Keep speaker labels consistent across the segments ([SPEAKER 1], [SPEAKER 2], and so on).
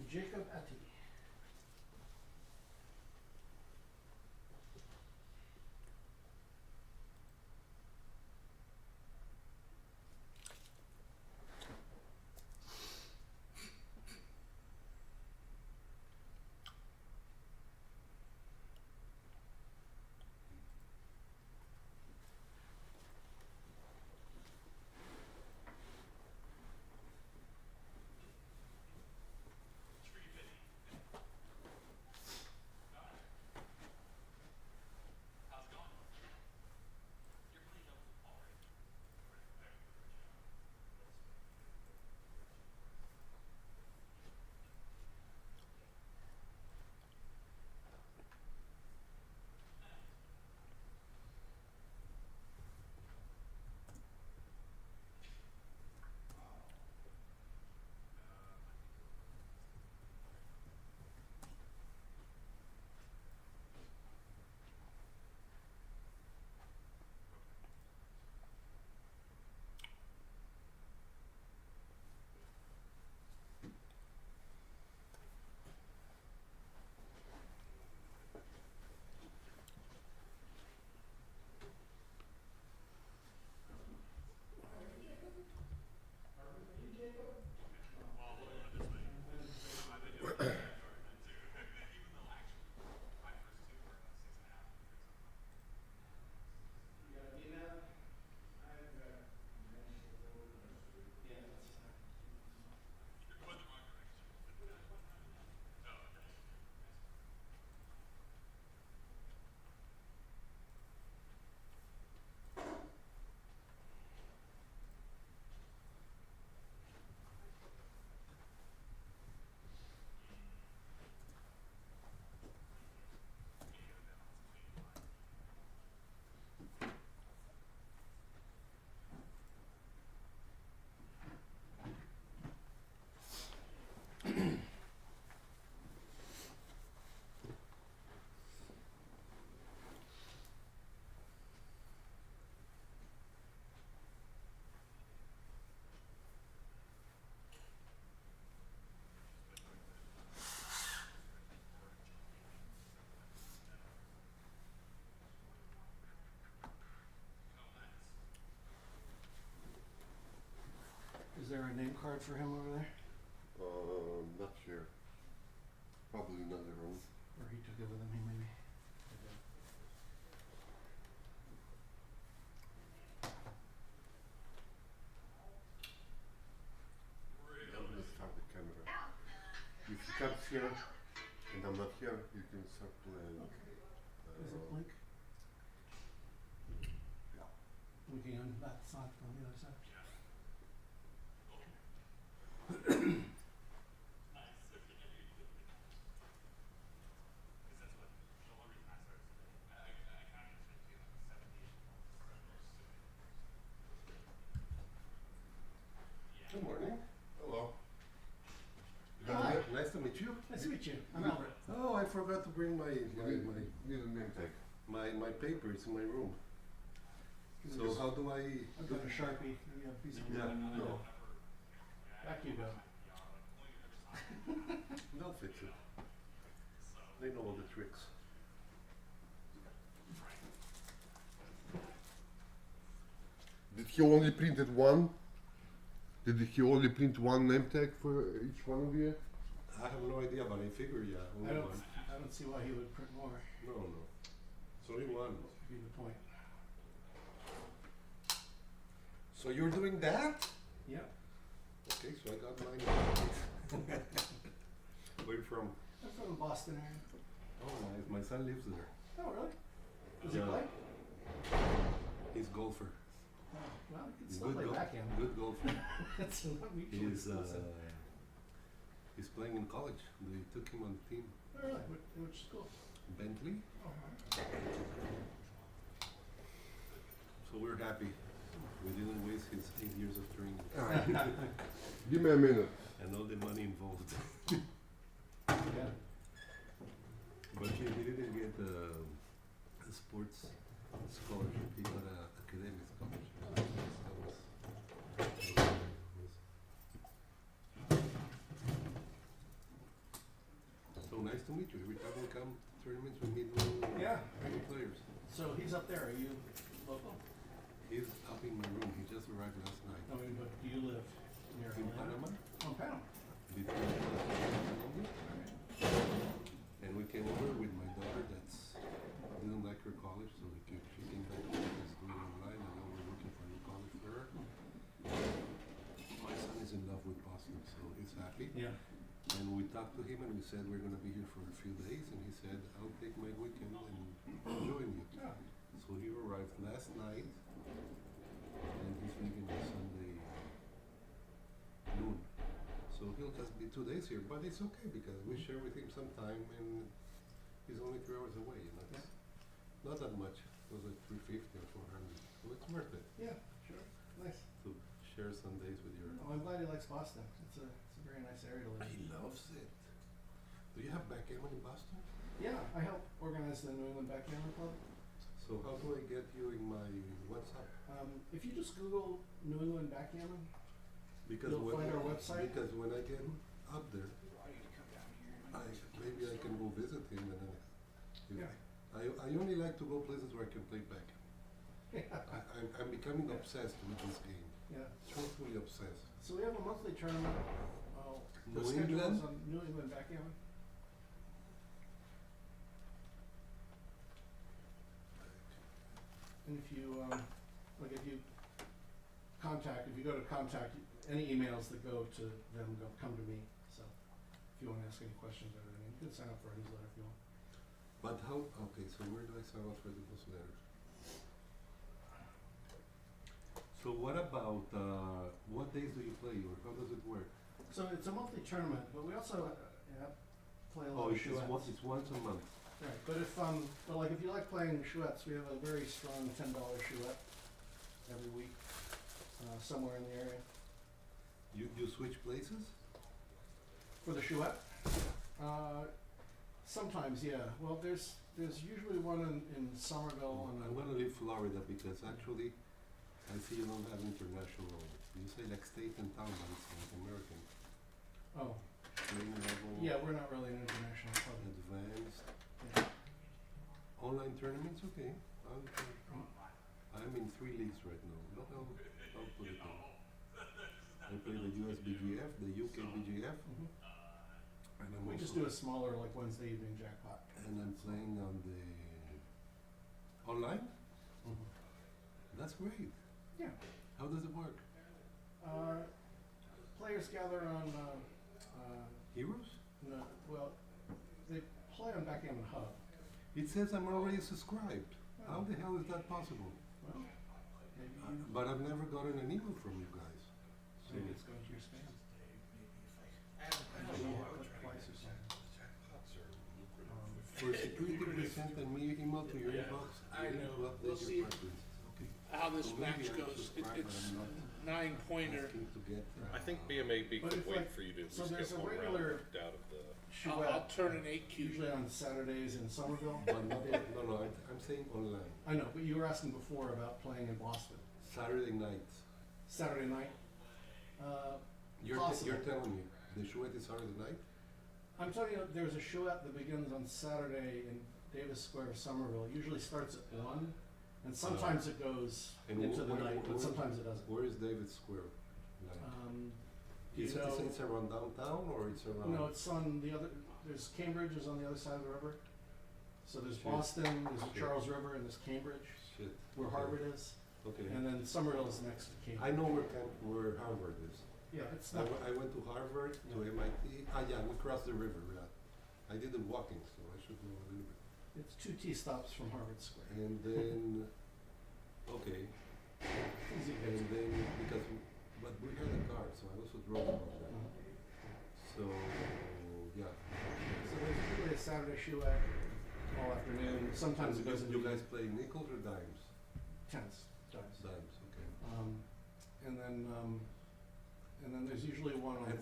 [SPEAKER 1] Jacob Atty. Is there a name card for him over there?
[SPEAKER 2] Not sure. Probably another room.
[SPEAKER 1] Or he took it with him, he maybe.
[SPEAKER 2] Let's start the camera. If he comes here and I'm not here, you can start playing.
[SPEAKER 1] Is it blink?
[SPEAKER 2] Yeah.
[SPEAKER 1] Blinking on that side, on the other side.
[SPEAKER 2] Good morning. Hello.
[SPEAKER 1] Hi.
[SPEAKER 2] Nice to meet you.
[SPEAKER 1] Nice to meet you. I'm Albert.
[SPEAKER 2] Oh, I forgot to bring my
[SPEAKER 3] Need a name tag.
[SPEAKER 2] my papers in my room. So
[SPEAKER 1] Yes.
[SPEAKER 2] how do I?
[SPEAKER 1] I've got a Sharpie. You have a piece of paper.
[SPEAKER 2] No,
[SPEAKER 1] Back you go.
[SPEAKER 2] they'll fix it. They know all the tricks. Did he only printed one? Did he only print one name tag for each one of you?
[SPEAKER 3] I have no idea, but I figure, yeah, only one.
[SPEAKER 1] I don't see why he would print more.
[SPEAKER 3] No. It's only one.
[SPEAKER 1] Would be the point.
[SPEAKER 3] So you're doing that?
[SPEAKER 1] Yep.
[SPEAKER 3] Okay, so I got mine. Where you from?
[SPEAKER 1] I'm from the Boston area.
[SPEAKER 3] Oh, nice. My son lives there.
[SPEAKER 1] Oh, really? Does he
[SPEAKER 3] Yeah.
[SPEAKER 1] play?
[SPEAKER 3] He's golfer.
[SPEAKER 1] Oh, well, he can still play backgammon.
[SPEAKER 3] Good golfer.
[SPEAKER 1] That's not mutually
[SPEAKER 3] He's
[SPEAKER 1] exclusive.
[SPEAKER 3] he's playing in college. They took him on the team.
[SPEAKER 1] Oh, really? Which school?
[SPEAKER 3] Bentley.
[SPEAKER 1] Oh, all right.
[SPEAKER 3] So we're happy. We didn't waste his 8 years of training
[SPEAKER 2] Give me a minute.
[SPEAKER 3] and all the money involved.
[SPEAKER 1] Yeah.
[SPEAKER 3] But he didn't get a sports scholarship. He got an academic scholarship. That was to meet you. Every time we come to tournaments, we meet new players.
[SPEAKER 1] So he's up there, are you local?
[SPEAKER 3] He's up in my room. He just arrived last night.
[SPEAKER 1] I mean, but do you live near
[SPEAKER 3] In
[SPEAKER 1] Atlanta?
[SPEAKER 3] Panama,
[SPEAKER 1] Oh, Panama.
[SPEAKER 3] between Panama and Colombia. And we came over with my daughter that's didn't like her college, so she came back and she's doing online, and now we're looking for a new college for her. My son is in love with Boston, so he's happy.
[SPEAKER 1] Yeah.
[SPEAKER 3] And we talked to him and we said we're gonna be here for a few days, and he said, I'll take my weekend and join you.
[SPEAKER 1] Oh,
[SPEAKER 3] So he arrived last night, and he's leaving on Sunday noon. So he'll just be 2 days here, but it's okay because we share with him some time, and he's only 3 hours away, and that's not that much. It was like 350 or 400, so it's worth it
[SPEAKER 1] yeah, sure, nice.
[SPEAKER 3] to share some days with your.
[SPEAKER 1] Oh, I'm glad he likes Boston. It's a very nice area to live in.
[SPEAKER 3] He loves it. Do you have backgammon in Boston?
[SPEAKER 1] Yeah, I help organize the New England Backgammon Club.
[SPEAKER 3] So how do I get you in my WhatsApp?
[SPEAKER 1] If you just Google New England Backgammon,
[SPEAKER 3] Because
[SPEAKER 1] You'll find our website?
[SPEAKER 3] Because when I get up there,
[SPEAKER 1] I need to come down here.
[SPEAKER 3] maybe I can go visit him, and then
[SPEAKER 1] Yeah.
[SPEAKER 3] I only like to go places where I can play backgammon. I'm becoming obsessed with this game.
[SPEAKER 1] Yeah.
[SPEAKER 3] Truthfully obsessed.
[SPEAKER 1] So we have a monthly tournament. The
[SPEAKER 3] New
[SPEAKER 1] schedule
[SPEAKER 3] England?
[SPEAKER 1] is on New England Backgammon. And if you, like if you go to contact, any emails that go to them come to me. So if you want to ask any questions or anything, you can sign up for a newsletter if you want.
[SPEAKER 3] But how, okay, so where do I sign up for the newsletter? So what about, what days do you play, or how does it work?
[SPEAKER 1] So it's a monthly tournament, but we also play a lot
[SPEAKER 3] Oh,
[SPEAKER 1] of
[SPEAKER 3] it's
[SPEAKER 1] chouettes.
[SPEAKER 3] it's once a month.
[SPEAKER 1] Right, but if you like playing chouettes, we have a very strong $10 chouette every week, somewhere in the area.
[SPEAKER 3] You switch places?
[SPEAKER 1] For the chouette? Sometimes, yeah. Well, there's usually one in Somerville and
[SPEAKER 3] I'm gonna leave Florida because actually, I see you don't have international. You say like state and town, but it's like American.
[SPEAKER 1] oh,
[SPEAKER 3] Playing level,
[SPEAKER 1] yeah, we're not really an international club.
[SPEAKER 3] advanced,
[SPEAKER 1] Yeah.
[SPEAKER 3] online tournaments, okay. I'm in 3 leagues right now, but I'll put it in. I play the USBGF, the UKBGF,
[SPEAKER 1] Mhm.
[SPEAKER 3] and I'm
[SPEAKER 1] We just
[SPEAKER 3] also,
[SPEAKER 1] do a smaller like Wednesday evening jackpot.
[SPEAKER 3] and I'm playing on the online.
[SPEAKER 1] Mhm.
[SPEAKER 3] That's great.
[SPEAKER 1] Yeah.
[SPEAKER 3] How does it work?
[SPEAKER 1] Players gather on,
[SPEAKER 3] Heroes?
[SPEAKER 1] no, well, they play on Backgammon Hub.
[SPEAKER 3] It says I'm already subscribed. How the hell is that possible?
[SPEAKER 1] Well, maybe
[SPEAKER 3] But I've never gotten an email from you guys. So
[SPEAKER 1] maybe it's going to your spam. Maybe twice or something.
[SPEAKER 3] for security, please send an email to your inbox.
[SPEAKER 4] I
[SPEAKER 3] You need
[SPEAKER 4] know.
[SPEAKER 3] to update
[SPEAKER 4] We'll
[SPEAKER 3] your
[SPEAKER 4] see
[SPEAKER 3] preference. Okay.
[SPEAKER 4] how this
[SPEAKER 3] So maybe
[SPEAKER 4] match
[SPEAKER 3] I'm
[SPEAKER 4] goes.
[SPEAKER 3] subscribed, but
[SPEAKER 4] It's
[SPEAKER 3] I'm not
[SPEAKER 4] 9-pointer.
[SPEAKER 3] asking to get,
[SPEAKER 5] I think BMAB
[SPEAKER 1] But
[SPEAKER 5] could
[SPEAKER 1] it's
[SPEAKER 5] wait
[SPEAKER 1] like-
[SPEAKER 5] for you to at
[SPEAKER 1] so
[SPEAKER 5] least
[SPEAKER 1] there's
[SPEAKER 5] get
[SPEAKER 1] a
[SPEAKER 5] one round
[SPEAKER 1] regular-
[SPEAKER 5] worked out of the.
[SPEAKER 4] I'll
[SPEAKER 1] Chouette,
[SPEAKER 4] turn an 8Q.
[SPEAKER 1] usually on Saturdays in Somerville.
[SPEAKER 3] but not, no, I'm saying online.
[SPEAKER 1] I know, but you were asking before about playing in Boston.
[SPEAKER 3] Saturday nights.
[SPEAKER 1] Saturday night.
[SPEAKER 3] You're
[SPEAKER 1] Possible.
[SPEAKER 3] telling me the chouette is Saturday night?
[SPEAKER 1] I'm telling you, there's a chouette that begins on Saturday in Davis Square, Somerville. It usually starts at 1, and sometimes it goes
[SPEAKER 3] And
[SPEAKER 1] into the
[SPEAKER 3] where-
[SPEAKER 1] night, but
[SPEAKER 3] where-
[SPEAKER 1] sometimes it doesn't.
[SPEAKER 3] Where is David Square? Like,
[SPEAKER 1] Do you
[SPEAKER 3] is
[SPEAKER 1] know?
[SPEAKER 3] it's around downtown or it's around?
[SPEAKER 1] No, it's on the other. There's Cambridge is on the other side of the river. So there's
[SPEAKER 3] Shit.
[SPEAKER 1] Boston, there's the
[SPEAKER 3] Shit.
[SPEAKER 1] Charles River, and there's Cambridge,
[SPEAKER 3] Shit.
[SPEAKER 1] where
[SPEAKER 3] Okay.
[SPEAKER 1] Harvard is,
[SPEAKER 3] Okay.
[SPEAKER 1] and then Somerville is next to Cambridge.
[SPEAKER 3] I know where Harvard is.
[SPEAKER 1] Yeah, it's
[SPEAKER 3] I,
[SPEAKER 1] not.
[SPEAKER 3] I went to Harvard, to MIT. Yeah, we crossed the river. Yeah. I did it walking, so I should know a little bit.
[SPEAKER 1] It's 2 T stops from Harvard Square.
[SPEAKER 3] And then, okay,
[SPEAKER 1] Easy to get
[SPEAKER 3] and
[SPEAKER 1] to.
[SPEAKER 3] then but we had a car, so I also drove about that. So yeah.
[SPEAKER 1] So there's usually a Saturday chouette all afternoon. Sometimes it goes into
[SPEAKER 3] You guys play nickels or dimes?
[SPEAKER 1] tennis. Dimes.
[SPEAKER 3] Dimes, okay.
[SPEAKER 1] And then there's usually one on.
[SPEAKER 3] And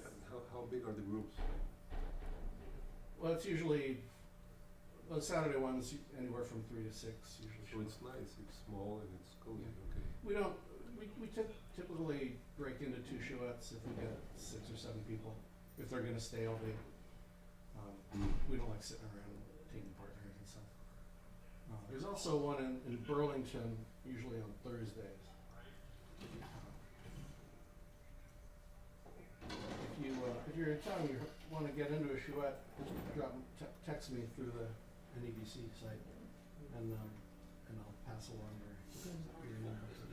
[SPEAKER 3] how big are the groups?
[SPEAKER 1] Well, it's usually those Saturday ones anywhere from 3 to 6 usually.
[SPEAKER 3] So it's nice, it's small and it's cozy.
[SPEAKER 1] Yeah.
[SPEAKER 3] Okay.
[SPEAKER 1] We don't. We typically break into 2 chouettes if we get 6 or 7 people. If they're going to stay all day, we don't like like sitting around taking partners and stuff. There's also one in Burlington, usually on Thursdays. If you're in town, you want to get into a chouette, just text me through the NEBC site, and I'll pass along your email to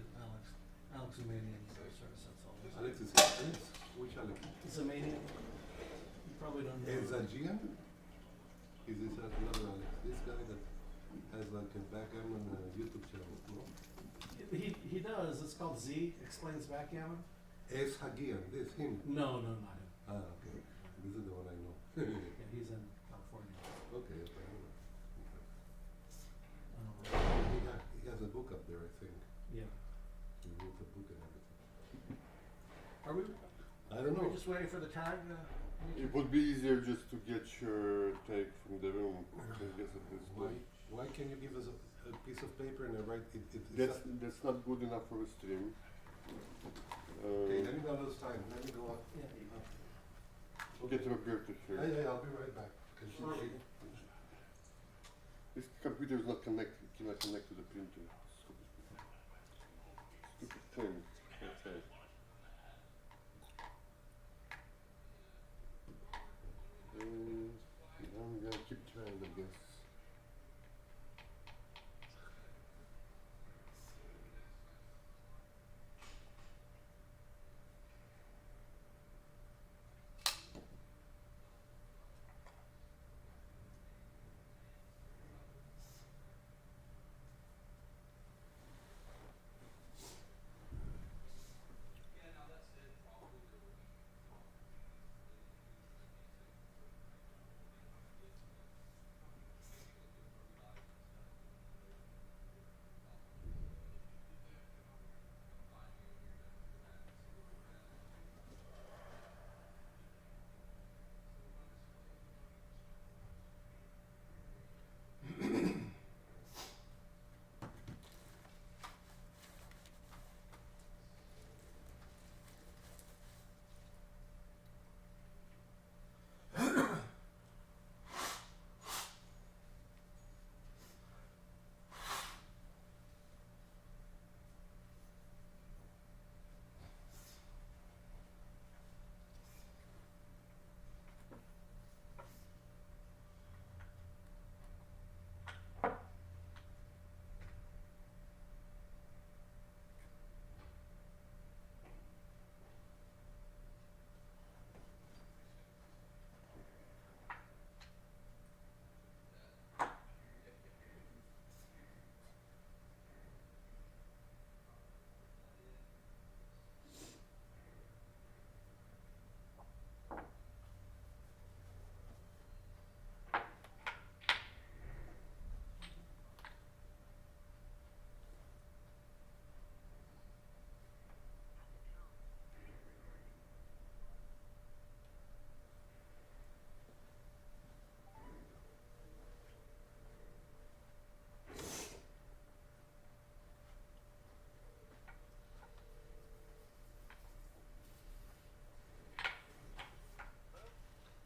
[SPEAKER 1] Alex Zamanian, sort of sets all this.
[SPEAKER 3] Alex is Alex? Which Alex?
[SPEAKER 1] Zamanian? You probably don't know.
[SPEAKER 3] Is that GM? Is this another Alex? This guy that has like a Backgammon YouTube channel. No?
[SPEAKER 1] He does. It's called Z Explains Backgammon.
[SPEAKER 3] Es Hagian, this him.
[SPEAKER 1] No, not him.
[SPEAKER 3] Ah, okay. This is the one I know.
[SPEAKER 1] Yeah, he's in California.
[SPEAKER 3] Okay, okay.
[SPEAKER 1] Um,
[SPEAKER 3] He has a book up there, I think.
[SPEAKER 1] yeah.
[SPEAKER 3] He wrote a book and everything.
[SPEAKER 1] Are we?
[SPEAKER 3] I don't know.
[SPEAKER 1] We're just waiting for the tag.
[SPEAKER 2] It would be easier just to get your take from the room. I guess at this point.
[SPEAKER 3] Why can you give us a piece of paper and I write it?
[SPEAKER 2] That's not good enough for a stream.
[SPEAKER 3] Okay, let me not lose time. Let me go up.
[SPEAKER 1] Yeah.
[SPEAKER 2] Get Roberto here.
[SPEAKER 3] Yeah, I'll be right back. 'Cause
[SPEAKER 2] This computer is not connected. Cannot connect to the printer. Stupid thing. Okay. I'm gonna keep trying, I guess.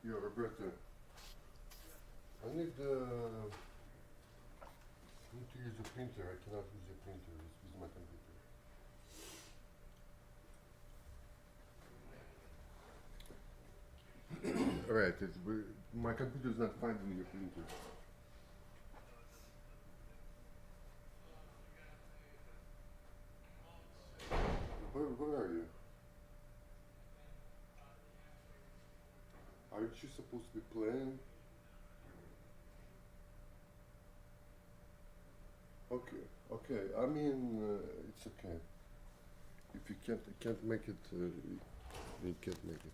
[SPEAKER 2] Yo, Roberto. I need to use a printer. I cannot use a printer. Just use my computer. Alright, my computer is not finding your printer. Where are you? Aren't you supposed to be playing? Okay. I mean, it's okay. If you can't make it, you can't make it.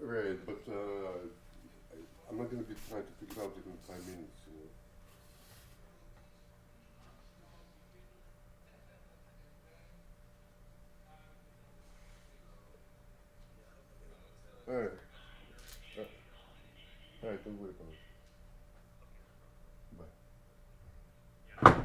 [SPEAKER 2] Right, but I'm not gonna be trying to figure out it in 5 minutes, you know. Alright. Alright, don't worry about it. Bye.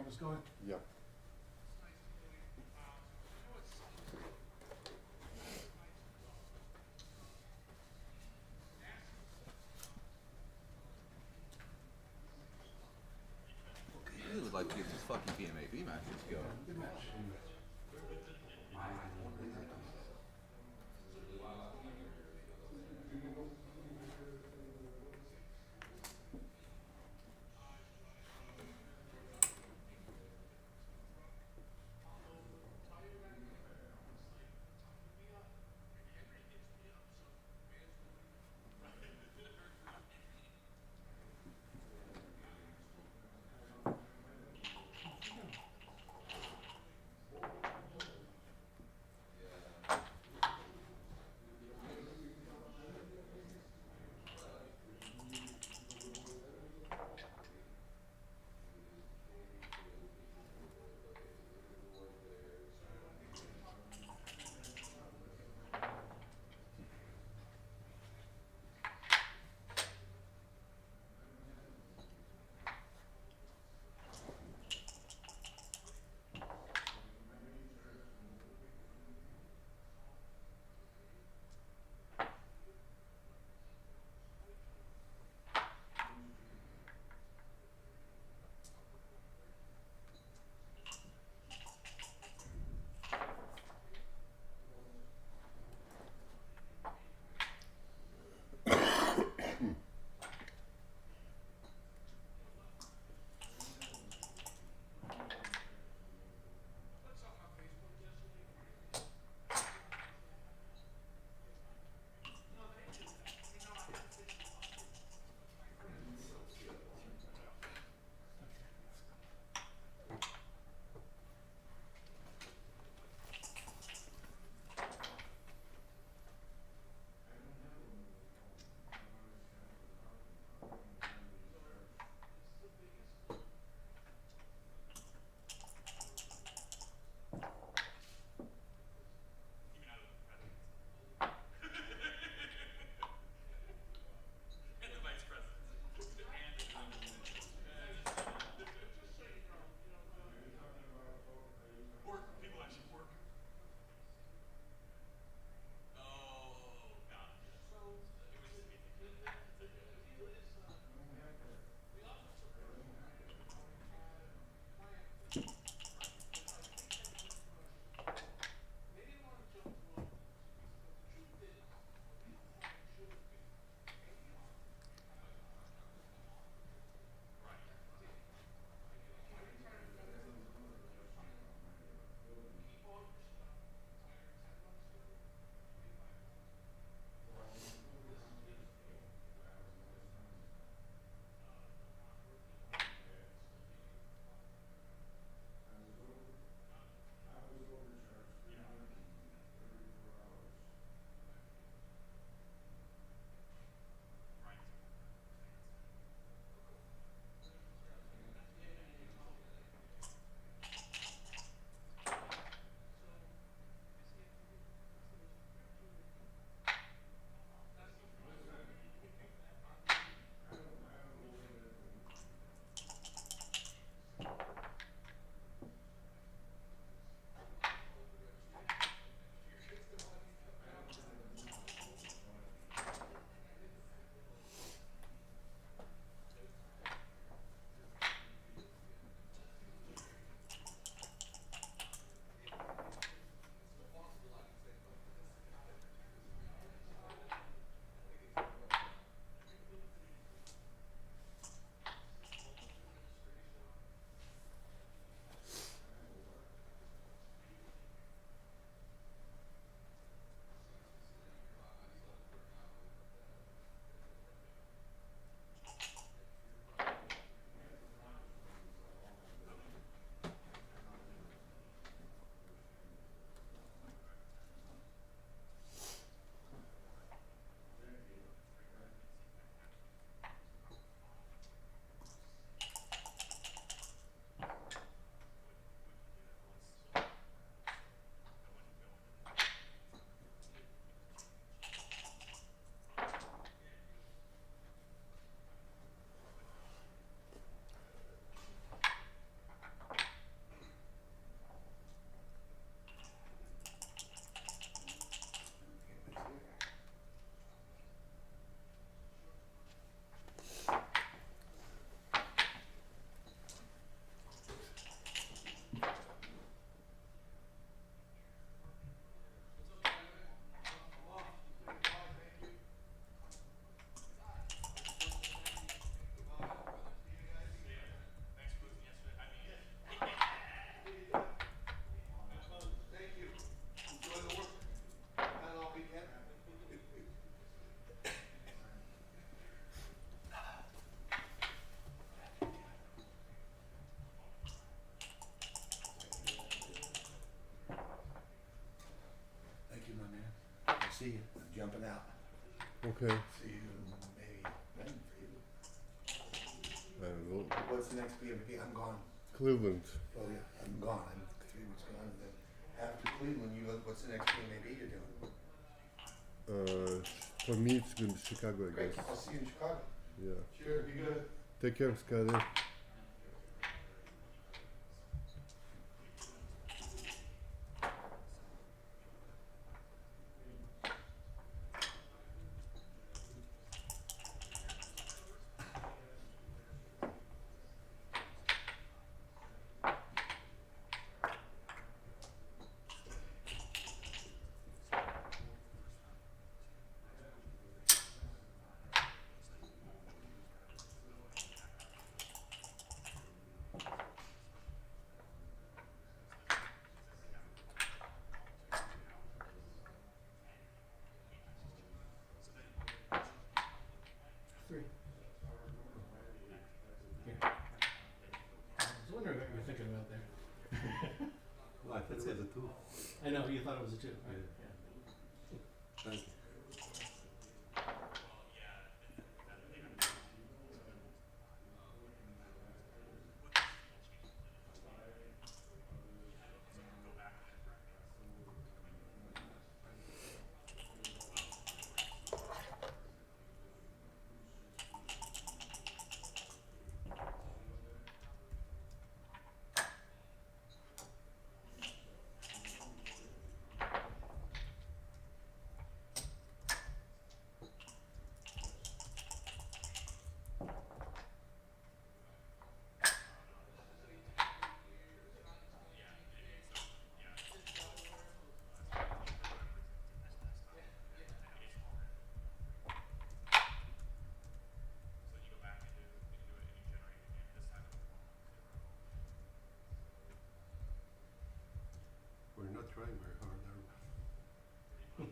[SPEAKER 1] camera's going.
[SPEAKER 2] Yeah.
[SPEAKER 4] It was like this fucking PMAP match. Let's go.
[SPEAKER 1] Good match.
[SPEAKER 6] see you jumping out.
[SPEAKER 2] Okay.
[SPEAKER 6] See you maybe then for you.
[SPEAKER 2] I don't know.
[SPEAKER 6] What's the next PMP? I'm gone.
[SPEAKER 2] Cleveland.
[SPEAKER 6] Oh yeah, I'm gone. I'm 3 weeks gone. And then after Cleveland, what's the next PMAB you're doing?
[SPEAKER 2] For me, it's going to be Chicago, I
[SPEAKER 6] Great.
[SPEAKER 2] guess.
[SPEAKER 6] I'll see you in Chicago.
[SPEAKER 2] Yeah.
[SPEAKER 6] Sure. Be good.
[SPEAKER 2] Take care, Scotty.
[SPEAKER 1] Three. Here. I was wondering what you were thinking about there.
[SPEAKER 3] Well, I thought it was a 2.
[SPEAKER 1] I know, you thought it was a 2, right?
[SPEAKER 3] Yeah.
[SPEAKER 1] Yeah.
[SPEAKER 3] Thank you. We're not trying very hard, are we?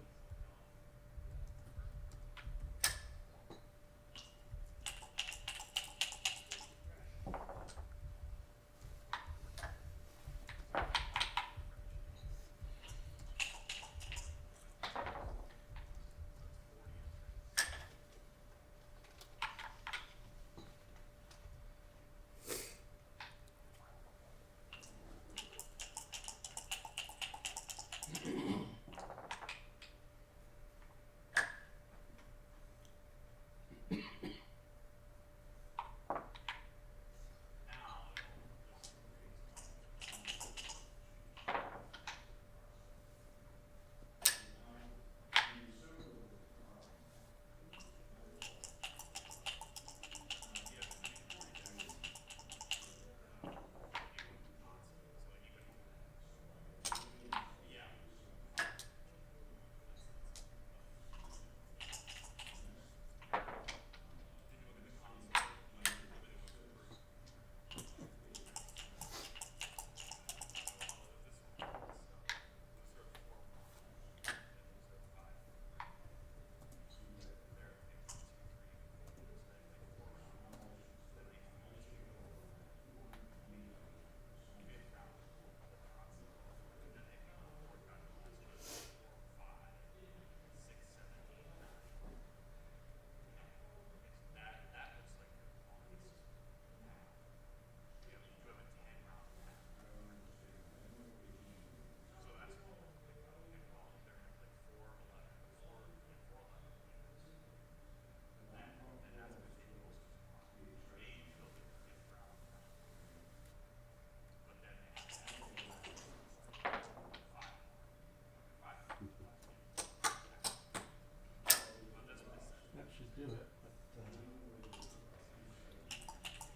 [SPEAKER 1] That should do it, but,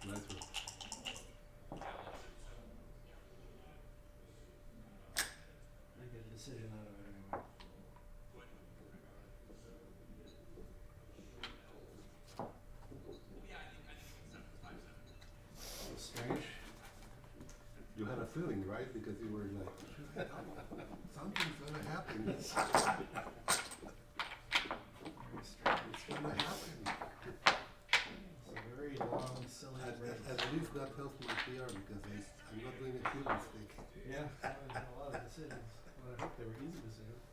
[SPEAKER 3] Nice one.
[SPEAKER 1] I get a decision out of it anyway. It's strange.
[SPEAKER 3] You had a feeling, right? Because you were like, something's gonna happen.
[SPEAKER 1] Very strange.
[SPEAKER 3] It's gonna happen.
[SPEAKER 1] It's a very long, silly race.
[SPEAKER 3] At least that helps my PR because I'm not doing a huge mistake.
[SPEAKER 1] Yeah, I had a lot of decisions, but I hope they were easy decisions.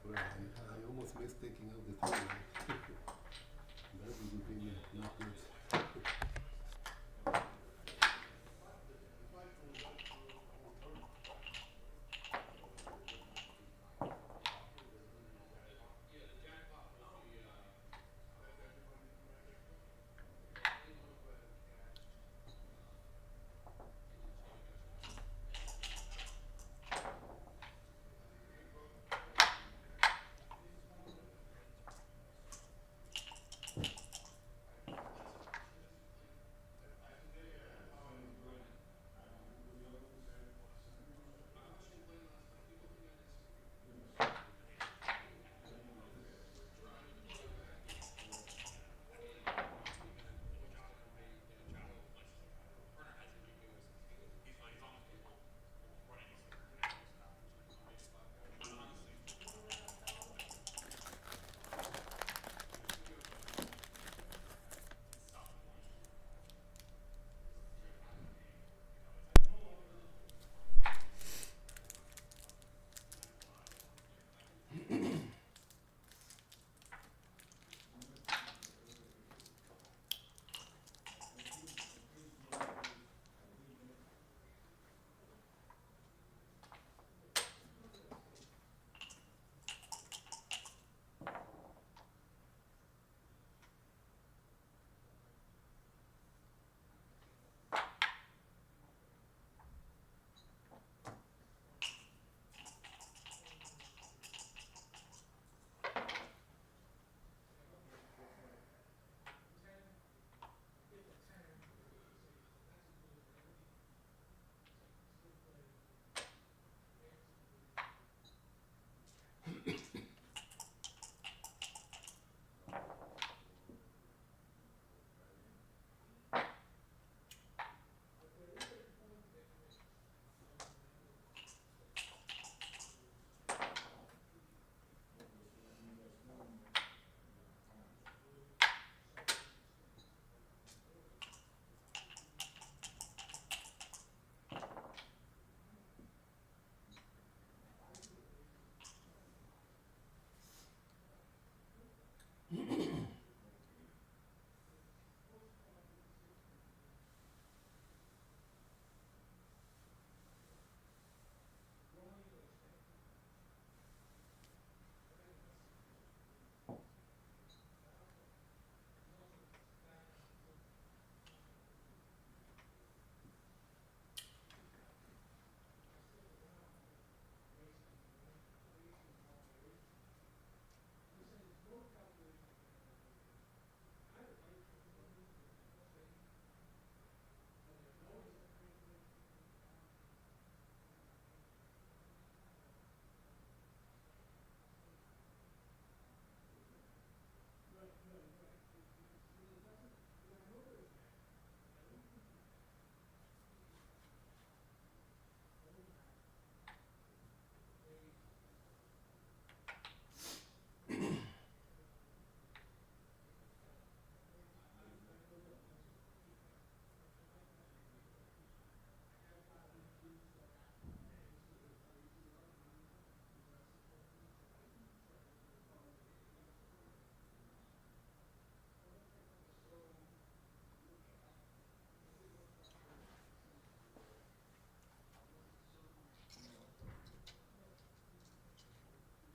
[SPEAKER 3] Well, I almost missed taking out the three. That would have been not good.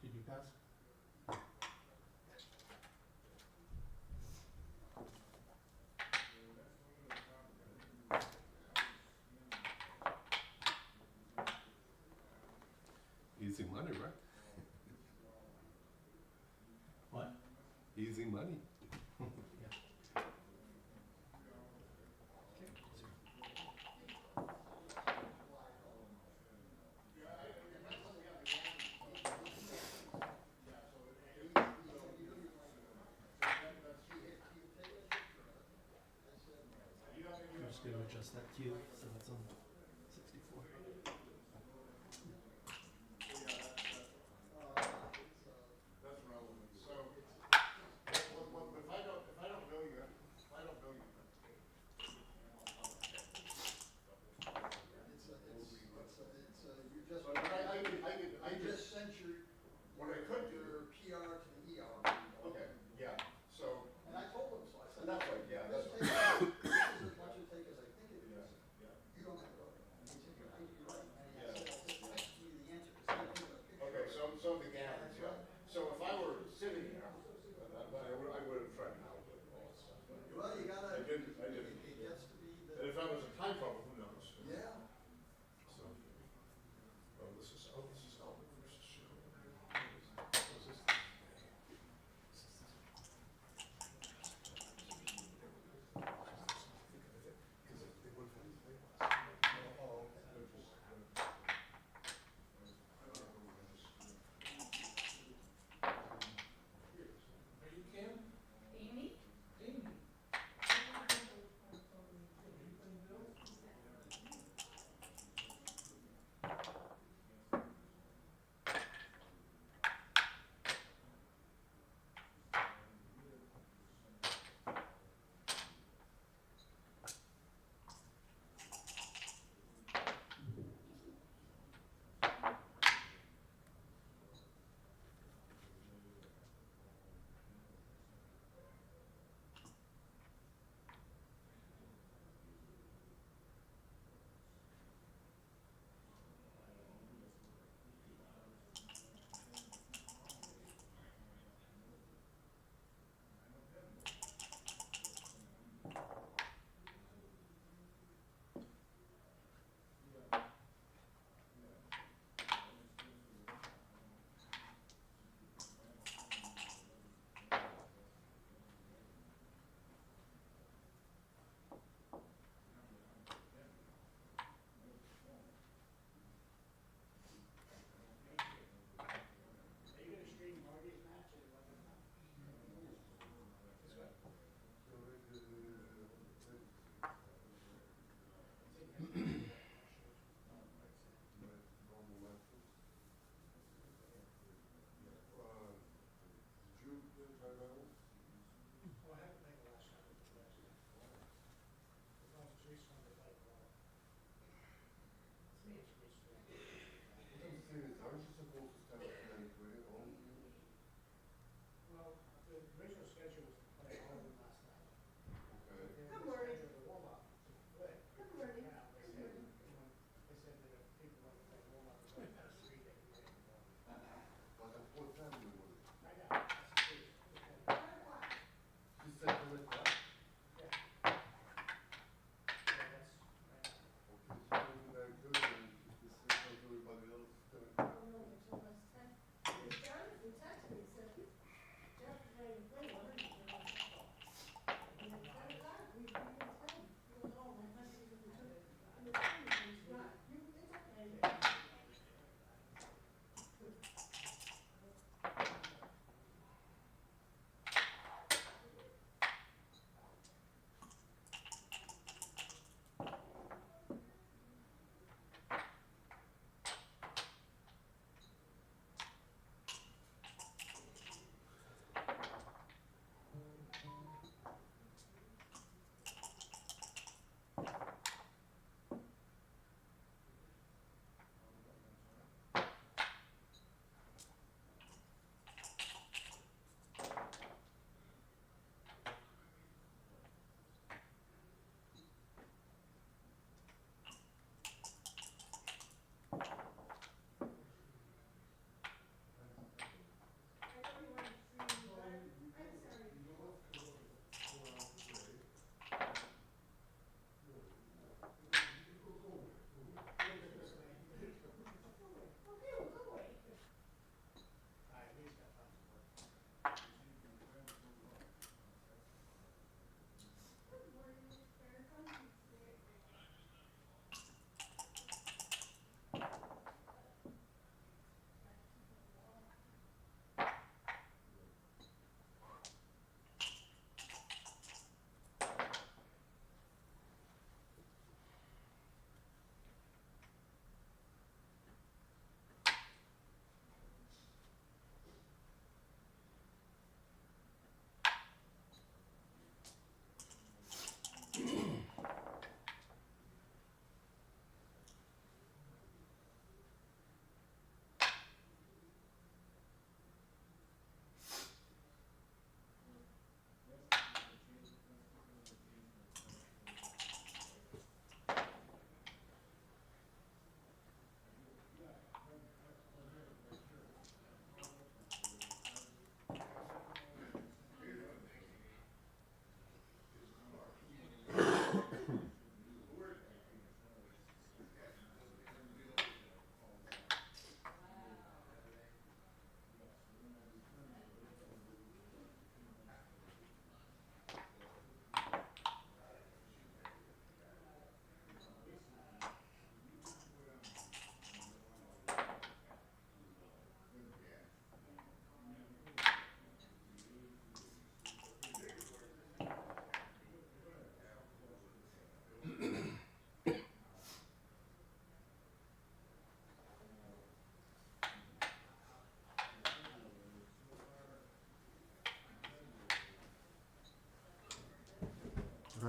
[SPEAKER 1] Did you pass?
[SPEAKER 3] Easy money, right?
[SPEAKER 1] What?
[SPEAKER 3] Easy money.
[SPEAKER 1] Yeah. I'm just gonna adjust that cue so it's on 64.
[SPEAKER 2] That's relevant. So, if I don't know you,
[SPEAKER 6] You just censored.
[SPEAKER 2] what I could do
[SPEAKER 6] it gets to be
[SPEAKER 7] And
[SPEAKER 6] the,
[SPEAKER 7] if that was a time problem, who knows?
[SPEAKER 6] yeah.
[SPEAKER 7] So, oh, this is Albert versus Shell.
[SPEAKER 6] Oh, okay.
[SPEAKER 7] Are you Cam?
[SPEAKER 8] Amy?
[SPEAKER 7] Amy.
[SPEAKER 8] Is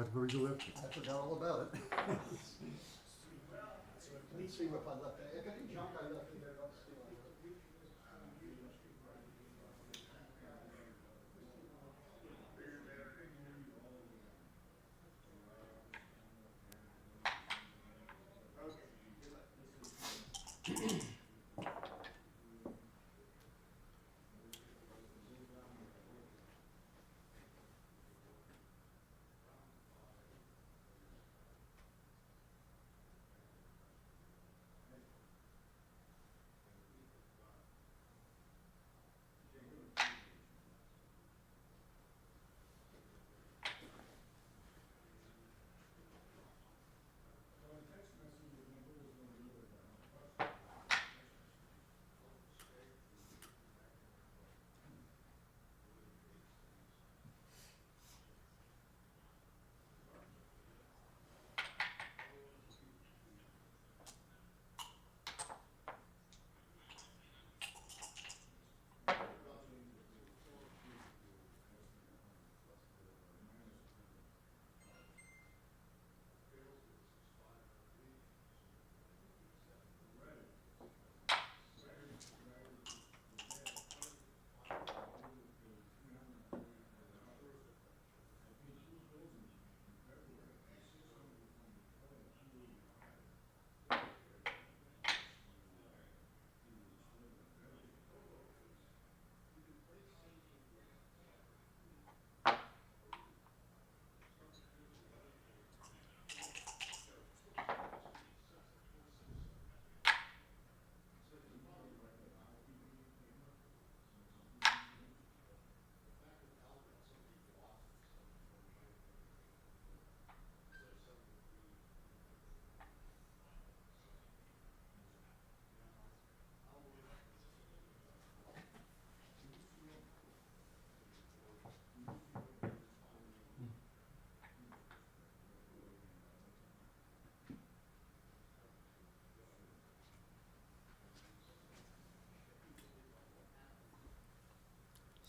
[SPEAKER 2] Right where you left it.
[SPEAKER 6] I forgot all about it. Let me see if I left that. If any junk I left in there, don't steal it.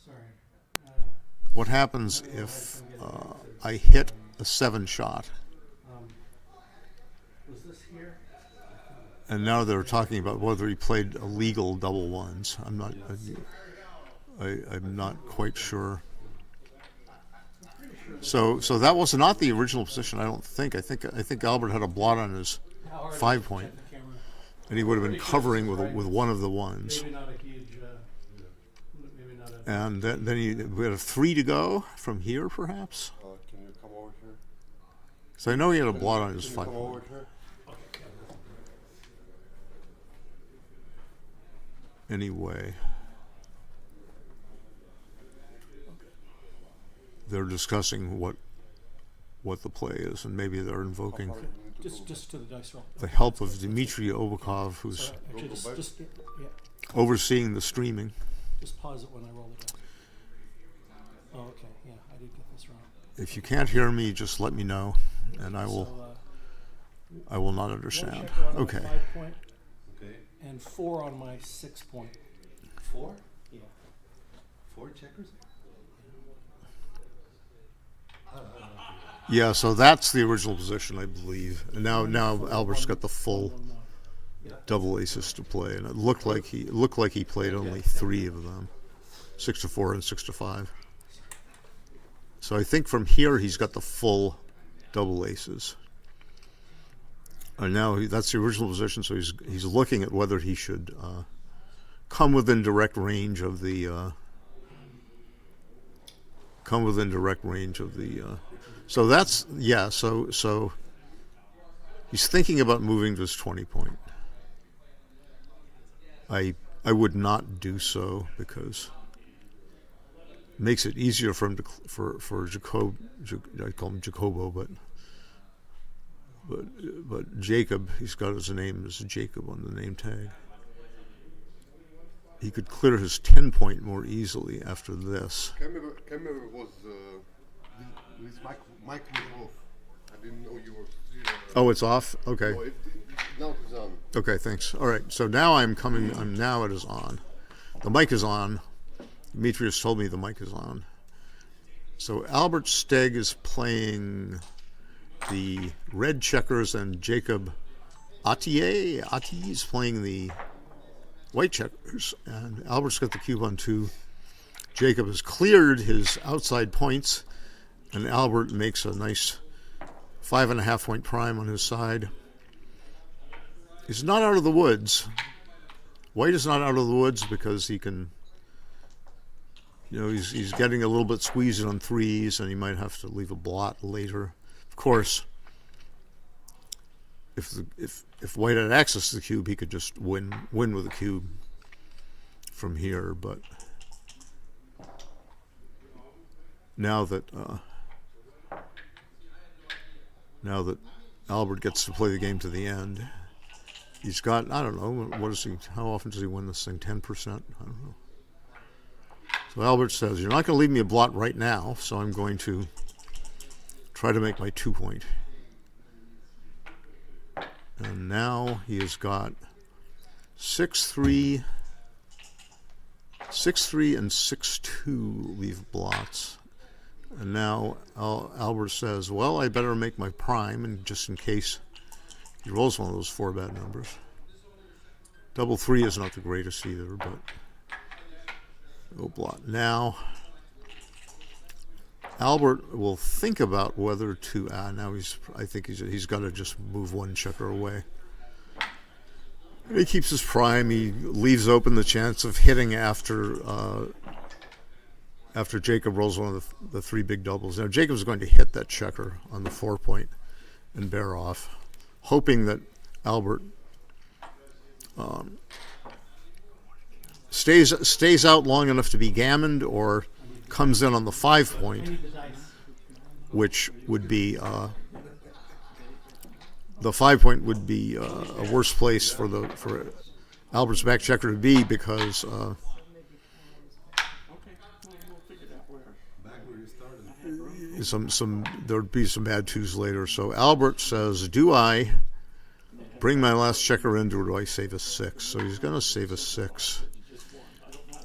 [SPEAKER 1] Sorry.
[SPEAKER 8] What happens if I hit a 7 shot?
[SPEAKER 1] Was this here?
[SPEAKER 8] And now they're talking about whether he played illegal double ones. I'm not quite sure. So that was not the original position. I don't think. I think Albert had a blot on his 5 point, and he would have been covering with one of the ones.
[SPEAKER 1] Maybe not a huge. Maybe not a.
[SPEAKER 8] And then we had a 3 to go from here, perhaps.
[SPEAKER 2] Can you come over here?
[SPEAKER 8] So I know he had a blot on his
[SPEAKER 2] Can you
[SPEAKER 8] 5
[SPEAKER 2] come
[SPEAKER 8] point.
[SPEAKER 2] over here?
[SPEAKER 8] Anyway, they're discussing what the play is, and maybe they're invoking
[SPEAKER 9] Just to the dice roll.
[SPEAKER 8] the help of Dmitry Obakov, who's
[SPEAKER 9] So actually, just yeah,
[SPEAKER 8] overseeing the streaming.
[SPEAKER 9] just pause it when I roll the die. Oh, okay, yeah, I did get this wrong.
[SPEAKER 8] If you can't hear me, just let me know, and I will not
[SPEAKER 9] One
[SPEAKER 8] understand.
[SPEAKER 9] checker on
[SPEAKER 8] Okay.
[SPEAKER 9] my 5 point
[SPEAKER 3] Okay.
[SPEAKER 9] and 4 on my 6 point.
[SPEAKER 3] 4?
[SPEAKER 9] Yeah.
[SPEAKER 3] 4 checkers?
[SPEAKER 8] Yeah, so that's the original position, I believe. And now Albert's got the full double aces to play, and it looked like he played only 3 of them, 6 to 4 and 6 to 5. So I think from here he's got the full double aces. And now that's the original position, so he's looking at whether he should come within direct range of the. So that's So he's thinking about moving to his 20 point. I would not do so because it makes it easier for him to for Jacob. I call him Jacobo, but Jacob. He's got his name as Jacob on the name tag. He could clear his 10 point more easily after this.
[SPEAKER 2] Camera was this mic was off. I didn't know you were.
[SPEAKER 8] Oh, it's off? Okay.
[SPEAKER 2] No, now it's on.
[SPEAKER 8] Okay, thanks. All right, so now I'm now it is on. The mic is on. Demetrius told me the mic is on. So Albert Steg is playing the red checkers and Jacob Ati's playing the white checkers, and Albert's got the cube on 2. Jacob has cleared his outside points, and Albert makes a nice 5.5 point prime on his side. He's not out of the woods. White is not out of the woods because he can, he's getting a little bit squeezed on 3s, and he might have to leave a blot later. Of course, if White had access to the cube, he could just win with the cube from here. But now that Albert gets to play the game to the end, he's got, I don't know, how often does he win this thing? 10%? I don't know. So Albert says, you're not going to leave me a blot right now, so I'm going to try to make my 2 point. And now he has got 6-3, 6-3, and 6-2 leave blots. And now Albert says, well, I better make my prime, and just in case he rolls one of those 4 bad numbers. Double 3 is not the greatest either, but no blot. Now Albert will think about whether to. Now I think he's got to just move 1 checker away. And he keeps his prime. He leaves open the chance of hitting after Jacob rolls one of the 3 big doubles. Now Jacob's going to hit that checker on the 4 point and bear off, hoping that Albert stays out long enough to be gammoned, or comes in on the 5 point, which would be the 5 point would be a worse place for Albert's back checker to be, because there'd be some bad 2s later. So Albert says, do I bring my last checker in, or do I save a 6? So he's going to save a 6.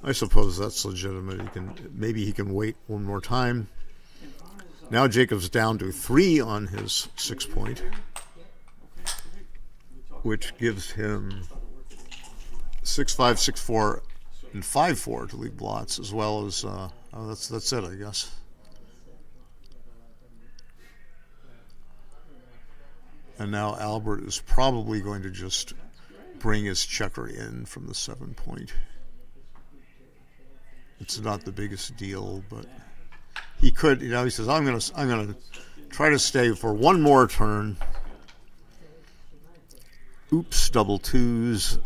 [SPEAKER 8] I suppose that's legitimate. Maybe he can wait 1 more time. Now Jacob's down to 3 on his 6 point, which gives him 6-5, 6-4, and 5-4 to leave blots, as well as that's it, I guess. And now Albert is probably going to just bring his checker in from the 7 point. It's not the biggest deal, but he could. He says, "I'm gonna try to stay for 1 more turn." Oops, double 2s.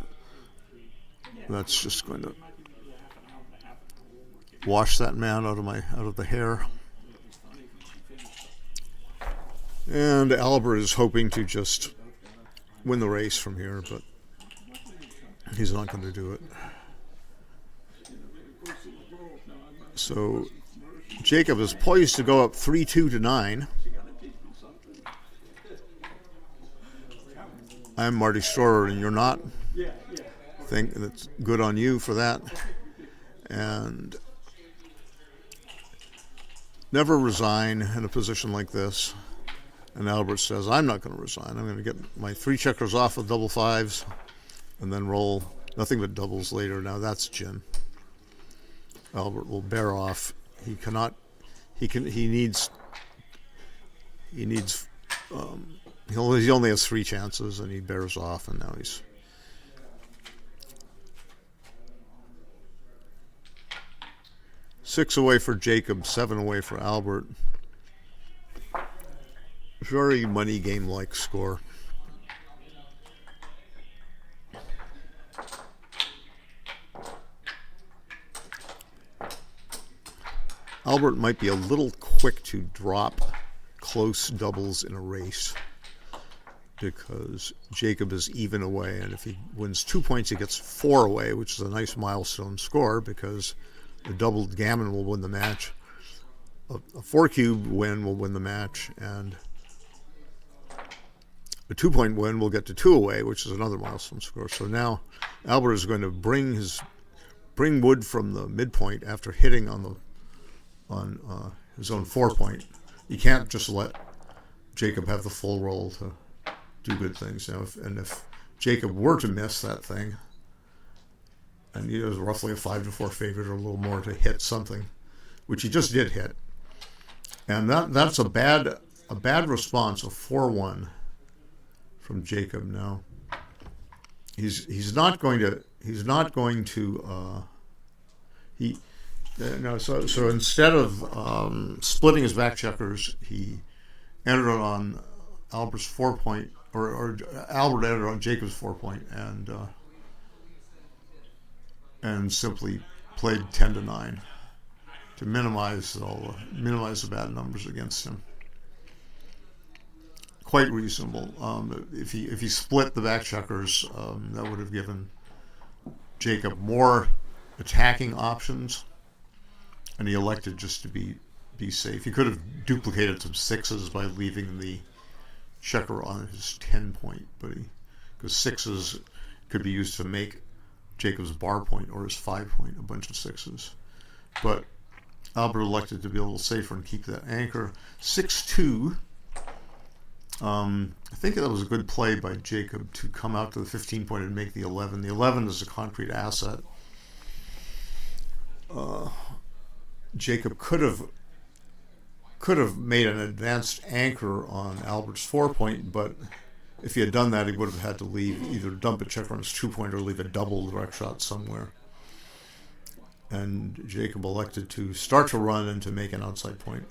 [SPEAKER 8] That's just going to wash that man out of the hair. And Albert is hoping to just win the race from here, but he's not going to do it. So Jacob is poised to go up 3-2 to 9. I'm Marty Storer, and you're not. Think that's good on you for that. And never resign in a position like this. And Albert says, I'm not going to resign. I'm going to get my 3 checkers off with double 5s and then roll nothing but doubles later. Now that's gin. Albert will bear off. He only has 3 chances, and he bears off, and now he's six away for Jacob, 7 away for Albert. Very money game-like score. Albert might be a little quick to drop close doubles in a race because Jacob is even away, and if he wins 2 points, he gets 4 away, which is a nice milestone score because the doubled gammon will win the match. A 4-cube win will win the match, and a 2-point win will get to 2 away, which is another milestone score. So now Albert is going to bring wood from the midpoint after hitting on his own 4-point. You can't just let Jacob have the full roll to do good things. Now, if Jacob were to miss that thing, and he was roughly a 5-4 favorite or a little more to hit something, which he just did hit, and that's a bad response, a 4-1 from Jacob. Now, he's not going to so instead of splitting his back checkers, he entered on Albert's 4-point, or Albert entered on Jacob's 4-point, and simply played 10-9 to minimize the bad numbers against him. Quite reasonable. If he split the back checkers, that would have given Jacob more attacking options, and he elected just to be safe. He could have duplicated some 6s by leaving the checker on his 10-point, because 6s could be used to make Jacob's bar point or his 5-point, a bunch of 6s. But Albert elected to be a little safer and keep that anchor. 6-2. I think that was a good play by Jacob to come out to the 15-point and make the 11. The 11 is a concrete asset. Jacob could have made an advanced anchor on Albert's 4-point, but if he had done that, he would have had to either dump a checker on his 2-point or leave a double direct shot somewhere. And Jacob elected to start to run and to make an outside point.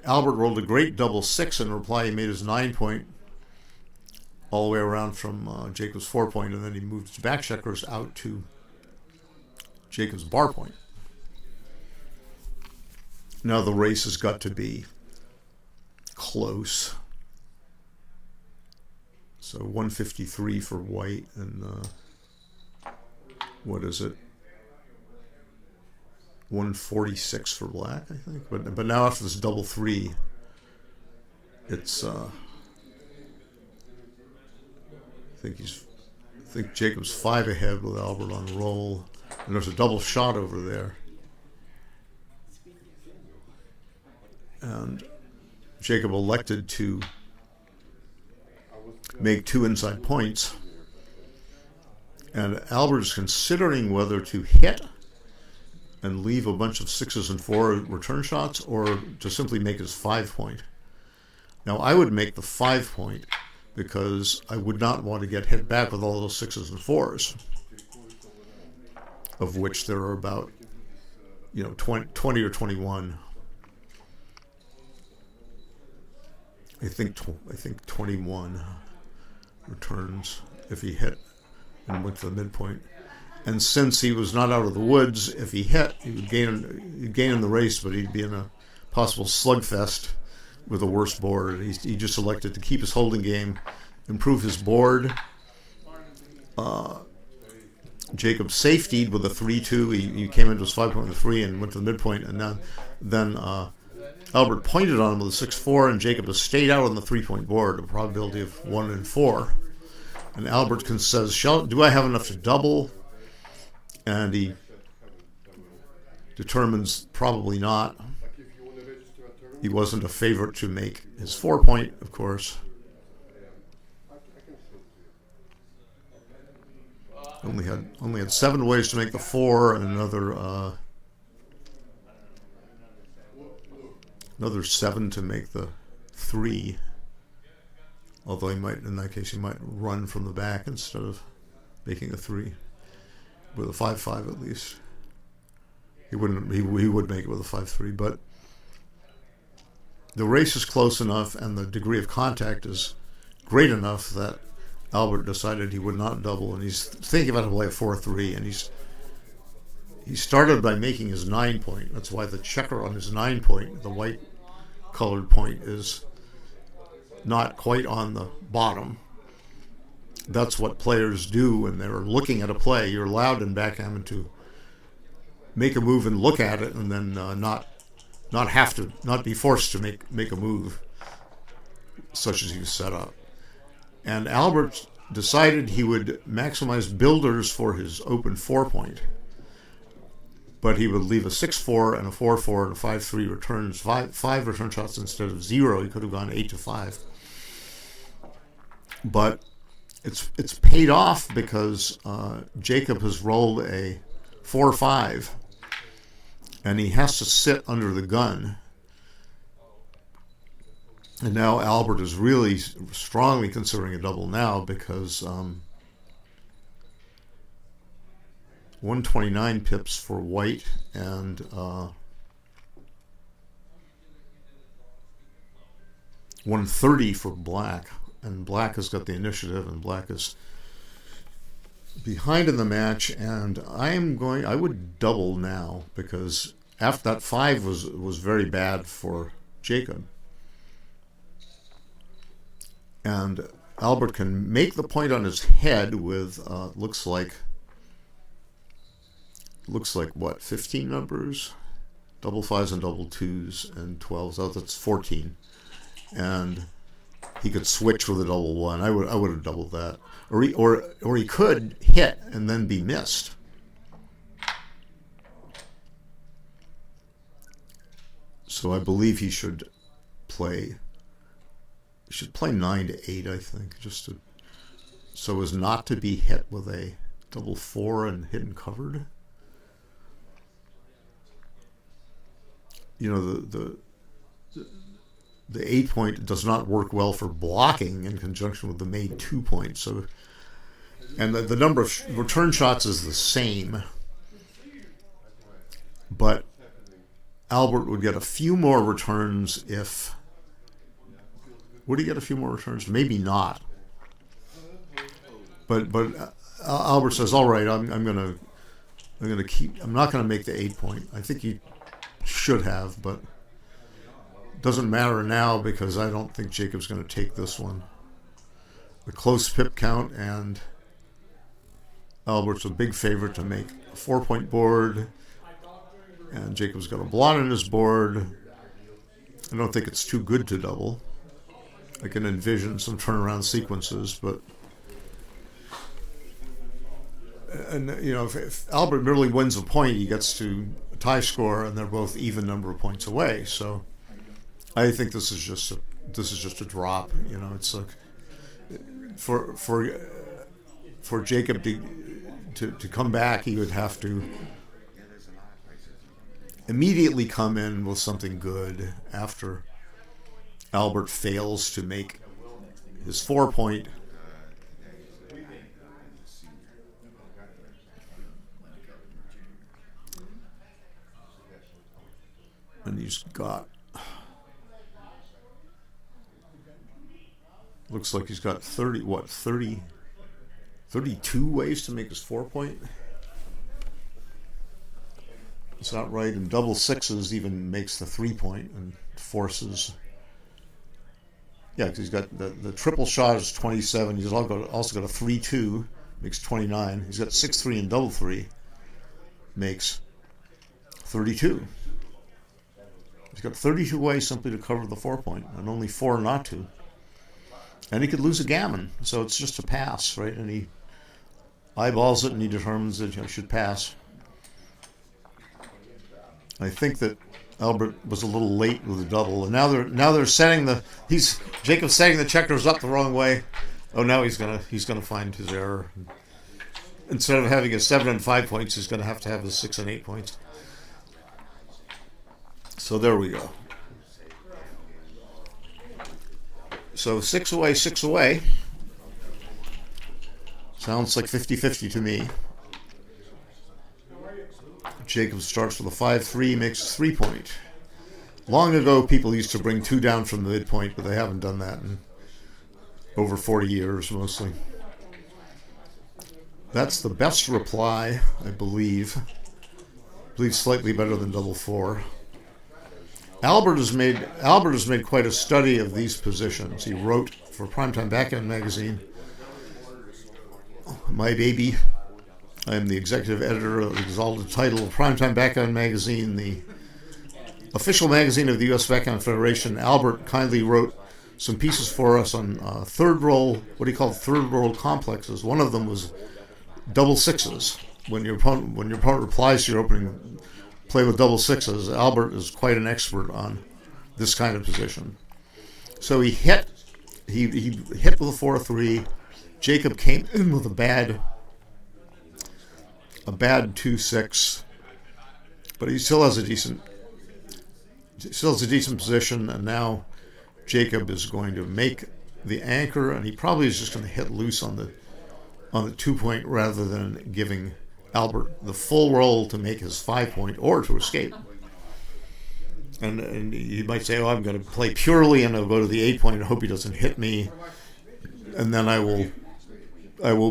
[SPEAKER 8] Albert rolled a great double 6. In reply, he made his 9-point all the way around from Jacob's 4-point, and then he moved his back checkers out to Jacob's bar point. Now the race has got to be close. So 153 for white, and what is it? 146 for black, I think. But now after this double 3, it's I think Jacob's 5 ahead with Albert on roll, and there's a double shot over there. And Jacob elected to make 2 inside points, and Albert is considering whether to hit and leave a bunch of 6s and 4 return shots, or to simply make his 5-point. Now, I would make the 5-point because I would not want to get hit back with all those 6s and 4s, of which there are about 20 or 21. I think 21 returns if he hit and went to the midpoint. And since he was not out of the woods, if he hit, he would gain in the race, but he'd be in a possible slugfest with a worse board. He just elected to keep his holding game, improve his board. Jacob safetied with a 3-2. He came into his 5-point with a 3 and went to the midpoint, and then Albert pointed on him with a 6-4, and Jacob has stayed out on the 3-point board, a probability of 1 in 4. And Albert says, do I have enough to double? And he determines probably not. He wasn't a favorite to make his 4-point, of course. Only had 7 ways to make the 4, and another 7 to make the 3. Although he might run from the back instead of making a 3. With a 5-5 at least. He would make it with a 5-3, but the race is close enough and the degree of contact is great enough that Albert decided he would not double, and he's thinking about to play a 4-3, and he started by making his 9-point. That's why the checker on his 9-point, the white colored point, is not quite on the bottom. That's what players do when they're looking at a play. You're allowed in backgammon to make a move and look at it, and then not be forced to make a move, such as you set up. And Albert decided he would maximize builders for his open 4-point, but he would leave a 6-4 and a 4-4 and a 5-3 returns, five return shots instead of 0. He could have gone 8-5. But it's paid off because Jacob has rolled a 4-5, and he has to sit under the gun. And now Albert is really strongly considering a double now because 129 pips for white and 130 for black. And black has got the initiative, and black is behind in the match. And I would double now because after that 5 was very bad for Jacob. And Albert can make the point on his head with looks like what, 15 numbers, double 5s and double 2s and 12s. Oh, that's 14, and he could switch with a double 1. I would have doubled that, or he could hit and then be missed. So I believe he should play. You should play 9-8, I think, just so as not to be hit with a double 4 and hit and covered. You know, the 8 point does not work well for blocking in conjunction with the made 2 point. So, and the number of return shots is the same, but Albert would get a few more returns if. Would he get a few more returns? Maybe not. But Albert says, "All right, I'm gonna keep. I'm not gonna make the 8 point. I think he should have, but it doesn't matter now because I don't think Jacob's going to take this one. The close pip count, and Albert's a big favorite to make a 4 point board, and Jacob's got a blot on his board. I don't think it's too good to double. I can envision some turnaround sequences, but you know, if Albert merely wins a point, he gets to a tie score, and they're both even number of points away. So I think this is just a drop. You know, it's like for Jacob to come back, he would have to immediately come in with something good after Albert fails to make his 4 point. And he's got, looks like he's got 32 ways to make his 4 point. It's not right, and double 6s even makes the 3 point and forces. Yeah, because he's got the triple shot is 27. He's also got a 3-2, makes 29. He's got 6-3 and double 3, makes 32. He's got 32 ways simply to cover the 4 point, and only 4 not to. And he could lose a gammon, so it's just a pass, right? And he eyeballs it and he determines that I should pass. I think that Albert was a little late with the double, and now they're setting Jacob's setting the checkers up the wrong way. Oh, now he's gonna find his error. Instead of having a 7 and 5 points, he's gonna have to have his 6 and 8 points. So there we go. So 6 away, 6 away. Sounds like 50-50 to me. Jacob starts with a 5-3, makes a 3 point. Long ago, people used to bring 2 down from the midpoint, but they haven't done that in over 40 years, mostly. That's the best reply, I believe. I believe slightly better than double 4. Albert has made quite a study of these positions. He wrote for Primetime Backgammon magazine, My Baby. I am the executive editor of the exalted title of Primetime Backgammon magazine, the official magazine of the U.S. Backgammon Federation. Albert kindly wrote some pieces for us on third roll, what he called third roll complexes. One of them was double 6s. when your opponent replies to your opening play with double sixes, Albert is quite an expert on this kind of position. So he hit with a 4-3. Jacob came in with a bad 2-6, but he still has a decent position, and now Jacob is going to make the anchor, and he probably is just going to hit loose on the 2-point rather than giving Albert the full roll to make his 5-point or to escape. And you might say, "Oh, I'm going to play purely, and I'll go to the 8-point and hope he doesn't hit me, and then I will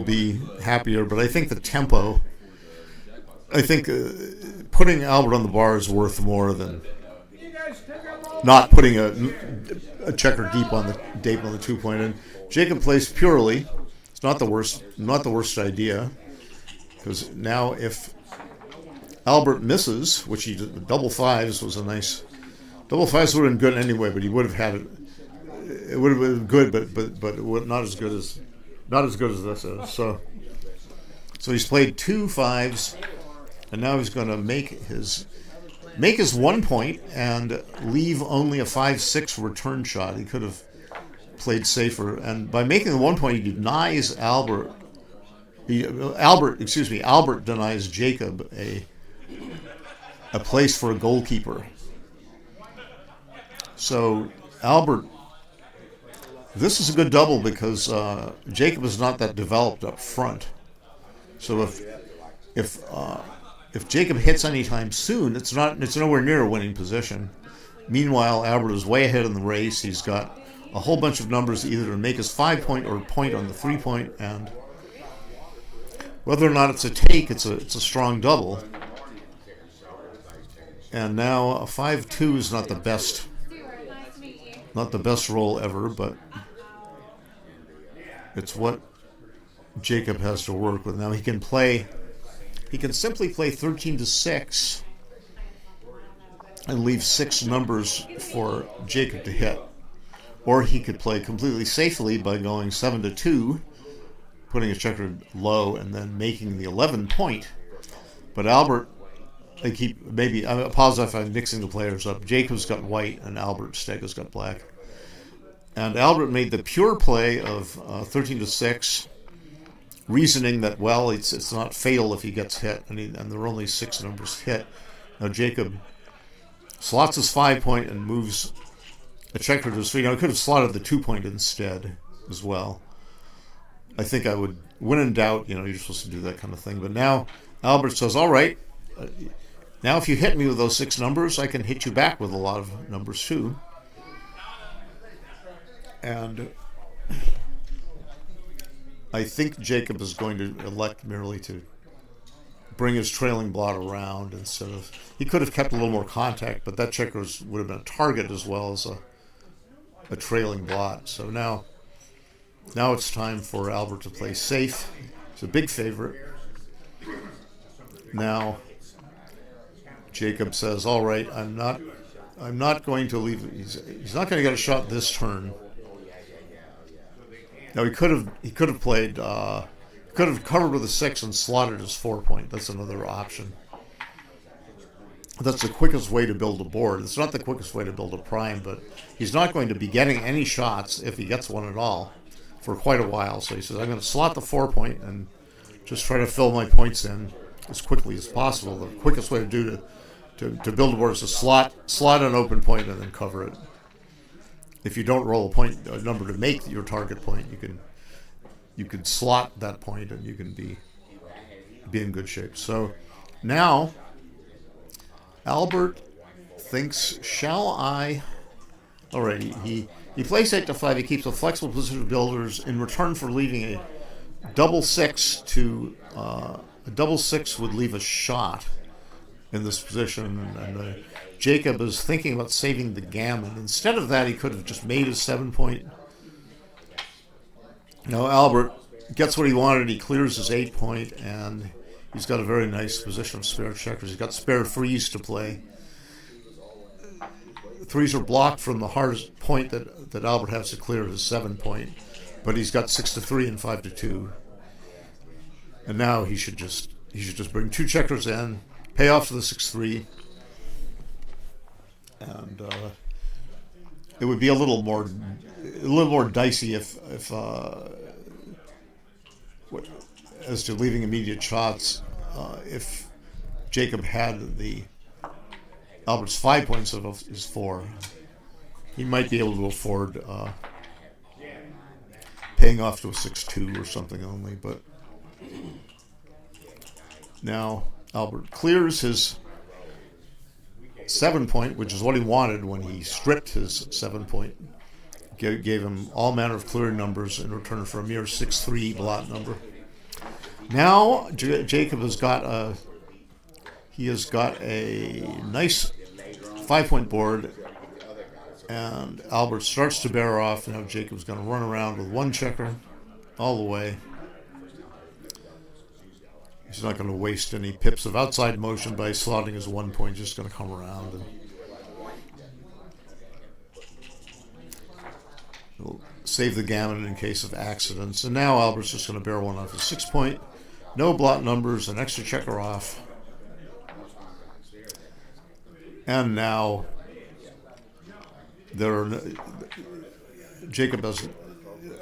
[SPEAKER 8] be happier." But I think the tempo, putting Albert on the bar is worth more than not putting a checker deep on the 2-point. And Jacob plays purely. It's not the worst idea, because now if Albert misses, which he did, double fives was a nice. Double fives would have been good anyway, but he would have had it. It would have been good, but not as good as this is. So he's played 2 5s, and now he's going to make his 1 point and leave only a 5-6 return shot. He could have played safer, and by making the 1 point, he denies Albert denies Jacob a place for a goalkeeper. So Albert, this is a good double because Jacob is not that developed up front. So if Jacob hits anytime soon, it's nowhere near a winning position. Meanwhile, Albert is way ahead in the race. He's got a whole bunch of numbers either to make his 5-point or a point on the 3-point, and whether or not it's a take, it's a strong double. And now a 5-2 is not the best roll ever, but it's what Jacob has to work with. Now he can simply play 13-6 and leave 6 numbers for Jacob to hit. Or he could play completely safely by going 7-2, putting a checker low, and then making the 11-point. But Albert, I apologize if I'm mixing the players up. Jacob's got white and Stega's got black. And Albert made the pure play of 13-6, reasoning that, well, it's not fatal if he gets hit, and there are only 6 numbers hit. Now Jacob slots his 5-point and moves a checker to his 3. Now he could have slotted the 2-point instead as well. I think I would, when in doubt, you're supposed to do that kind of thing. But now Albert says, all right, now if you hit me with those 6 numbers, I can hit you back with a lot of numbers too. And I think Jacob is going to elect merely to bring his trailing blot around instead of... He could have kept a little more contact, but that checker would have been a target as well as a trailing blot. So now it's time for Albert to play safe. He's a big favorite. Now Jacob says, all right, I'm not going to leave... He's not going to get a shot this turn. Now he could have played, could have covered with a 6 and slotted his 4-point. That's another option. That's the quickest way to build a board. It's not the quickest way to build a prime, but he's not going to be getting any shots, if he gets one at all, for quite a while. So he says, I'm going to slot the 4-point and just try to fill my points in as quickly as possible. The quickest way to build a board is to slot an open point and then cover it. If you don't roll a number to make your target point, you can slot that point and you can be in good shape. So now Albert thinks, shall I? All right, he plays 8-5. He keeps a flexible position of builders in return for leaving a double 6 to a double 6 would leave a shot in this position, and Jacob is thinking about saving the gammon. Instead of that, he could have just made his 7-point. Now Albert gets what he wanted. He clears his 8-point, and he's got a very nice position of spare checkers. He's got spare 3s to play. The 3s are blocked from the hardest point that Albert has to clear, his 7-point, but he's got 6-3 and 5-2. And now he should just he should just bring 2 checkers in, pay off the 6-3, and it would be a little more dicey if as to leaving immediate shots. If Jacob had the Albert's 5 points of his 4, he might be able to afford paying off to a 6-2 or something only. But now Albert clears his 7 point, which is what he wanted when he stripped his 7 point. Gave him all manner of clearing numbers in return for a mere 6-3 blot number. Now Jacob has got a nice 5 point board, and Albert starts to bear off. Now Jacob's going to run around with 1 checker all the way. He's not going to waste any pips of outside motion by slotting his 1 point. Just going to come around and he'll save the gammon in case of accidents. And now Albert's just going to bear 1 off his 6 point. No blot numbers, an extra checker off. And now Albert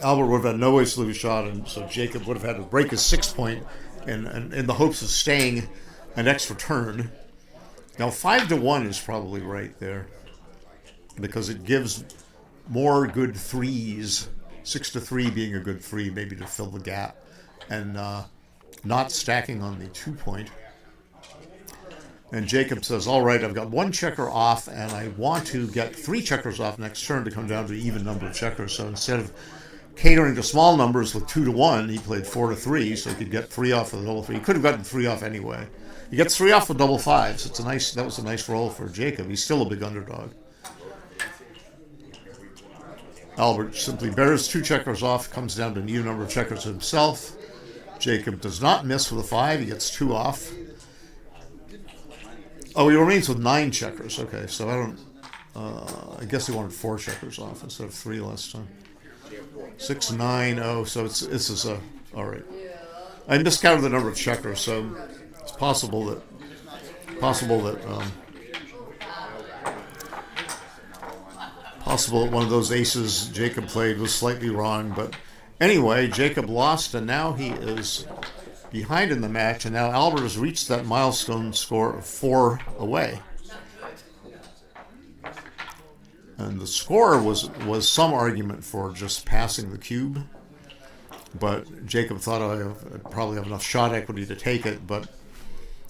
[SPEAKER 8] would have had no ways to leave a shot, and so Jacob would have had to break his 6 point in the hopes of staying an extra turn. Now 5-1 is probably right there, because it gives more good 3s, 6-3 being a good 3, maybe to fill the gap, and not stacking on the 2 point. And Jacob says, all right, I've got 1 checker off, and I want to get 3 checkers off next turn to come down to an even number of checkers. So instead of catering to small numbers with 2-1, he played 4-3, so he could get 3 off with a double 3. He could have gotten 3 off anyway. He gets 3 off with double 5, so that was a nice roll for Jacob. He's still a big underdog. Albert simply bears 2 checkers off, comes down to an even number of checkers himself. Jacob does not miss with a 5. He gets 2 off. Oh, he remains with 9 checkers. Okay, so I guess he wanted 4 checkers off instead of 3 last time. 6, 9, oh, so this is all right. I miscounted the number of checkers, so it's possible that one of those aces Jacob played was slightly wrong, but anyway, Jacob lost, and now he is behind in the match, and now Albert has reached that milestone score of 4 away. And the score was some argument for just passing the cube, but Jacob thought I'd probably have enough shot equity to take it, but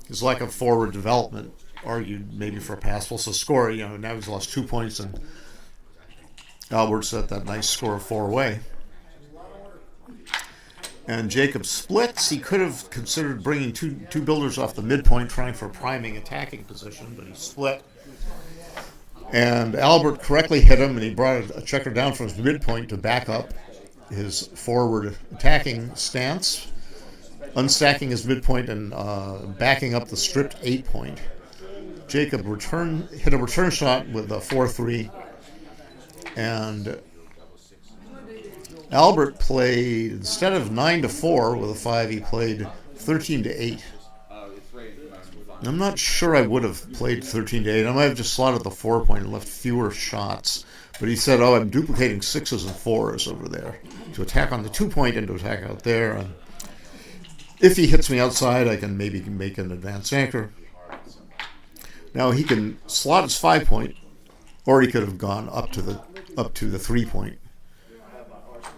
[SPEAKER 8] his lack of forward development argued maybe for a pass. Well, so score, now he's lost 2 points, and Albert's at that nice score of 4 away. And Jacob splits. He could have considered bringing two builders off the midpoint, trying for a priming attacking position, but he split. And Albert correctly hit him, and he brought a checker down from his midpoint to back up his forward attacking stance, unstacking his midpoint and backing up the stripped 8 point. Jacob hit a return shot with a 4-3, and Albert played, instead of 9-4 with a 5, he played 13-8. I'm not sure I would have played 13-8. I might have just slotted the 4 point and left fewer shots. But he said, I'm duplicating 6s and 4s over there to attack on the 2 point and to attack out there. And if he hits me outside, I can maybe make an advanced anchor. Now he can slot his 5 point, or he could have gone up to the 3 point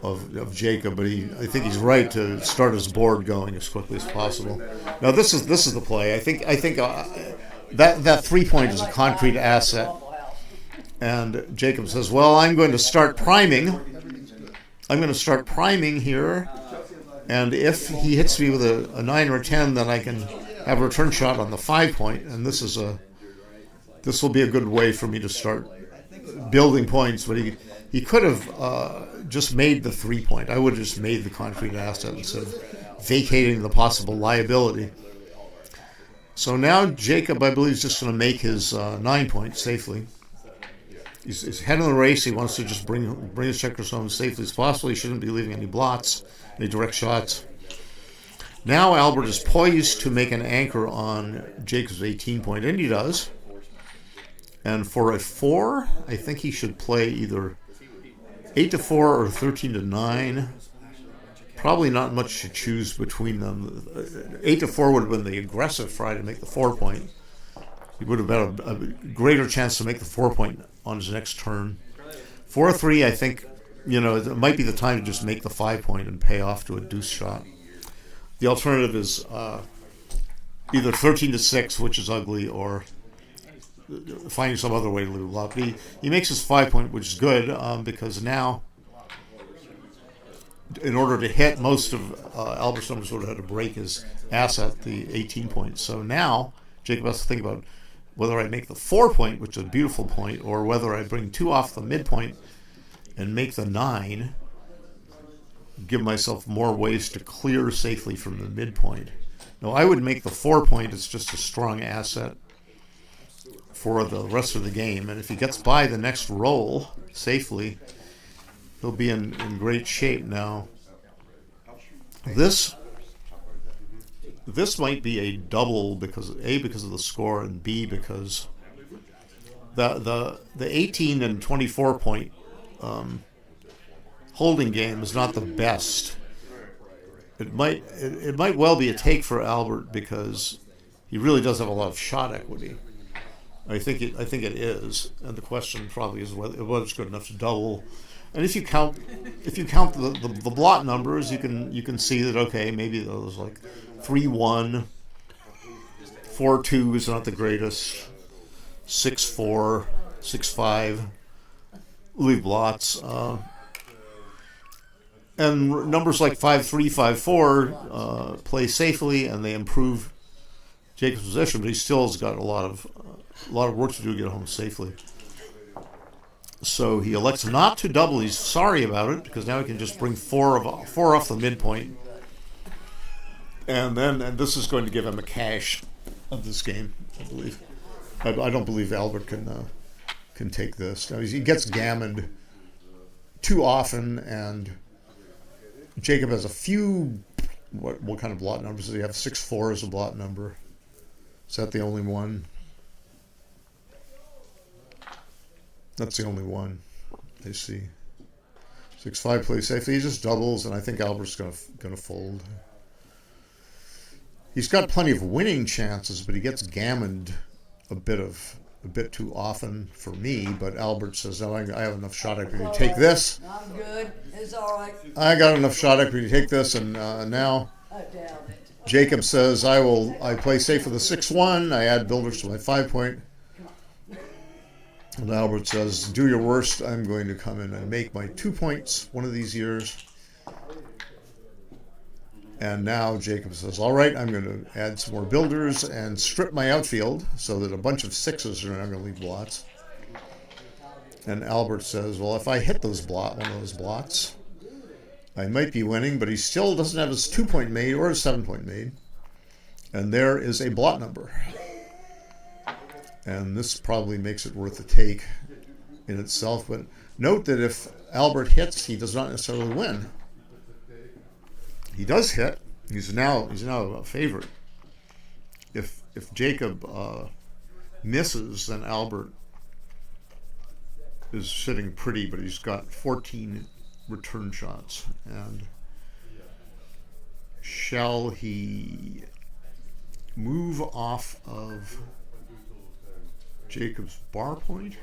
[SPEAKER 8] of Jacob, but I think he's right to start his board going as quickly as possible. Now this is the play. I think that 3 point is a concrete asset, and Jacob says, "Well, I'm going to start priming. I'm going to start priming here, and if he hits me with a 9 or a 10, then I can have a return shot on the 5 point, and this will be a good way for me to start building points." But he could have just made the 3 point. I would have just made the concrete asset instead of vacating the possible liability. So now Jacob, I believe, is just going to make his 9 point safely. He's head in the race. He wants to just bring his checkers home as safely as possible. He shouldn't be leaving any blots, any direct shots. Now Albert is poised to make an anchor on Jacob's 18-point, and he does. And for a 4, I think he should play either 8-4 or 13-9. Probably not much to choose between them. 8-4 would have been the aggressive try to make the 4-point. He would have had a greater chance to make the 4-point on his next turn. 4-3, I think, it might be the time to just make the 5-point and pay off to a deuce shot. The alternative is either 13-6, which is ugly, or finding some other way to lose a lot. But he makes his 5-point, which is good, because now, in order to hit most of Albert's numbers, would have had to break his asset, the 18 points. So now Jacob has to think about whether I make the 4-point, which is a beautiful point, or whether I bring 2 off the midpoint and make the 9, give myself more ways to clear safely from the midpoint. Now, I would make the 4-point. It's just a strong asset for the rest of the game. And if he gets by the next roll safely, he'll be in great shape. Now, this might be a double because of the score, and B, because the 18 and 24 point holding game is not the best. It might well be a take for Albert because he really does have a lot of shot equity. I think it is, and the question probably is whether it's good enough to double. And if you count the blot numbers, you can see that, okay, maybe those like 3-1, 4-2 is not the greatest, 6-4, 6-5, leave blots. And numbers like 5-3, 5-4 play safely, and they improve Jacob's position, but he still has got a lot of work to do to get home safely. So he elects not to double. He's sorry about it because now he can just bring 4 off the midpoint, and this is going to give him a cash of this game, I believe. I don't believe Albert can take this. Now, he gets gammoned too often, and Jacob has a few. What kind of blot numbers does he have? 6-4 is a blot number. Is that the only one? That's the only one. I see. 6-5 plays safely. He just doubles, and I think Albert's gonna fold. He's got plenty of winning chances, but he gets gammoned a bit too often for me. But Albert says, "No, I have enough shot equity to take this.
[SPEAKER 10] I'm good. It's all right.
[SPEAKER 8] I got enough shot equity to take this." And now
[SPEAKER 10] I doubt it.
[SPEAKER 8] Jacob says, I play safe with a 6-1. I add builders to my 5-point. And Albert says, "Do your worst. I'm going to come in and make my 2 points one of these years." And now Jacob says, "All right, I'm going to add some more builders and strip my outfield so that a bunch of 6s are not going to leave blots." And Albert says, "Well, if I hit one of those blots, I might be winning," but he still doesn't have his 2-point made or his 7-point made. And there is a blot number. And this probably makes it worth the take in itself. But note that if Albert hits, he does not necessarily win. He does hit. He's now a favorite. If Jacob misses, then Albert is sitting pretty, but he's got 14 return shots. And shall he move off of Jacob's bar point,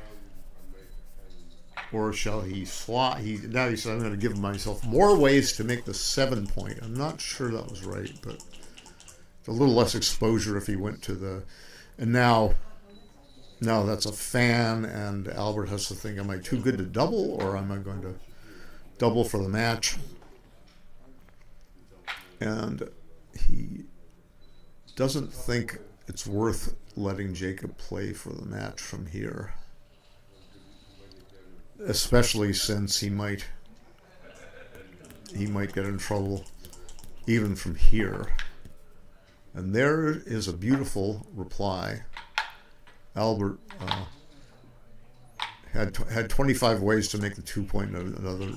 [SPEAKER 8] or shall he slot? Now he said, "I'm going to give myself more ways to make the 7-point." I'm not sure that was right, but it's a little less exposure if he went to the. And now that's a fan, and Albert has to think: am I too good to double, or am I going to double for the match? And he doesn't think it's worth letting Jacob play for the match from here, especially since he might get in trouble even from here. And there is a beautiful reply. Albert had 25 ways to make the 2-point, another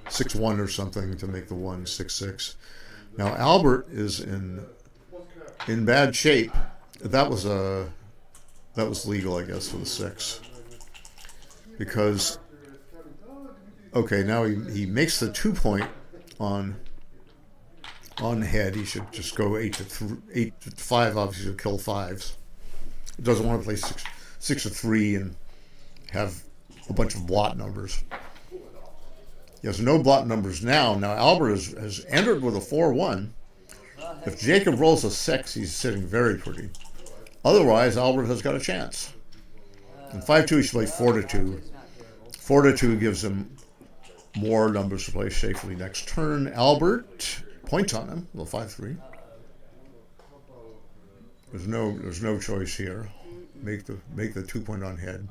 [SPEAKER 8] 6-1 or something to make the 1 6-6. Now Albert is in bad shape. That was legal, I guess, for the 6. Because, okay, now he makes the 2 point on head. He should just go 8 to 5, obviously, to kill 5s. He doesn't want to play 6 to 3 and have a bunch of blot numbers. He has no blot numbers now. Now Albert has entered with a 4-1. If Jacob rolls a 6, he's sitting very pretty. Otherwise, Albert has got a chance. In 5-2, he should play 4-2. 4-2 gives him more numbers to play safely next turn. Albert points on him. Well, 5-3. There's no choice here. Make the 2 point on head.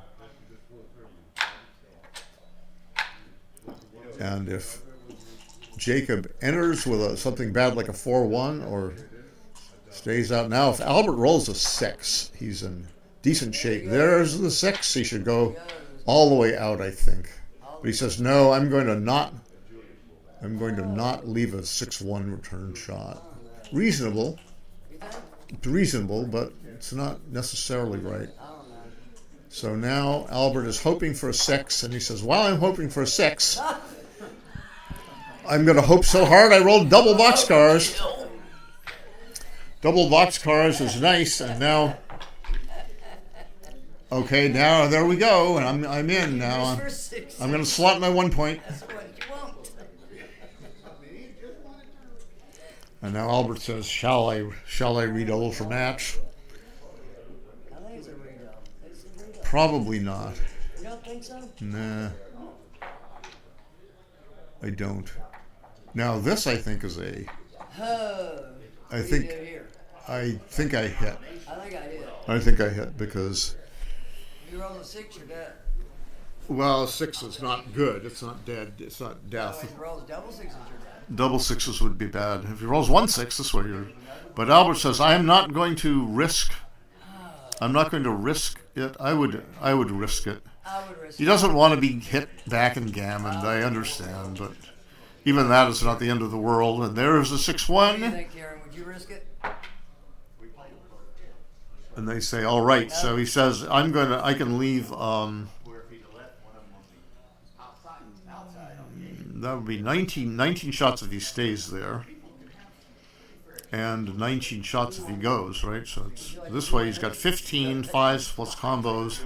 [SPEAKER 8] And if Jacob enters with something bad like a 4-1 or stays out now, if Albert rolls a 6, he's in decent shape. There's the 6. He should go all the way out, I think. But he says, no, I'm going to not leave a 6-1 return shot. Reasonable, but it's not necessarily right. So now Albert is hoping for a 6, and he says, while I'm hoping for a 6, I'm going to hope so hard I rolled double boxcars. Double boxcars is nice, and now, okay, now there we go, and I'm in now. I'm going to slot my 1 point. And now Albert says, shall I redouble for match? Probably not.
[SPEAKER 10] You don't think so?
[SPEAKER 8] Nah. I don't. Now this I think is a. I think I hit.
[SPEAKER 10] I think I hit.
[SPEAKER 8] I think I hit because.
[SPEAKER 10] If you roll a 6, you're dead.
[SPEAKER 8] Well, 6 is not good. It's not dead. It's not
[SPEAKER 10] No,
[SPEAKER 8] death.
[SPEAKER 10] if you roll double 6s, you're dead.
[SPEAKER 8] Double 6s would be bad. If he rolls 1 6, this way you're. But Albert says, I am not going to risk. I'm not going to risk it. I would risk it.
[SPEAKER 10] I would risk
[SPEAKER 8] He doesn't want to be hit back in gammon. I understand, but even that is not the end of the world. And there's a
[SPEAKER 10] What do you
[SPEAKER 8] 6-1.
[SPEAKER 10] think, Karen? Would you risk it?
[SPEAKER 8] And they say, all right. So he says, I can leave. That would be 19 shots if he stays there. And 19 shots if he goes, right? So it's this way he's got 15 5s plus combos,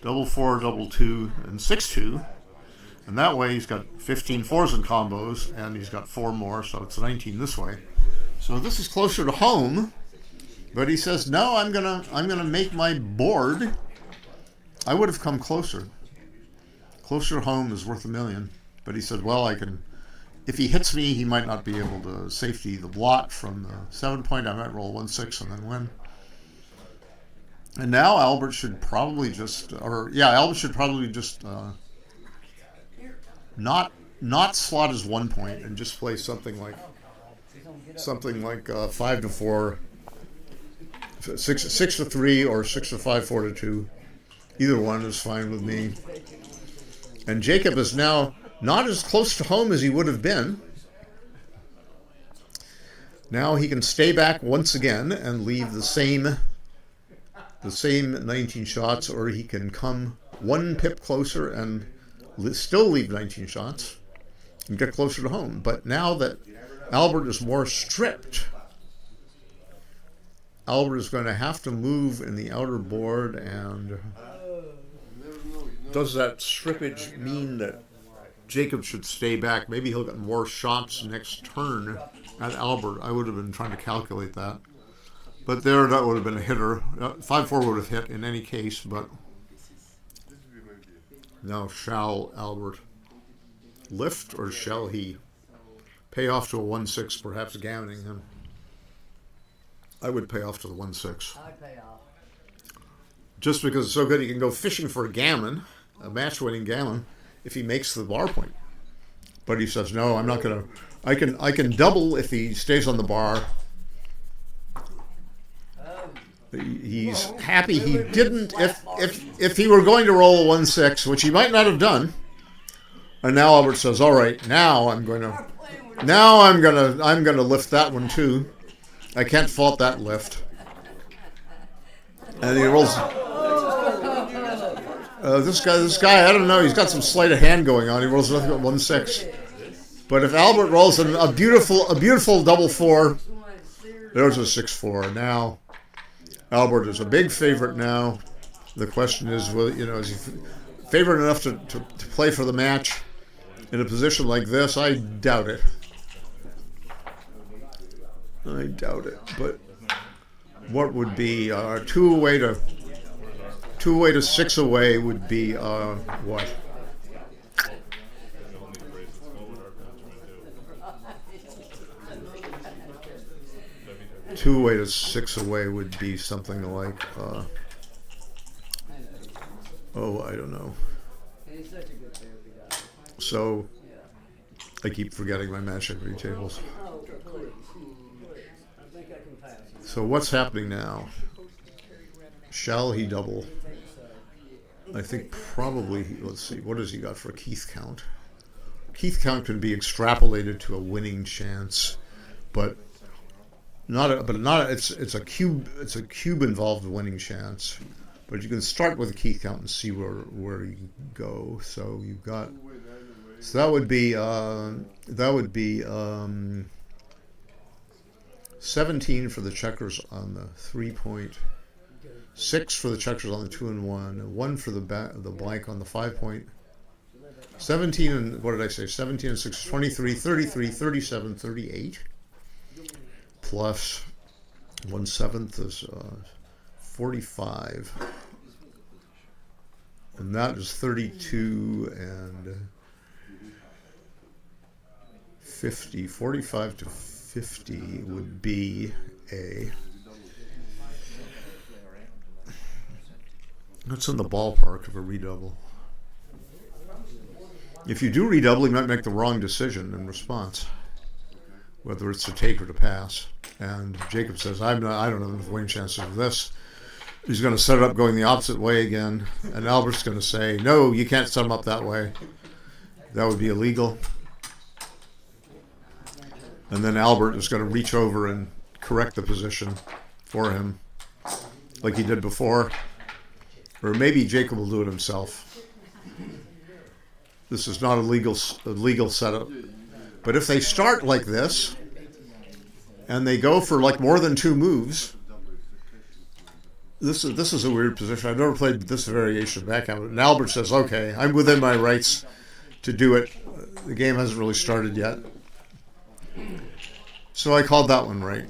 [SPEAKER 8] double 4, double 2, and 6-2. And that way he's got 15 4s and combos, and he's got 4 more, so it's 19 this way. So this is closer to home, but he says, no, I'm gonna make my board. I would have come closer. Closer to home is worth $1 million. But he said, well, I can. If he hits me, he might not be able to safety the blot from the 7 point. I might roll 1-6 and then win. And now Albert should probably just, not slot his 1 point and just play something like 5 to 4, 6 to 3, or 6 to 5, 4 to 2. Either one is fine with me. And Jacob is now not as close to home as he would have been. Now he can stay back once again and leave the same 19 shots, or he can come 1 pip closer and still leave 19 shots and get closer to home. But now that Albert is more stripped, Albert is going to have to move in the outer board. And does that strippage mean that Jacob should stay back? Maybe he'll get more shots next turn at Albert. I would have been trying to calculate that. But that would have been a hitter. 5-4 would have hit in any case, but now shall Albert lift, or shall he pay off to a 1-6, perhaps gammoning him? I would pay off to the 1-6.
[SPEAKER 10] I'd pay off.
[SPEAKER 8] Just because it's so good, he can go fishing for a gammon, a match-winning gammon, if he makes the bar point. But he says, no, I'm not going to. I can double if he stays on the bar. He's happy he didn't. If he were going to roll a 1-6, which he might not have done, and now Albert says, all right, now I'm going Now I'm gonna lift that one too. I can't fault that lift. And he rolls. This guy, I don't know. He's got some sleight of hand going on. He rolls nothing but 1-6. But if Albert rolls a beautiful double 4, there's a 6-4. Now, Albert is a big favorite now. The question is, well, is he favorite enough to play for the match in a position like this? I doubt it. But what would be 2 away to 6 away would be what? 2 away to 6 away would be something like I don't know. So I keep forgetting my match equity tables. So what's happening now? Shall he double? I think probably, let's see, what has he got for a Keith count? Keith count can be extrapolated to a winning chance, but it's a cube involved winning chance. But you can start with a Keith count and see where you go. So you've got, so that would be 17 for the checkers on the 3-point, 6 for the checkers on the 2 and 1, 1 for the blank on the 5-point, 17 and, what did I say, 17 and 6, 23, 33, 37, 38, plus 1/7 is 45, and that is 32 and 50, 45 to 50 would be that's in the ballpark of a redouble. If you do redouble, you might make the wrong decision in response, whether it's to take or to pass. And Jacob says, I don't know the winning chances of this. He's going to set it up going the opposite way again, and Albert's going to say, no, you can't set him up that way. That would be illegal. And then Albert is going to reach over and correct the position for him, like he did before. Or maybe Jacob will do it himself. This is not a legal setup. But if they start like this, and they go for like more than 2 moves, this is a weird position. I've never played this variation of backgammon. And Albert says, okay, I'm within my rights to do it. The game hasn't really started yet. So I called that one right.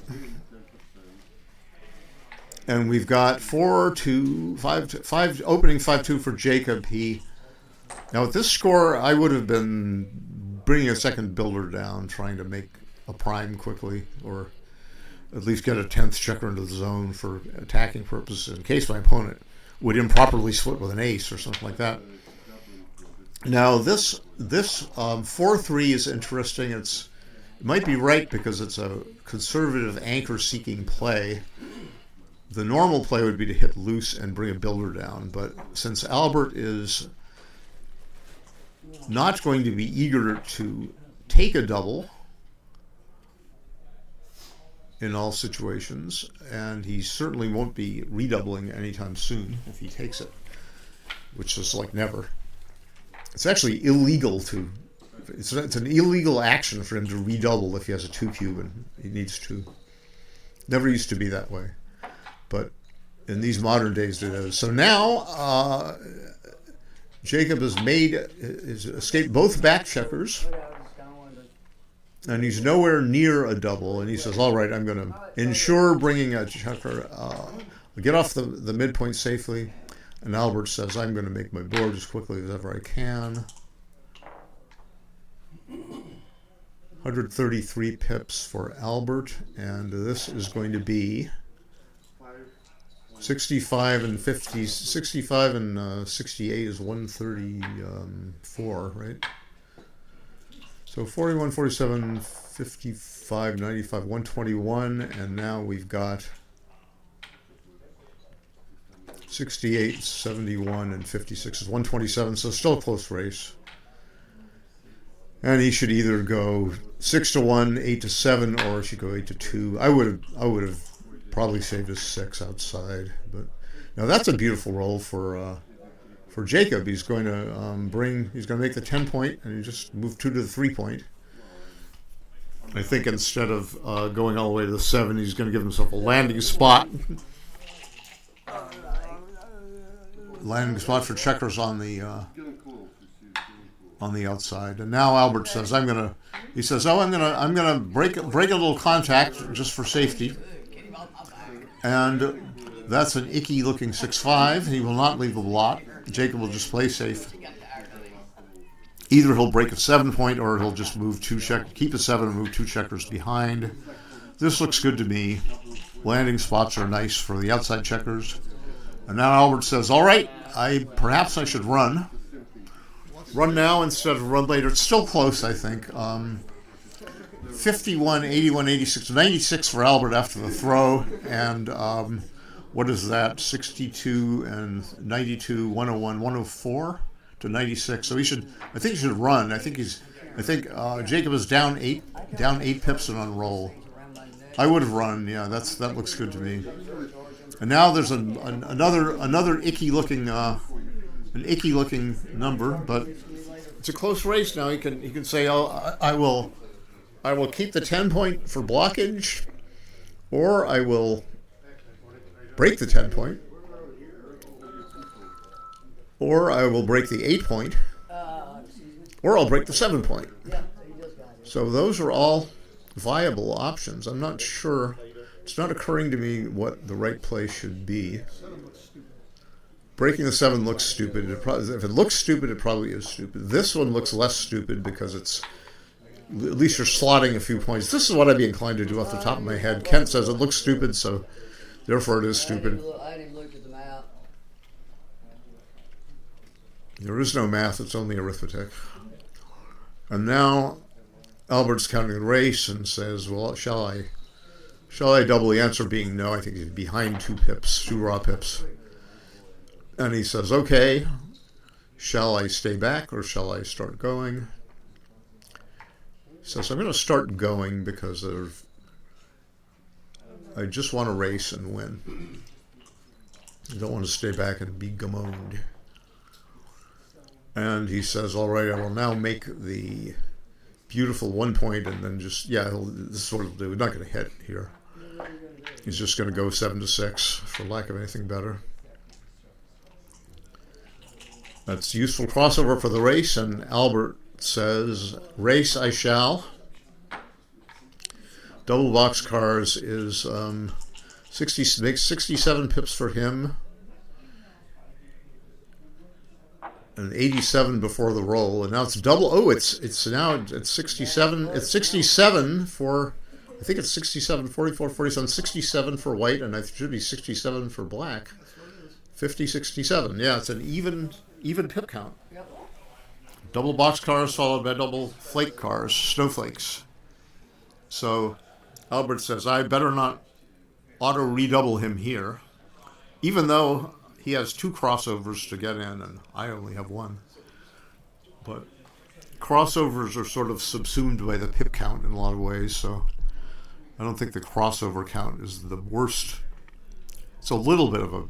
[SPEAKER 8] And we've got 4-2, 5 opening 5-2 for Jacob. Now at this score, I would have been bringing a second builder down, trying to make a prime quickly, or at least get a 10th checker into the zone for attacking purposes, in case my opponent would improperly split with an ace or something like that. Now this 4-3 is interesting. It might be right because it's a conservative anchor-seeking play. The normal play would be to hit loose and bring a builder down, but since Albert is not going to be eager to take a double in all situations, and he certainly won't be redoubling anytime soon if he takes it, which is like never. It's actually illegal to, it's an illegal action for him to redouble if he has a 2 cube and he needs to. Never used to be that way, but in these modern days it is. So now Jacob has escaped both back checkers, and he's nowhere near a double, and he says, all right, I'm going to ensure bringing a checker, get off the midpoint safely. And Albert says, I'm going to make my board as quickly as ever I can. 133 pips for Albert, and this is going to be 65 and 50, 65 and 68 is 134, right? So 41, 47, 55, 95, 121, and now we've got 68, 71, and 56 is 127, so still a close race. And he should either go 6-1, 8-7, or he should go 8-2. I would have probably saved his 6 outside. But now that's a beautiful roll for Jacob. He's going to he's going to make the 10 point, and he just move 2 to the 3 point. I think instead of going all the way to the 7, he's going to give himself a landing spot. Landing spot for checkers on the outside. And now Albert says, I'm gonna break a little contact just for safety. And that's an icky looking 6-5. He will not leave the blot. Jacob will just play safe. Either he'll break a 7 point or he'll just move keep a 7 and move 2 checkers behind. This looks good to me. Landing spots are nice for the outside checkers. And now Albert says, all right, perhaps I should run. Run now instead of run later. It's still close, I think. 51, 81, 86, 96 for Albert after the throw. And what is that? 62 and 92, 101, 104 to 96. So I think he should run. I think Jacob is down 8 pips and on roll. I would have run. Yeah, that looks good to me. And now there's another icky looking number, but it's a close race now. He can say, oh, I will keep the 10 point for blockage, or I will break the 10 point, or I will break the 8 point, or I'll break the 7 point. So those are all viable options. I'm not sure. It's not occurring to me what the right play should be. Breaking the 7 looks stupid. If it looks stupid, it probably is stupid. This one looks less stupid because at least you're slotting a few points. This is what I'd be inclined to do off the top of my head. Kent says it looks stupid, so therefore it is stupid.
[SPEAKER 10] I hadn't even looked at the map.
[SPEAKER 8] There is no math, it's only arithmetic. And now Albert's counting the race and says, well, shall I double? The answer being no. I think he's behind 2 raw pips. And he says, okay, shall I stay back or shall I start going? He says, I'm going to start going because I just want to race and win. I don't want to stay back and be gammoned. And he says, all right, I will now make the beautiful 1 point and then just, this is what he'll do. He's not going to hit here. He's just going to go 7-6 for lack of anything better. That's useful crossover for the race, and Albert says, race I shall. Double boxcars is makes 67 pips for him. And 87 before the roll, and now it's double. Oh, it's 67. It's 67 for, I think it's 67, 44, 47, 67 for white, and it should be 67 for black. 50, 67. Yeah, it's an even pip count.
[SPEAKER 10] Yep.
[SPEAKER 8] Double boxcars followed by double flake cars, snowflakes. So Albert says, I better not auto redouble him here, even though he has 2 crossovers to get in, and I only have 1. But crossovers are sort of subsumed by the pip count in a lot of ways, so I don't think the crossover count is the worst. It's a little bit of a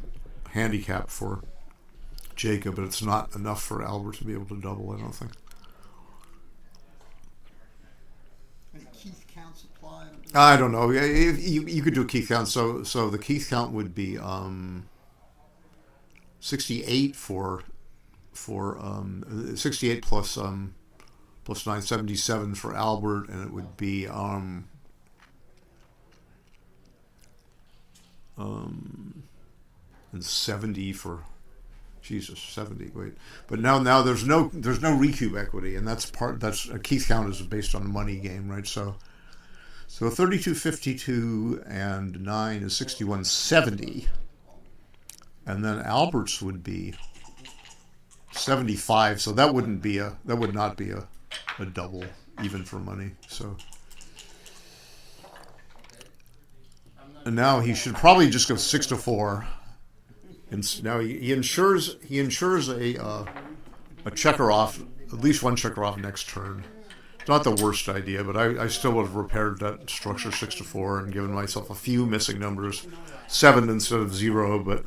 [SPEAKER 8] handicap for Jacob, but it's not enough for Albert to be able to double, I don't think.
[SPEAKER 9] Keith counts apply?
[SPEAKER 8] I don't know. You could do a Keith count. So the Keith count would be 68 for 68 plus 977 for Albert, and it would be and 70 for 70. Wait, but now there's no recube equity, and that's a Keith count is based on the money game, right? So 32.52 and 9 is 61.70. And then Albert's would be 75, so that would not be a double even for money. So, and now he should probably just go 6-4. And now he ensures a checker off, at least one checker off next turn. not the worst idea, but I still would have repaired that structure 6 to 4 and given myself a few missing numbers, 7 instead of 0. But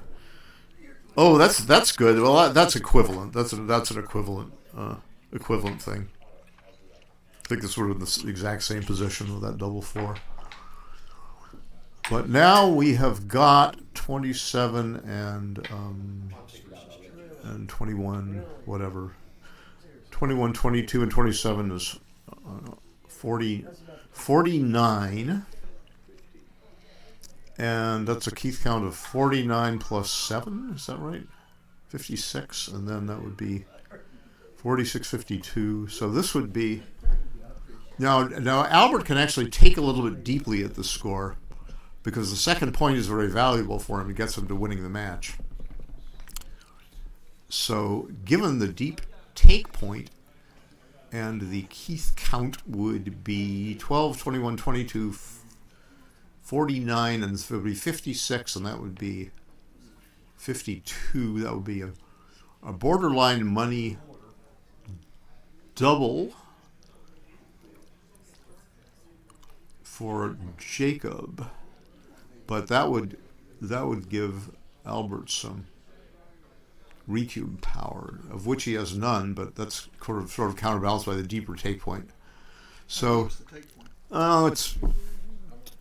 [SPEAKER 8] oh, that's good. Well, that's equivalent. That's an equivalent thing. I think it's sort of the exact same position with that double 4. But now we have got 27 and 21, whatever. 21, 22, and 27 is 49. And that's a Keith count of 49 plus 7, is that right? 56, and then that would be 46, 52. So this would be... Now Albert can actually take a little bit deeply at the score, because the second point is very valuable for him. It gets him to winning the match. So given the deep take point, and the Keith count would be 12, 21, 22, 49, and it would be 56, and that would be 52. That would be a borderline money double for Jacob, but that would give Albert some recube power, of which he has none, but that's sort of counterbalanced by the deeper take point. So, it's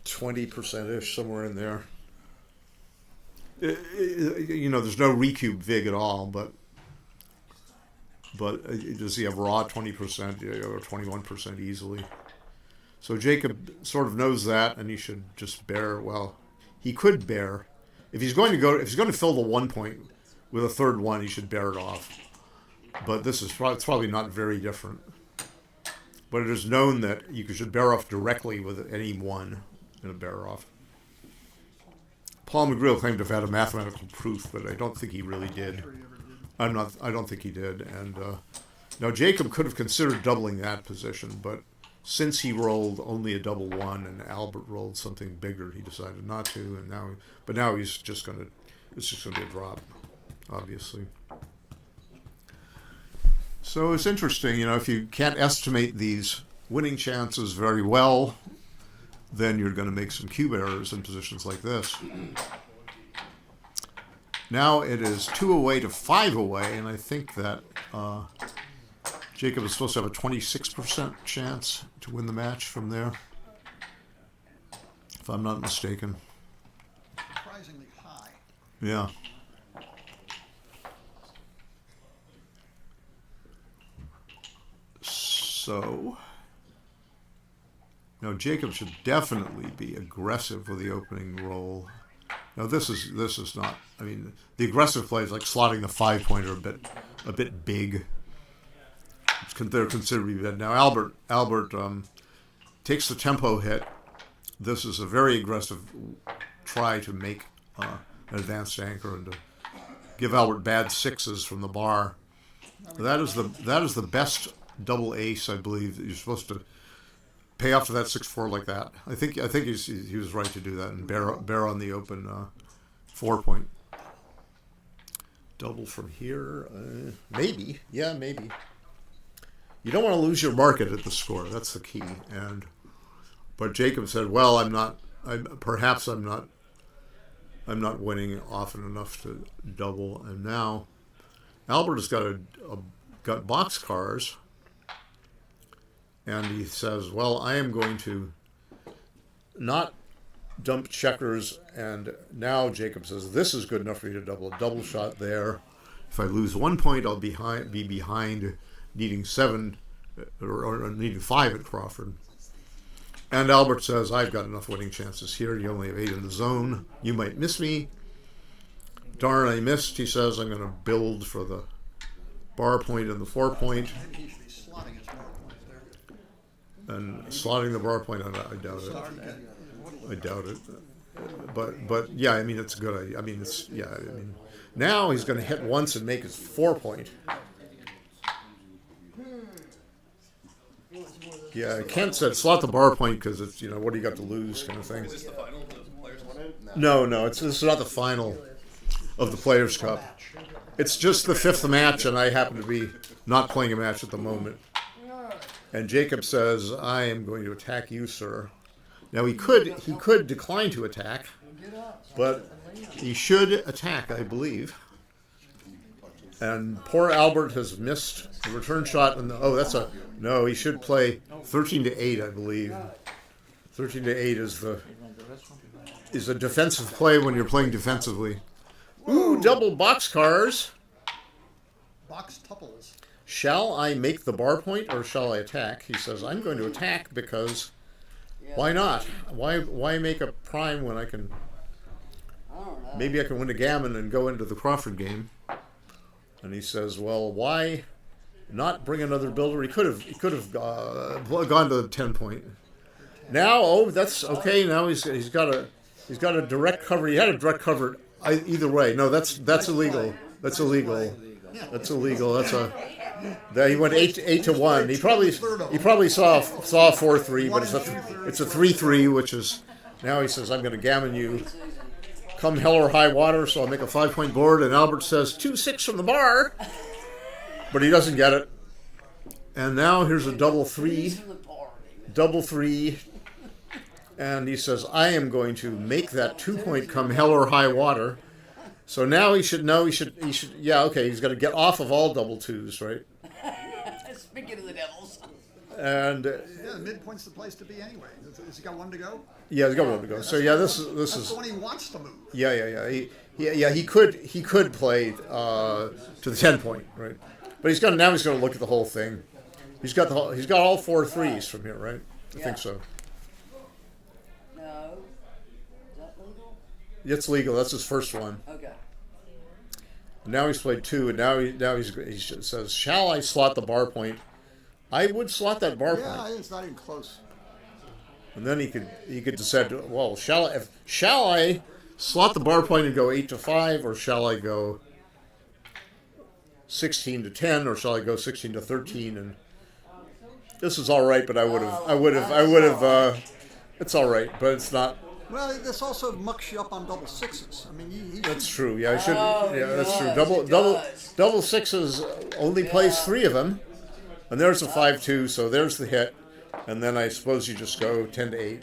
[SPEAKER 8] 20%-ish, somewhere in there. There's no recube vig at all, but does he have raw 20% or 21% easily? So Jacob sort of knows that, and he should just bear. Well, he could bear if he's going to fill the 1 point with a third 1, he should bear it off. But it's probably not very different. But it is known that you should bear off directly with any 1 in a bear off. Paul McGreal claimed to have had a mathematical proof, but I don't think he really did. I don't think he did. And now Jacob could have considered doubling that position, but since he rolled only a double 1 and Albert rolled something bigger, he decided not to. And now he's just going to. It's just going to be a drop, obviously. So it's interesting, if you can't estimate these winning chances very well, then you're going to make some cube errors in positions like this. Now it is 2 away to 5 away, and I think that Jacob is supposed to have a 26% chance to win the match from there, if I'm not mistaken.
[SPEAKER 6] Surprisingly high.
[SPEAKER 8] Yeah. So now Jacob should definitely be aggressive with the opening roll. Now this is not. I mean, the aggressive plays like slotting the 5-pointer a bit big. They're considerably bad. Now Albert takes the tempo hit. This is a very aggressive try to make an advanced anchor and to give Albert bad 6s from the bar. That is the best double ace, I believe. You're supposed to pay off to that 6-4 like that. I think he was right to do that and bear on the open 4-point. Double from here, maybe. Yeah, maybe. You don't want to lose your market at the score. That's the key. But Jacob said, "Well, I'm not winning often enough to double." And now Albert has got boxcars. And he says, "Well, I am going to not dump checkers." And now Jacob says, "This is good enough for you to double. A double shot there. If I lose 1 point, I'll be behind, needing 7 or needing 5 at Crawford." And Albert says, "I've got enough winning chances here. You only have 8 in the zone. You might miss me." "Darn, I missed," he says. "I'm going to build for the bar point and the 4-point." And slotting the bar point, I doubt it. I doubt it. But yeah, I mean, it's good. I mean, now he's going to hit once and make his 4-point. Yeah, Kent said slot the bar point because it's, what do you got to lose kind of thing.
[SPEAKER 4] Is this the final of the Players' Cup?
[SPEAKER 8] No, this is not the final of the Players' Cup. It's just the 5th match, and I happen to be not playing a match at the moment. And Jacob says, I am going to attack you, sir. Now he could decline to attack, but he should attack, I believe. And poor Albert has missed the return shot. And no, he should play 13 to 8, I believe. 13 to 8 is a defensive play when you're playing defensively. Ooh, double boxcars.
[SPEAKER 11] Box tupples.
[SPEAKER 8] Shall I make the bar point or shall I attack? He says, I'm going to attack because why not? Why make a prime when I can... Maybe I can win a gammon and go into the Crawford game. And he says, well, why not bring another builder? He could have gone to the 10 point. Now, that's okay. Now he's got a direct cover. He had a direct cover either way. No, that's illegal. That's illegal. That's illegal. He went 8 to 1. He probably saw a 4-3, but it's a 3-3, which is now he says I'm going to gammon you. Come hell or high water, so I'll make a 5-point board. And Albert says 2-6 from the bar, but he doesn't get it. And now here's a double 3, and he says I am going to make that 2-point come hell or high water. So now he should know. He should. Yeah, okay. He's got to get off of all double 2s, right?
[SPEAKER 10] Speaking of the Devils.
[SPEAKER 8] And
[SPEAKER 11] the midpoint's the place to be anyway. Has he got one to go?
[SPEAKER 8] Yeah, he's got one to go. So yeah, this
[SPEAKER 11] That's
[SPEAKER 8] is
[SPEAKER 11] the one he wants to move.
[SPEAKER 8] Yeah. He could play to the 10 point, right? But he's going to look at the whole thing. He's got all 4 3s from here, right? I think so.
[SPEAKER 10] No. Is that legal?
[SPEAKER 8] It's legal. That's his first one.
[SPEAKER 10] Okay.
[SPEAKER 8] Now he's played 2, and now he says, "Shall I slot the bar point?" I would slot that bar point.
[SPEAKER 11] Yeah, it's not even close.
[SPEAKER 8] And then he could decide, well, shall I slot the bar point and go 8 to 5, or shall I go 16 to 10, or shall I go 16 to 13? And this is all right, but I would have. It's all right, but it's not.
[SPEAKER 11] Well, this also mucks you up on double 6s. I mean, he
[SPEAKER 8] That's true. Yeah, I should.
[SPEAKER 10] Oh,
[SPEAKER 8] Yeah, that's true.
[SPEAKER 10] yes,
[SPEAKER 8] Double 6s only plays 3 of them, and there's a 5-2, so there's the hit, and then I suppose you just go 10 to 8.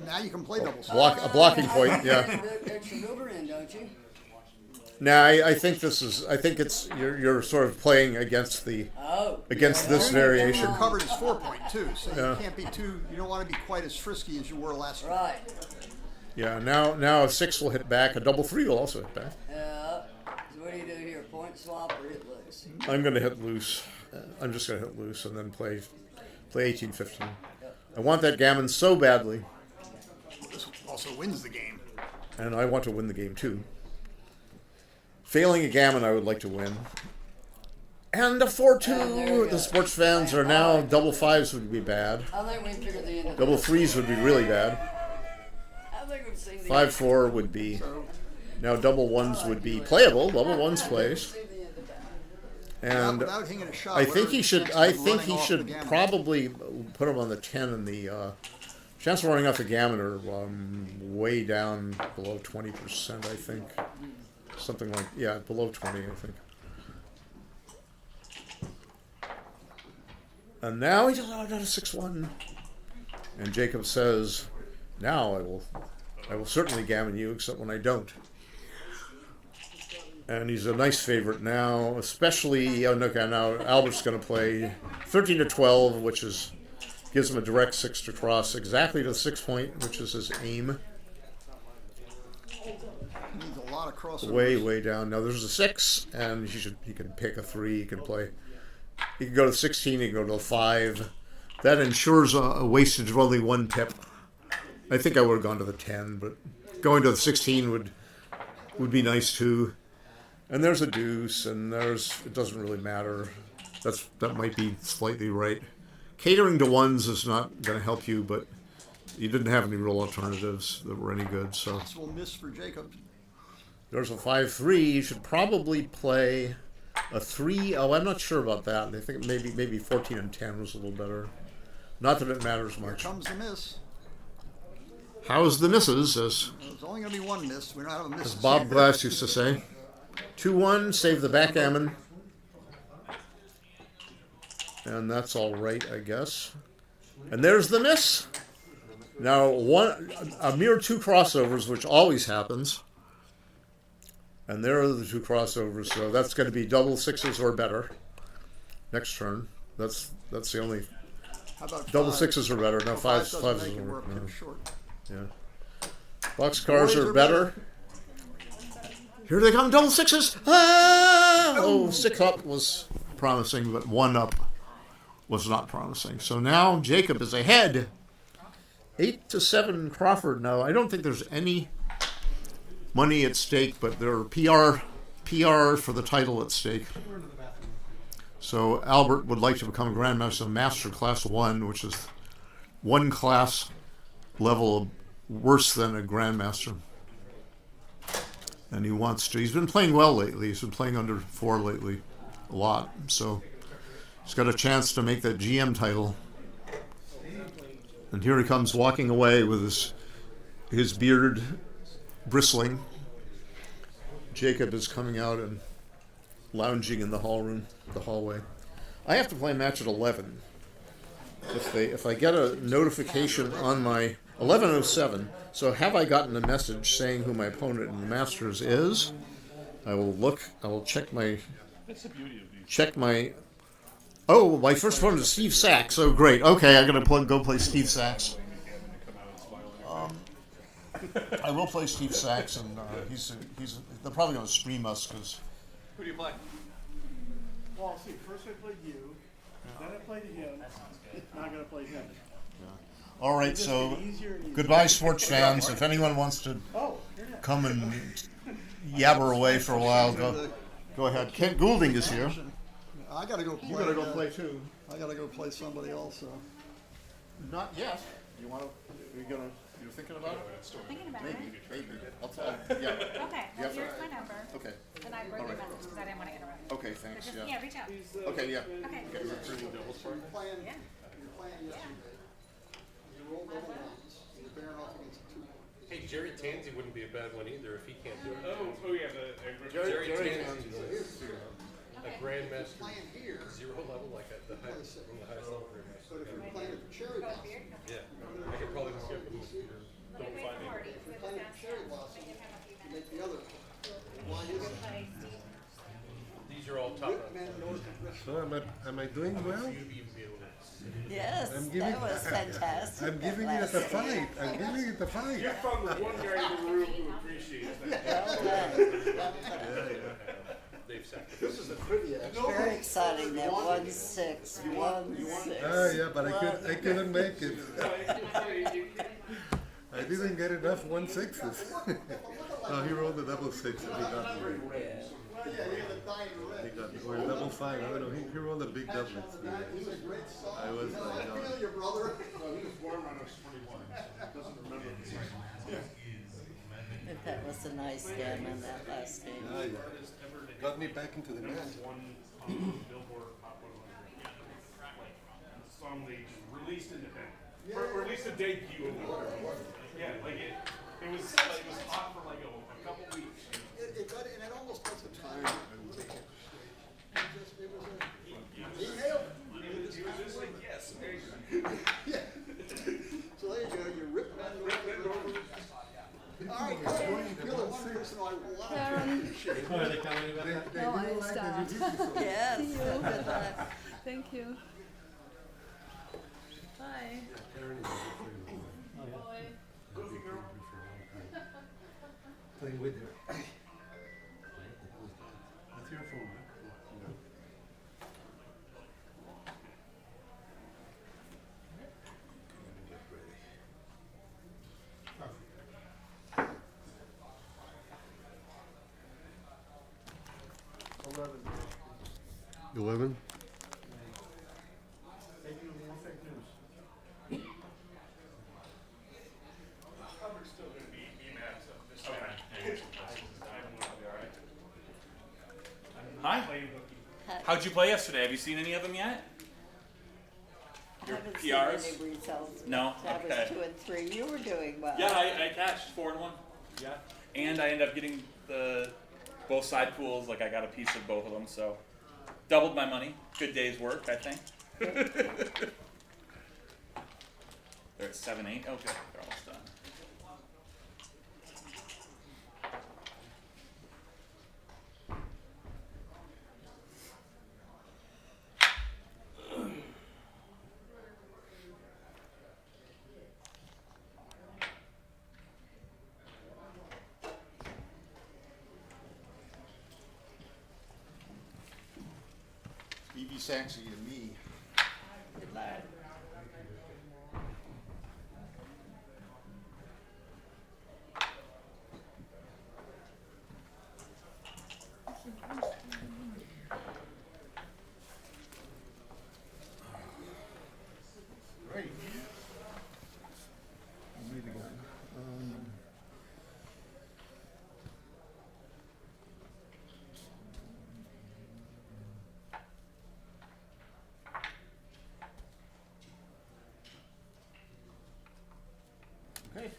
[SPEAKER 11] now you can play double 6.
[SPEAKER 8] A blocking point. Yeah.
[SPEAKER 10] Extra builder in, don't you?
[SPEAKER 8] Now I think it's you're sort of playing against this variation.
[SPEAKER 11] Your covered is 4 point too, so
[SPEAKER 8] Yeah.
[SPEAKER 11] you can't be too. You don't want to be quite as frisky as you were last week.
[SPEAKER 10] Right.
[SPEAKER 8] Yeah. Now a 6 will hit back. A double 3 will also hit back.
[SPEAKER 10] So what do you do here? Point swap or hit loose?
[SPEAKER 8] I'm going to hit loose. I'm just going to hit loose and then play 18-15. I want that gammon so badly,
[SPEAKER 11] This also wins the game.
[SPEAKER 8] and I want to win the game too. Failing a gammon, I would like to win. And a 4-2. The sports fans are now double 5s would be bad.
[SPEAKER 10] I think we figured the end of
[SPEAKER 8] Double
[SPEAKER 10] this.
[SPEAKER 8] 3s would be really bad.
[SPEAKER 10] I think we've seen the
[SPEAKER 8] 5-4 would be. Now double 1s would be playable. Double 1s plays.
[SPEAKER 10] end of that.
[SPEAKER 8] And
[SPEAKER 11] Without hanging a shot,
[SPEAKER 8] I think he should. I think he
[SPEAKER 11] running off
[SPEAKER 8] should
[SPEAKER 11] the gammon.
[SPEAKER 8] probably put him on the 10 and the. Chance of running off the gammon are way down below 20%. I think something like below 20. I think. And now he just got a 6-1. And Jacob says, "Now I will certainly gammon you, except when I don't." And he's a nice favorite now, especially now Albert's going to play 13 to 12, which gives him a direct 6 to cross exactly to the 6 point, which is his aim.
[SPEAKER 11] Needs a lot of crossovers.
[SPEAKER 8] Way down. Now there's a 6, and he can pick a 3. He can play. He can go to 16. He can go to a 5. That ensures a wastage of only 1 pip. I think I would have gone to the 10, but going to the 16 would be nice too. And there's a deuce, and it doesn't really matter. That might be slightly right. Catering to 1s is not going to help you, but you didn't have any real alternatives that were any good. So
[SPEAKER 11] Possible miss for Jacob.
[SPEAKER 8] there's a 5-3. You should probably play a 3. Oh, I'm not sure about that. I think maybe 14 and 10 was a little better. Not that it matters
[SPEAKER 11] Here
[SPEAKER 8] much.
[SPEAKER 11] comes the miss.
[SPEAKER 8] How's the misses, as
[SPEAKER 11] There's only going to be 1 miss. We don't have a miss.
[SPEAKER 8] Bob Glass used to say. 2-1, save the backgammon. and that's all right, I guess. And there's the miss. Now, a mere 2 crossovers, which always happens. And there are the 2 crossovers, so that's going to be double 6s or better. Next turn. That's the only.
[SPEAKER 11] How about
[SPEAKER 8] Double
[SPEAKER 11] five?
[SPEAKER 8] 6s are better. No,
[SPEAKER 11] Oh,
[SPEAKER 8] fives
[SPEAKER 11] doesn't make it
[SPEAKER 8] doesn't
[SPEAKER 11] work.
[SPEAKER 8] work. No.
[SPEAKER 11] Too short.
[SPEAKER 8] Yeah. Boxcars
[SPEAKER 11] Boys
[SPEAKER 8] are
[SPEAKER 11] are
[SPEAKER 8] better. Here they come, double 6s. Ah! Oh, 6 up was promising, but 1 up was not promising. So now Jacob is ahead. 8-7 Crawford now. I don't think there's any money at stake, but there are PR for the title at stake. So Albert would like to become a Grandmaster Master Class 1, which is 1 class level worse than a Grandmaster. And he wants to. He's been playing well lately. He's been playing under 4 lately a lot. So he's got a chance to make that GM title. And here he comes walking away with his beard bristling. Jacob is coming out and lounging in the hallway. I have to play a match at 11. If I get a notification on my 11:07, so have I gotten a message saying who my opponent in the Masters is? I will check my. Oh, my first opponent is Steve Sachs. Oh, great. Okay, I'm gonna go play Steve Sachs. I will play Steve Sachs, and they're probably gonna stream us because.
[SPEAKER 4] Who do you play?
[SPEAKER 9] Well, see, first I played you, then I played him, now I'm going to play him.
[SPEAKER 8] All right, so goodbye, sports fans. If anyone wants to come and yabber away for a while, go ahead. Kent Goulding is here.
[SPEAKER 11] I gotta go play.
[SPEAKER 8] You gotta go play too.
[SPEAKER 11] I gotta go play somebody else.
[SPEAKER 8] Not yet. You want to? You're thinking about it?
[SPEAKER 12] Thinking about
[SPEAKER 8] Maybe.
[SPEAKER 12] it.
[SPEAKER 8] I'll tell you. Yeah.
[SPEAKER 12] Okay, well,
[SPEAKER 8] Yeah.
[SPEAKER 12] here's my number.
[SPEAKER 8] Okay.
[SPEAKER 12] And I wrote your message because I didn't want to interrupt.
[SPEAKER 8] Okay.
[SPEAKER 12] But
[SPEAKER 8] Thanks.
[SPEAKER 12] just,
[SPEAKER 8] Yeah.
[SPEAKER 12] reach out.
[SPEAKER 8] Okay. Yeah.
[SPEAKER 12] Okay. Yeah.
[SPEAKER 5] Hey, Jerry Tansey wouldn't be a bad one either if he can't do it.
[SPEAKER 7] Oh yeah,
[SPEAKER 5] Jerry
[SPEAKER 7] Tansey.
[SPEAKER 5] Tansey's a grandmaster, 0 level, like at the highest, one of the highest level grandmasters.
[SPEAKER 6] But if you're playing at the cherry blossom,
[SPEAKER 5] Yeah, I could probably look up and don't find it.
[SPEAKER 6] playing at the cherry blossom, you make the other. Why is it?
[SPEAKER 5] These are all top notch.
[SPEAKER 3] So am I doing well?
[SPEAKER 10] Yes,
[SPEAKER 3] I'm giving-
[SPEAKER 10] that was fantastic.
[SPEAKER 3] I'm giving
[SPEAKER 10] that
[SPEAKER 3] it a
[SPEAKER 10] last
[SPEAKER 3] fight.
[SPEAKER 10] game.
[SPEAKER 3] I'm giving it a fight.
[SPEAKER 7] You found the one guy in the room who appreciates that.
[SPEAKER 10] Well done.
[SPEAKER 5] They've said.
[SPEAKER 6] This is a trivia.
[SPEAKER 10] Very exciting, that 1-6, 1-6.
[SPEAKER 3] Oh yeah, but I couldn't make it. I didn't get enough 1-6s. No, he rolled a double 6 and he got me.
[SPEAKER 6] Well, yeah, you got the dying red.
[SPEAKER 3] He got me. Or a double 5. I don't know. He rolled a big double.
[SPEAKER 6] He was a great song.
[SPEAKER 3] I was
[SPEAKER 6] I
[SPEAKER 3] like,
[SPEAKER 6] feel your brother.
[SPEAKER 7] Well, he was born on us 21, so doesn't remember the
[SPEAKER 10] But that was a nice game in that last game.
[SPEAKER 3] got me back into the match.
[SPEAKER 7] Billboard Hot 100. Song they just released independent. Or at least a debut of it. Yeah, like it was hot for like a couple weeks.
[SPEAKER 6] It got, and it almost got to time. He nailed it.
[SPEAKER 7] He was just like, yes,
[SPEAKER 6] Yeah. So there you go, you rip that over. All right, you're the one person I want to appreciate.
[SPEAKER 12] No, I stopped.
[SPEAKER 10] Yes, good luck.
[SPEAKER 12] Thank you. Bye.
[SPEAKER 3] Playing with her. What's your phone?
[SPEAKER 1] Eleven.
[SPEAKER 2] 11?
[SPEAKER 1] Fake news, more fake news.
[SPEAKER 7] Hubbard's still going to be mad stuff this time.
[SPEAKER 13] Hi. How'd you play yesterday? Have you seen any of them yet?
[SPEAKER 10] I
[SPEAKER 13] Your
[SPEAKER 10] haven't
[SPEAKER 13] PRs?
[SPEAKER 10] seen any results.
[SPEAKER 13] No?
[SPEAKER 10] That
[SPEAKER 13] Okay.
[SPEAKER 10] was 2 and 3. You were doing well.
[SPEAKER 13] Yeah, I cashed 4 and 1. Yeah. And I ended up getting both side pools. Like I got a piece of both of them, so doubled my money. Good day's work, I think. They're at 7-8. Okay, they're almost done.
[SPEAKER 8] Evie Saxy and me.
[SPEAKER 10] Good lad.
[SPEAKER 8] Right. Meet again. Okay.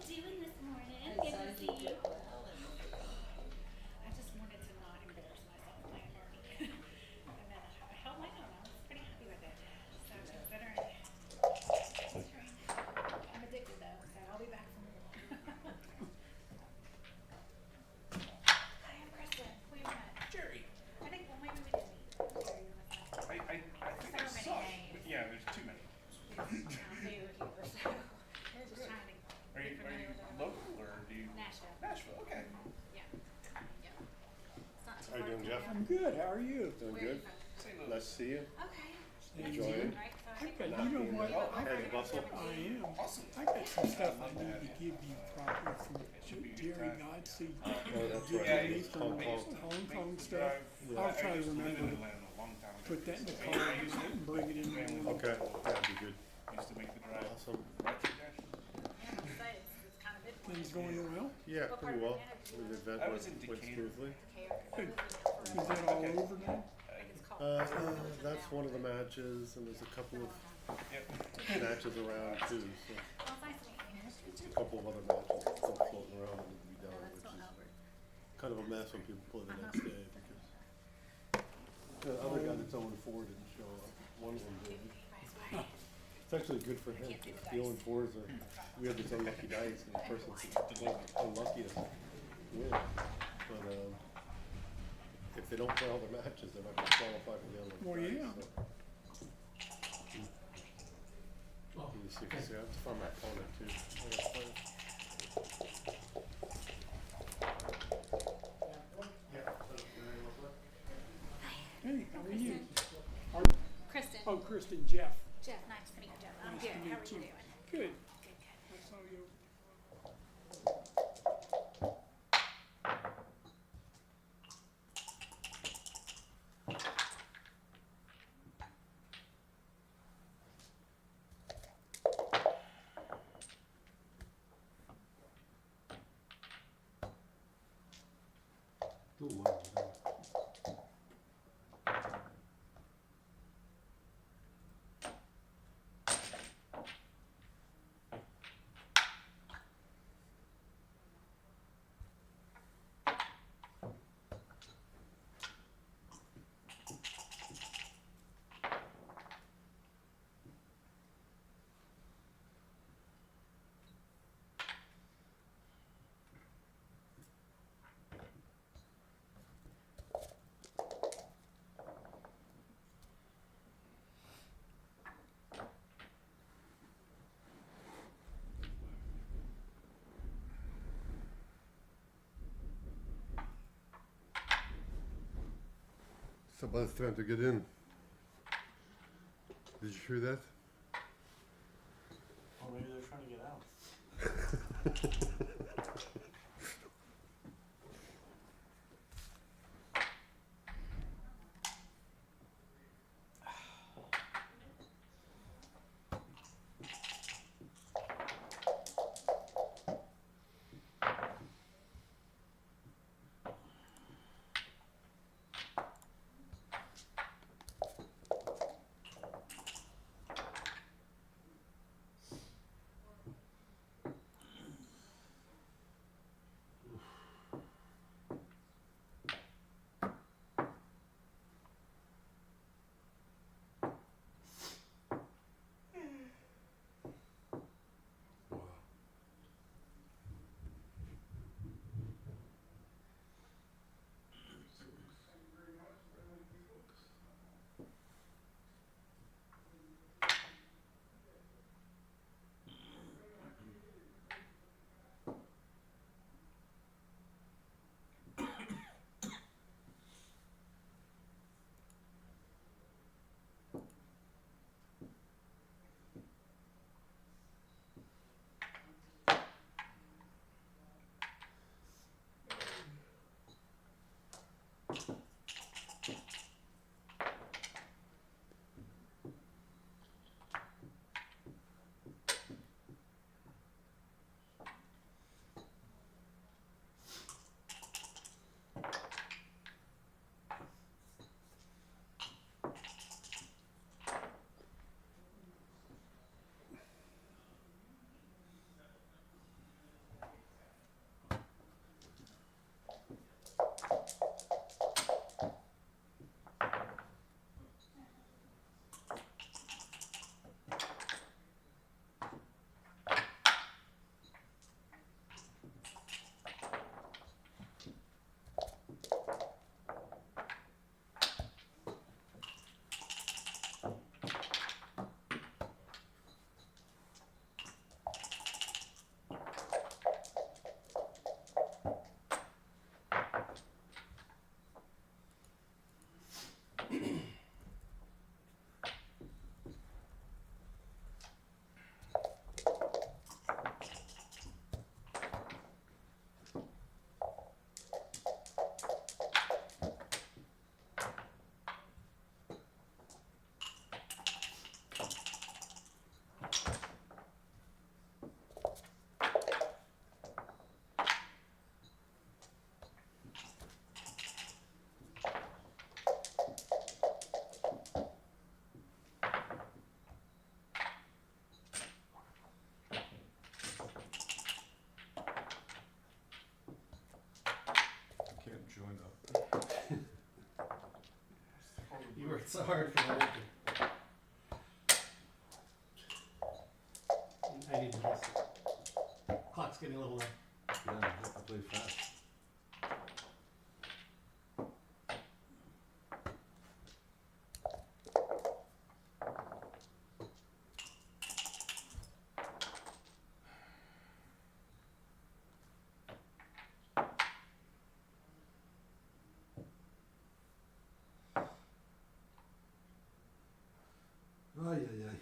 [SPEAKER 12] Doing this morning? Good to see you. I just wanted to not embarrass myself playing Barbie. And then I held my own. I was pretty happy with it. So considering I'm addicted though, so I'll be back for more. Hi, I'm Kristen. We met.
[SPEAKER 7] Jerry.
[SPEAKER 12] I think, well, maybe we didn't meet. Jerry, you must have.
[SPEAKER 7] I think I
[SPEAKER 12] There's so
[SPEAKER 7] saw
[SPEAKER 12] many
[SPEAKER 7] it.
[SPEAKER 12] names.
[SPEAKER 7] Yeah, there's too many.
[SPEAKER 12] Just trying to.
[SPEAKER 7] Are you local or do you?
[SPEAKER 12] Nashville.
[SPEAKER 7] Nashville, okay.
[SPEAKER 12] Yeah. Yeah. It's not too
[SPEAKER 2] How you
[SPEAKER 12] far
[SPEAKER 2] doing,
[SPEAKER 12] from
[SPEAKER 2] Jeff?
[SPEAKER 12] here.
[SPEAKER 9] I'm good. How are you?
[SPEAKER 2] Doing
[SPEAKER 12] Where are you
[SPEAKER 2] good.
[SPEAKER 12] from?
[SPEAKER 7] St. Louis.
[SPEAKER 2] Nice to see you.
[SPEAKER 12] Okay.
[SPEAKER 2] Enjoying.
[SPEAKER 12] Right, so I
[SPEAKER 9] I
[SPEAKER 12] think
[SPEAKER 9] got,
[SPEAKER 2] Not
[SPEAKER 9] you know
[SPEAKER 2] being
[SPEAKER 9] what?
[SPEAKER 2] there.
[SPEAKER 9] I
[SPEAKER 2] Had a bustle.
[SPEAKER 9] am.
[SPEAKER 7] Awesome.
[SPEAKER 9] I got some stuff I need to give you probably from Jerry Godsey.
[SPEAKER 2] Oh, that's
[SPEAKER 9] Did
[SPEAKER 2] right.
[SPEAKER 9] me from
[SPEAKER 2] Hong Kong.
[SPEAKER 9] Hong Kong stuff. I'll try to remember to put that in the car and bring it in. the morning.
[SPEAKER 2] Okay, that'd be good.
[SPEAKER 7] Used to make the drive.
[SPEAKER 2] Awesome.
[SPEAKER 7] Retro dash.
[SPEAKER 12] yeah, I'm excited. It's kind of big.
[SPEAKER 9] Things going well?
[SPEAKER 2] Yeah, pretty well. The event
[SPEAKER 7] I was
[SPEAKER 2] went
[SPEAKER 7] in
[SPEAKER 2] went
[SPEAKER 7] Decatur.
[SPEAKER 2] smoothly.
[SPEAKER 9] Good. Is that all over now?
[SPEAKER 2] That's one of the matches, and there's a couple of
[SPEAKER 7] Yep.
[SPEAKER 2] matches around too. So
[SPEAKER 12] Well, it's nice to meet you.
[SPEAKER 2] a couple of other matches still floating around that need to be done, which is kind of a mess when people play the next day because the other guy that's 0-4 didn't show up. One of them did. It's actually good for him because the 0-4s are, we have this unlucky dice and the person's unlucky to win. But if they don't play all their matches, they're not going to qualify for the unlucky
[SPEAKER 9] Well,
[SPEAKER 2] dice.
[SPEAKER 9] yeah.
[SPEAKER 2] So. Let me see if you see, I have to find my opponent too. I gotta find it.
[SPEAKER 9] Hey, how are you?
[SPEAKER 12] Kristen.
[SPEAKER 9] Oh, Kristen, Jeff.
[SPEAKER 12] Jeff, nice to meet you, Jeff. I'm
[SPEAKER 9] Nice
[SPEAKER 12] good.
[SPEAKER 9] to
[SPEAKER 12] How
[SPEAKER 9] meet
[SPEAKER 12] are you
[SPEAKER 9] you.
[SPEAKER 12] doing?
[SPEAKER 9] Good.
[SPEAKER 12] Good, good.
[SPEAKER 9] I saw you.
[SPEAKER 2] Somebody's trying to get in. Did you hear that?
[SPEAKER 13] Or maybe they're trying to get out.
[SPEAKER 3] Can't join up.
[SPEAKER 1] You worked so hard for that. I need to rest. Clock's getting a little low.
[SPEAKER 3] Yeah, you have to play fast. Ay, ay, ay.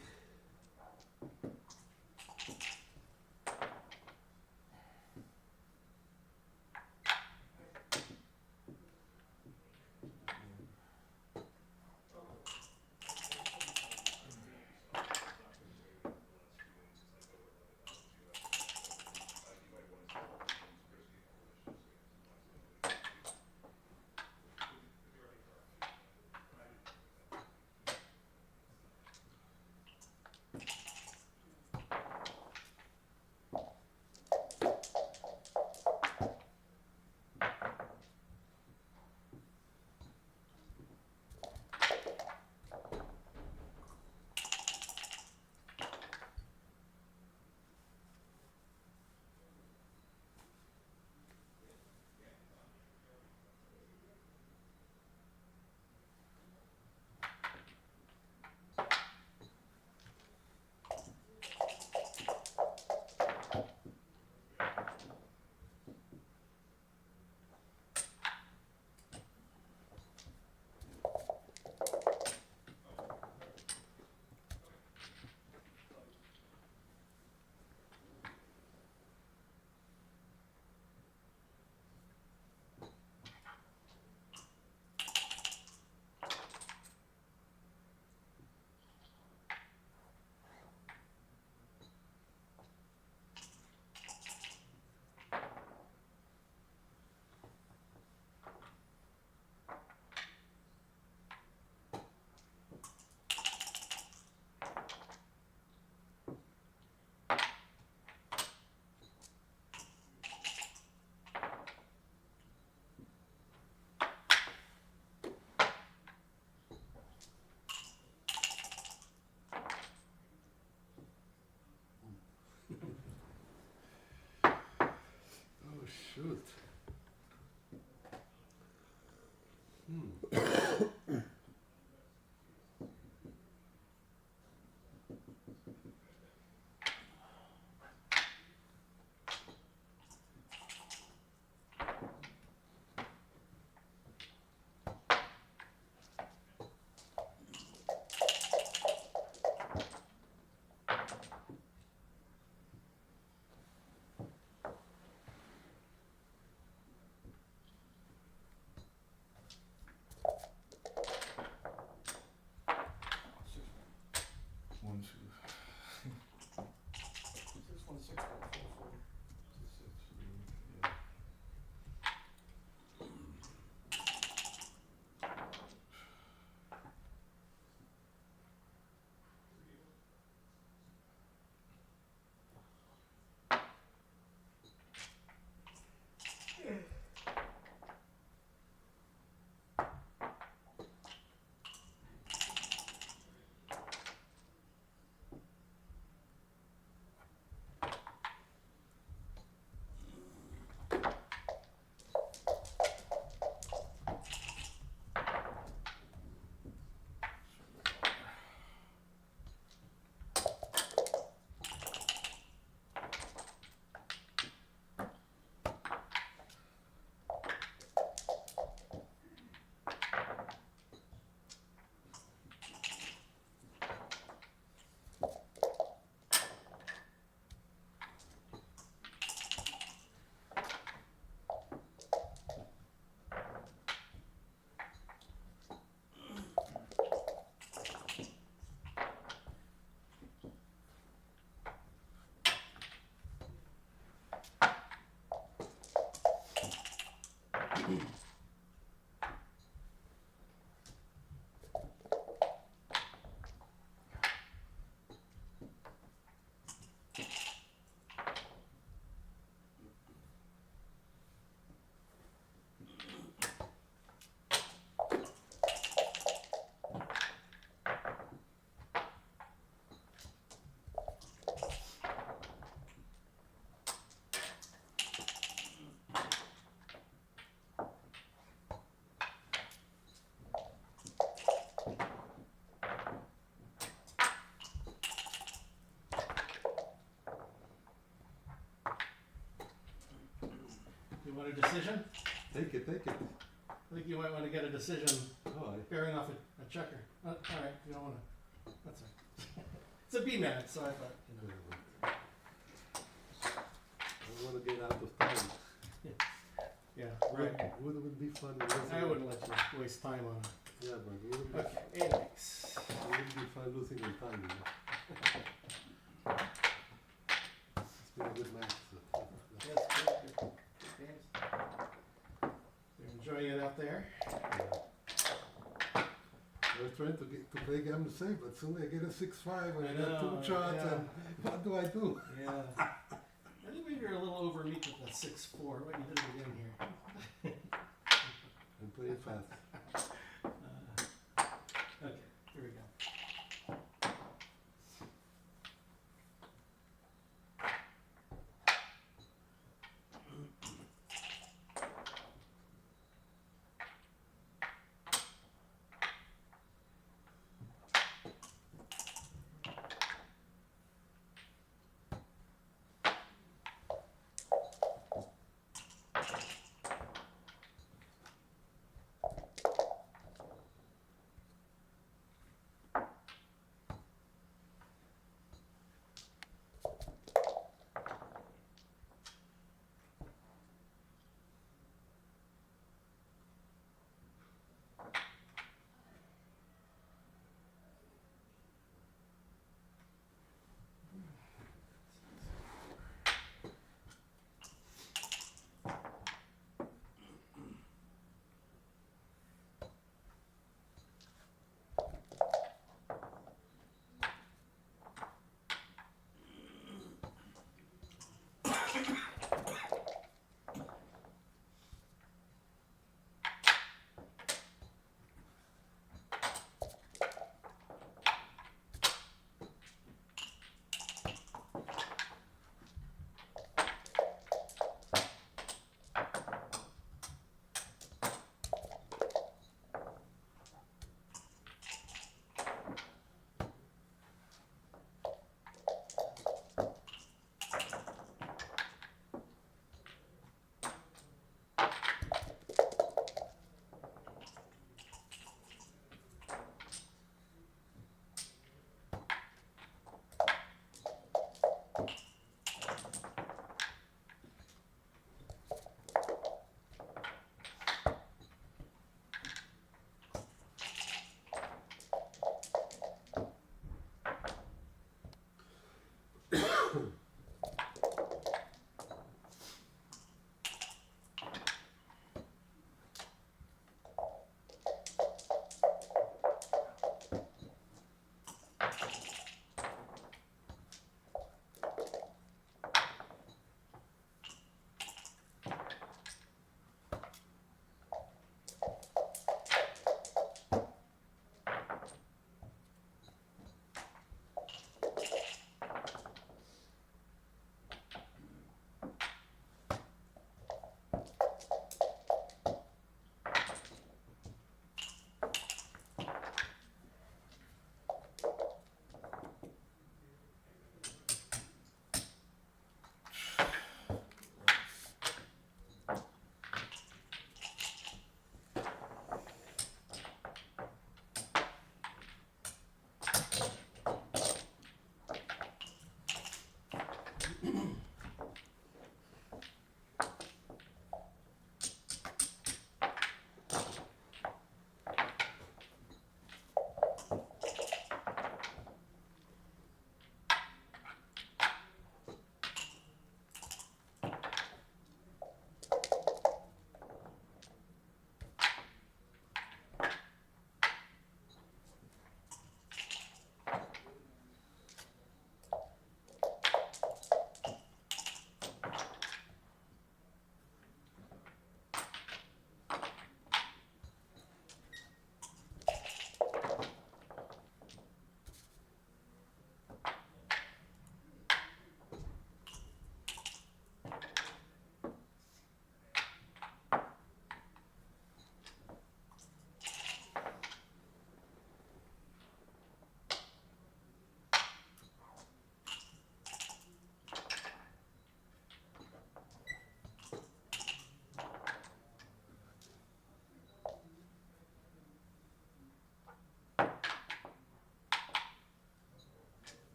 [SPEAKER 3] Oh, shoot.
[SPEAKER 1] You want a decision?
[SPEAKER 3] Take it, take it.
[SPEAKER 1] I think you might want to get a decision
[SPEAKER 3] Oh,
[SPEAKER 1] pairing off a checker. All right, you don't want to. That's right. It's a B-man, so I thought, you know.
[SPEAKER 3] I want to get out of time.
[SPEAKER 1] Yeah, right.
[SPEAKER 3] Would it be fun?
[SPEAKER 1] I wouldn't let you waste time on it.
[SPEAKER 3] Yeah, but would it be,
[SPEAKER 1] Okay, Amex.
[SPEAKER 3] it would be fun losing on time, you know? It's been a good match. So.
[SPEAKER 1] Yes, good games. You're enjoying it out there?
[SPEAKER 3] I was trying to play gammon safe, but suddenly I get a 6-5 and I got
[SPEAKER 1] know,
[SPEAKER 3] 2 shots,
[SPEAKER 1] yeah.
[SPEAKER 3] and what do I do?
[SPEAKER 1] Yeah. I think maybe you're a little over meat with the 6-4. What you did it again here.
[SPEAKER 3] I'm playing fast.
[SPEAKER 1] Okay, here we go.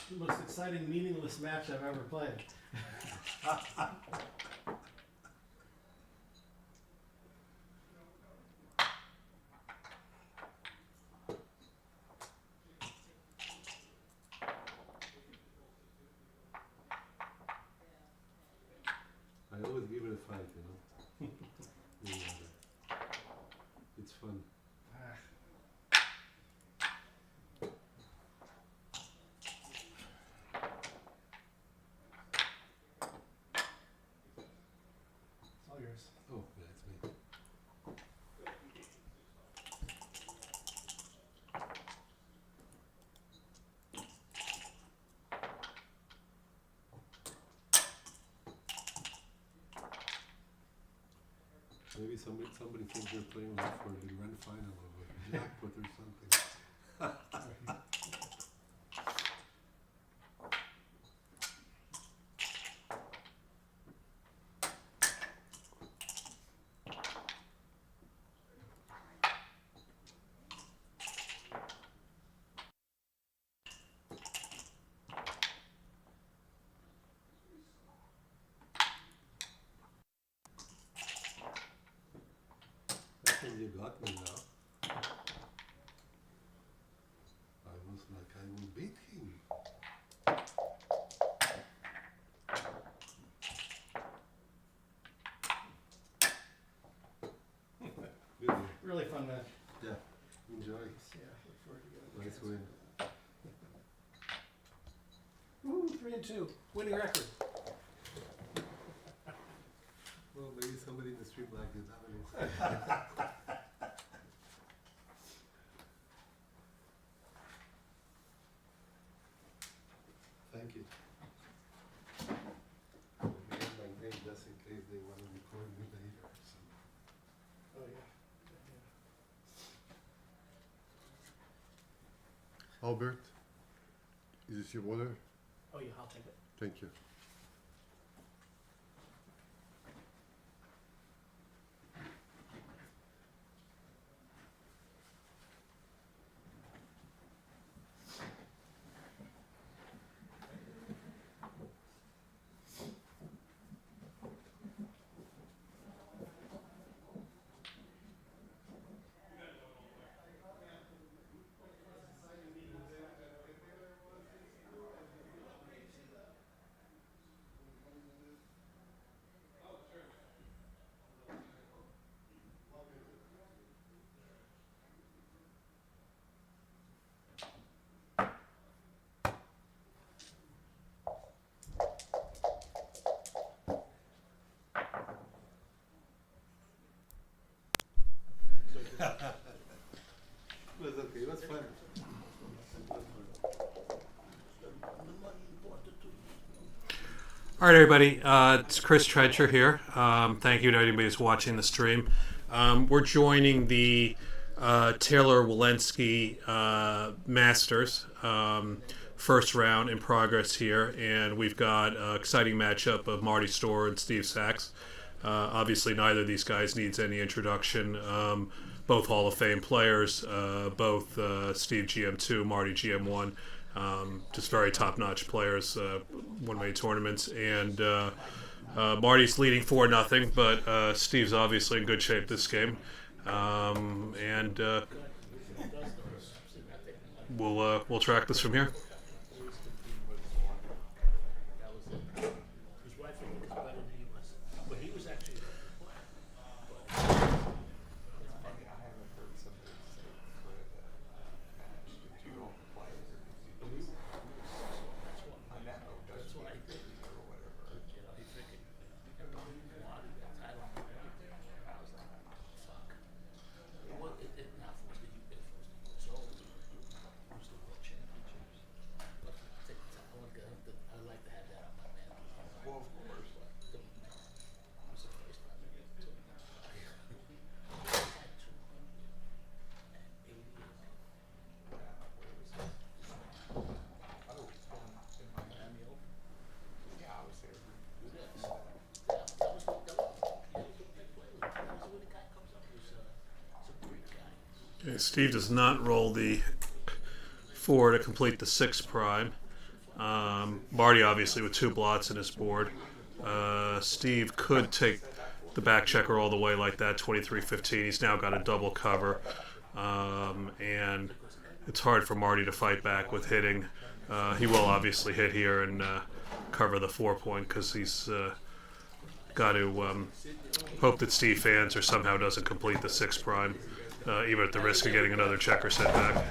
[SPEAKER 1] the most exciting, meaningless match I've ever played.
[SPEAKER 3] I always give it a fight, you know. Yeah, it's fun.
[SPEAKER 1] It's all yours.
[SPEAKER 3] Oh, yeah, it's me. Maybe somebody thinks they're playing like for the grand final of a jackpot or something. I think you got me now. I was like, I will beat him. Good.
[SPEAKER 1] Really fun match.
[SPEAKER 3] Yeah, enjoy.
[SPEAKER 1] Yeah, look forward to getting
[SPEAKER 3] Nice win.
[SPEAKER 1] Woo, 3-2, winning record.
[SPEAKER 3] Well, maybe somebody in the street like it. I don't know. Thank you. I have my name just in case they want to record me later. So.
[SPEAKER 1] Oh yeah.
[SPEAKER 2] Albert, is this your water?
[SPEAKER 1] Oh yeah, I'll take it.
[SPEAKER 2] Thank you.
[SPEAKER 3] It was okay, it was fun.
[SPEAKER 5] All right, everybody. It's Chris Trencher here. Thank you to anybody who's watching the stream. We're joining the Taylor Walensky Masters first round in progress here, and we've got an exciting matchup of Marty Storr and Steve Sachs. Obviously, neither of these guys needs any introduction. Both Hall of Fame players, both Steve GM2, Marty GM1. Just very top-notch players, won many tournaments, and Marty's leading 4-0, but Steve's obviously in good shape this game, and we'll track this from here. Okay, Steve does not roll the 4 to complete the 6 prime. Marty obviously with 2 blots in his board. Steve could take the back checker all the way like that, 23-15. He's now got a double cover. And it's hard for Marty to fight back with hitting. He will obviously hit here and cover the 4-point because he's got to hope that Steve fans or somehow doesn't complete the 6 prime, even at the risk of getting another checker set back.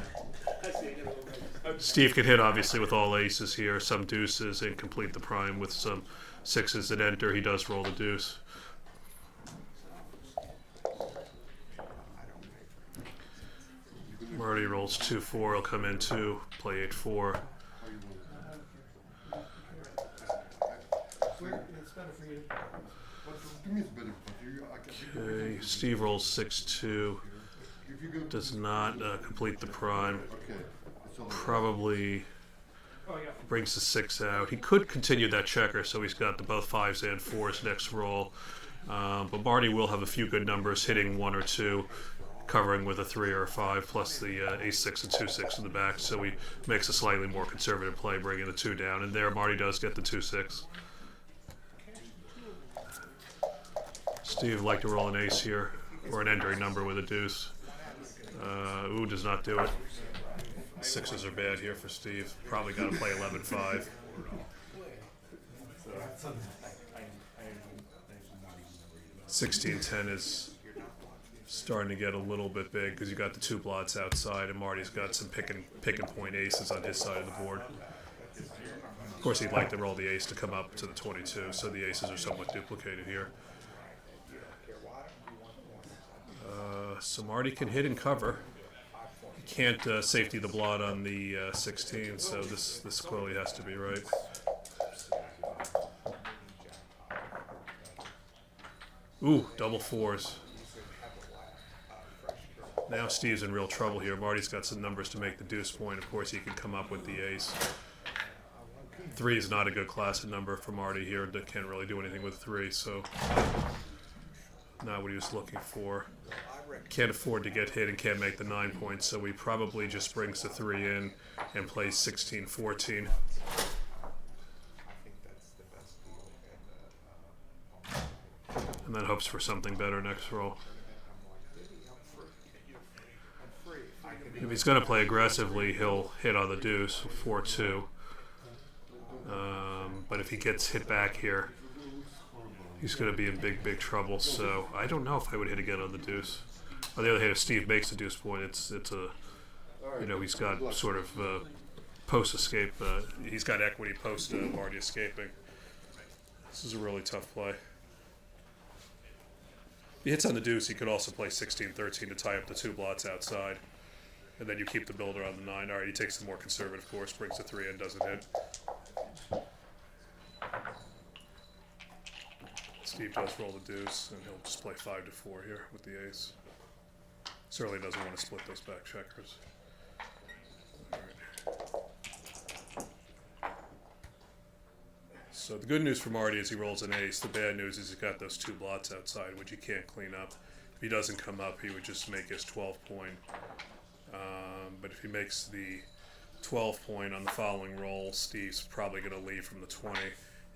[SPEAKER 5] Steve can hit obviously with all aces here, some deuces, and complete the prime with some 6s that enter. He does roll the deuce. Marty rolls 2-4. He'll come in 2, play 8-4. Okay, Steve rolls 6-2. Does not complete the prime. Probably brings the 6 out. He could continue that checker, so he's got the both 5s and 4s next roll. But Marty will have a few good numbers, hitting 1 or 2, covering with a 3 or a 5, plus the ace-6 and 2-6 in the back. So he makes a slightly more conservative play, bringing the 2 down. And there, Marty does get the 2-6. Steve would like to roll an ace here, or an entering number with a deuce. Ooh, does not do it. 6s are bad here for Steve. Probably got to play 11-5. 16-10 is starting to get a little bit big because you got the 2 blots outside, and Marty's got some pick and point aces on his side of the board. Of course, he'd like to roll the ace to come up to the 22, so the aces are somewhat duplicated here. So Marty can hit and cover. He can't safety the blot on the 16, so this clearly has to be right. Ooh, double 4s. Now Steve's in real trouble here. Marty's got some numbers to make the deuce point. Of course, he can come up with the ace. 3 is not a good classic number for Marty here. Can't really do anything with 3, so not what he was looking for. Can't afford to get hit and can't make the 9 points, so he probably just brings the 3 in and plays 16-14. And then hopes for something better next roll. If he's going to play aggressively, he'll hit on the deuce, 4-2. But if he gets hit back here, he's going to be in big trouble. So I don't know if I would hit again on the deuce. On the other hand, if Steve makes the deuce point, it's a, you know, he's got sort of post escape. He's got equity post Marty escaping. This is a really tough play. If he hits on the deuce, he could also play 16-13 to tie up the 2 blots outside. And then you keep the builder on the 9. All right, he takes the more conservative course, brings the 3 in, doesn't hit. Steve does roll the deuce, and he'll just play 5-4 here with the ace. Certainly doesn't want to split those back checkers. All right. So the good news for Marty is he rolls an ace. The bad news is he's got those 2 blots outside, which he can't clean up. If he doesn't come up, he would just make his 12 point. But if he makes the 12 point on the following roll, Steve's probably going to leave from the 20.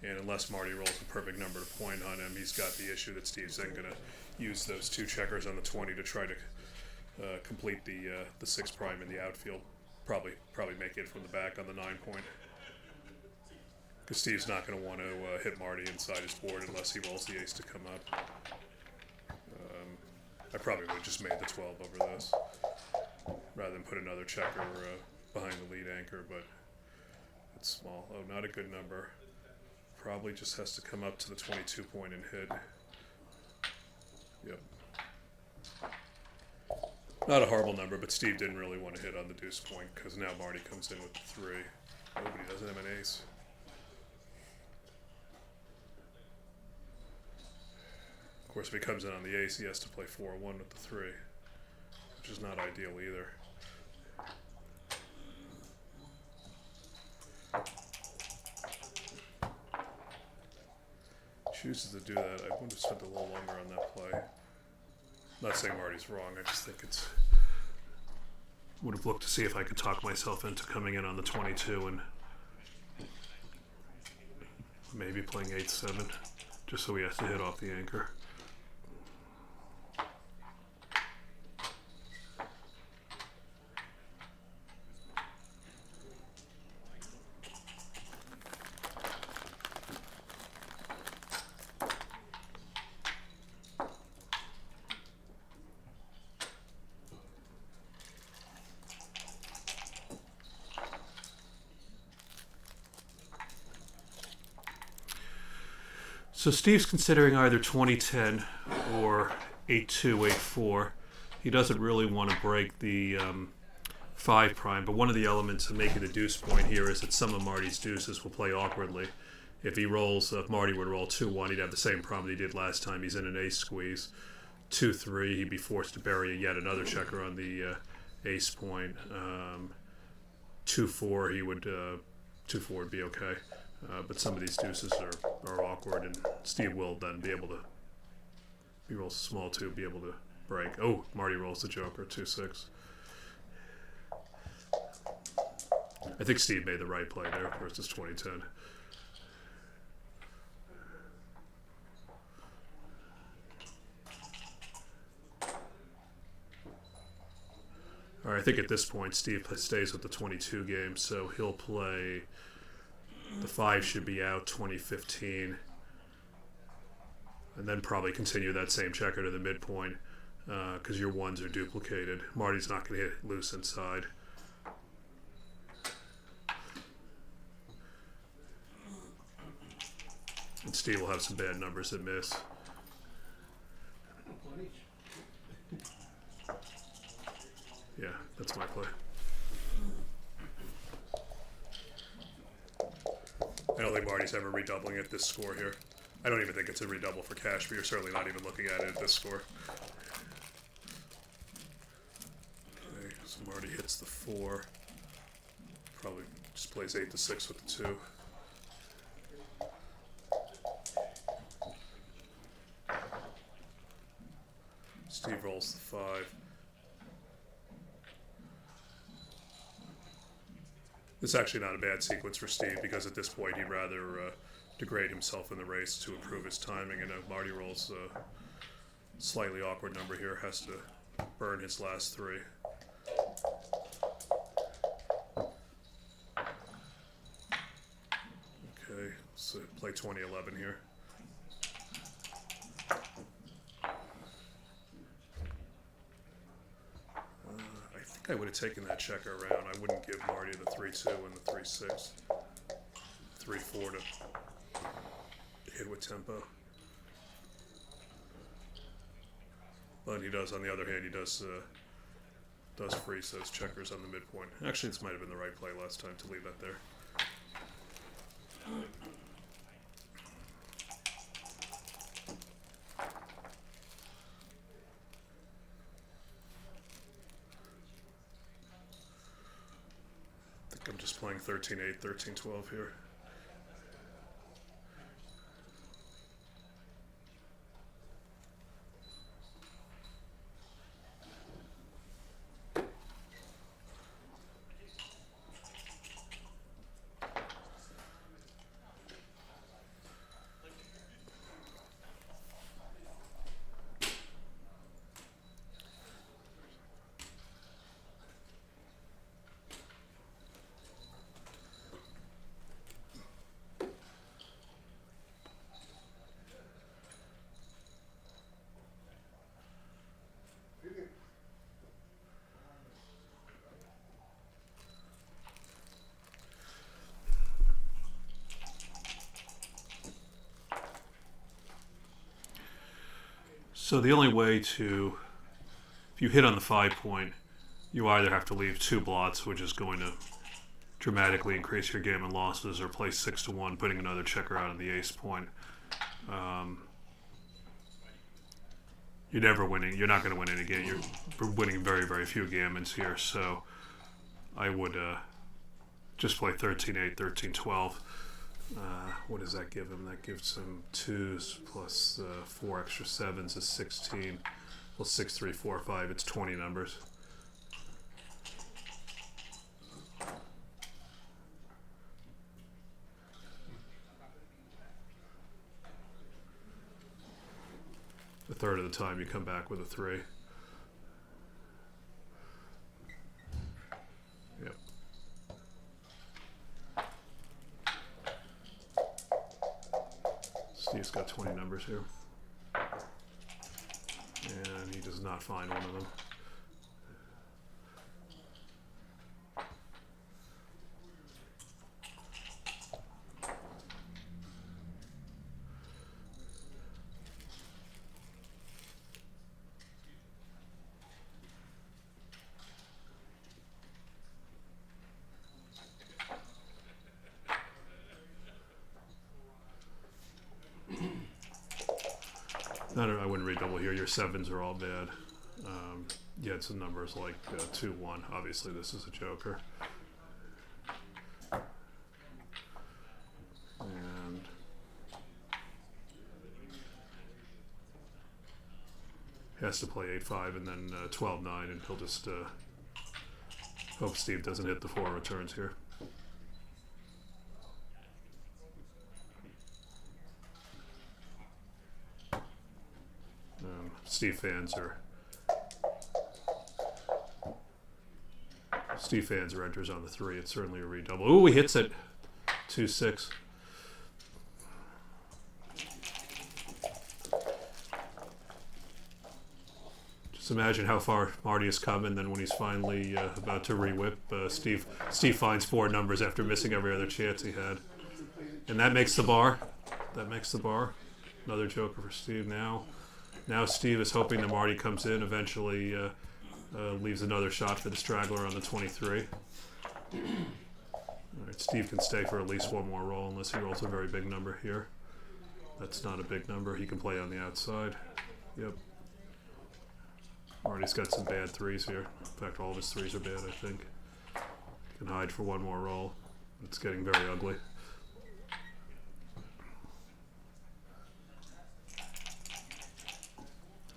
[SPEAKER 5] And unless Marty rolls a perfect number to point on him, he's got the issue that Steve's then going to use those 2 checkers on the 20 to try to complete the 6 prime in the outfield. Probably make it from the back on the 9 point. Because Steve's not going to want to hit Marty inside his board unless he rolls the ace to come up. I probably would have just made the 12 over this, rather than put another checker behind the lead anchor, but it's small. Oh, not a good number. Probably just has to come up to the 22 point and hit. Yep. Not a horrible number, but Steve didn't really want to hit on the deuce point because now Marty comes in with the 3. Nobody doesn't have an ace. Of course, if he comes in on the ace, he has to play 4-1 with the 3, which is not ideal either. Chooses to do that. I would have spent a little longer on that play. I'm not saying Marty's wrong. I just think it's. Would have looked to see if I could talk myself into coming in on the 22 and maybe playing 8-7, just so he has to hit off the anchor. So Steve's considering either 2010 or 8-2, 8-4. He doesn't really want to break the 5 prime, but one of the elements of making the deuce point here is that some of Marty's deuces will play awkwardly. If Marty would roll 2-1, he'd have the same problem he did last time. He's in an ace squeeze. 2-3, he'd be forced to bury yet another checker on the ace point. 2-4, 2-4 would be okay. But some of these deuces are awkward, and Steve will then be able to, if he rolls a small 2, be able to break. Oh, Marty rolls the joker, 2-6. I think Steve made the right play there versus 2010. All right, I think at this point Steve stays with the 22 game, so he'll play. The 5 should be out 2015, and then probably continue that same checker to the midpoint because your 1s are duplicated. Marty's not going to hit loose inside. And Steve will have some bad numbers that miss. Yeah, that's my play. I don't think Marty's ever redoubling at this score here. I don't even think it's a redouble for cash, but you're certainly not even looking at it at this score. Okay, so Marty hits the 4. Probably just plays 8-6 with the 2. Steve rolls the 5. It's actually not a bad sequence for Steve because at this point he'd rather degrade himself in the race to improve his timing. And Marty rolls a slightly awkward number here, has to burn his last 3. Okay, so play 2011 here. I would have taken that checker around. I wouldn't give Marty the 3-2 and the 3-6. 3-4 to hit with tempo. But he does, on the other hand, he does freeze those checkers on the midpoint. Actually, this might have been the right play last time to leave that there. I'm just playing 13-8, 13-12 here. So the only way to, if you hit on the 5 point, you either have to leave 2 blots, which is going to dramatically increase your game and losses, or play 6-1, putting another checker out on the ace point. You're never winning. You're not going to win any game. You're winning very, very few gammons here. So I would just play 13-8, 13-12. What does that give him? That gives him 2s plus 4 extra 7s is 16. Well, 6, 3, 4, 5. It's 20 numbers. third of the time you come back with a 3. Yep. Steve's got 20 numbers here. And he does not find one of them. I wouldn't read double here. Your 7s are all bad. Yeah, it's some numbers like 2, 1. Obviously, this is a joker. And has to play 8, 5, and then 12, 9, and he'll just hope Steve doesn't hit the 4 returns here. Steve fans are enters on the 3. It's certainly a redouble. Ooh, he hits it. 2, 6. Just imagine how far Marty has come, and then when he's finally about to re-whip, Steve finds 4 numbers after missing every other chance he had, and that makes the bar. That makes the bar. Another joker for Steve now. Now Steve is hoping that Marty comes in, eventually leaves another shot for the straggler on the 23. Alright, Steve can stay for at least one more roll unless he rolls a very big number here. That's not a big number. He can play on the outside. Yep. Marty's got some bad 3s here. In fact, all of his 3s are bad, I think. He can hide for one more roll. It's getting very ugly.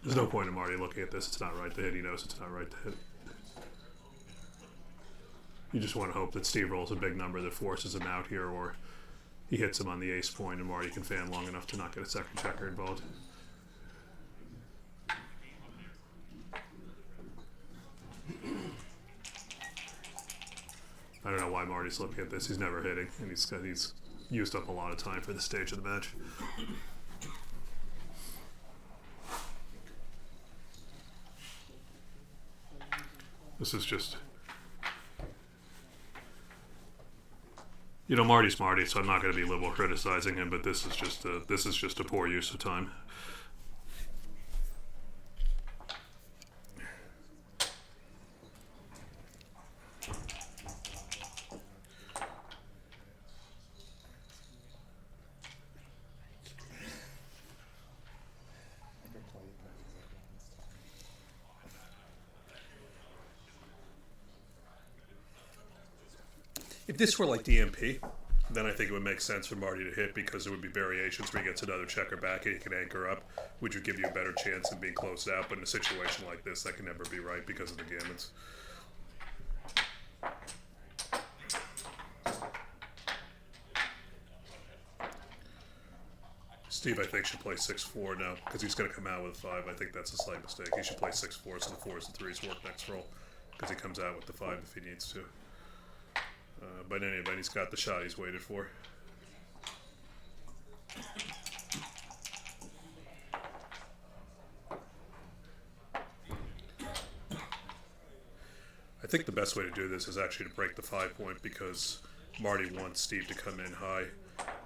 [SPEAKER 5] There's no point in Marty looking at this. It's not right to hit. He knows it's not right to hit. You just want to hope that Steve rolls a big number that forces him out here, or he hits him on the ace point and Marty can fan long enough to not get a second checker involved. I don't know why Marty's looking at this. He's never hitting, and he's used up a lot of time for this stage of the match. This is just, Marty's Marty, so I'm not going to be liberal criticizing him, but this is just a poor use of time. If this were like DMP, then I think it would make sense for Marty to hit, because there would be variations where he gets another checker back and he can anchor up, which would give you a better chance of being closed out. But in a situation like this, that can never be right because of the gammons. Steve, I think, should play 6-4 now, because he's going to come out with 5. I think that's a slight mistake. He should play 6-4, so the 4s and 3s work next roll, because he comes out with the 5 if he needs to. But in any event, he's got the shot he's waited for. I think the best way to do this is actually to break the 5 point, because Marty wants Steve to come in high.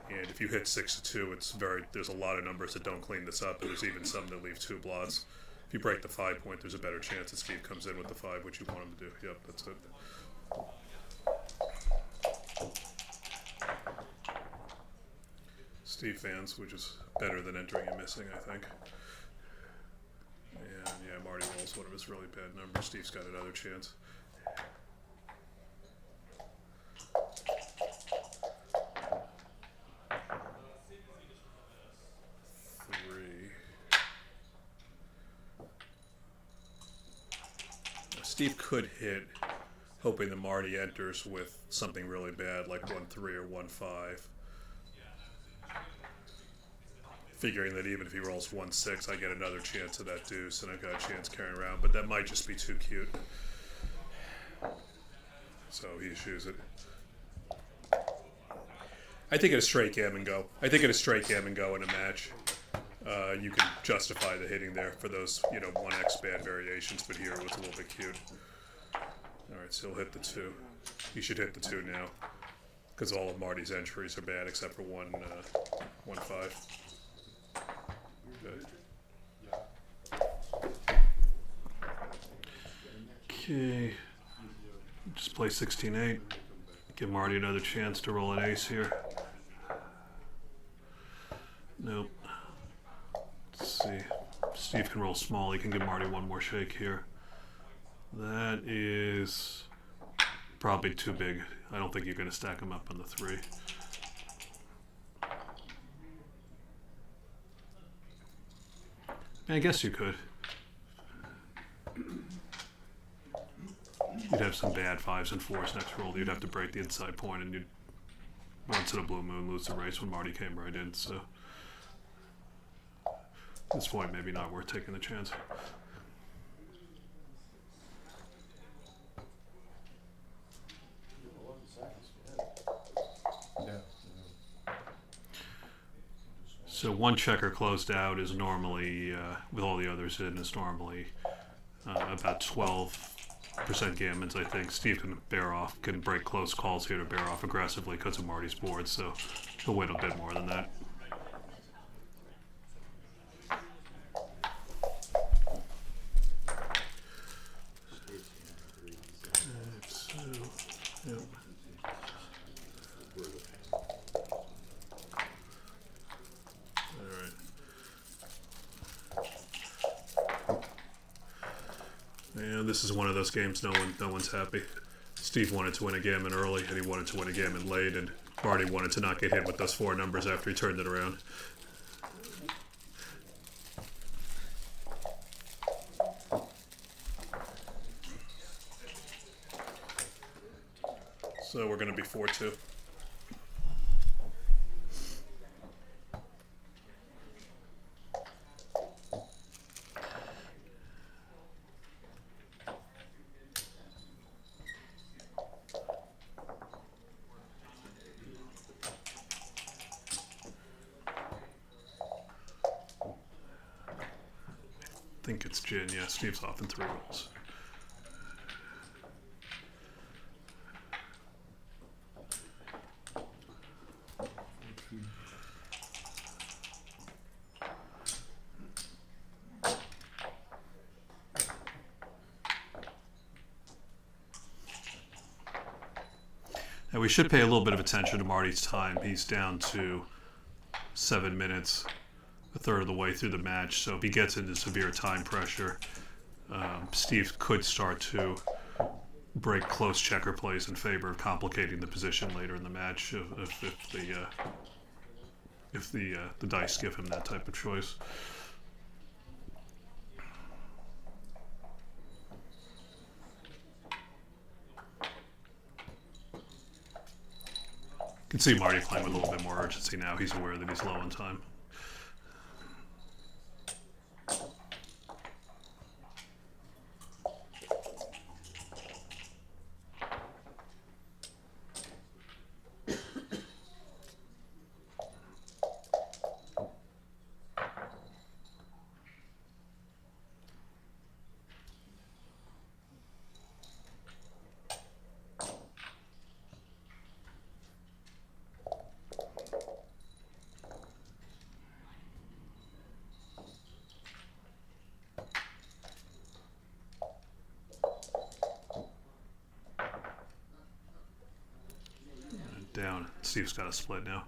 [SPEAKER 5] And if you hit 6-2, there's a lot of numbers that don't clean this up, and there's even some that leave 2 blots. If you break the 5 point, there's a better chance that Steve comes in with the 5, which you want him to do. Yep, that's it. Steve fans, which is better than entering and missing, I think. And yeah, Marty rolls one of his really bad numbers. Steve's got another chance. Steve could hit, hoping that Marty enters with something really bad, like 1-3 or 1-5. figuring that even if he rolls 1-6, I get another chance of that deuce, and I've got a chance carrying around. But that might just be too cute. So he issues it. I think at a straight gammon go. I think at a straight gammon go in a match, you can justify the hitting there for those, 1x bad variations, but here it was a little bit cute. Alright, so he'll hit the 2. He should hit the 2 now, because all of Marty's entries are bad except for 1-5. Good. Okay. Just play 16-8. Give Marty another chance to roll an ace here. Nope. Let's see. Steve can roll small. He can give Marty one more shake here. That is probably too big. I don't think you're going to stack him up on the 3. I guess you could. You'd have some bad 5s and 4s next roll. You'd have to break the inside point, and you'd once in a blue moon lose the race when Marty came right in. So at this point, maybe not worth taking the chance. So one checker closed out is normally, with all the others in, is normally about 12% gammons, I think. Steve can can break close calls here to bear off aggressively because of Marty's board, so he'll win a bit more than that. Yep. And this is one of those games no one's happy. Steve wanted to win a gammon early, and he wanted to win a gammon late, and Marty wanted to not get hit with those 4 numbers after he turned it around. So we're going to be 4-2. I think it's gin. Yeah, Steve's off in 3 rolls. Now we should pay a little bit of attention to Marty's time. He's down to 7 minutes, a third of the way through the match. So if he gets into severe time pressure, Steve could start to break close checker plays in favor of complicating the position later in the match if the dice give him that type of choice. You can see Marty playing with a little bit more urgency now. He's aware that he's low on time. Down. Steve's got a split now.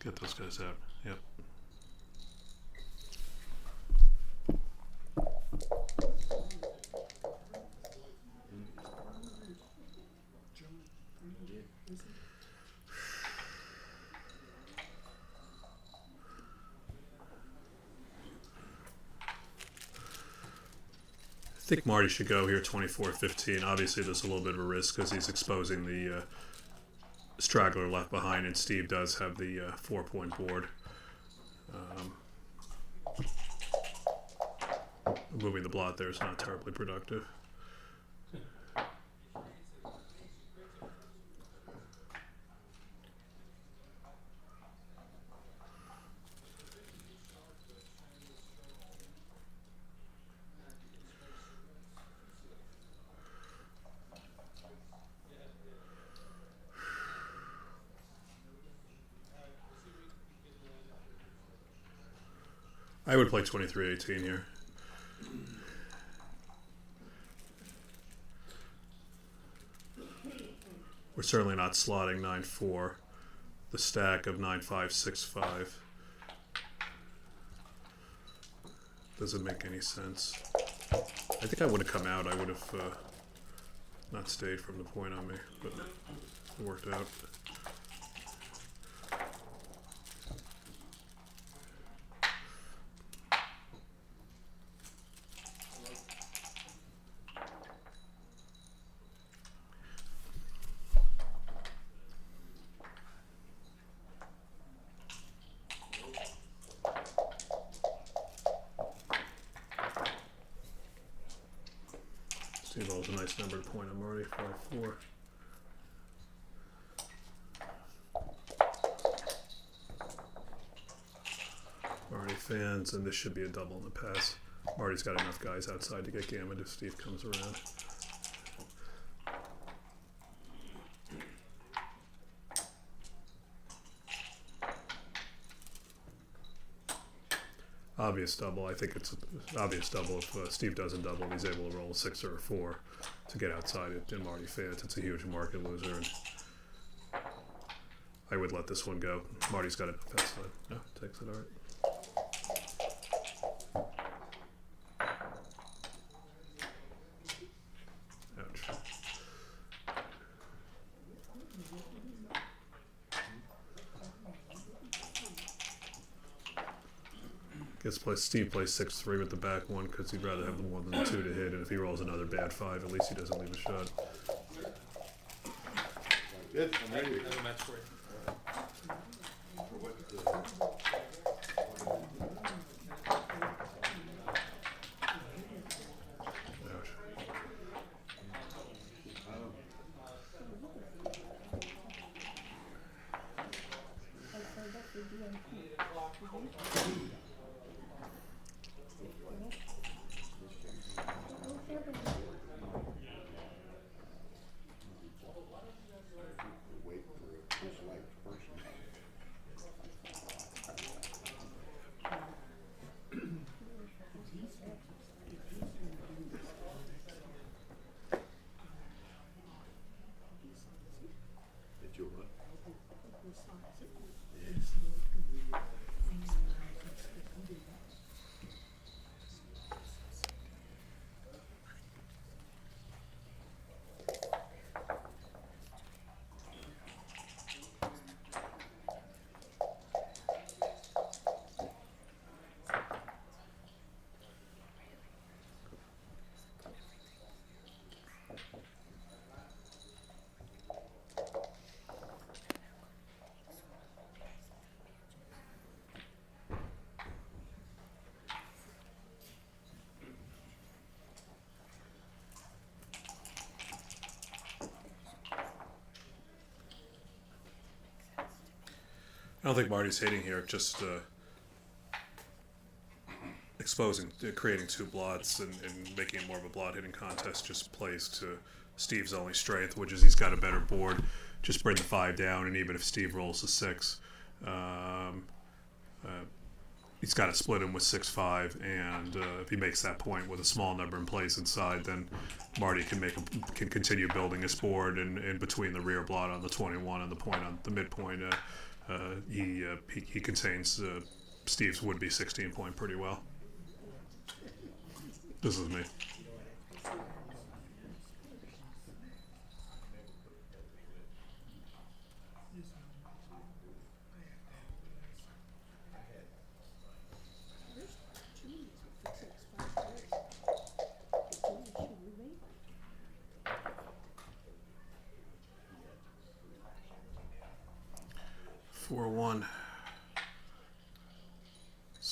[SPEAKER 5] Get those guys out. Yep. I think Marty should go here 24-15. Obviously there's a little bit of a risk because he's exposing the straggler left behind, and Steve does have the 4-point board. Moving the blot there is not terribly productive. I would play 23-18 here. We're certainly not slotting 9-4. The stack of 9-5, 6-5 doesn't make any sense. I think I would have come out. I would have not stayed from the point on me, but it worked out. Steve rolls a nice number to point. I'm already 5-4. Marty fans, and this should be a double in the pass. Marty's got enough guys outside to get gammoned if Steve comes around. Obvious double. I think it's obvious double if Steve doesn't double. He's able to roll a 6 or a 4 to get outside it. In Marty fans, it's a huge market loser, and I would let this one go. Marty's got enough outside. No, takes it all right. Steve plays 6-3 with the back one because he'd rather have more than the 2 to hit, and if he rolls another bad 5, at least he doesn't leave a shot.
[SPEAKER 3] Good, I'm ready.
[SPEAKER 13] That's a match for you.
[SPEAKER 5] I don't think Marty's hitting here, just exposing, creating 2 blots and making it more of a blot hitting contest. Just plays to Steve's only strength, which is he's got a better board. Just bring the 5 down, and even if Steve rolls a 6, he's got to split him with 6-5, and if he makes that point with a small number and plays inside, then Marty can continue building his board, and in between the rear blot on the 21 and the point on the midpoint, he contains Steve's would-be 16 point pretty well. This is me.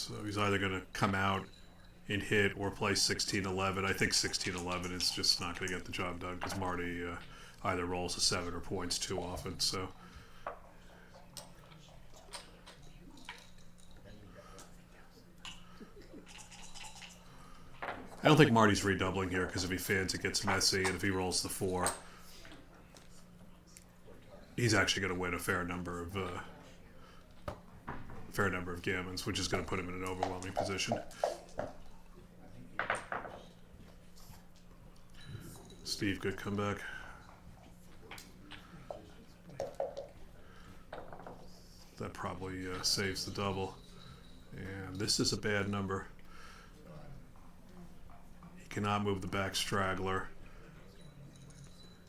[SPEAKER 5] So he's either going to come out and hit or play 16-11. I think 16-11 is just not going to get the job done because Marty either rolls a 7 or points too often. So I don't think Marty's redoubling here because if he fans it gets messy, and if he rolls the 4, he's actually going to win a fair number of gammons, which is going to put him in an overwhelming position. Steve, good comeback. That probably saves the double. And this is a bad number. He cannot move the back straggler.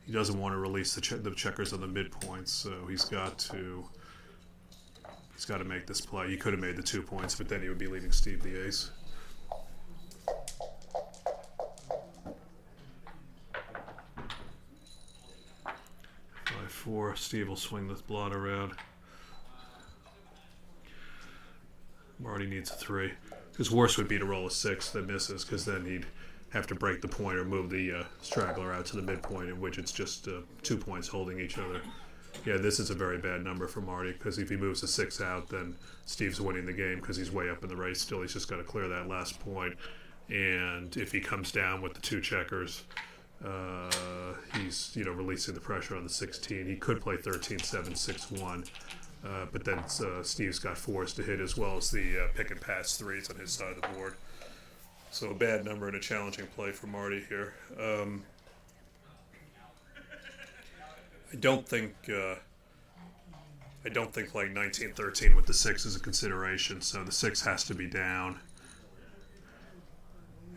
[SPEAKER 5] He doesn't want to release the checkers on the midpoints, so he's got to make this play. He could have made the 2 points, but then he would be leaving Steve the ace. 5-4. Steve will swing this blot around. Marty needs a 3. His worst would be to roll a 6 that misses, because then he'd have to break the point or move the straggler out to the midpoint, in which it's just 2 points holding each other. Yeah, this is a very bad number for Marty, because if he moves a 6 out, then Steve's winning the game because he's way up in the race still. He's just got to clear that last point. And if he comes down with the 2 checkers, he's releasing the pressure on the 16. He could play 13-7, 6-1. But then Steve's got 4s to hit as well as the pick and pass 3s on his side of the board. So a bad number and a challenging play for Marty here. I don't think playing 19-13 with the 6 is a consideration. So the 6 has to be down,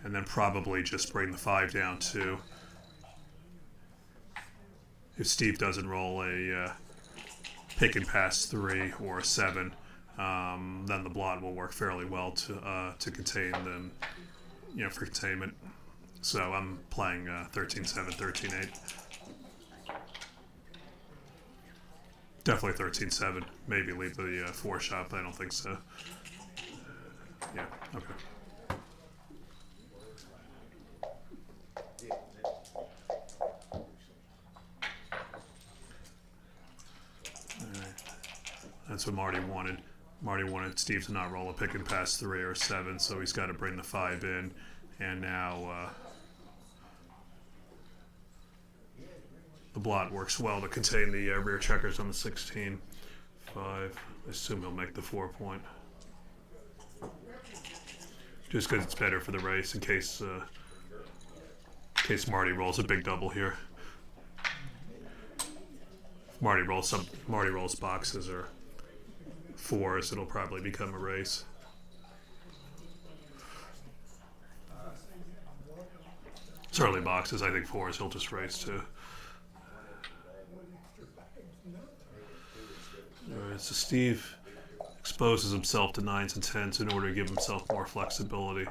[SPEAKER 5] and then probably just bring the 5 down too. If Steve doesn't roll a pick and pass 3 or a 7, then the blot will work fairly well to contain them, for containment. So I'm playing 13-7, 13-8. Definitely 13-7. Maybe leave the 4 shot, but I don't think so. Yeah, okay. That's what Marty wanted. Marty wanted Steve to not roll a pick and pass 3 or 7, so he's got to bring the 5 in. And now the blot works well to contain the rear checkers on the 16. 5. I assume he'll make the 4 point. Just because it's better for the race in case Marty rolls a big double here. If Marty rolls boxes or 4s, it'll probably become a race. Certainly boxes. I think 4s he'll just race too. Alright, so Steve exposes himself to 9s and 10s in order to give himself more flexibility.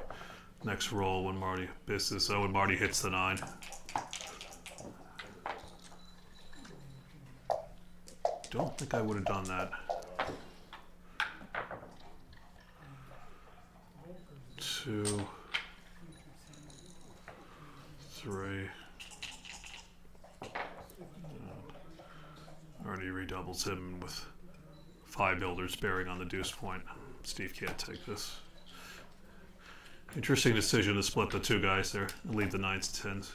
[SPEAKER 5] Next roll when Marty misses. Oh, when Marty hits the 9. Don't think I would have done that. 2, 3. Already redoubles him with 5 builders bearing on the deuce point. Steve can't take this. Interesting decision to split the 2 guys there and leave the 9s and 10s.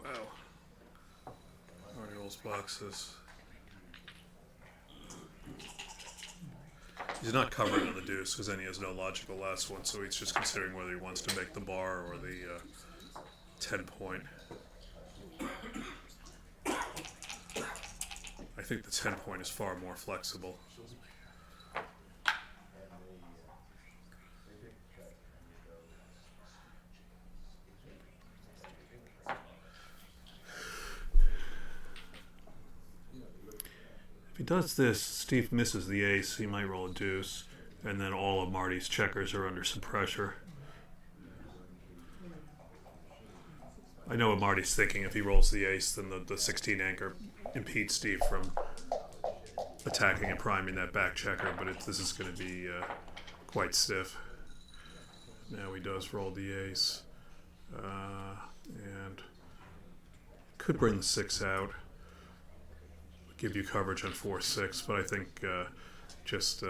[SPEAKER 5] Wow. Marty rolls boxes. He's not covering on the deuce because then he has no logical last one, so he's just considering whether he wants to make the bar or the 10-point. I think the 10-point is far more flexible. If he does this, Steve misses the ace, he might roll a deuce, and then all of Marty's checkers are under some pressure. I know what Marty's thinking. If he rolls the ace, then the 16 anchor impedes Steve from attacking and priming that back checker, but this is going to be quite stiff. Now he does roll the ace, and could bring the 6 out, give you coverage on 4-6, but I think just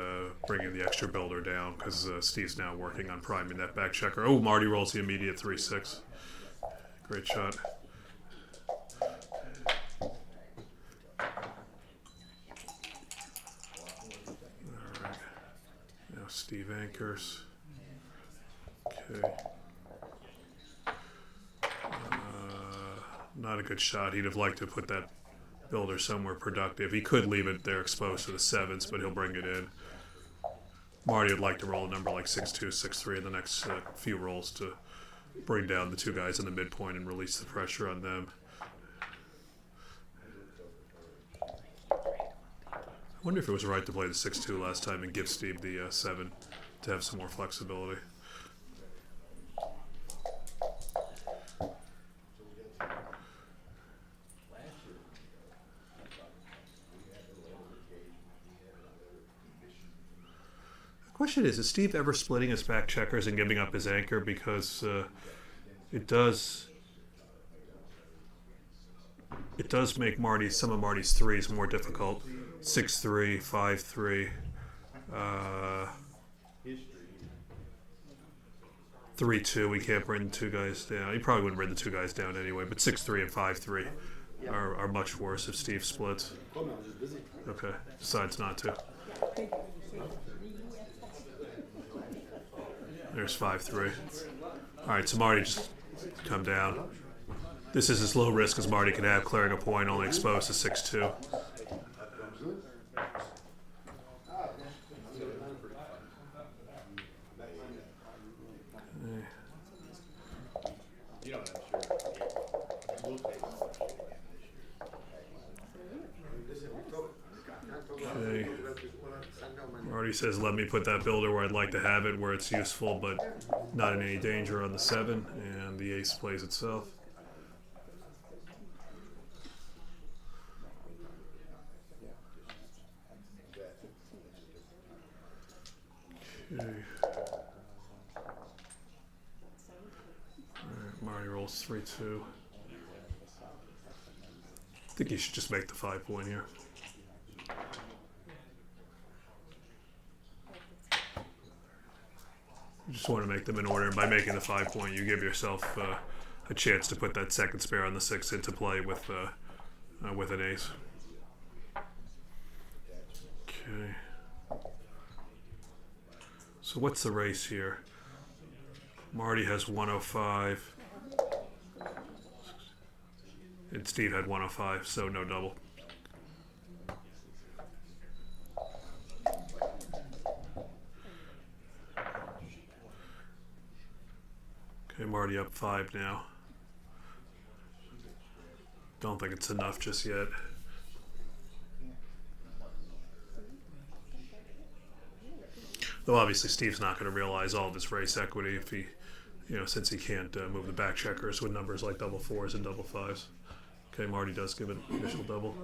[SPEAKER 5] bringing the extra builder down because Steve's now working on priming that back checker. Oh, Marty rolls the immediate 3-6. Great shot. Alright. Now Steve anchors. Okay. Not a good shot. He'd have liked to put that builder somewhere productive. He could leave it there exposed to the 7s, but he'll bring it in. Marty would like to roll a number like 6-2, 6-3 in the next few rolls to bring down the two guys in the midpoint and release the pressure on them. I wonder if it was right to play the 6-2 last time and give Steve the 7 to have some more flexibility. The question is Steve ever splitting his back checkers and giving up his anchor? Because it does make some of Marty's 3s more difficult. 6-3, 5-3, 3-2. We can't bring the two guys down. He probably wouldn't bring the two guys down anyway, but 6-3 and 5-3 are much worse if Steve splits. Okay, decides not to. There's 5-3. Alright, so Marty just come down. This is as low risk as Marty can have, clearing a point, only exposed to 6-2. Okay. Marty says, let me put that builder where I'd like to have it, where it's useful, but not in any danger on the 7, and the ace plays itself. Okay. Alright, Marty rolls 3-2. I think he should just make the 5-point here. You just want to make them in order, and by making the 5-point, you give yourself a chance to put that second spare on the 6 into play with an ace. Okay. So what's the race here? Marty has 105, and Steve had 105, so no double. Okay, Marty up 5 now. Don't think it's enough just yet. Though obviously Steve's not going to realize all of his race equity if he, since he can't move the back checkers with numbers like double 4s and double 5s. Okay, Marty does give an initial double.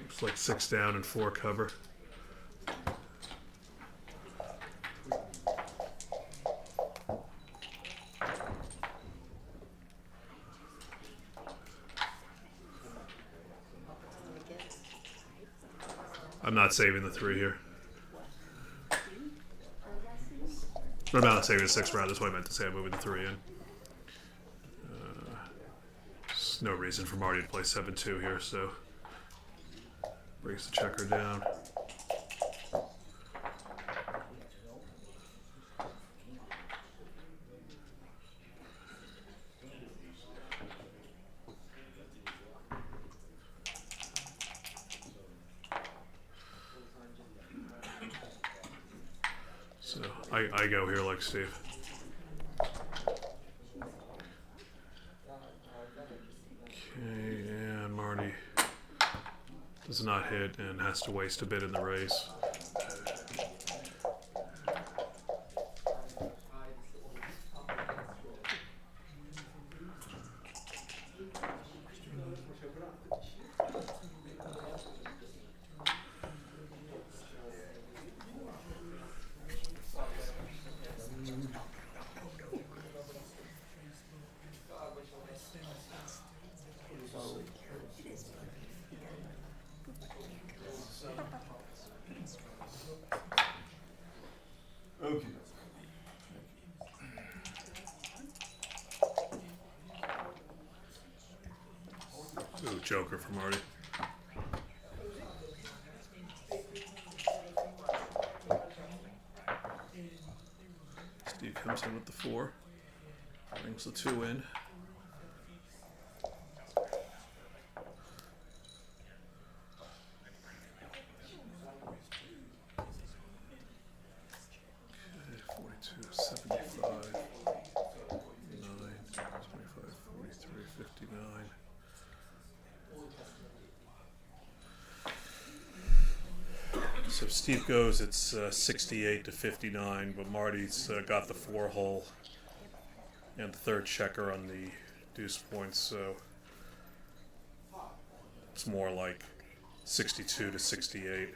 [SPEAKER 5] Looks like 6 down and 4 cover. I'm not saving the 3 here. I'm not saving the 6 rather. That's what I meant to say. I'm moving the 3 in. There's no reason for Marty to play 7-2 here, so brings the checker down. So I go here like Steve. Okay, and Marty does not hit and has to waste a bit in the race.
[SPEAKER 2] Okay.
[SPEAKER 5] Ooh, Joker for Marty. Steve comes in with the 4. Brings the 2 in. So Steve goes, it's 68 to 59, but Marty's got the 4 hole and the 3rd checker on the deuce points, so it's more like 62 to 68.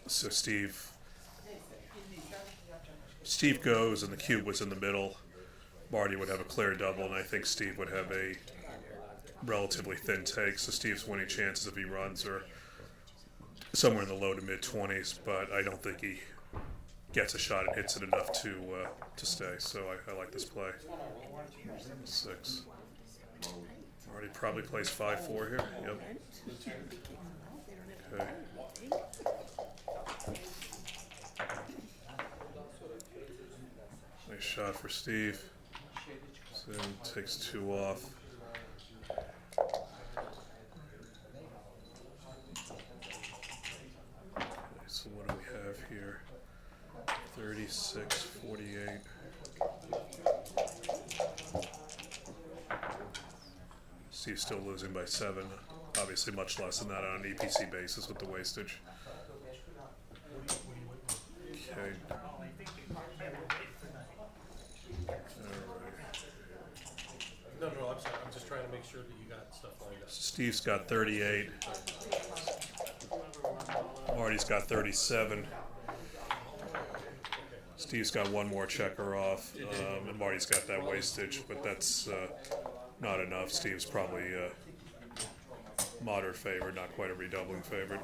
[SPEAKER 5] So Steve goes and the cube was in the middle. Marty would have a clear double, and I think Steve would have a relatively thin take. So Steve's winning chances if he runs are somewhere in the low to mid 20s, but I don't think he gets a shot and hits it enough to stay. So I like this play. 6. Marty probably plays 5-4 here. Yep. Okay. Nice shot for Steve. So he takes 2 off. Okay, so what do we have here? 36, 48. Steve's still losing by 7. Obviously much less than that on an EPC basis with the wastage. Okay.
[SPEAKER 2] No, I'm sorry. I'm just trying to make sure that you got stuff lined up.
[SPEAKER 5] Steve's got 38. Marty's got 37. Steve's got 1 more checker off, and Marty's got that wastage, but that's not enough. Steve's probably moderate favorite, not quite a redoubling favorite.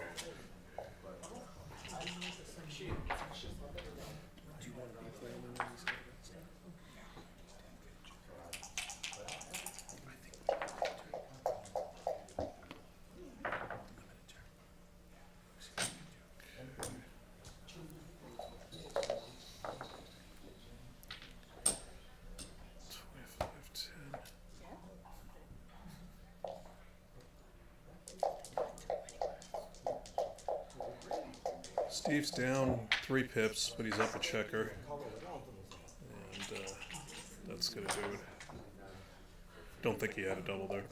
[SPEAKER 5] Steve's down 3 pips, but he's up a checker, and that's gonna do it. Don't think he had a double there.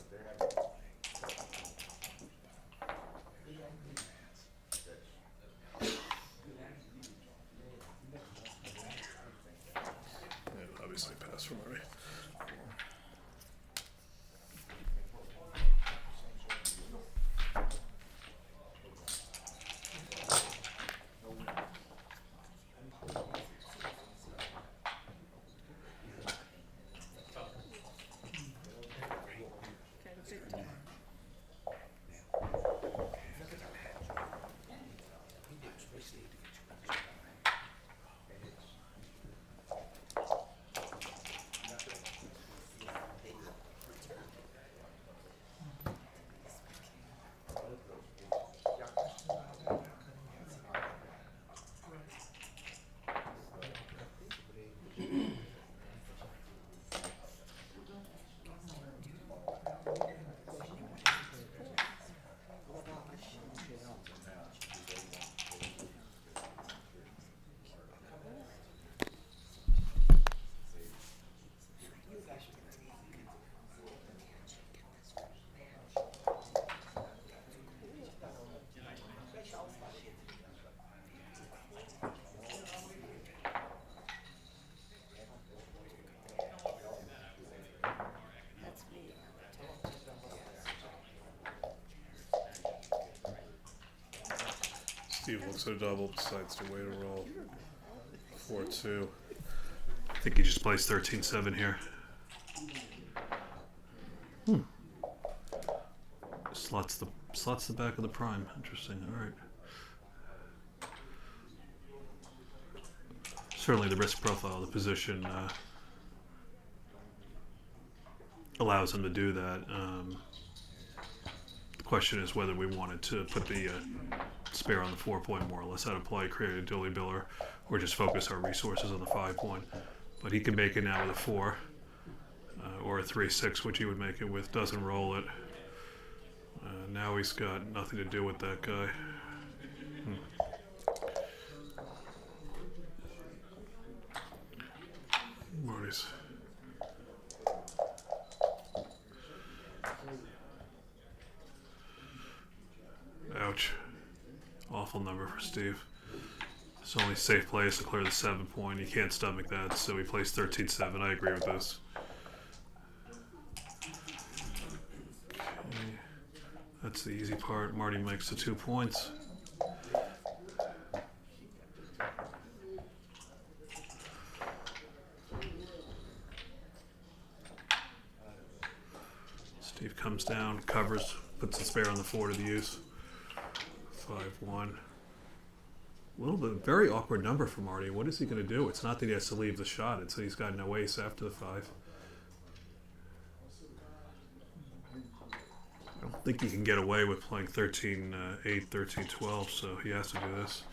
[SPEAKER 5] Yeah, obviously pass for Marty. Steve looks at a double, decides to wait a roll. 4-2. I think he just plays 13-7 here. Slots the back of the prime. Interesting. All right. Certainly the risk profile of the position allows him to do that. The question is whether we wanted to put the spare on the 4 point more or less out of play, create a dilly biller, or just focus our resources on the 5 point. But he can make it now with a 4 or a 3-6, which he would make it with. Doesn't roll it. Now he's got nothing to do with that guy. Marty's. Ouch. Awful number for Steve. It's only safe place to clear the 7 point. He can't stomach that, so he plays 13-7. I agree with this. Okay. That's the easy part. Marty makes the 2 points. Steve comes down, covers, puts the spare on the 4 to the use. 5-1. Very awkward number for Marty. What is he going to do? It's not that he has to leave the shot. It's that he's got no ace after the 5. I don't think he can get away with playing 13-8, 13-12, so he has to do this.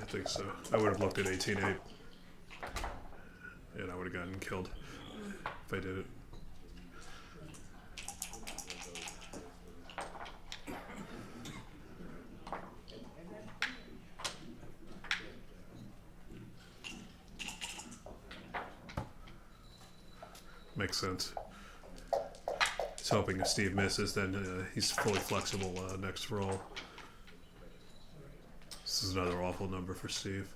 [SPEAKER 5] I think so. I would have looked at 18-8. And I would have gotten killed if I did it. Makes sense. He's hoping if Steve misses, then he's fully flexible next roll. This is another awful number for Steve.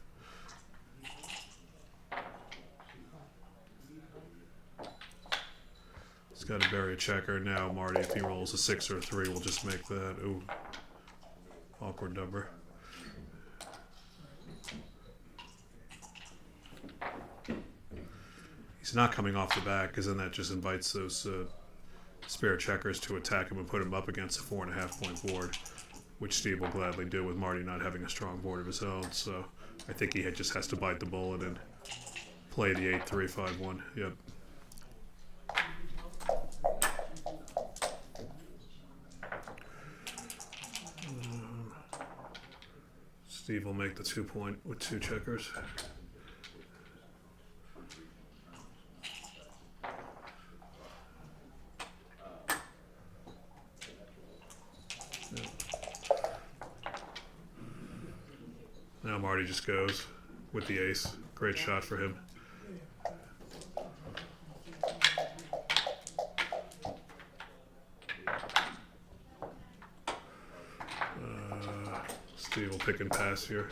[SPEAKER 5] He's got to bury a checker now. Marty, if he rolls a 6 or a 3, will just make that. Ooh, awkward number. He's not coming off the back because then that just invites those spare checkers to attack him and put him up against a 4.5 point board, which Steve will gladly do with Marty not having a strong board of his own. So I think he just has to bite the bullet and play the 8-3-5-1. Yep. Steve will make the 2 point with 2 checkers. Now Marty just goes with the ace. Great shot for him. Steve will pick and pass here.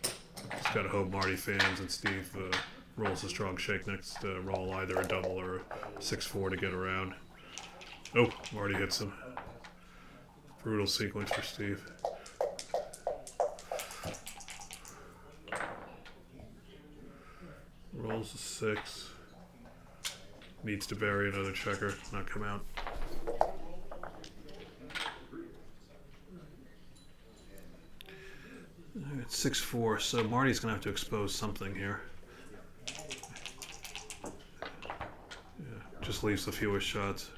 [SPEAKER 5] Just gotta hope Marty fans and Steve rolls a strong shake next roll, either a double or a 6-4 to get around. Oh, Marty hits him. Brutal sequence for Steve. Rolls a 6. Needs to bury another checker, not come out. It's 6-4, so Marty's gonna have to expose something here. Yeah, just leaves the fewest shots.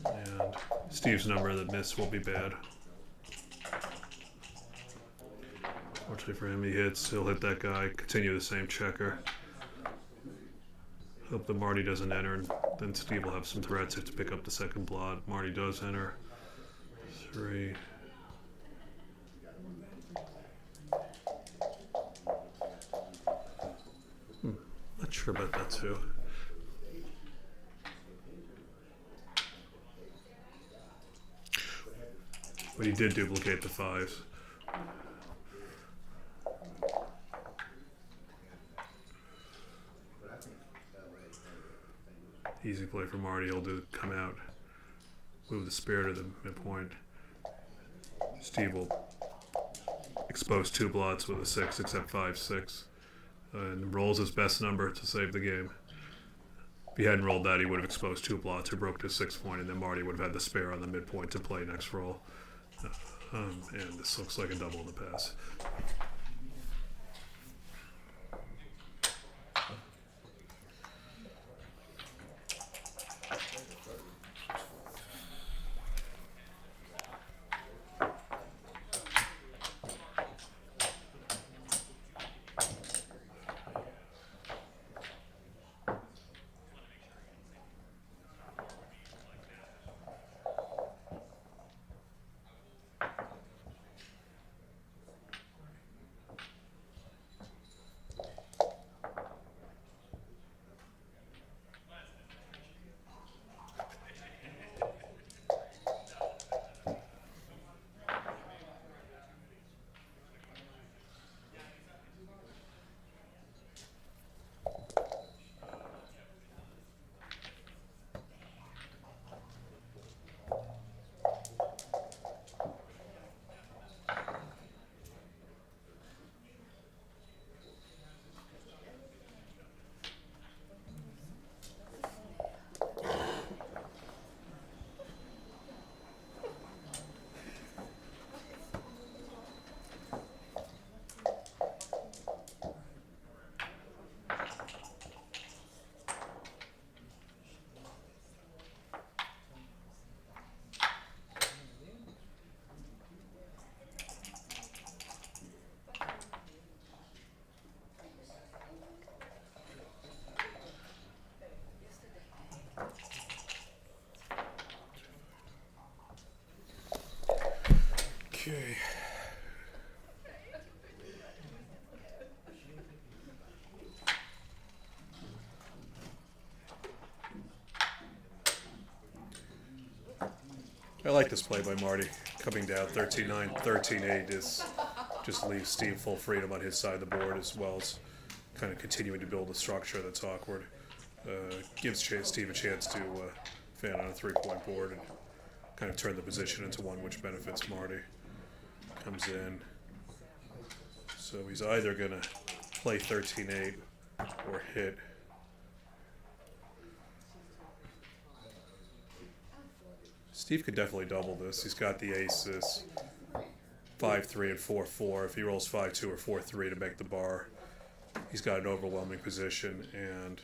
[SPEAKER 5] And Steve's number that missed will be bad. Fortunately for him, he hits. He'll hit that guy, continue the same checker. Hope that Marty doesn't enter, and then Steve will have some threats to pick up the second blot. Marty does enter. 3. Not sure about that too. But he did duplicate the 5s. Easy play for Marty. He'll come out, move the spear to the midpoint. Steve will expose 2 blots with a 6, except 5-6, and rolls his best number to save the game. If he hadn't rolled that, he would have exposed 2 blots or broke to 6 point, and then Marty would have had the spare on the midpoint to play next roll. And this looks like a double in the pass. Okay. I like this play by Marty. Coming down 13-9, 13-8 is just leaves Steve full freedom on his side of the board, as well as kind of continuing to build a structure that's awkward. Gives Steve a chance to fan on a 3-point board and kind of turn the position into one which benefits Marty. Comes in. So he's either going to play 13-8 or hit. Steve could definitely double this. He's got the aces, 5-3 and 4-4. If he rolls 5-2 or 4-3 to make the bar, he's got an overwhelming position, and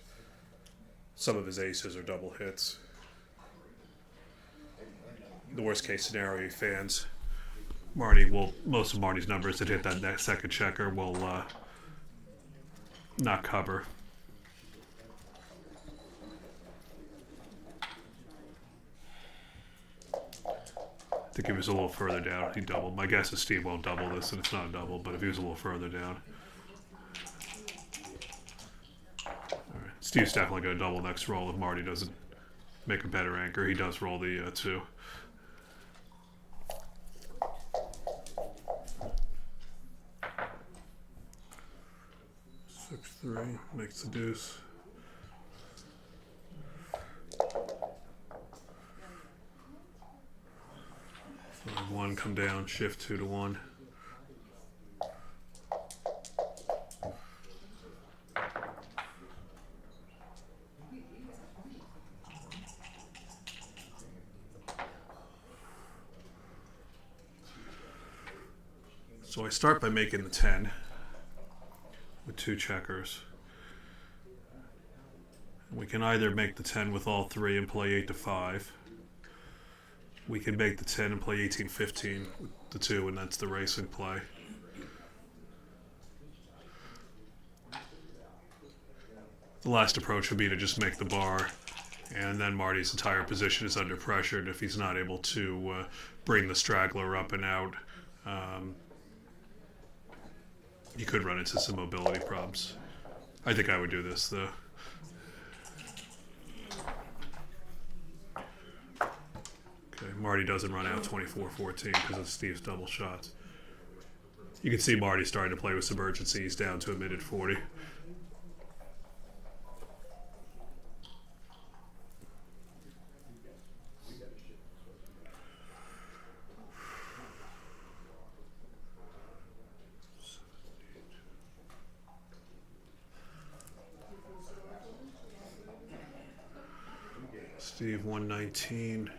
[SPEAKER 5] some of his aces are double hits. The worst case scenario, he fans. Most of Marty's numbers that hit that next second checker will not cover. I think if he was a little further down, he doubled. My guess is Steve won't double this, and it's not a double, but if he was a little further down. All right. Steve's definitely going to double next roll if Marty doesn't make a better anchor. He does roll the 2. Six, 3 makes the deuce. 1, come down, shift 2 to 1. So I start by making the 10 with 2 checkers. We can either make the 10 with all 3 and play 8-5. We can make the 10 and play 18-15 with the 2, and that's the racing play. the last approach would be to just make the bar, and then Marty's entire position is under pressure, and if he's not able to bring the straggler up and out, you could run into some mobility problems. I think I would do this, though. Okay, Marty doesn't run out 24-14 because of Steve's double shots. You can see Marty starting to play with some urgency. He's down to a minute 40. Steve 119.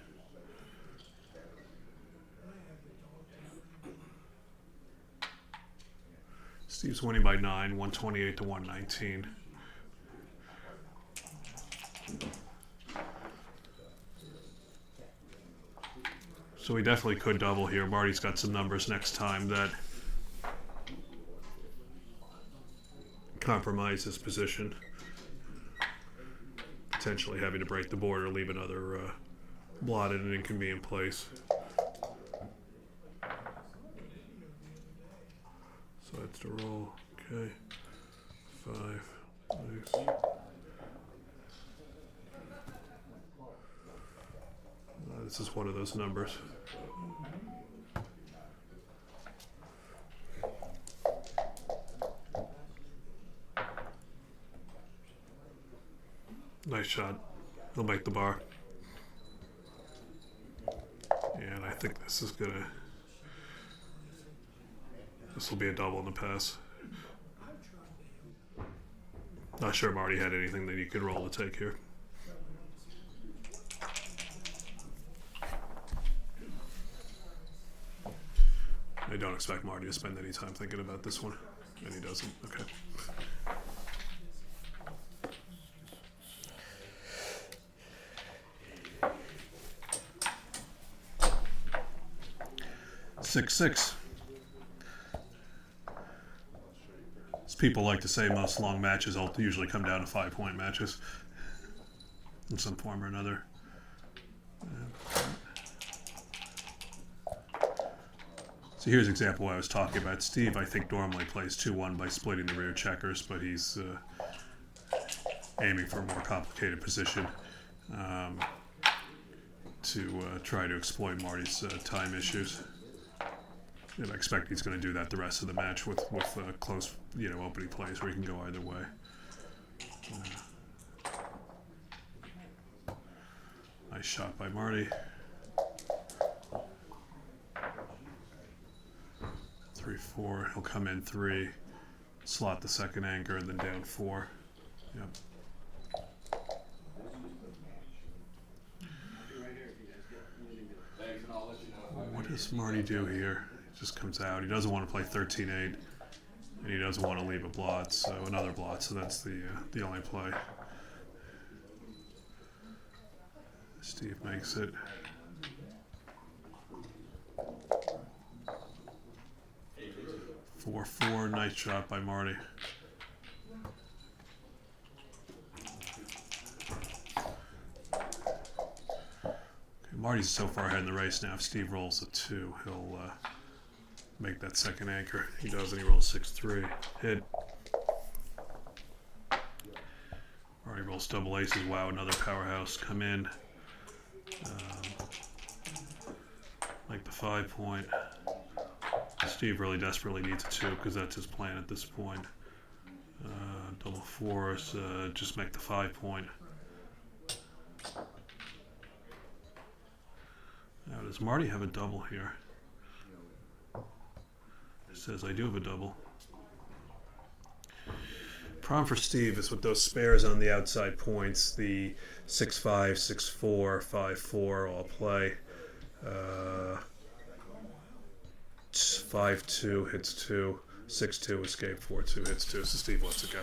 [SPEAKER 5] Steve's winning by 9, 128 to 119. So he definitely could double here. Marty's got some numbers next time that compromise his position. Potentially having to break the board or leave another blot in an inconvenient place. So that's the roll. Okay. 5. Nice. This is one of those numbers. Nice shot. He'll make the bar. And I think this is gonna... This will be a double in the pass. Not sure Marty had anything that he could roll to take here. I don't expect Marty to spend any time thinking about this one. And he doesn't. Okay. Six. As people like to say, most long matches usually come down to 5-point matches in some form or another. So here's an example I was talking about. Steve, I think, normally plays 2-1 by splitting the rear checkers, but he's aiming for a more complicated position to try to exploit Marty's time issues. And I expect he's going to do that the rest of the match with close, opening plays where he can go either way. Nice shot by Marty. 3-4. He'll come in 3, slot the second anchor, and then down 4. Yep. What does Marty do here? He just comes out. He doesn't want to play 13-8, and he doesn't want to leave a blot, so another blot. So that's the only play. Steve makes it. 4-4, nice shot by Marty. Okay, Marty's so far ahead in the race now. If Steve rolls a 2, he'll make that second anchor. He does, and he rolls 6-3. Hit. Marty rolls double aces. Wow, another powerhouse. Come in. Like the 5-point. Steve really desperately needs a 2 because that's his plan at this point. Double 4s, just make the 5-point. Now, does Marty have a double here? It says I do have a double. Problem for Steve is with those spares on the outside points, the 6-5, 6-4, 5-4 all play. 5-2 hits 2, 6-2 escape, 4-2 hits 2. So Steve lets it go.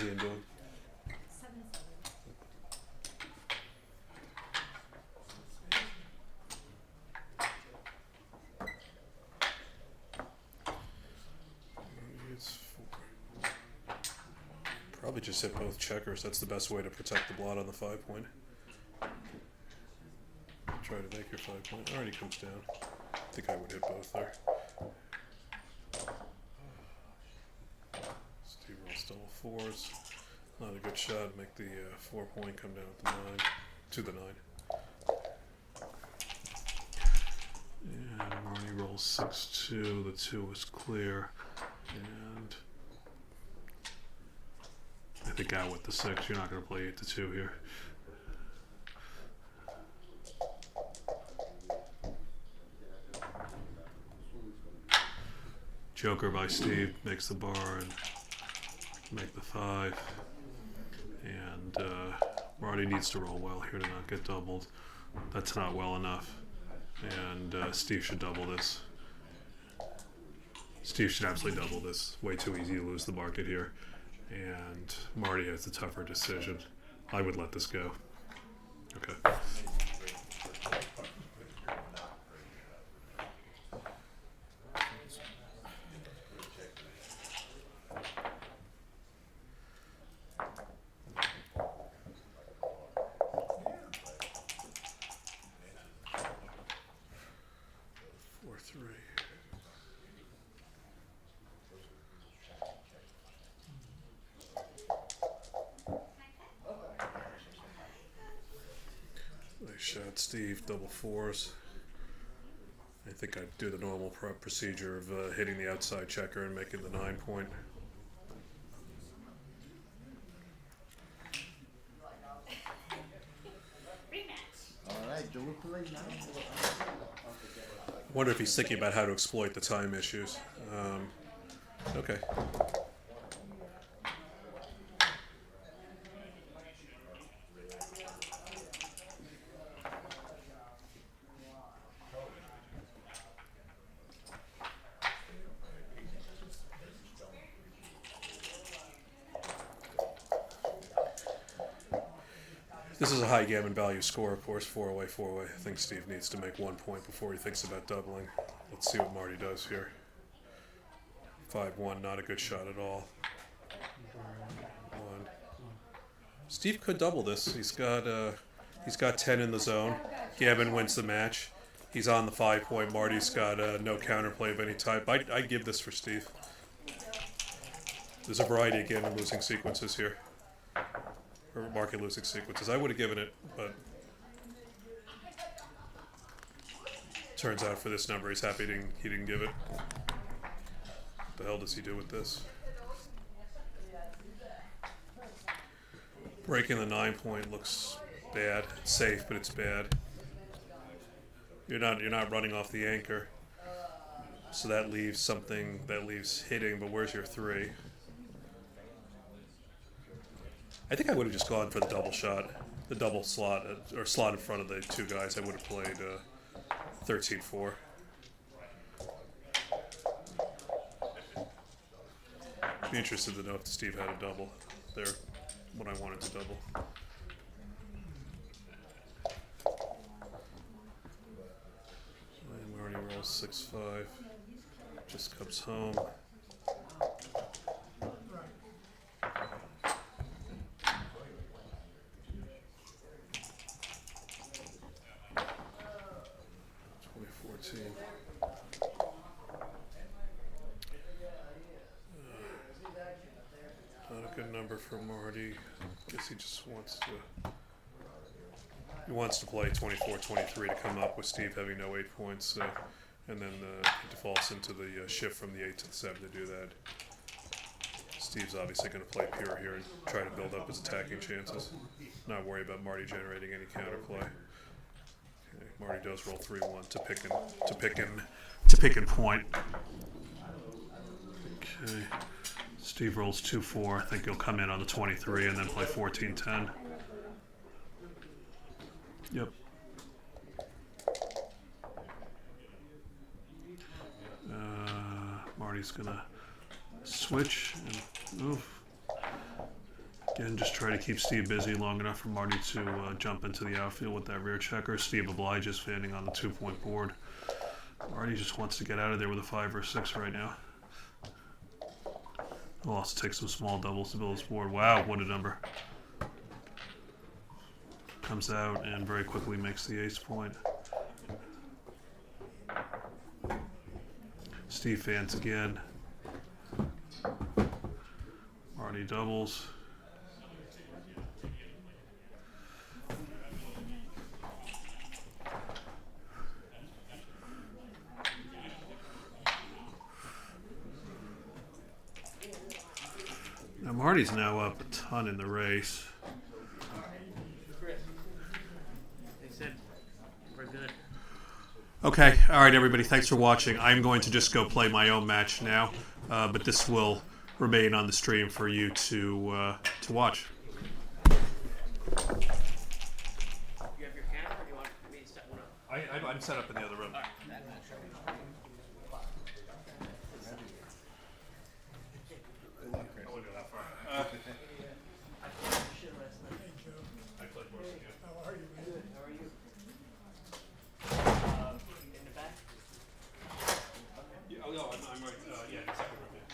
[SPEAKER 5] Ian doing?
[SPEAKER 12] 7-7.
[SPEAKER 5] It's probably just hit both checkers. That's the best way to protect the blot on the 5 point. Try to make your 5 point. Already comes down. I think I would hit both there. Steve rolls double fours. Not a good shot. Make the 4 point come down at the 9 to the 9. And Marnie rolls 6-2. The 2 is clear. And I think out with the 6. You're not going to play 8-2 here. Joker by Steve makes the bar and make the 5. And Marty needs to roll well here to not get doubled. That's not well enough. And Steve should double this. Steve should absolutely double this. Way too easy to lose the market here. And Marty has the tougher decision. I would let this go. Okay. 4-3. Nice shot, Steve. Double fours. I think I'd do the normal procedure of hitting the outside checker and making the 9 point.
[SPEAKER 6] Alright, deliberate now.
[SPEAKER 5] I wonder if he's thinking about how to exploit the time issues. Okay. This is a high gammon value score, of course, 4-way, 4-way. I think Steve needs to make 1 point before he thinks about doubling. Let's see what Marty does here. 5-1, not a good shot at all. 1. Steve could double this. He's got 10 in the zone. Gammon wins the match. He's on the 5 point. Marty's got no counterplay of any type. I'd give this for Steve. There's a variety of gammon losing sequences here. Or market losing sequences. I would have given it, but turns out for this number, he's happy he didn't give it. What the hell does he do with this? Breaking the 9 point looks bad. It's safe, but it's bad. You're not running off the anchor, so that leaves something that leaves hitting. But where's your 3? I think I would have just gone for the double shot, the double slot, or slot in front of the 2 guys. I would have played 13-4. Be interested to know if Steve had a double there when I wanted to double. And Marty rolls 6-5, just comes home. Not a good number for Marty. Guess he just wants to play 24-23 to come up with Steve having no 8 points, and then he defaults into the shift from the 8 to the 7 to do that. Steve's obviously going to play pure here and try to build up his attacking chances. Not worry about Marty generating any counterplay. Okay, Marty does roll 3-1 to pick and point. Okay. Steve rolls 2-4. I think he'll come in on the 23 and then play 14-10. Yep. Marty's gonna switch and move. Again, just try to keep Steve busy long enough for Marty to jump into the outfield with that rear checker. Steve obliges fanning on the 2-point board. Marty just wants to get out of there with a 5 or a 6 right now. He'll also take some small doubles to build his board. Wow, what a number. Comes out and very quickly makes the ace point. Steve fans again. Marty doubles. Now Marty's now up a ton in the race.
[SPEAKER 13] They said we're good.
[SPEAKER 5] Okay, all right, everybody. Thanks for watching. I'm going to just go play my own match now, but this will remain on the stream for you to watch.
[SPEAKER 13] You have your camera, or do you want me to set one up?
[SPEAKER 5] I'm set up in the other room.
[SPEAKER 13] All right. I wouldn't go that far. I played more than you.
[SPEAKER 9] How are you?
[SPEAKER 13] Good. How are you? In the back?
[SPEAKER 5] Yeah, oh, no, I'm right. Yeah, in the second room. Yeah.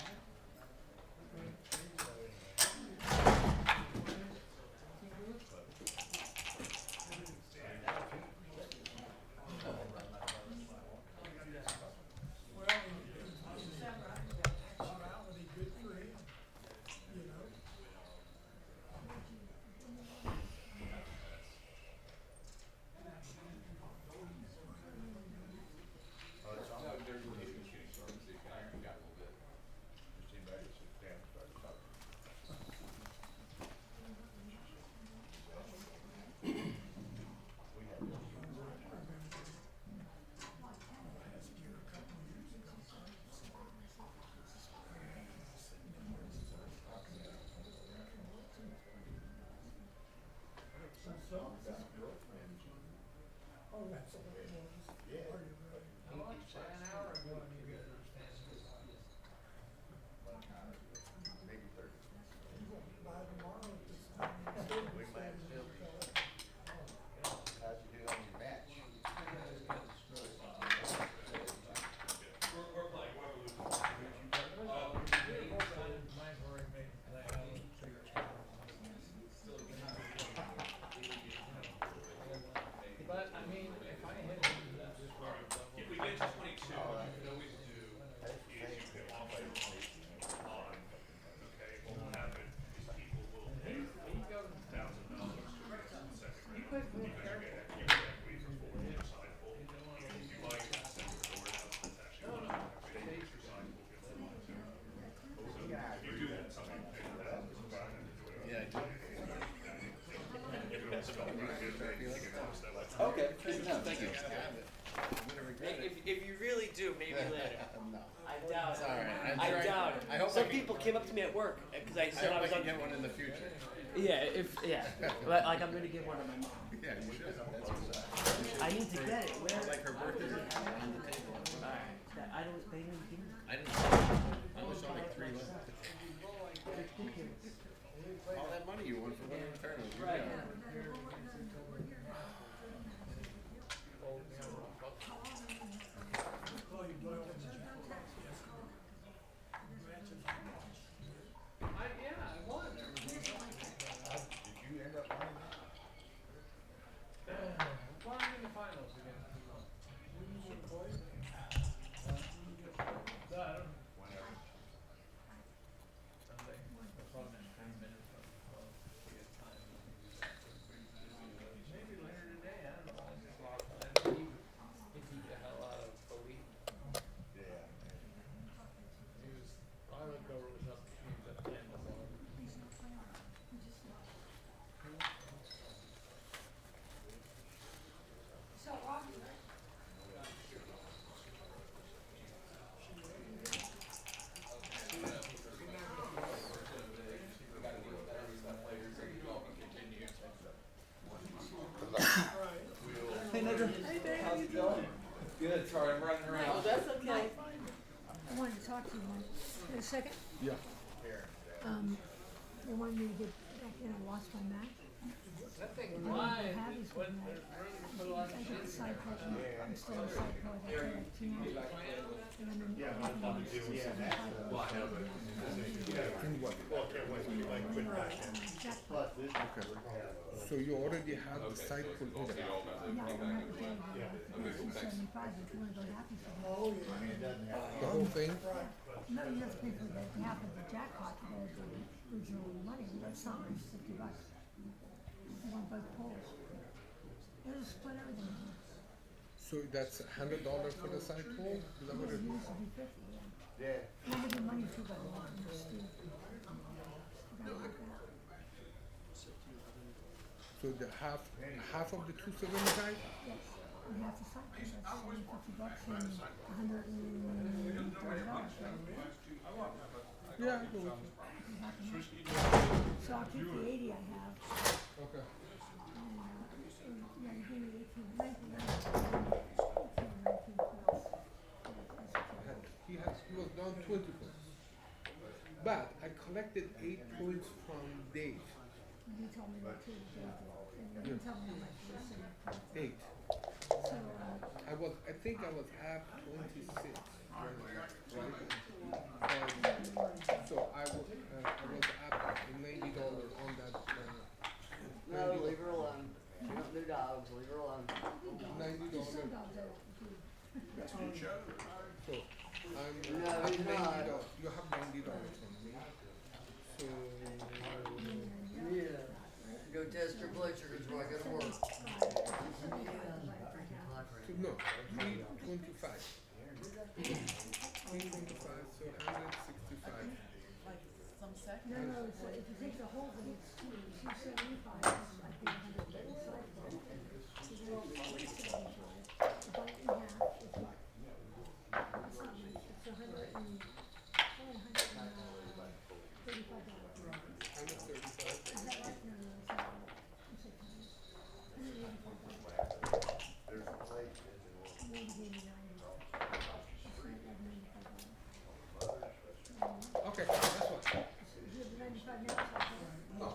[SPEAKER 13] Okay, thank you. If you really do, maybe later.
[SPEAKER 6] No.
[SPEAKER 13] I doubt it.
[SPEAKER 6] It's all right.
[SPEAKER 13] I doubt it.
[SPEAKER 6] I hope
[SPEAKER 13] Some
[SPEAKER 6] I can-
[SPEAKER 13] people came up to me at work because I
[SPEAKER 6] I
[SPEAKER 13] said I
[SPEAKER 6] hope
[SPEAKER 13] was
[SPEAKER 6] I
[SPEAKER 13] on.
[SPEAKER 6] can get one in the future.
[SPEAKER 13] Yeah, but like I'm gonna give one to my mom.
[SPEAKER 6] Yeah, you should. That's what's up.
[SPEAKER 13] I need to get it. Where?
[SPEAKER 6] Like her birthday on the table.
[SPEAKER 13] Alright. I don't. They didn't give me.
[SPEAKER 6] I didn't. I only saw like 3 left. All that money you won for winning the tournament.
[SPEAKER 13] Right.
[SPEAKER 11] Hey, Nedra.
[SPEAKER 14] Hey, Dave. How's it going? Good. Sorry, I'm running around.
[SPEAKER 13] Oh, that's okay.
[SPEAKER 12] I wanted to talk to you in a second.
[SPEAKER 6] Yeah.
[SPEAKER 12] They wanted me to get and I lost my Mac.
[SPEAKER 14] That thing
[SPEAKER 12] I
[SPEAKER 14] flies.
[SPEAKER 12] have these with
[SPEAKER 14] When
[SPEAKER 12] Mac.
[SPEAKER 14] put a lot of
[SPEAKER 12] I
[SPEAKER 14] shit
[SPEAKER 12] got
[SPEAKER 14] in
[SPEAKER 12] side
[SPEAKER 14] there.
[SPEAKER 12] project. I'm still a side project. I got two now. And I'm in.
[SPEAKER 9] Yeah,
[SPEAKER 12] I'm in 275.
[SPEAKER 8] In what?
[SPEAKER 12] Jackpot.
[SPEAKER 8] So you already have the site for order.
[SPEAKER 12] Yeah, I don't have to pay. I have to pay 275 if you want to go happy for me.
[SPEAKER 8] The whole thing?
[SPEAKER 12] No, you have to pay for the half of the jackpot to get the original money. That's not much, $50. You want both pools. It'll split everything.
[SPEAKER 8] So that's $100 for the side pool? Is that what it
[SPEAKER 12] It
[SPEAKER 8] is?
[SPEAKER 12] used to be 50, yeah. Never the money too good.
[SPEAKER 8] So the half of the 275?
[SPEAKER 12] Yes, you have to sign it. That's $50 and $130, right?
[SPEAKER 8] Yeah, I go with you.
[SPEAKER 12] So I'll keep the 80 I have.
[SPEAKER 8] Okay.
[SPEAKER 12] Yeah, you gave me 18, 19, 19 plus.
[SPEAKER 8] He was down 20 points. But I collected 8 points from Dave.
[SPEAKER 12] You told me that too, Dave did. And you didn't tell me how much you were saying.
[SPEAKER 8] 8.
[SPEAKER 12] So,
[SPEAKER 8] I think I was at 26. Right? So I was up $90 on that.
[SPEAKER 10] No, leave her alone. We don't do dogs, leave her alone.
[SPEAKER 8] $90.
[SPEAKER 12] some dogs are
[SPEAKER 8] So I'm
[SPEAKER 10] No,
[SPEAKER 8] at
[SPEAKER 10] he's not.
[SPEAKER 8] $90. You have $90 from me. So
[SPEAKER 10] Yeah. Go test your blood sugars before I go to work.
[SPEAKER 8] no, 325. 325, so 165.
[SPEAKER 12] No, so if you take the whole thing, it's 275, I think 135. So then 275, divide it in half, it's what? It's not much, it's $135. Is that right? No, it's not. It's okay. $185. And then you gave me 90. It's not like $95.
[SPEAKER 8] Okay, that's what.
[SPEAKER 12] Is it 95 now?
[SPEAKER 8] No.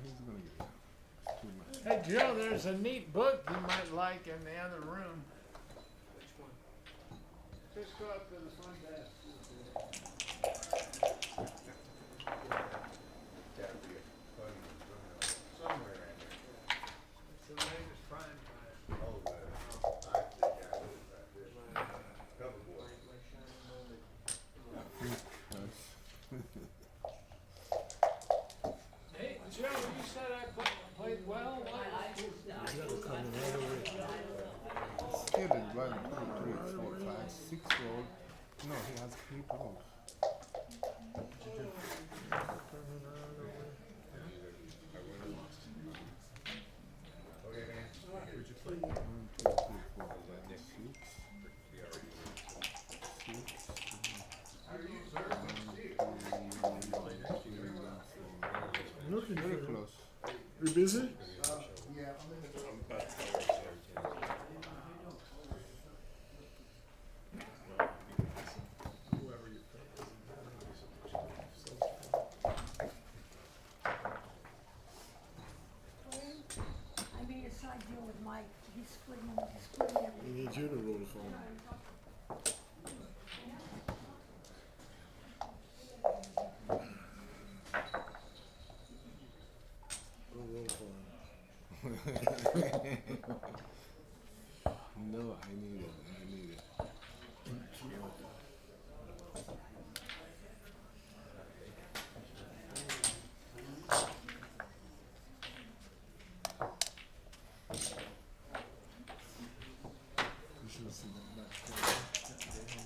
[SPEAKER 15] he's gonna get it. It's too much.
[SPEAKER 14] Hey Joe, there's a neat book you might like in the other room.
[SPEAKER 13] Which one?
[SPEAKER 14] Just go up to the front desk.
[SPEAKER 3] Somewhere in there.
[SPEAKER 14] It's the latest prime time.
[SPEAKER 3] Oh, I think I know about this. Cover boy.
[SPEAKER 14] Hey Joe, you said I played well.
[SPEAKER 15] Still is blind 2, 3, 4, 5, 6 rolls. No, he has 8 rolls.
[SPEAKER 3] Okay, man.
[SPEAKER 15] Would you play? 1, 2, 3, 4, 5, 6. 6.
[SPEAKER 9] Looking
[SPEAKER 15] Very
[SPEAKER 9] for
[SPEAKER 15] close.
[SPEAKER 9] You busy?
[SPEAKER 1] Yeah, I'm in the.
[SPEAKER 15] Whoever you play doesn't matter so much.
[SPEAKER 12] I made a side deal with Mike, he's splitting everything.
[SPEAKER 9] He needs you to roll for him. Go roll for him.
[SPEAKER 15] No, I need it. I need it. You should have seen that match.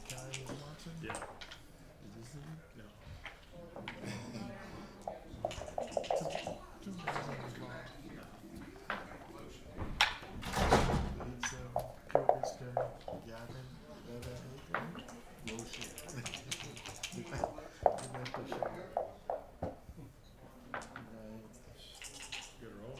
[SPEAKER 15] Karen was watching?
[SPEAKER 9] Yeah.
[SPEAKER 15] Did you see it?
[SPEAKER 9] No.
[SPEAKER 15] Two guys on the ball. It's Kyrgyzstan, Gavin, Motion. He went to show.
[SPEAKER 9] Good roll.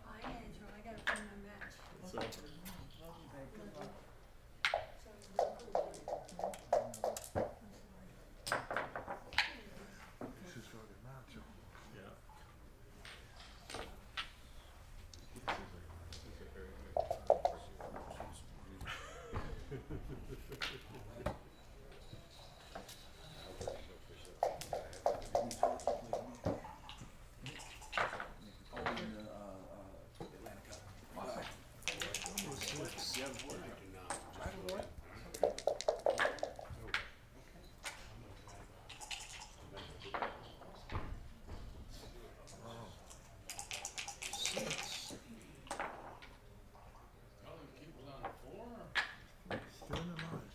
[SPEAKER 12] I Andrew, I gotta find my match.
[SPEAKER 9] It's over.
[SPEAKER 15] She's got a match on.
[SPEAKER 9] Yeah.
[SPEAKER 15] Still alive.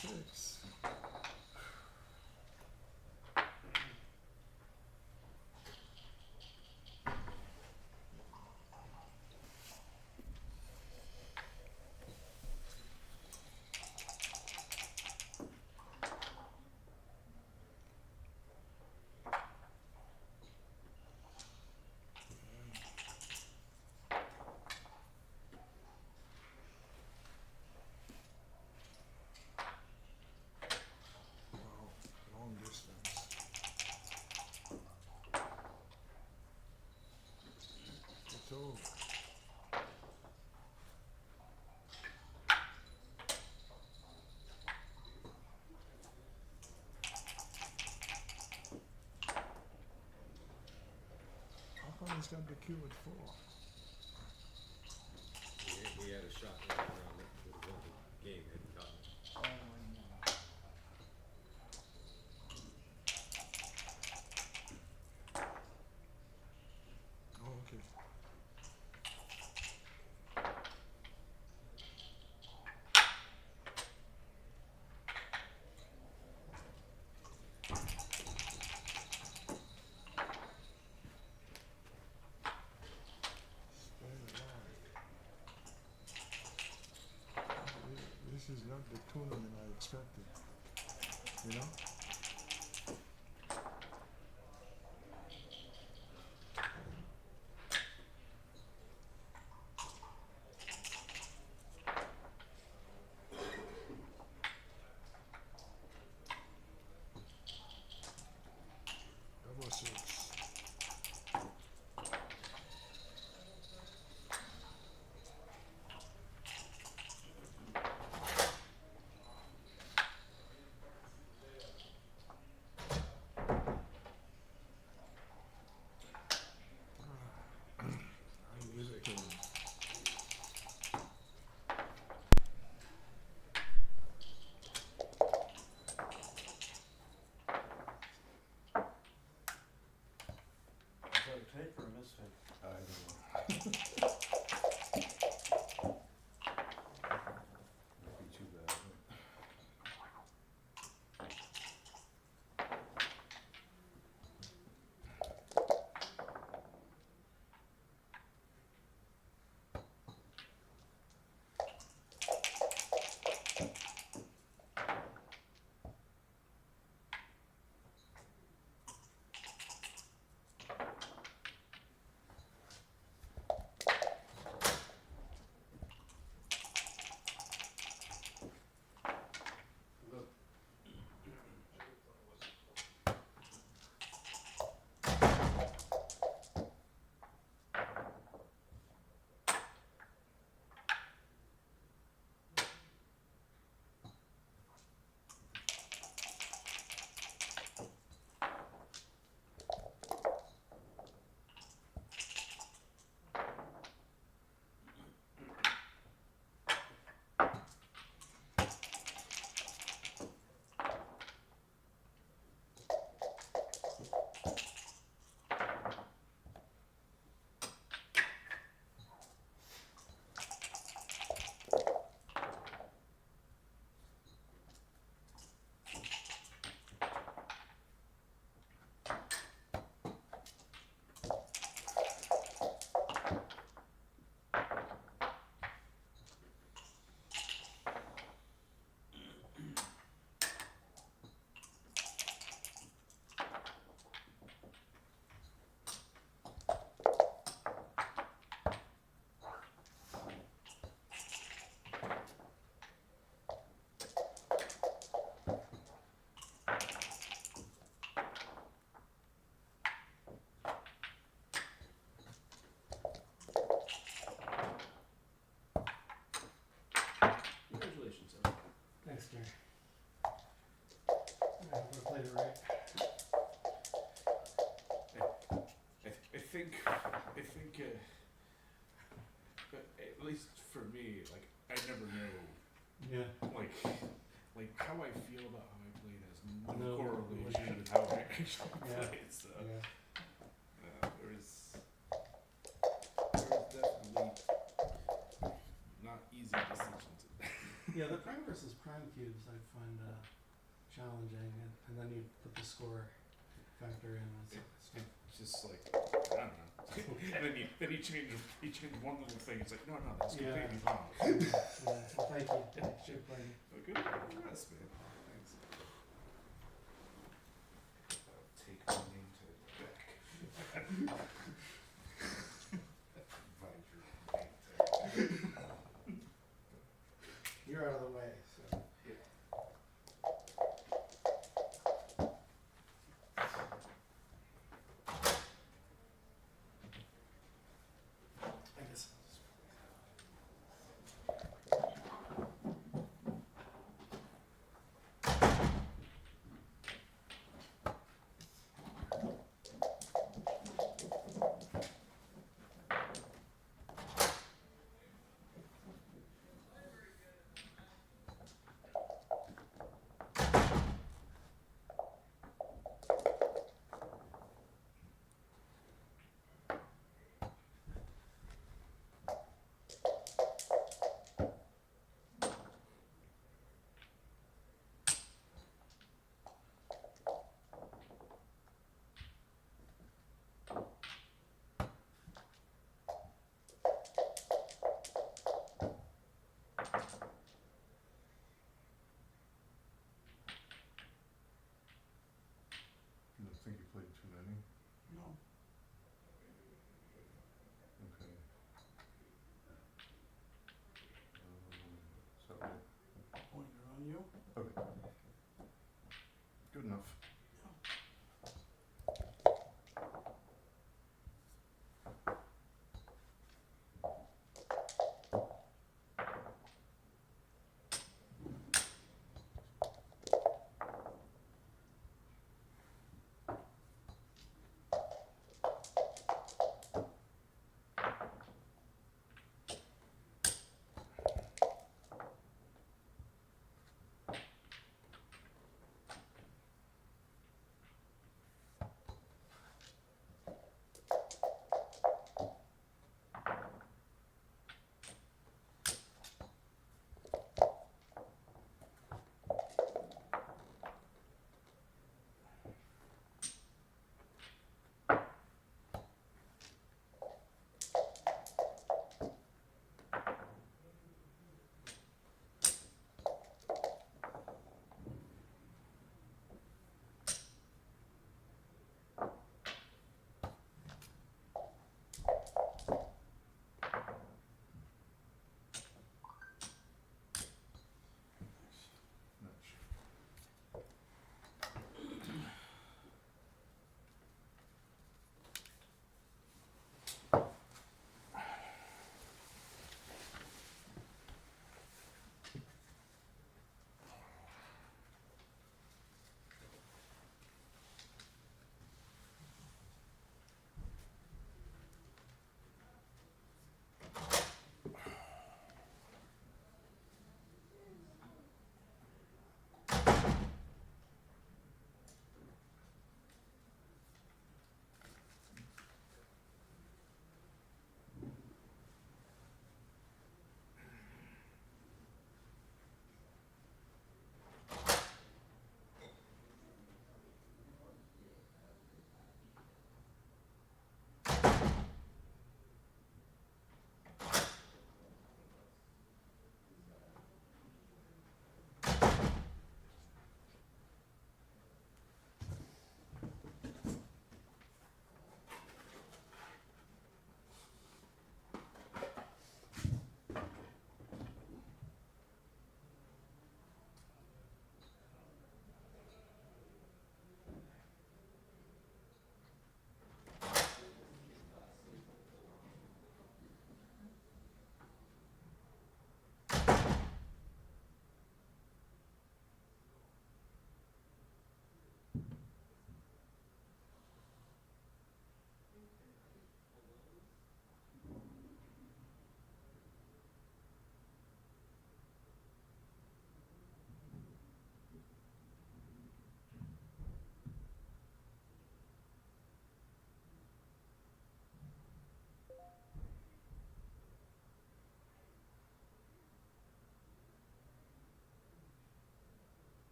[SPEAKER 15] 6. Wow, long distance. It's over. How come he's got the cue at 4?
[SPEAKER 3] He had a shot right around it, would have won the game had he gotten it.
[SPEAKER 15] Oh, okay. this is not the tournament I expected. You know? Double six. I give it to him.
[SPEAKER 2] Is that a take or a mistake?
[SPEAKER 3] I don't know. Won't be too bad.
[SPEAKER 1] Congratulations, Evan. Thanks, Gary. I hope I played it right.
[SPEAKER 7] I think, at least for me, like, I never know,
[SPEAKER 1] Yeah.
[SPEAKER 7] like how I feel about how I played has no
[SPEAKER 1] No
[SPEAKER 7] correlation with how I actually
[SPEAKER 1] Yeah.
[SPEAKER 7] played, so,
[SPEAKER 1] Yeah.
[SPEAKER 7] there was definitely not easy decisions.
[SPEAKER 1] Yeah, the prime versus prime cubes I find challenging, and then you put the score factor in.
[SPEAKER 7] It's just like, I don't know. and then you change one little thing. It's like, no, that's completely wrong.
[SPEAKER 1] Well, thank you.
[SPEAKER 7] Yeah,
[SPEAKER 1] Good playing.
[SPEAKER 7] Okay, yes, man. Thanks. I'll take my name to back.
[SPEAKER 1] You're out of the way, so. I guess I'll just.
[SPEAKER 9] you.
[SPEAKER 15] Okay. Good enough.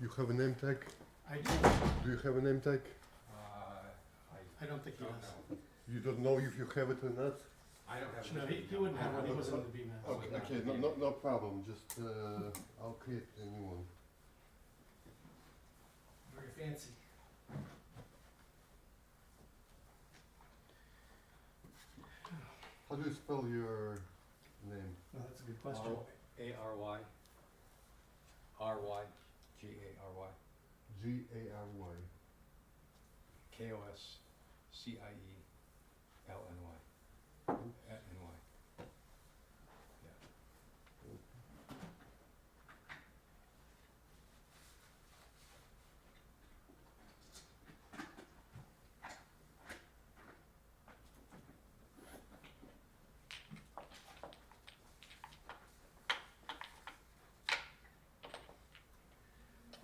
[SPEAKER 2] You have a name tag?
[SPEAKER 1] I do.
[SPEAKER 2] Do you have a name tag?
[SPEAKER 1] I don't think he does.
[SPEAKER 2] You don't know if you have it or not?
[SPEAKER 3] I don't have
[SPEAKER 1] No, he wouldn't have one, he wasn't in the BMAS.
[SPEAKER 2] Okay, no problem, just, I'll create a new one.
[SPEAKER 1] Very fancy.
[SPEAKER 2] How do you spell your name?
[SPEAKER 1] Oh, that's a good question.
[SPEAKER 3] A-R-Y. R-Y. G-A-R-Y.
[SPEAKER 2] G-A-R-Y.
[SPEAKER 3] K-O-S-C-I-E-L-N-Y. N-Y.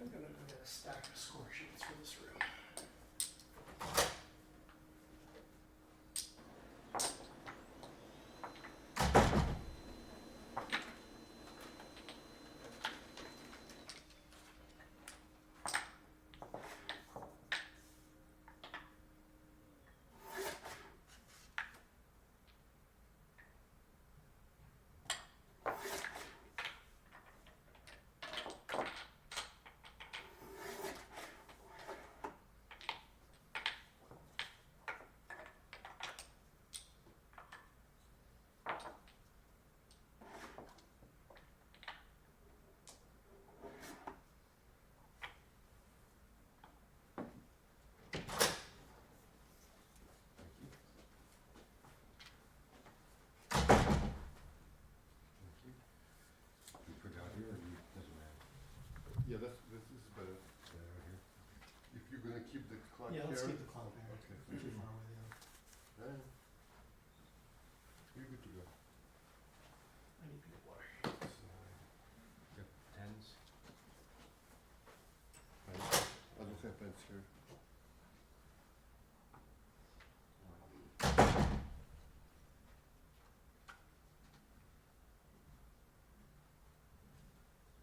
[SPEAKER 1] I'm gonna go get a stack of score sheets for this room.
[SPEAKER 3] You put out here or you, doesn't matter?
[SPEAKER 2] Yeah, this is better.
[SPEAKER 3] Yeah, right here.
[SPEAKER 2] If you're gonna keep the clock
[SPEAKER 1] Yeah, let's
[SPEAKER 2] here.
[SPEAKER 1] keep the clock there.
[SPEAKER 2] Okay.
[SPEAKER 1] Too far away the other.
[SPEAKER 2] Yeah. You're good to go.
[SPEAKER 1] I need to get water.
[SPEAKER 3] Got pens?
[SPEAKER 2] I don't have pens here.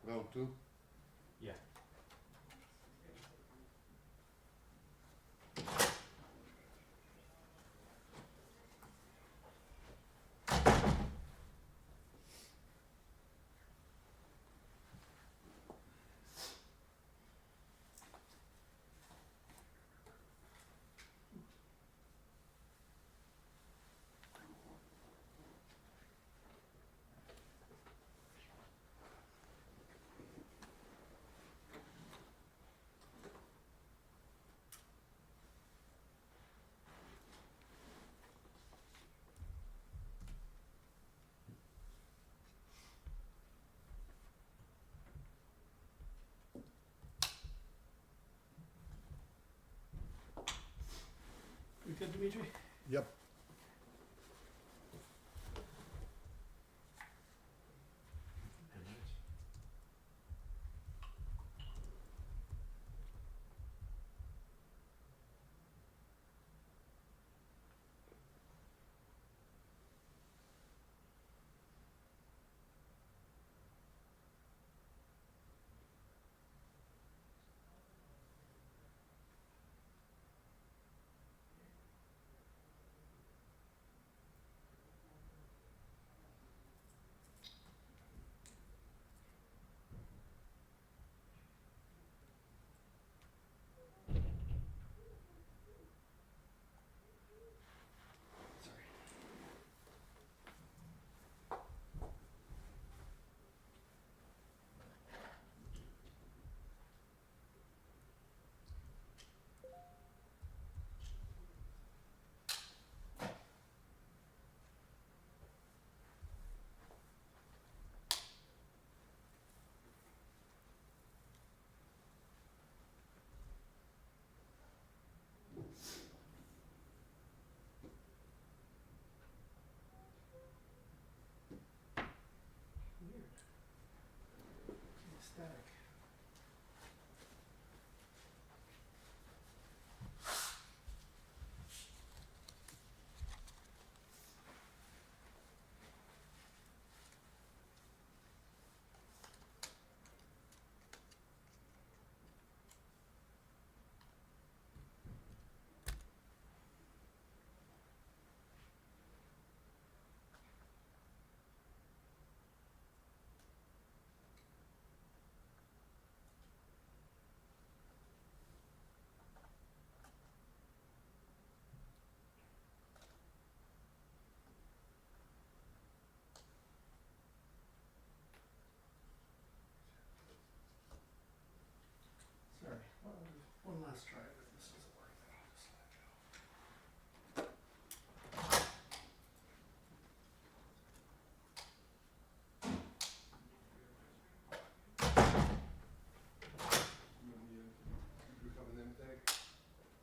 [SPEAKER 2] Round two?
[SPEAKER 3] Yeah.
[SPEAKER 1] We good, Dimitri?
[SPEAKER 2] Yep.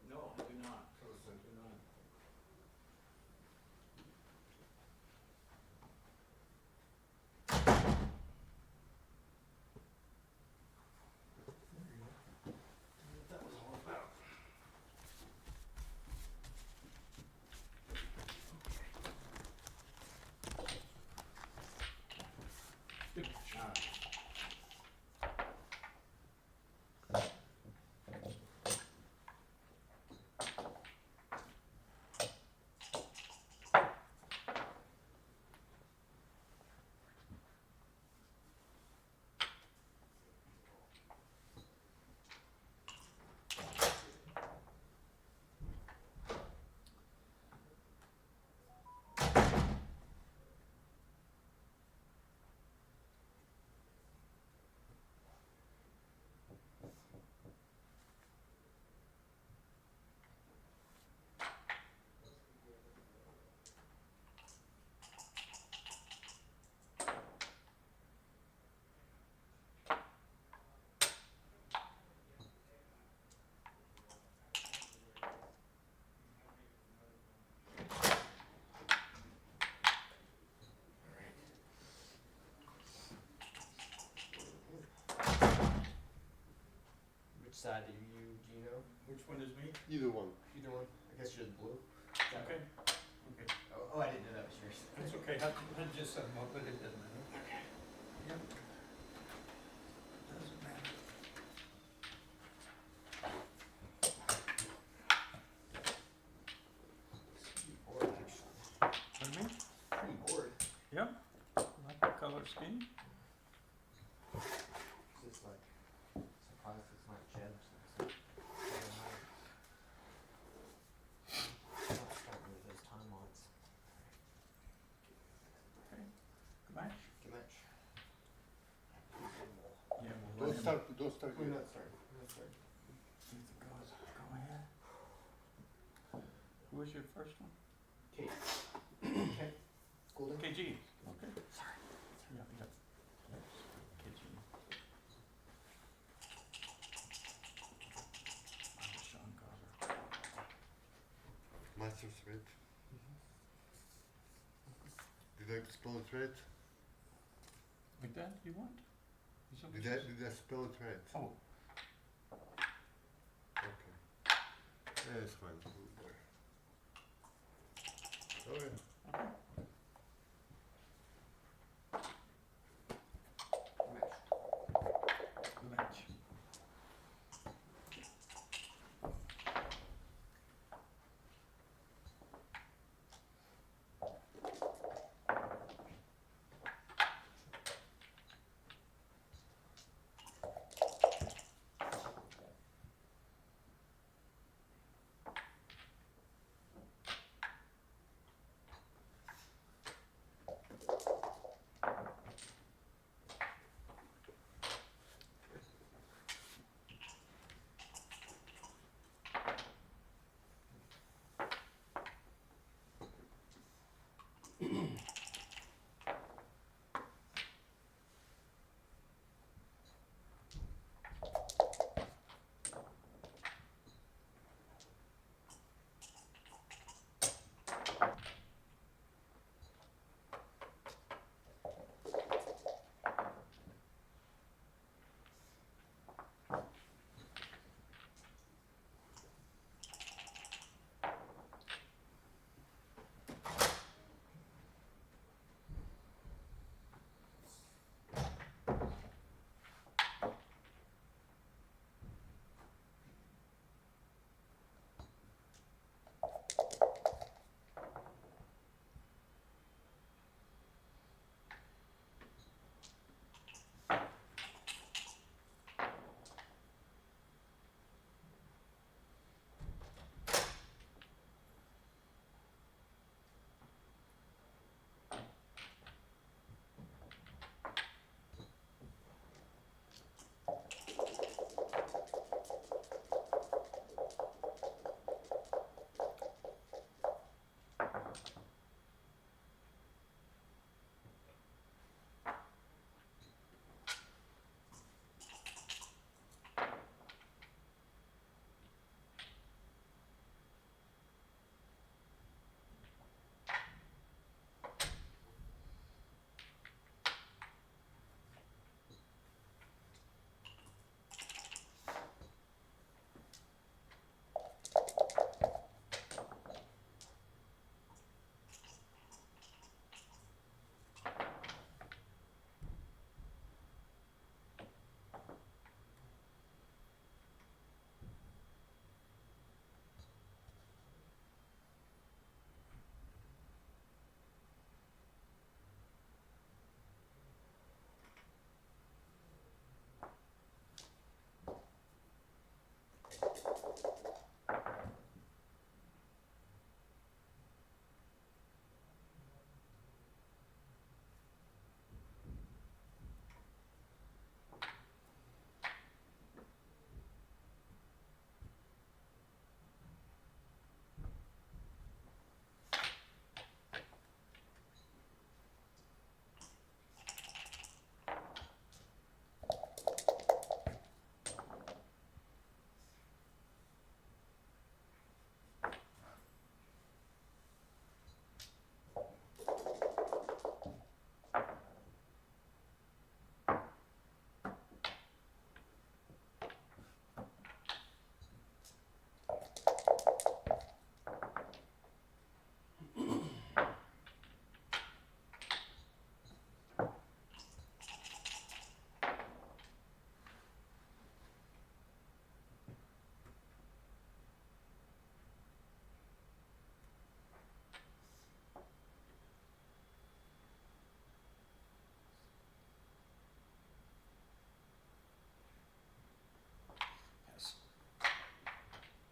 [SPEAKER 6] No, I do not. I do not.
[SPEAKER 1] What that was all about.
[SPEAKER 6] Good shot.
[SPEAKER 13] Which side do you know?
[SPEAKER 6] Which one is me?
[SPEAKER 2] Either one.
[SPEAKER 13] Either one? I guess you're the blue.
[SPEAKER 6] Okay. Okay.
[SPEAKER 13] Oh, I didn't know that was yours.
[SPEAKER 6] That's okay. I just set them up, but it doesn't matter. Okay. Yep. Doesn't matter.
[SPEAKER 13] Pretty bored, actually.
[SPEAKER 6] Pardon me?
[SPEAKER 13] Pretty bored.
[SPEAKER 6] Yep. Like the color scheme?
[SPEAKER 13] It's like, surprised it's not Jeb. Not starting with those time lots.
[SPEAKER 6] Okay. Good match?
[SPEAKER 13] Good match.
[SPEAKER 6] Yeah,
[SPEAKER 2] Don't
[SPEAKER 6] we'll let him.
[SPEAKER 2] start, don't start
[SPEAKER 13] We're
[SPEAKER 2] yet.
[SPEAKER 13] not starting. We're not starting.
[SPEAKER 6] Go ahead. Who was your first one?
[SPEAKER 13] Kate. Okay. Golden.
[SPEAKER 6] KG. Okay. Sorry. Yeah, yeah. Yes. KG. Sean Carver.
[SPEAKER 2] Master thread. Did I spell it right?
[SPEAKER 6] Like that, you want? Is that what
[SPEAKER 2] Did
[SPEAKER 6] you
[SPEAKER 2] I,
[SPEAKER 6] said?
[SPEAKER 2] did I spell it right?
[SPEAKER 6] Oh,
[SPEAKER 2] Okay. Yeah, it's fine. Oh yeah.
[SPEAKER 6] okay.
[SPEAKER 13] Good match.
[SPEAKER 6] Good match.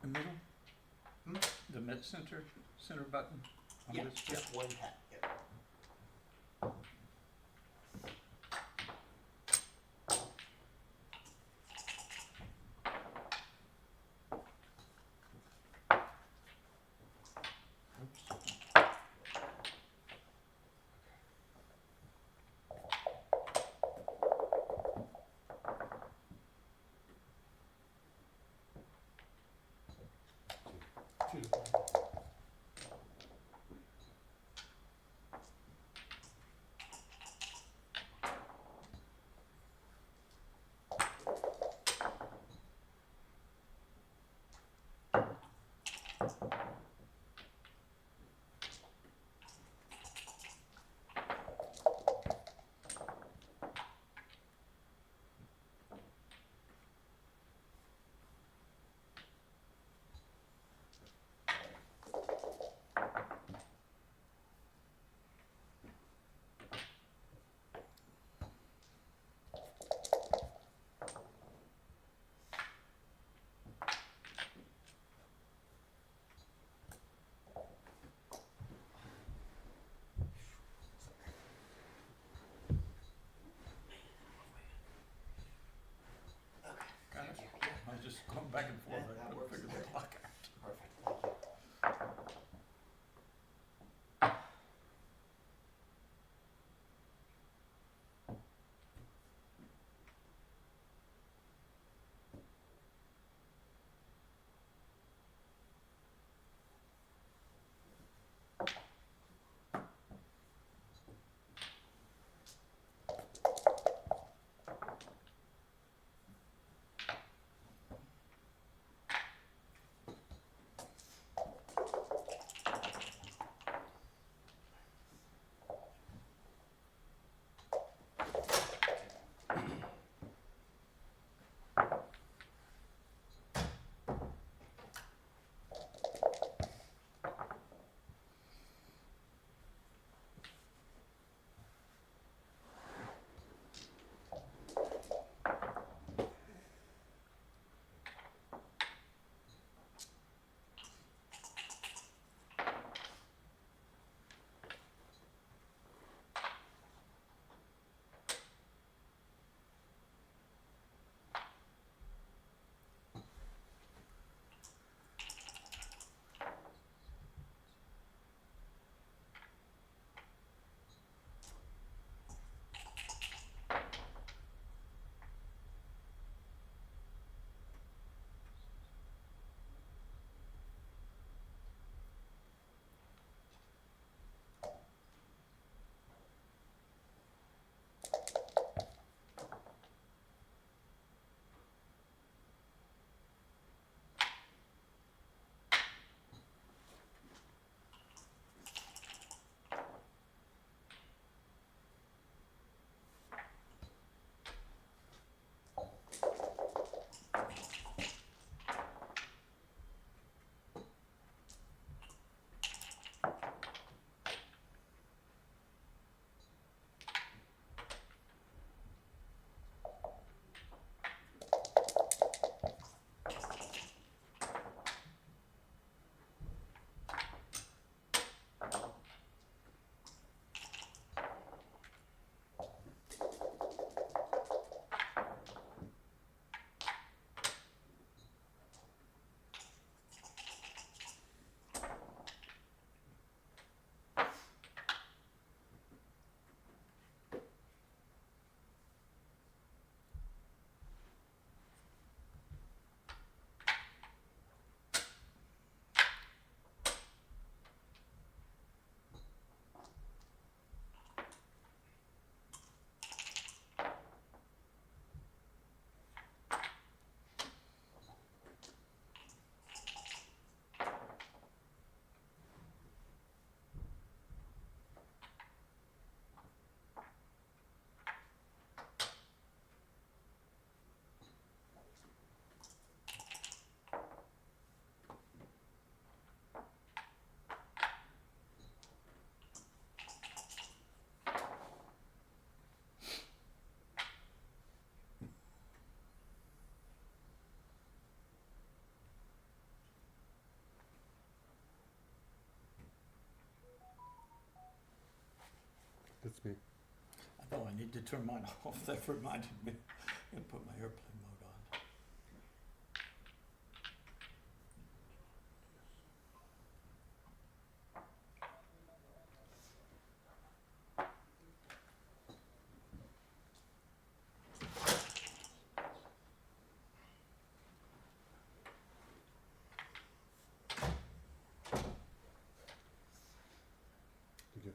[SPEAKER 11] The middle? The center button? On
[SPEAKER 6] Yeah,
[SPEAKER 11] this?
[SPEAKER 6] just one tap, yeah.
[SPEAKER 1] Two.
[SPEAKER 2] That's me.
[SPEAKER 11] Oh, I need to turn mine off. That reminded me. I'm gonna put my airplane mode on.
[SPEAKER 2] Thank you.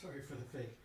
[SPEAKER 1] Sorry for the fake.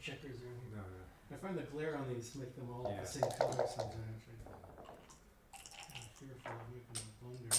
[SPEAKER 1] checkers or anything.
[SPEAKER 3] No, no.
[SPEAKER 1] I find the glare on these make them all
[SPEAKER 3] Yeah.
[SPEAKER 1] the same color sometimes. I'm fearful of making a blunder.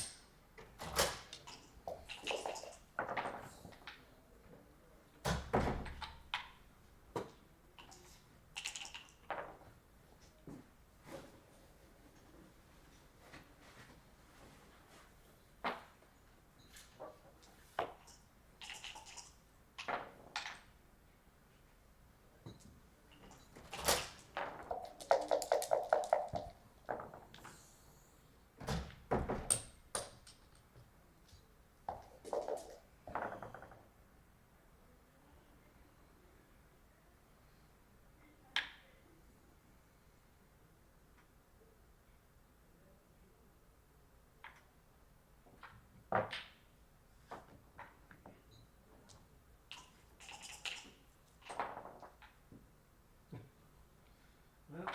[SPEAKER 1] Well,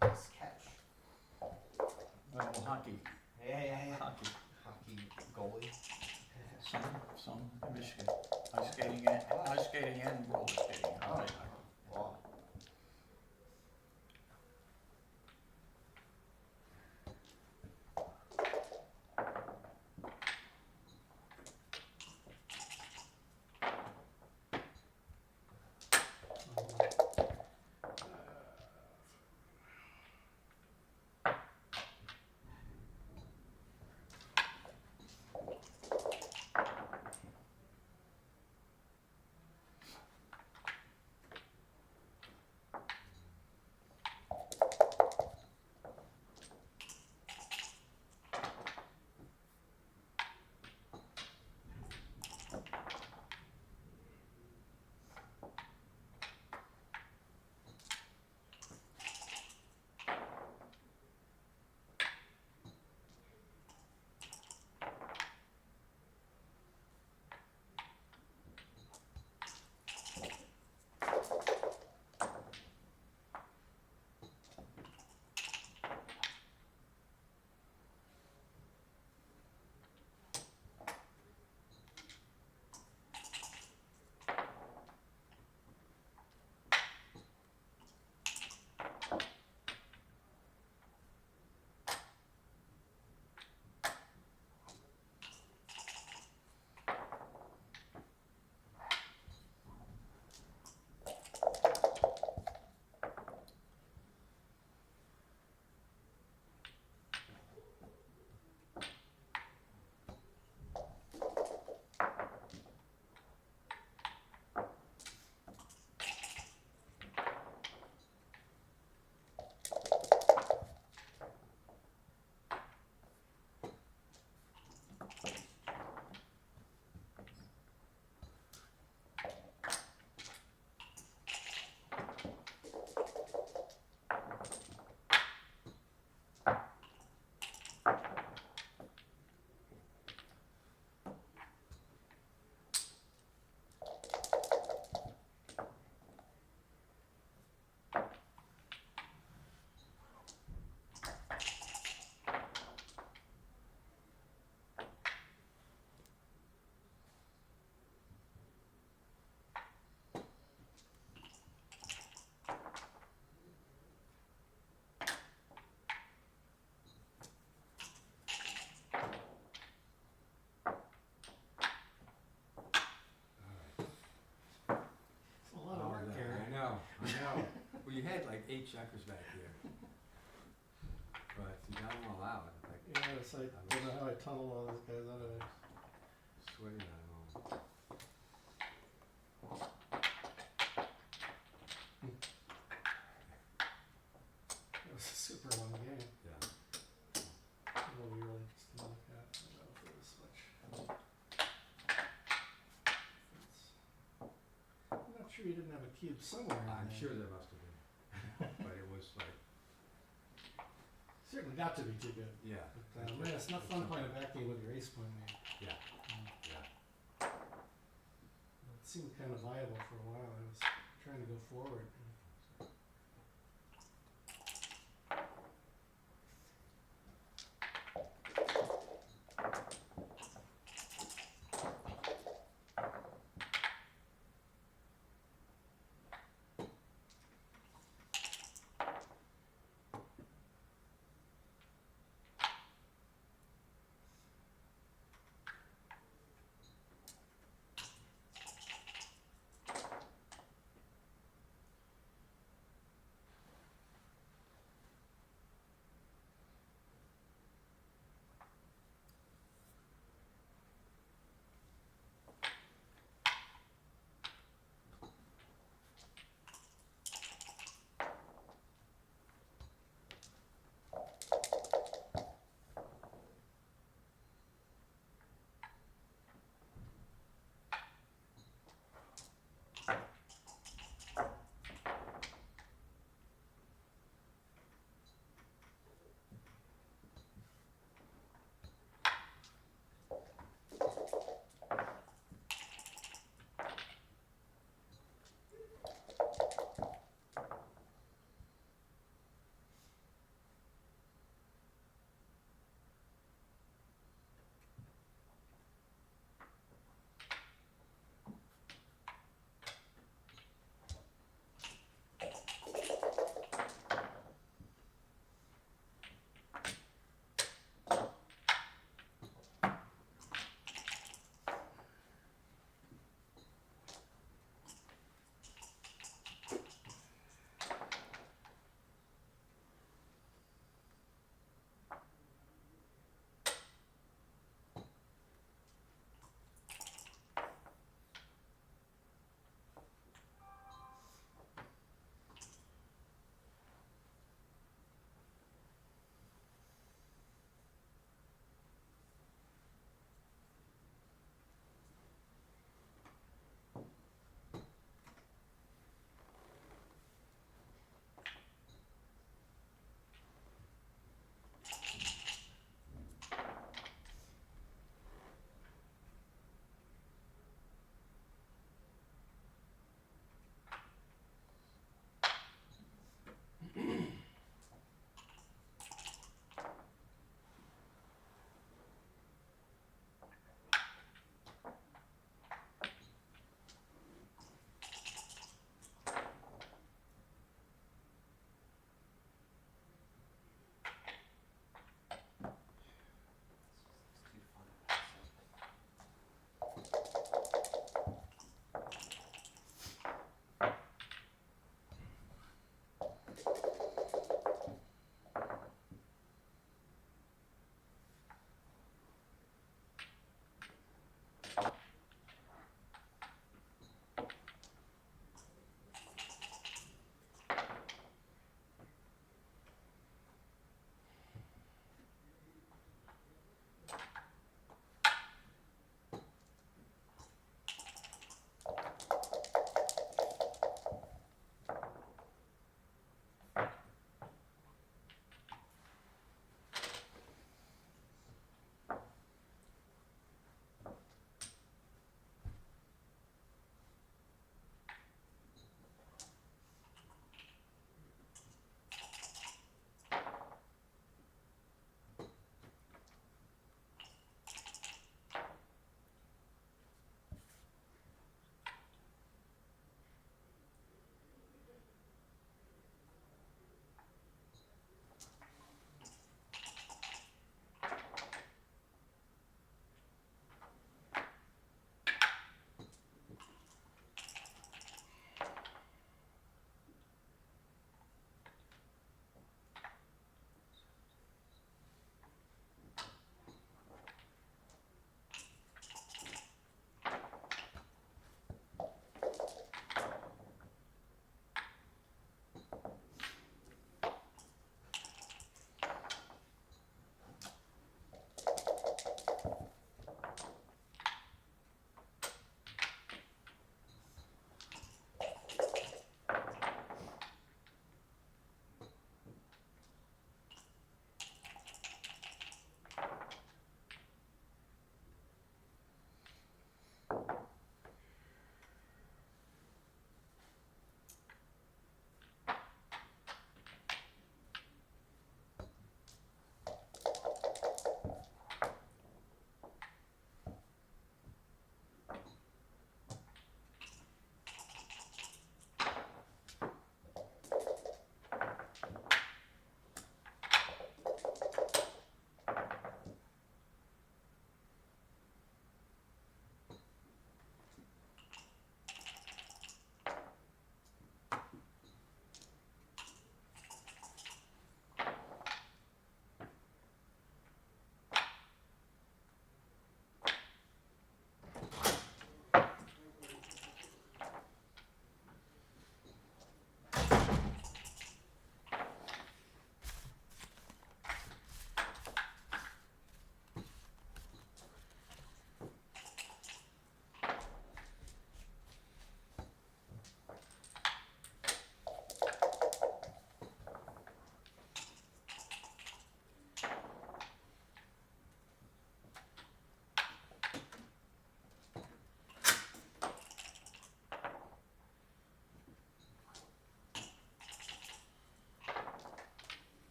[SPEAKER 6] Nice catch.
[SPEAKER 11] Well, hockey.
[SPEAKER 6] Yeah.
[SPEAKER 11] Hockey.
[SPEAKER 6] Hockey goalie.
[SPEAKER 11] Some Michigan. Ice skating and roller skating. I'll play hockey.
[SPEAKER 6] Wow.
[SPEAKER 11] had like 8 checkers back here. But you got them all out. Like,
[SPEAKER 1] Yeah, it's like, I don't know how I tunnel all those guys out of there.
[SPEAKER 11] sweating on them all.
[SPEAKER 1] It was a super long game.
[SPEAKER 11] Yeah.
[SPEAKER 1] What we really just didn't look at. I don't know if it was switch. I'm not sure you didn't have a cube somewhere in
[SPEAKER 11] I'm
[SPEAKER 1] there.
[SPEAKER 11] sure there must have been. But it was like,
[SPEAKER 1] Certainly got to be too good.
[SPEAKER 11] yeah.
[SPEAKER 1] But, man, it's not fun playing a back game with your ace point man.
[SPEAKER 11] Yeah. Yeah.
[SPEAKER 1] It seemed kind of viable for a while. I was trying to go forward.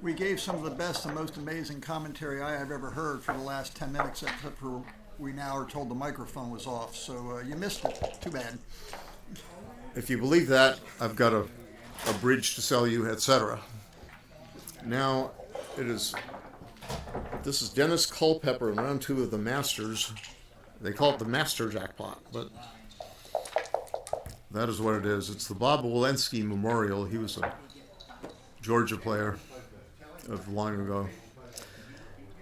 [SPEAKER 6] we gave some of the best and most amazing commentary I have ever heard for the last 10 minutes, except for we now are told the microphone was off. So you missed it. Too bad.
[SPEAKER 8] If you believe that, I've got a bridge to sell you, etc. Now, this is Dennis Culpepper in round 2 of the Masters. They call it the Master Jackpot, but that is what it is. It's the Bob Walensky Memorial. He was a Georgia player of long ago.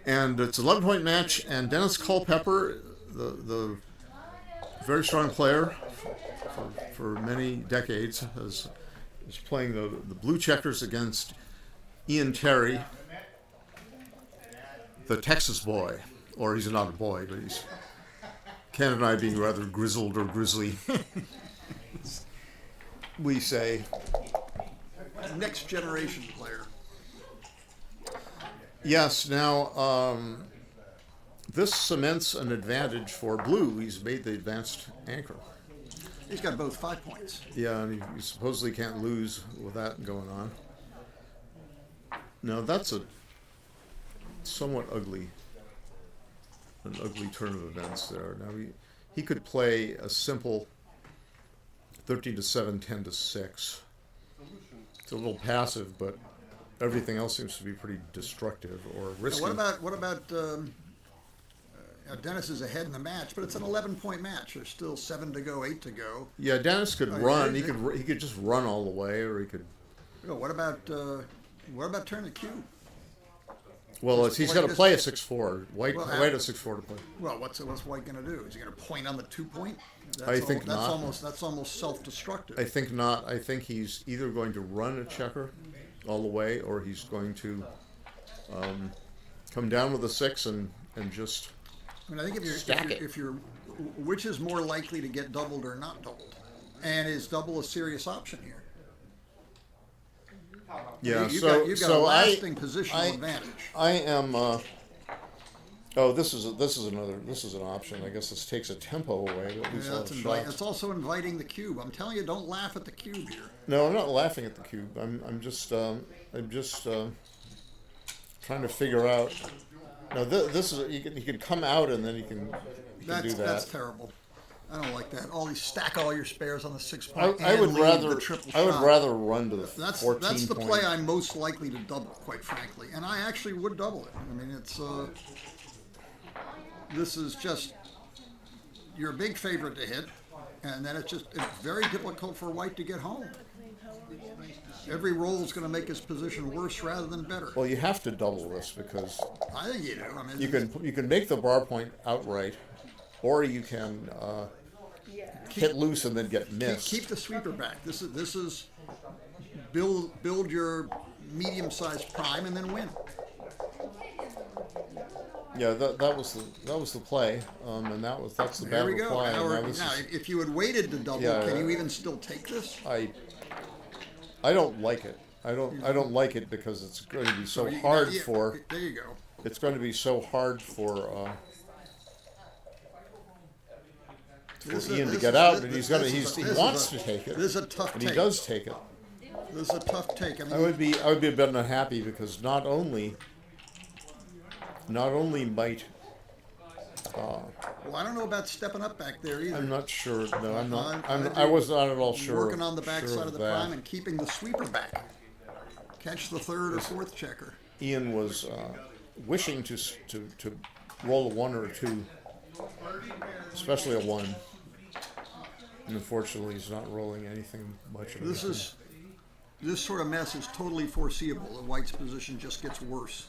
[SPEAKER 8] And it's an 11-point match, and Dennis Culpepper, the very strong player for many decades, is playing the blue checkers against Ian Terry, the Texas boy. Or he's not a boy, but he's Ken and I being rather grizzled or grizzly. We say
[SPEAKER 6] next generation player.
[SPEAKER 8] Yes. Now this cements an advantage for blue. He's made the advanced anchor.
[SPEAKER 6] He's got both 5 points.
[SPEAKER 8] Yeah, and he supposedly can't lose with that going on. Now that's a somewhat ugly turn of events there. Now he could play a simple 13-7, 10-6. It's a little passive, but everything else seems to be pretty destructive or risky.
[SPEAKER 6] Now what about Dennis is ahead in the match, but it's an 11-point match. There's still 7 to go, 8 to go.
[SPEAKER 8] Yeah, Dennis could run. He could just run all the way, or he could.
[SPEAKER 6] You know, what about turning the cue?
[SPEAKER 8] Well, he's got to play a 6-4. White a 6-4 to play.
[SPEAKER 6] Well, what's White going to do? Is he going to point on the 2-point?
[SPEAKER 8] I think not.
[SPEAKER 6] That's almost self-destructive.
[SPEAKER 8] I think not. I think he's either going to run a checker all the way, or he's going to come down with a 6 and just.
[SPEAKER 6] I mean, I think if you're, which is more likely to get doubled or not doubled, and is double a serious option here?
[SPEAKER 8] Yeah,
[SPEAKER 6] you've got a lasting positional advantage.
[SPEAKER 8] I am. This is an option. I guess this takes a tempo away.
[SPEAKER 6] It's also inviting the cube. I'm telling you, don't laugh at the cube here.
[SPEAKER 8] No, I'm not laughing at the cube. I'm just trying to figure out. Now this is you can come out and then you can do that.
[SPEAKER 6] That's terrible. I don't like that. Stack all your spares on the 6-point.
[SPEAKER 8] I would rather run to the 14
[SPEAKER 6] That's the
[SPEAKER 8] point.
[SPEAKER 6] play I'm most likely to double, quite frankly, and I actually would double it. I mean, it's this is just you're a big favorite to hit, and then it's very difficult for White to get home. Every roll is going to make his position worse rather than better.
[SPEAKER 8] Well, you have to double this because
[SPEAKER 6] I think you do. I mean,
[SPEAKER 8] you can make the bar point outright, or you can hit loose and then get missed.
[SPEAKER 6] Keep the sweeper back. This is build your medium-sized prime and then win.
[SPEAKER 8] Yeah, that was the play, and that's the bad reply.
[SPEAKER 6] Now, if you had waited to double, can you even still take this?
[SPEAKER 8] I don't like it. I don't like it because it's going to be so hard for.
[SPEAKER 6] There you go.
[SPEAKER 8] It's going to be so hard for Ian to get out, and he wants to take it.
[SPEAKER 6] This is a tough
[SPEAKER 8] and
[SPEAKER 6] take.
[SPEAKER 8] He does take it.
[SPEAKER 6] This is a tough take.
[SPEAKER 8] I would be a bit unhappy because not only might.
[SPEAKER 6] Well, I don't know about stepping up back there either.
[SPEAKER 8] I'm not sure. No, I'm not. I was not at all sure.
[SPEAKER 6] Working on the backside of the prime and keeping the sweeper back. Catch the 3rd or 4th checker.
[SPEAKER 8] Ian was wishing to roll a 1 or a 2, especially a 1. And unfortunately, he's not rolling anything much of it.
[SPEAKER 6] This sort of mess is totally foreseeable. The White's position just gets worse.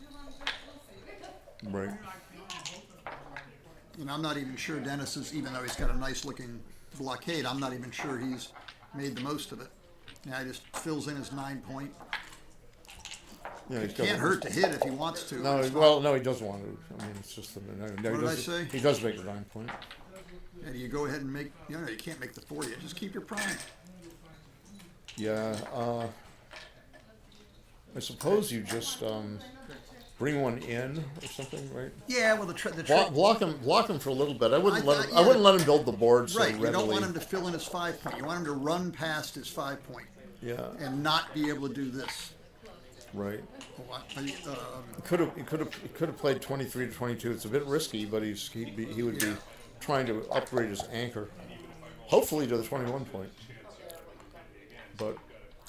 [SPEAKER 8] Right.
[SPEAKER 6] And I'm not even sure Dennis is, even though he's got a nice looking blockade, I'm not even sure he's made the most of it. Now he just fills in his 9-point.
[SPEAKER 8] Yeah,
[SPEAKER 6] it can't hurt to hit if he wants to.
[SPEAKER 8] No, he doesn't want to. I mean, it's just
[SPEAKER 6] what did I say?
[SPEAKER 8] He does make a 9-point.
[SPEAKER 6] And you go ahead and make. You can't make the 4 yet. Just keep your prime.
[SPEAKER 8] Yeah. I suppose you just bring one in or something, right?
[SPEAKER 6] Yeah. Well, the trick.
[SPEAKER 8] Block him for a little bit. I wouldn't let him build the board so readily.
[SPEAKER 6] Right. You don't want him to fill in his 5-point. You want him to run past his 5-point.
[SPEAKER 8] Yeah.
[SPEAKER 6] And not be able to do this.
[SPEAKER 8] Right.
[SPEAKER 6] He
[SPEAKER 8] Could have played 23 to 22. It's a bit risky, but he would be trying to upgrade his anchor, hopefully to the 21 point. But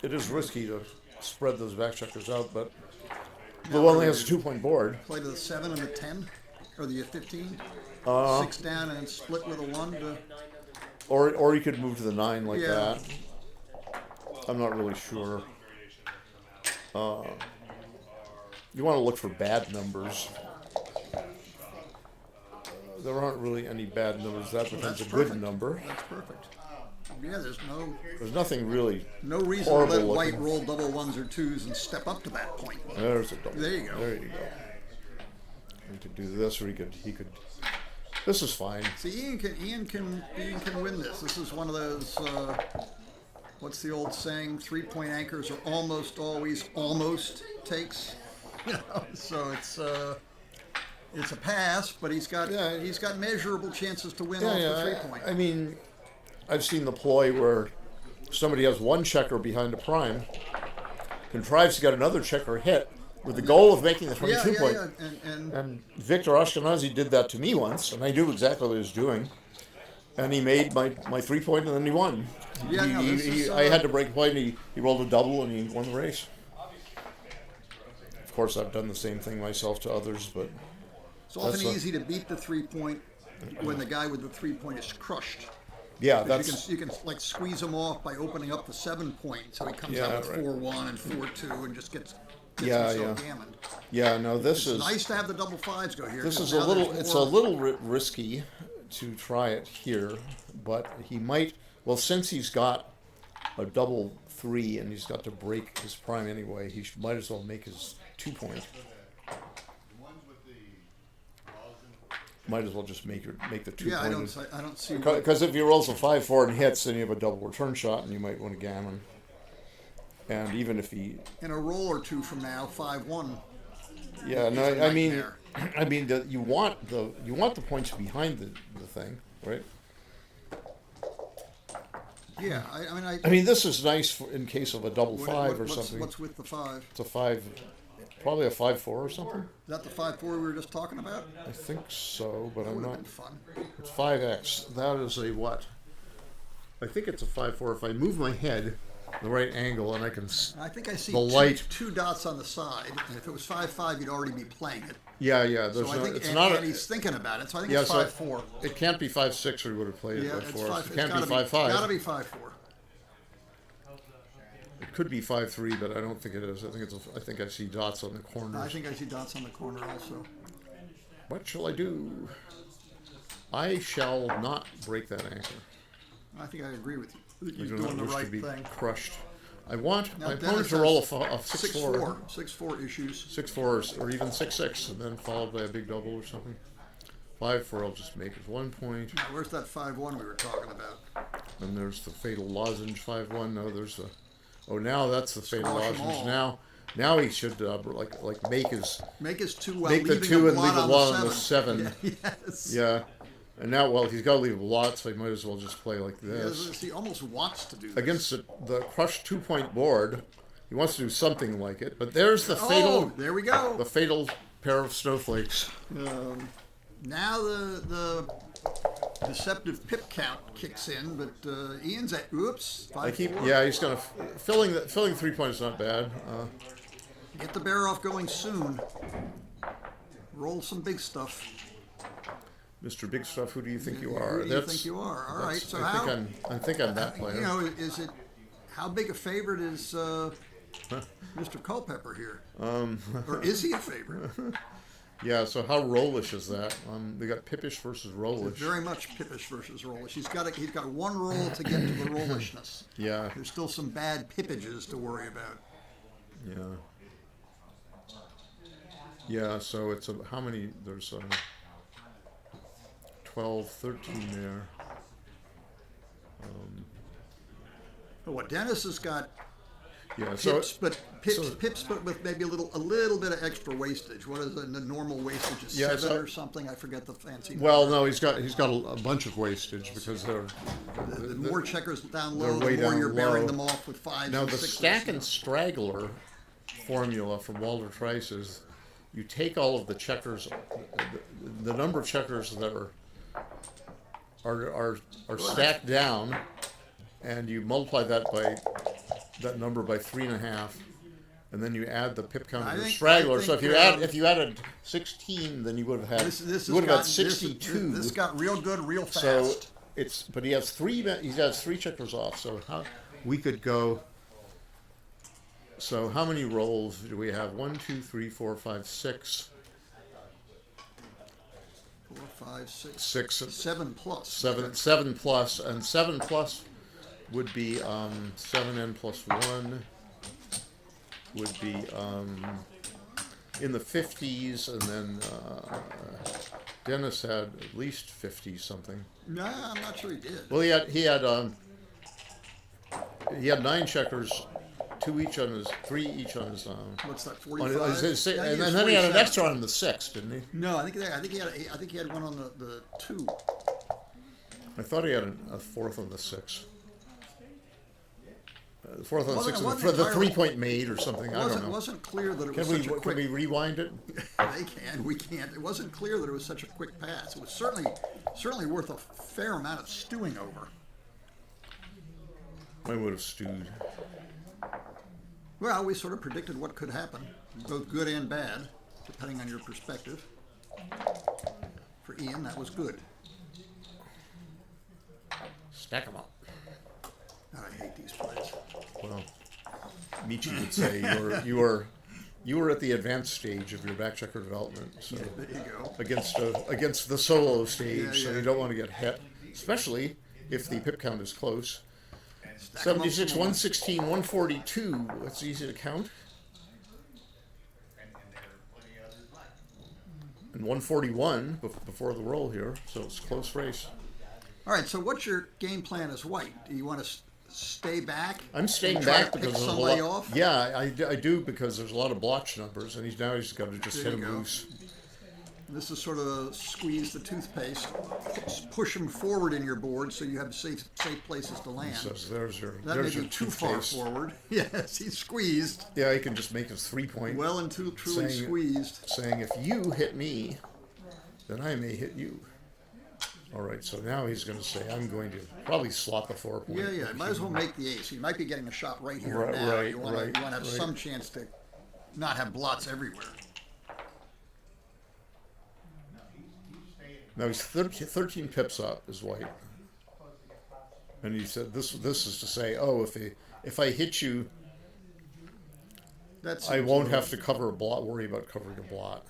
[SPEAKER 8] it is risky to spread those back checkers out. But Blue only has a 2-point board.
[SPEAKER 6] Play to the 7 and the 10, or the 15. 6 down and split with a 1 to.
[SPEAKER 8] Or you could move to the 9 like that. I'm not really sure. You want to look for bad numbers. There aren't really any bad numbers. That becomes a good number.
[SPEAKER 6] That's perfect. Yeah,
[SPEAKER 8] there's nothing really.
[SPEAKER 6] No reason to let white roll double 1s or 2s and step up to that point.
[SPEAKER 8] There's a double.
[SPEAKER 6] There you go.
[SPEAKER 8] There you go. He could do this, or he could. This is fine.
[SPEAKER 6] See, Ian can win this. This is one of those. What's the old saying? 3-point anchors are almost always almost takes. You know, so it's a pass, but he's got measurable chances to win off the 3-point.
[SPEAKER 8] I mean, I've seen the ploy where somebody has one checker behind a prime, contrives to get another checker hit with the goal of making the 22 point. And Victor Ashkenazi did that to me once, and I knew exactly what he was doing. And he made my 3-point, and then he won. I had to break a point, and he rolled a double, and he won the race. Of course, I've done the same thing myself to others, but
[SPEAKER 6] it's often easy to beat the 3-point when the guy with the 3-point is crushed.
[SPEAKER 8] Yeah,
[SPEAKER 6] you can like squeeze him off by opening up the 7-point, so he comes out with 4-1 and 4-2 and just gets himself gammoned.
[SPEAKER 8] Yeah, no,
[SPEAKER 6] It's nice to have the double 5s go here.
[SPEAKER 8] This is a little. It's a little risky to try it here, but he might. Well, since he's got a double 3 and he's got to break his prime anyway, he might as well make his 2-point. Might as well just make the 2-point.
[SPEAKER 6] Yeah, I don't see.
[SPEAKER 8] Because if he rolls a 5-4 and hits, then you have a double return shot, and you might want to gammon. And even if he
[SPEAKER 6] in a roll or two from now, 5-1.
[SPEAKER 8] Yeah, no, I mean, you want the points behind the thing, right?
[SPEAKER 6] Yeah,
[SPEAKER 8] I mean, this is nice in case of a double 5 or something.
[SPEAKER 6] What's with the 5?
[SPEAKER 8] It's a 5, probably a 5-4 or something.
[SPEAKER 6] Is that the 5-4 we were just talking about?
[SPEAKER 8] I think so, but I'm not.
[SPEAKER 6] Been fun.
[SPEAKER 8] It's 5x. That is a what? I think it's a 5-4. If I move my head the right angle and I can.
[SPEAKER 6] I think I see
[SPEAKER 8] the light.
[SPEAKER 6] Two dots on the side. And if it was 5-5, you'd already be playing it.
[SPEAKER 8] Yeah. There's
[SPEAKER 6] so I think
[SPEAKER 8] it's not.
[SPEAKER 6] And he's thinking about it. So I think it's 5-4.
[SPEAKER 8] It can't be 5-6, or he would have played it before. It can't be 5-5.
[SPEAKER 6] Got to be 5-4.
[SPEAKER 8] It could be 5-3, but I don't think it is. I think I see dots on the corners.
[SPEAKER 6] I think I see dots on the corner also.
[SPEAKER 8] What shall I do? I shall not break that anchor.
[SPEAKER 6] I think I agree with you.
[SPEAKER 8] He's
[SPEAKER 6] doing the right thing.
[SPEAKER 8] Crushed. I want
[SPEAKER 6] now
[SPEAKER 8] my opponent to roll a 6-4.
[SPEAKER 6] 6-4 issues.
[SPEAKER 8] 6-4 or even 6-6, and then followed by a big double or something. 5-4, I'll just make his 1 point.
[SPEAKER 6] Now, where's that 5-1 we were talking about?
[SPEAKER 8] And there's the fatal lozenge 5-1. No, there's the. Oh, now that's the fatal lozenge. Now he should make his
[SPEAKER 6] 2
[SPEAKER 8] make the 2 and leave a lot on the 7.
[SPEAKER 6] Yeah, yes.
[SPEAKER 8] Yeah. And now, he's got to leave a lot, so he might as well just play like this.
[SPEAKER 6] He almost wants to do this.
[SPEAKER 8] Against the crushed 2-point board, he wants to do something like it. But there's the fatal.
[SPEAKER 6] There we go.
[SPEAKER 8] The fatal pair of snowflakes.
[SPEAKER 6] Now the deceptive pip count kicks in, but Ian's at 5-4.
[SPEAKER 8] Yeah, he's gonna filling 3 points is not bad.
[SPEAKER 6] Get the bear off going soon. Roll some big stuff.
[SPEAKER 8] Mr. Big Stuff, who do you think you are?
[SPEAKER 6] Who do you think you are? All right, so
[SPEAKER 8] I think I'm that player.
[SPEAKER 6] You know, how big a favorite is Mr. Culpepper here? Or is he a favorite?
[SPEAKER 8] Yeah, so how rollish is that? We got Pippish versus rollish.
[SPEAKER 6] It's very much Pippish versus rollish. He's got one roll to get to the rollishness.
[SPEAKER 8] Yeah.
[SPEAKER 6] There's still some bad pippages to worry about.
[SPEAKER 8] Yeah. Yeah, so it's how many? There's 12, 13 there.
[SPEAKER 6] Dennis has got
[SPEAKER 8] Yeah,
[SPEAKER 6] pips, but with maybe a little bit of extra wastage. What is it? The normal wastage is 7 or something. I forget the fancy.
[SPEAKER 8] Well, no, he's got a bunch of wastage because they're
[SPEAKER 6] the more checkers down low, the more you're bearing them off with 5s.
[SPEAKER 8] Now
[SPEAKER 6] and
[SPEAKER 8] the
[SPEAKER 6] 6s.
[SPEAKER 8] stack and straggler formula from Walter Trice is you take all of the checkers, the number of checkers that are stacked down, and you multiply that number by 3.5, and then you add the pip count of your straggler. So if you added 16, then you would have had had 62.
[SPEAKER 6] This got real good real fast.
[SPEAKER 8] So but he has three checkers off. So we could go. So how many rolls do we have? 1, 2, 3, 4, 5, 6.
[SPEAKER 6] 4, 5, 6.
[SPEAKER 8] 6.
[SPEAKER 6] 7 plus.
[SPEAKER 8] 7 plus, and 7 plus would be 7n plus 1 would be in the 50s, and then Dennis had at least 50 something.
[SPEAKER 6] No, I'm not sure he did.
[SPEAKER 8] Well, he had 9 checkers, 3 each on his.
[SPEAKER 6] What's that? 45.
[SPEAKER 8] And then he had an extra on the 6, didn't he?
[SPEAKER 6] No, I think he had one on the 2.
[SPEAKER 8] I thought he had a 4th on the 6. The 4th on the 6 for the 3-point made or something. I don't know.
[SPEAKER 6] It wasn't clear that it was such a quick.
[SPEAKER 8] Can we rewind it?
[SPEAKER 6] They can. We can't. It wasn't clear that it was such a quick pass. It was certainly worth a fair amount of stewing over.
[SPEAKER 8] I would have stewed.
[SPEAKER 6] Well, we sort of predicted what could happen, both good and bad, depending on your perspective. For Ian, that was good.
[SPEAKER 8] Stack them up.
[SPEAKER 6] God, I hate these plays.
[SPEAKER 8] Well, Michi would say you were at the advanced stage of your backchecker development. So
[SPEAKER 6] yeah, there you go.
[SPEAKER 8] Against the solo stage, so
[SPEAKER 6] yeah.
[SPEAKER 8] you don't want to get hit, especially if the pip count is close. 76, 116, 142. That's easy to count. And 141 before the roll here, so it's a close race.
[SPEAKER 6] All right, so what's your game plan as white? Do you want to stay back?
[SPEAKER 8] I'm staying back because there's a lot. Yeah, I do, because there's a lot of blotch numbers, and he's got to just hit him loose.
[SPEAKER 6] This is sort of squeeze the toothpaste, push him forward in your board so you have safe places to land.
[SPEAKER 8] So there's your
[SPEAKER 6] that may be too far forward. Yes, he's squeezed.
[SPEAKER 8] Yeah, he can just make his 3-point.
[SPEAKER 6] Well and truly squeezed.
[SPEAKER 8] Saying, if you hit me, then I may hit you. All right, so now he's going to say, I'm going to probably slot the 4-point.
[SPEAKER 6] Yeah, might as well make the ace. You might be getting a shot right here and now. You want to have some chance to not have blots everywhere.
[SPEAKER 8] Now he's 13 pips up is white, and he said this is to say, oh, if I hit you, I won't have to cover a blot. Worry about covering a blot.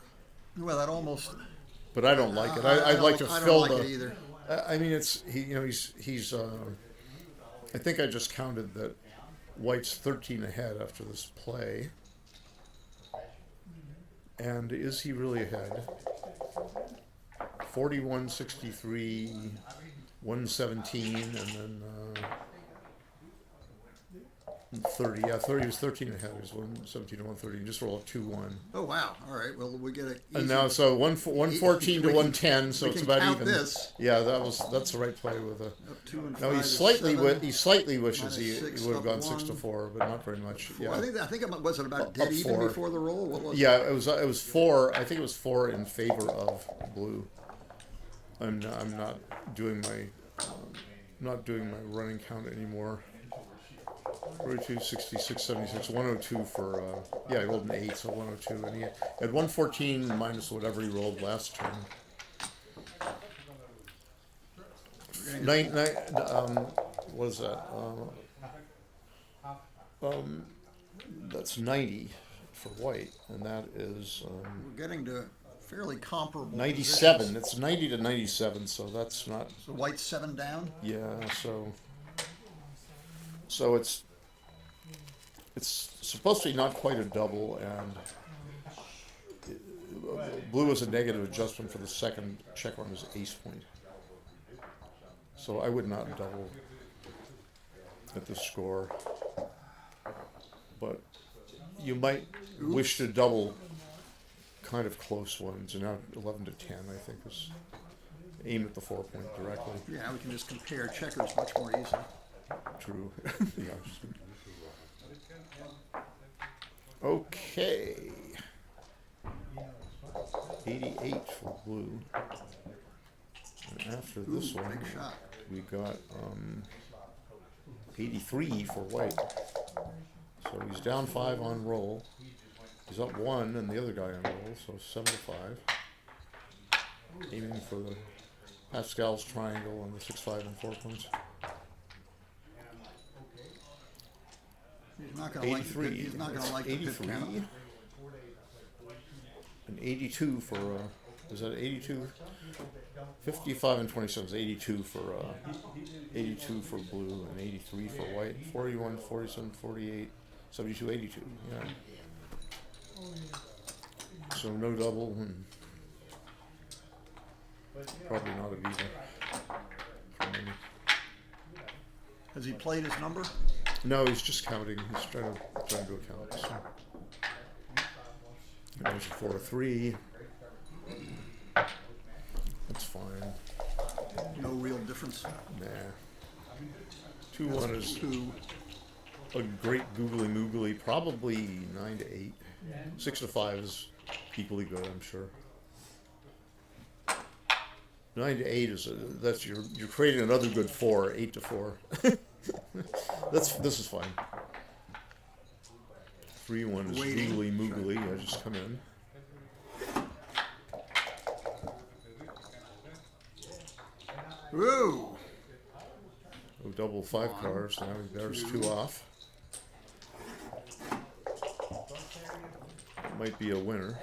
[SPEAKER 6] Well, that almost.
[SPEAKER 8] But I don't like it. I'd like to fill
[SPEAKER 6] the. I don't like it either.
[SPEAKER 8] I mean, he's. I think I just counted that white's 13 ahead after this play, and is he really ahead? 41, 63, 117, and then 30. Yeah, 30 was 13 ahead. It was 117 to 130. Just roll a 2-1.
[SPEAKER 6] Oh wow! All right. Well, we get a.
[SPEAKER 8] And now, so 114 to 110. So it's about even.
[SPEAKER 6] This.
[SPEAKER 8] Yeah, that's the right play with a.
[SPEAKER 6] Up 2 and 5.
[SPEAKER 8] Now he slightly wishes he would have gone 6 to 4, but not very much. Yeah.
[SPEAKER 6] I think it was about dead even before the roll. What was
[SPEAKER 8] it? It was 4. I think it was 4 in favor of blue. I'm not doing my running count anymore. 42, 66, 76, 102 for he rolled an 8, so 102, and he had 114 minus whatever he rolled last turn. What is that? That's 90 for white, and that is.
[SPEAKER 6] We're getting to fairly comparable.
[SPEAKER 8] 97.
[SPEAKER 6] Positions.
[SPEAKER 8] It's 90 to 97, so that's not.
[SPEAKER 6] So white's 7 down.
[SPEAKER 8] Yeah, so it's supposed to be not quite a double, and blue is a negative adjustment for the second check on his ace point. So I would not double at the score, but you might wish to double kind of close ones, and now 11 to 10, I think, is aim at the 4-point directly.
[SPEAKER 6] Yeah, we can just compare checkers much more easily.
[SPEAKER 8] True. Yeah. Okay. 88 for blue. And after this one,
[SPEAKER 6] big shot.
[SPEAKER 8] we got 83 for white. So he's down 5 on roll. He's up 1 and the other guy on roll, so 7 to 5. Aiming for the Pascal's triangle on the 6, 5, and 4 points.
[SPEAKER 6] He's not going to like. He's not going to like the
[SPEAKER 8] 83.
[SPEAKER 6] pip count.
[SPEAKER 8] An 82 for. Is that 82? 55 and 27 is 82 for 82 for blue and 83 for white. 41, 47, 48, 72, 82. Yeah. So no double and probably not a beater.
[SPEAKER 6] Has he played his number?
[SPEAKER 8] No, he's just counting. He's trying to do a count. So. There's a 4-3. That's fine.
[SPEAKER 6] No real difference.
[SPEAKER 8] Nah. 2-1 is a great googly moogly. Probably 9 to 8. 6 to 5 is equally good, I'm sure. 9 to 8 is that's you're creating another good 4. 8 to 4. This is fine. 3-1 is googly moogly. I just come in.
[SPEAKER 6] Whoa!
[SPEAKER 8] Oh, double 5 cards. Now there's 2 off. Might be a winner.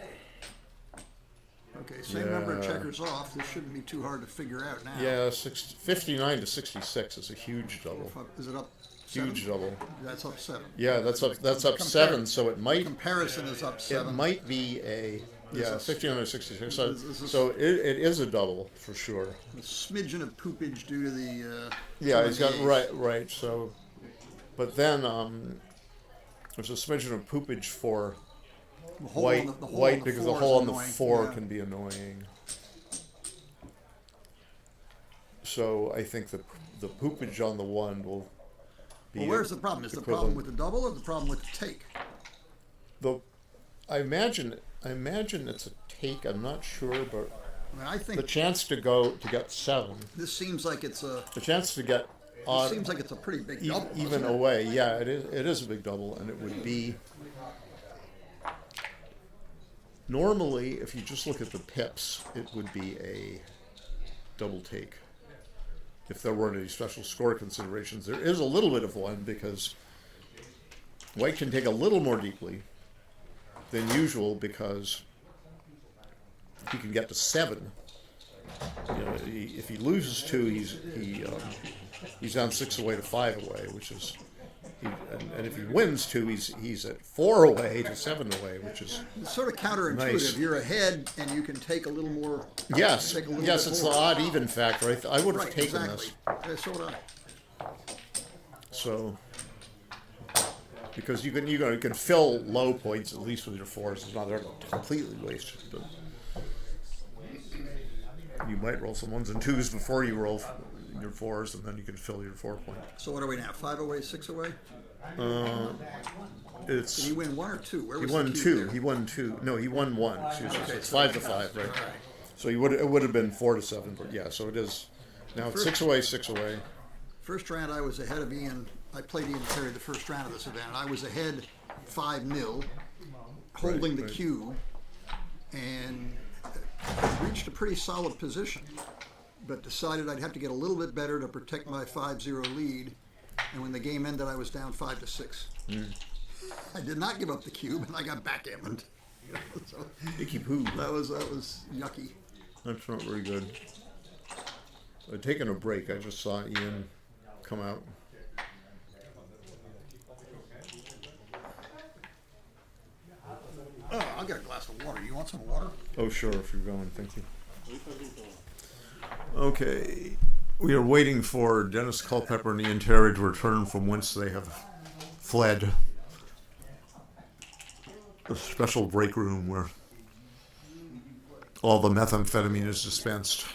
[SPEAKER 6] Okay, same number of checkers off. This shouldn't be too hard to figure out now.
[SPEAKER 8] Yeah, 59 to 66 is a huge double.
[SPEAKER 6] Is it up?
[SPEAKER 8] Huge
[SPEAKER 6] 7?
[SPEAKER 8] double.
[SPEAKER 6] That's up 7.
[SPEAKER 8] Yeah, that's up 7. So it might.
[SPEAKER 6] Comparison is up 7.
[SPEAKER 8] It might be a 59 to 66. So it is a double for sure.
[SPEAKER 6] A smidgen of poopage due to the.
[SPEAKER 8] Yeah, he's got right. So, but then there's a smidgen of poopage for white because the hole on the 4 can be annoying. So I think the poopage on the 1 will.
[SPEAKER 6] Well, where's the problem? Is the problem with the double or the problem with the take?
[SPEAKER 8] I imagine it's a take. I'm not sure, but
[SPEAKER 6] I think
[SPEAKER 8] the chance to get 7.
[SPEAKER 6] This seems like it's a.
[SPEAKER 8] The chance to get.
[SPEAKER 6] It seems like it's a pretty big double.
[SPEAKER 8] Even away, yeah, it is. It is a big double, and it would be. Normally, if you just look at the pips, it would be a double take. If there weren't any special score considerations, there is a little bit of one because white can take a little more deeply than usual because he can get to 7. You know, if he loses 2, he's down 6 away to 5 away, which is. And if he wins 2, he's at 4 away to 7 away, which is
[SPEAKER 6] it's sort of counterintuitive.
[SPEAKER 8] Nice.
[SPEAKER 6] You're ahead, and you can take a little more.
[SPEAKER 8] Yes, it's the odd even factor. I would have taken
[SPEAKER 6] this. Yeah, so would I.
[SPEAKER 8] So, because you can fill low points at least with your 4s. It's not they're completely wasted, but you might roll some 1s and 2s before you roll your 4s, and then you can fill your 4 point.
[SPEAKER 6] So what are we now? 5 away, 6 away?
[SPEAKER 8] Did
[SPEAKER 6] he win 1 or 2? Where was
[SPEAKER 8] he won
[SPEAKER 6] the
[SPEAKER 8] 2.
[SPEAKER 6] there?
[SPEAKER 8] He won 2. No, he won 1. Excuse me.
[SPEAKER 6] Okay,
[SPEAKER 8] So it's
[SPEAKER 6] so
[SPEAKER 8] 5 to 5, right? So it would have been 4 to 7, but yeah. So it is now it's 6 away, 6 away.
[SPEAKER 6] First round, I was ahead of Ian. I played Ian Terry the first round of this event. I was ahead 5-0, holding the cube, and reached a pretty solid position, but decided I'd have to get a little bit better to protect my 5-0 lead. And when the game ended, I was down 5-6. I did not give up the cube, and I got backgammoned. So,
[SPEAKER 8] Icky poo.
[SPEAKER 6] That was yucky.
[SPEAKER 8] That's not very good. I'd taken a break. I just saw Ian come out.
[SPEAKER 6] Oh, I'll get a glass of water. You want some water?
[SPEAKER 8] Oh, sure, if you're going. Thank you. Okay. We are waiting for Dennis Culpepper and Ian Terry to return from whence they have fled. A special break room where all the methamphetamine is dispensed.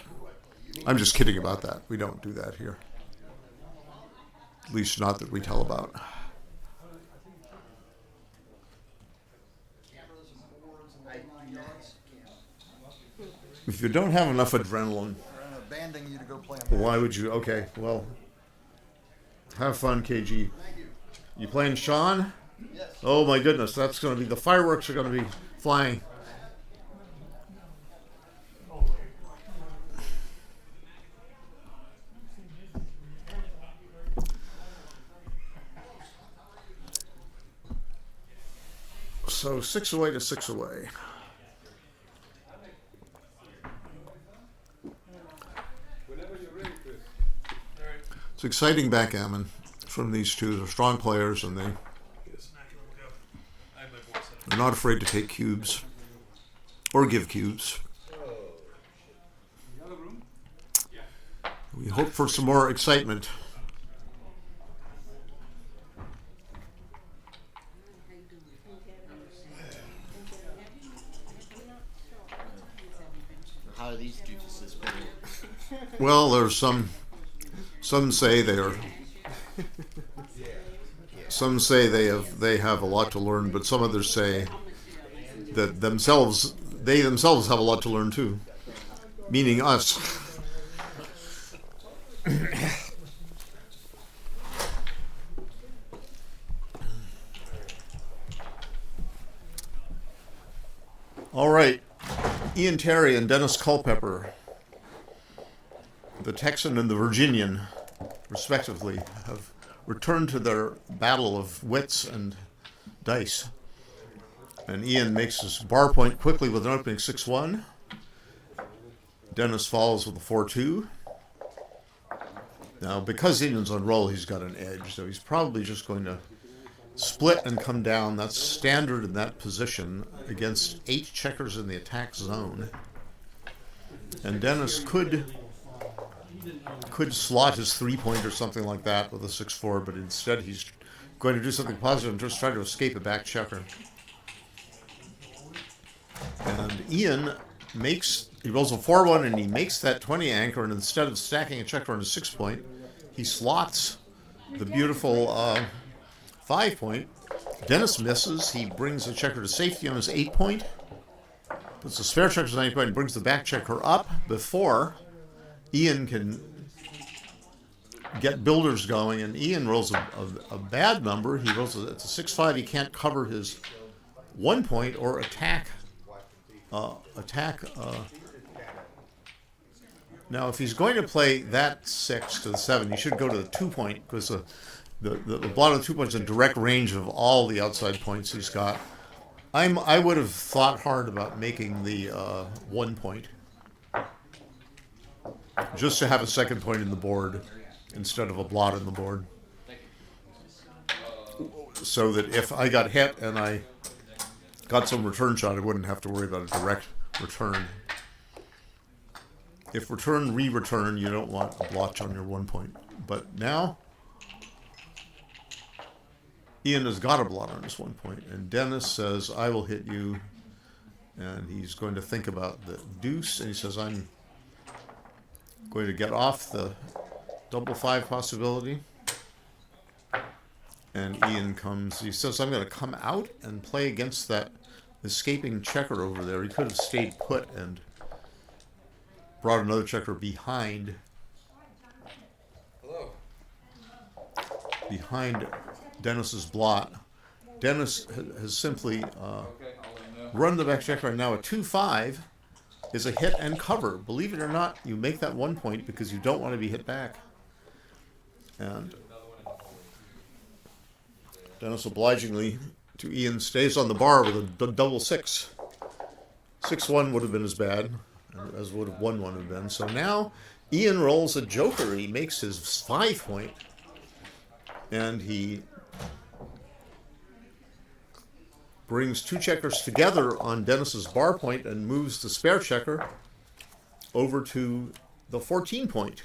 [SPEAKER 8] I'm just kidding about that. We don't do that here. At least not that we tell about. If you don't have enough adrenaline,
[SPEAKER 6] Banding you to go play on
[SPEAKER 8] why would you? Okay, well, have fun, KG. You playing Sean?
[SPEAKER 6] Yes.
[SPEAKER 8] Oh my goodness, that's going to be, the fireworks are going to be flying. So 6 away to 6 away. It's exciting backgammon from these two. They're strong players, and they're not afraid to take cubes or give cubes. We hope for some more excitement.
[SPEAKER 16] How are these juices been?
[SPEAKER 8] Well, there's some say they are. Some say they have a lot to learn, but some others say that they themselves have a lot to learn too, meaning us. All right, Ian Terry and Dennis Culpepper, the Texan and the Virginian, respectively, have returned to their battle of wits and dice. And Ian makes his bar point quickly with an opening 6-1. Dennis follows with a 4-2. Now, because Ian's on roll, he's got an edge, so he's probably just going to split and come down. That's standard in that position against 8 checkers in the attack zone. And Dennis could slot his 3-point or something like that with a 6-4, but instead he's going to do something positive and just try to escape a back checker. And Ian he rolls a 4-1 and he makes that 20 anchor, and instead of stacking a checker on a 6-point, he slots the beautiful 5-point. Dennis misses. He brings the checker to safety on his 8-point. Puts the spare checker on 8-point and brings the back checker up before Ian can get builders going. And Ian rolls a bad number. He rolls it's a 6-5. He can't cover his 1-point or attack. Now, if he's going to play that 6 to the 7, he should go to the 2-point, because the blot of the 2 points is in direct range of all the outside points he's got. I would have thought hard about making the 1-point, just to have a second point in the board instead of a blot in the board, so that if I got hit and I got some return shot, I wouldn't have to worry about a direct return. If return, re-return, you don't want a blotch on your 1-point. But now, Ian has got a blot on his 1-point, and Dennis says, I will hit you, and he's going to think about the deuce, and he says, I'm going to get off the 5-5 possibility. And Ian he says, I'm going to come out and play against that escaping checker over there. He could have stayed put and brought another checker behind Dennis's blot. Dennis has simply run the back checker, and now a 2-5 is a hit and cover. Believe it or not, you make that 1-point because you don't want to be hit back. And Dennis obligingly to Ian stays on the bar with a double 6. 6-1 would have been as bad as would have 1-1 have been. So now Ian rolls a joker. He makes his 5-point, and he brings 2 checkers together on Dennis's bar point and moves the spare checker over to the 14-point,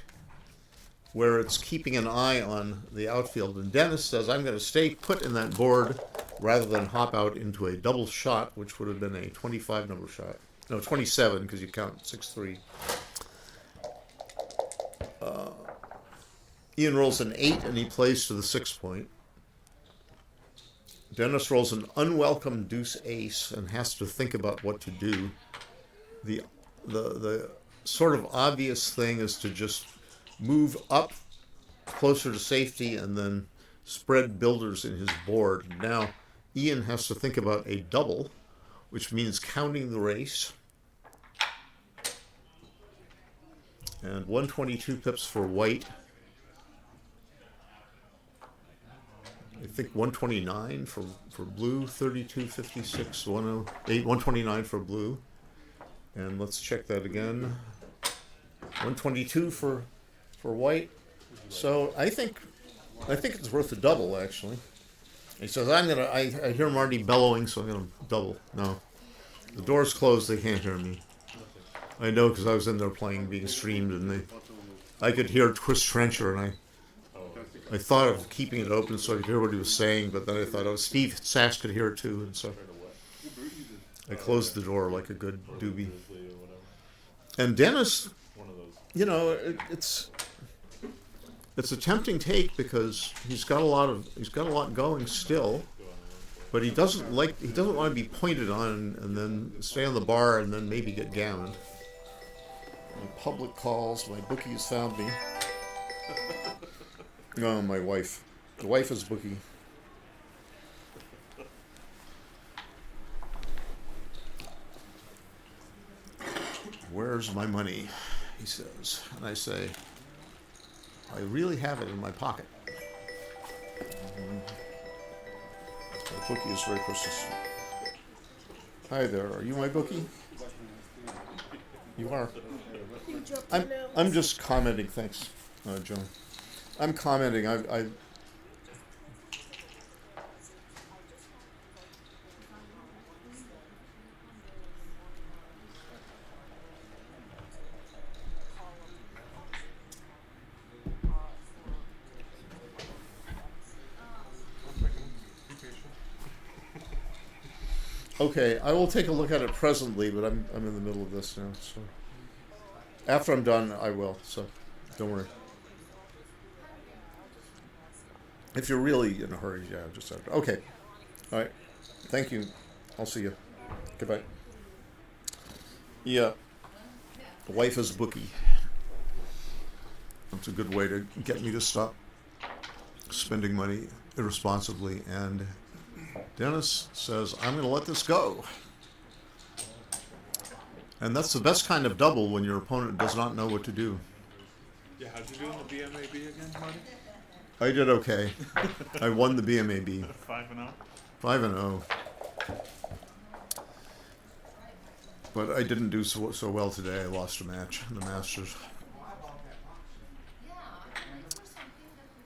[SPEAKER 8] where it's keeping an eye on the outfield. And Dennis says, I'm going to stay put in that board rather than hop out into a double shot, which would have been a 25 number shot. No, 27, because you count 6-3. Ian rolls an 8, and he plays to the 6-point. Dennis rolls an unwelcome deuce ace and has to think about what to do. The the sort of obvious thing is to just move up closer to safety and then spread builders in his board. Now, Ian has to think about a double, which means counting the race. And 122 pips for white. I think 129 for blue, 32.56, 108, 129 for blue. And let's check that again. 122 for white. So I think it's worth a double, actually. He says, I hear him already bellowing, so I'm gonna double. No. The door's closed, they can't hear me. I know because I was in there playing, being streamed, and I could hear Chris Trencher, and I thought of keeping it open so I could hear what he was saying, but then I thought, oh, Steve Sash could hear it too, and so I closed the door like a good doobie. And Dennis, you know, it's a tempting take because he's got a lot going still, but he doesn't want to be pointed on and then stay on the bar and then maybe get gammoned. My public calls, my bookie has found me. Oh, my wife. The wife is bookie. Where's my money? He says. And I say, I really have it in my pocket. My bookie is very persistent. Hi there, are you my bookie? You are. I'm just commenting, thanks, Joan. I'm commenting, I Okay, I will take a look at it presently, but I'm in the middle of this now, so after I'm done, I will, so don't worry. If you're really in a hurry, yeah, just after. Okay, all right, thank you. I'll see you. Goodbye. Yeah, the wife is bookie. It's a good way to get me to stop spending money irresponsibly, and Dennis says, I'm going to let this go. And that's the best kind of double when your opponent does not know what to do.
[SPEAKER 7] Yeah, how'd you do in the BMAB again, Marty?
[SPEAKER 8] I did okay. I won the BMAB.
[SPEAKER 7] 5-0?
[SPEAKER 8] 5-0. But I didn't do so well today. I lost a match in the Masters.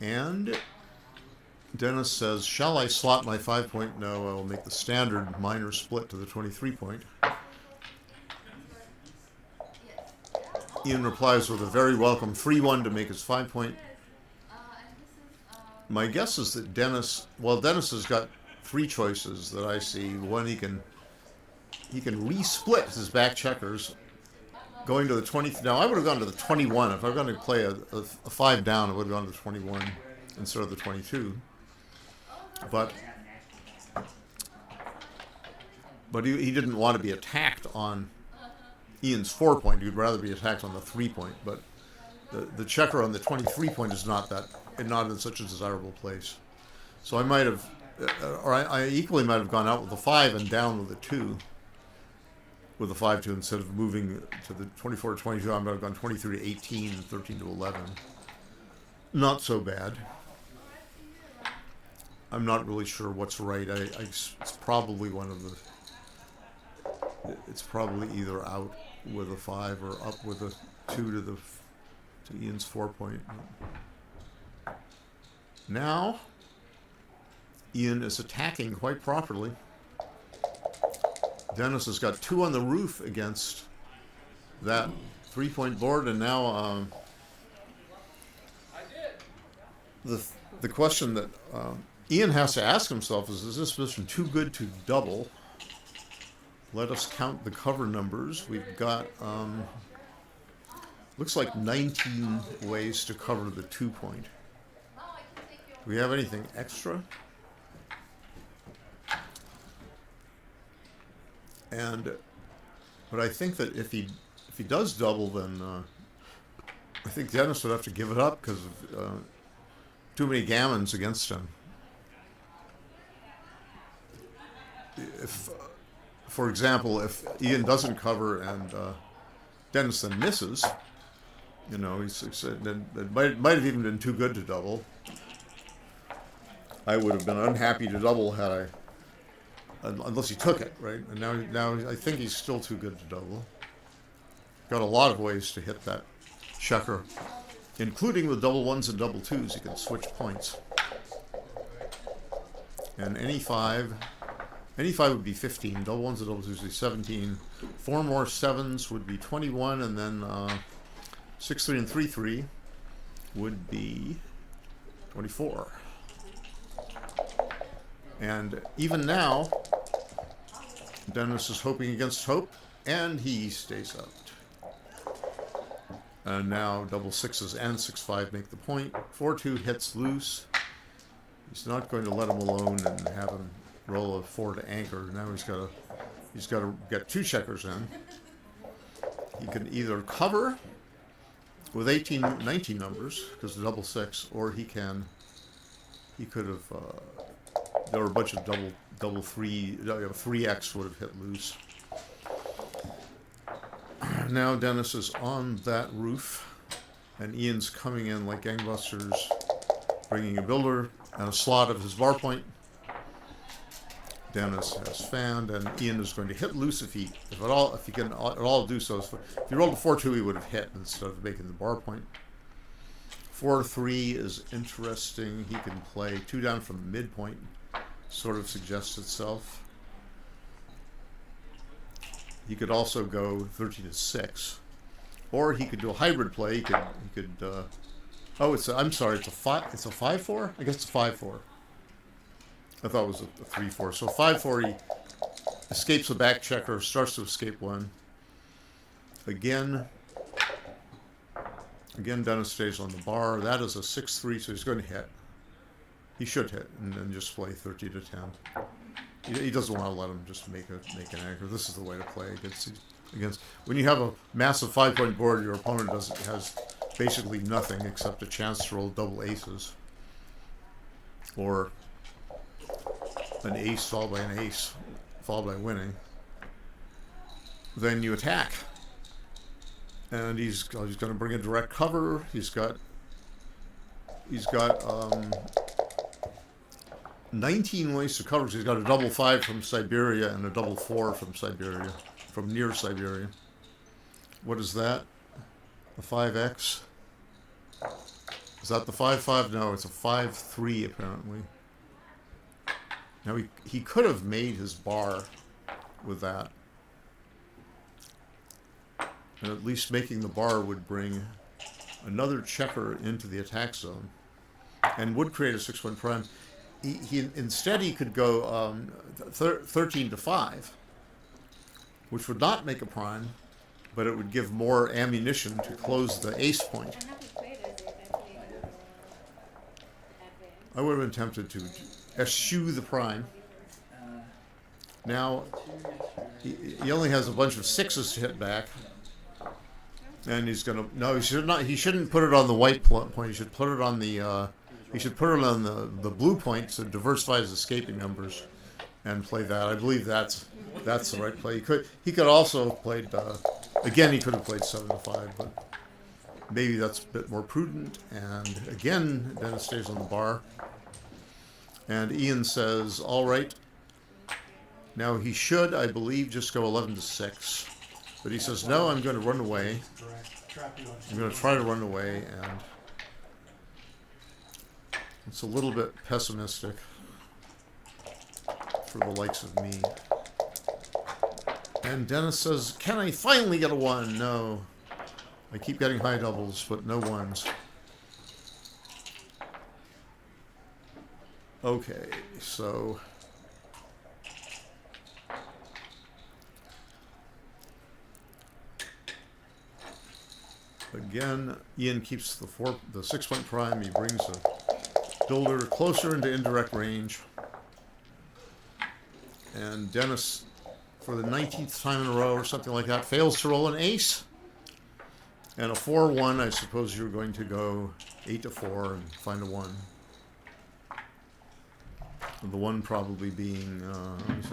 [SPEAKER 8] And Dennis says, shall I slot my 5-point? No, I will make the standard minor split to the 23-point. Ian replies with a very welcome 3-1 to make his 5-point. My guess is that Dennis has got three choices that I see. One, he can re-split his back checkers, going to the 20. Now, I would have gone to the 21. If I were going to play a 5 down, I would have gone to the 21 instead of the 22. But he didn't want to be attacked on Ian's 4-point. He'd rather be attacked on the 3-point. But the checker on the 23-point is not in such a desirable place. So I might have, or I equally might have gone out with a 5 and down with a 2. With a 5-2 instead of moving to the 24 to 22, I might have gone 23 to 18 and 13 to 11. Not so bad. I'm not really sure what's right. It's probably it's probably either out with a 5 or up with a 2 to Ian's 4-point. Now, Ian is attacking quite properly. Dennis has got 2 on the roof against that 3-point board, and now the question that Ian has to ask himself is this position too good to double? Let us count the cover numbers. We've got looks like 19 ways to cover the 2-point. Do we have anything extra? But I think that if he he does double, then I think Dennis would have to give it up because of too many gammons against him. If, for example, if Ian doesn't cover and Dennis then misses, you know, it might have even been too good to double. I would have been unhappy to double had I, unless he took it, right? And now I think he's still too good to double. Got a lot of ways to hit that checker, including with double ones and double twos. You can switch points. And any five would be 15. Double ones and double twos would be 17. 4 more sevens would be 21, and then 6, 3, and 3, 3 would be 24. And even now, Dennis is hoping against hope, and he stays out. And now double sixes and 6-5 make the point. 4-2 hits loose. He's not going to let him alone and have him roll a 4 to anchor. Now he's got to get 2 checkers in. He can either cover with 18, 19 numbers because of double 6, or he could have. There were a bunch of double 3. 3x would have hit loose. Now Dennis is on that roof, and Ian's coming in like gangbusters, bringing a builder and a slot of his bar point. Dennis has fanned, and Ian is going to hit loose if he can at all do so. If he rolled a 4-2, he would have hit instead of making the bar point. 4-3 is interesting. He can play 2 down from midpoint. Sort of suggests itself. He could also go 13 to 6, or he could do a hybrid play. He could. I'm sorry. It's a 5. It's a 5-4. I guess it's a 5-4. I thought it was a 3-4. So 5-4. He escapes the back checker. Starts to escape one. Again, Dennis stays on the bar. That is a 6-3. So he's going to hit. He should hit and then just play 30 to 10. He doesn't want to let him just make an anchor. This is the way to play against. When you have a massive 5-point board, your opponent has basically nothing except a chance to roll double aces, or an ace followed by an ace followed by winning. Then you attack, and he's going to bring a direct cover. He's got 19 ways to cover. He's got a double 5 from Siberia and a double 4 from Siberia, from near Siberia. What is that? A 5x? Is that the 5-5? No, it's a 5-3 apparently. Now he could have made his bar with that. And at least making the bar would bring another checker into the attack zone and would create a 6-1 prime. Instead he could go 13 to 5, which would not make a prime, but it would give more ammunition to close the ace point. I would have been tempted to eschew the prime. Now he only has a bunch of 6s to hit back, and he's gonna he should not. He shouldn't put it on the white point. He should put it on the. He should put it on the blue point so it diversifies escaping numbers, and play that. I believe that's the right play. He could also have played again. He could have played 7 to 5, but maybe that's a bit more prudent. And again, Dennis stays on the bar, and Ian says, "All right." Now he should, I believe, just go 11 to 6, but he says, "No, I'm going to run away. I'm going to try to run away," and it's a little bit pessimistic for the likes of me. And Dennis says, "Can I finally get a 1? No. I keep getting high doubles, but no 1s. Okay, so again, Ian keeps the 6-point prime. He brings a builder closer into indirect range. And Dennis, for the 19th time in a row or something like that, fails to roll an ace. And a 4-1, I suppose you're going to go 8 to 4 and find a 1. And the 1 probably being, he's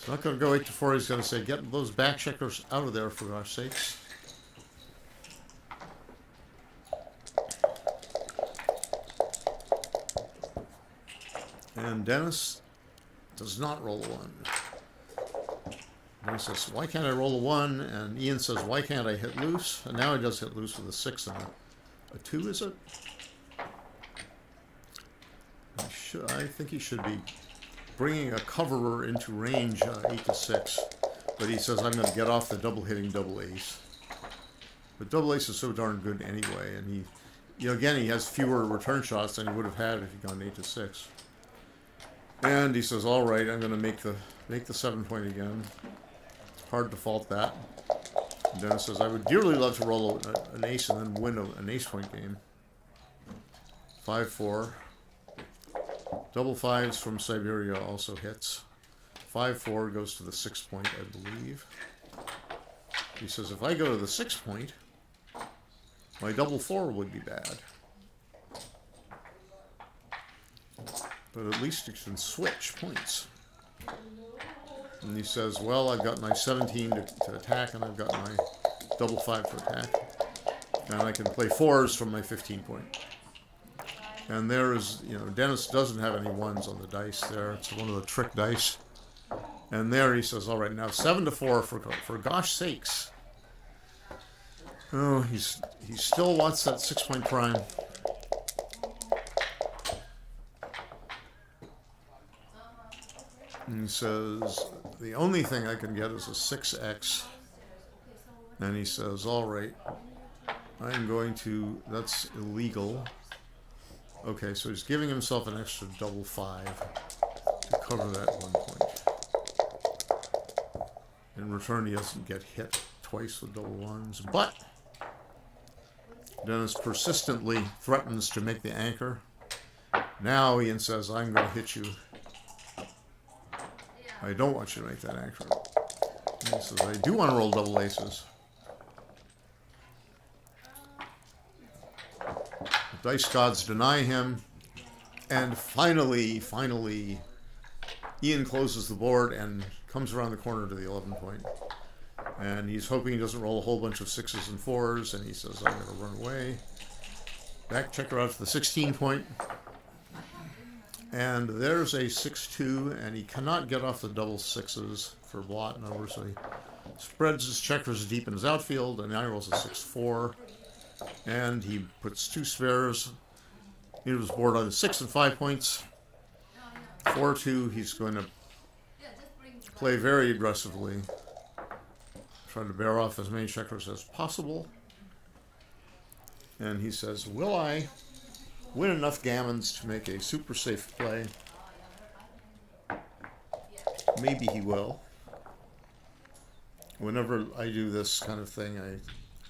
[SPEAKER 8] not going to go 8 to 4. He's going to say, get those back checkers out of there, for gosh sakes. And Dennis does not roll a 1. Dennis says, why can't I roll a 1? And Ian says, why can't I hit loose? And now he does hit loose with a 6 and a 2, is it? I think he should be bringing a coverer into range 8 to 6. But he says, I'm going to get off the double hitting double ace. But double ace is so darn good anyway. And he, you know, again, he has fewer return shots than he would have had if he'd gone 8 to 6. And he says, all right, I'm going to make the 7 point again. It's hard to fault that. And Dennis says, I would dearly love to roll an ace and then win an ace point game. 5-4. Double 5s from Siberia also hits. 5-4 goes to the 6 point, I believe. He says, if I go to the 6 point, my double 4 would be bad. But at least you can switch points. And he says, well, I've got my 17 to attack, and I've got my double 5 to attack. And I can play 4s from my 15 point. And there is, you know, Dennis doesn't have any 1s on the dice there. It's one of the trick dice. And there he says, all right, now 7 to 4 for gosh sakes. Oh, he still wants that 6 point prime. And he says, the only thing I can get is a 6x. And he says, all right, I'm going to, that's illegal. Okay, so he's giving himself an extra double 5 to cover that 1 point. In return, he doesn't get hit twice with double 1s, but Dennis persistently threatens to make the anchor. Now Ian says, I'm going to hit you. I don't want you to make that anchor. And he says, I do want to roll double aces. The dice gods deny him. And finally, Ian closes the board and comes around the corner to the 11 point. And he's hoping he doesn't roll a whole bunch of 6s and 4s. And he says, I'm going to run away. Back checker out to the 16 point. And there's a 6-2, and he cannot get off the double 6s for blot number, so he spreads his checkers deep in his outfield, and now he rolls a 6-4, and he puts 2 spares into his board on the 6 and 5 points. 4-2, he's going to play very aggressively, try to bear off as many checkers as possible. And he says, will I win enough gammons to make a super safe play? Maybe he will. Whenever I do this kind of thing, I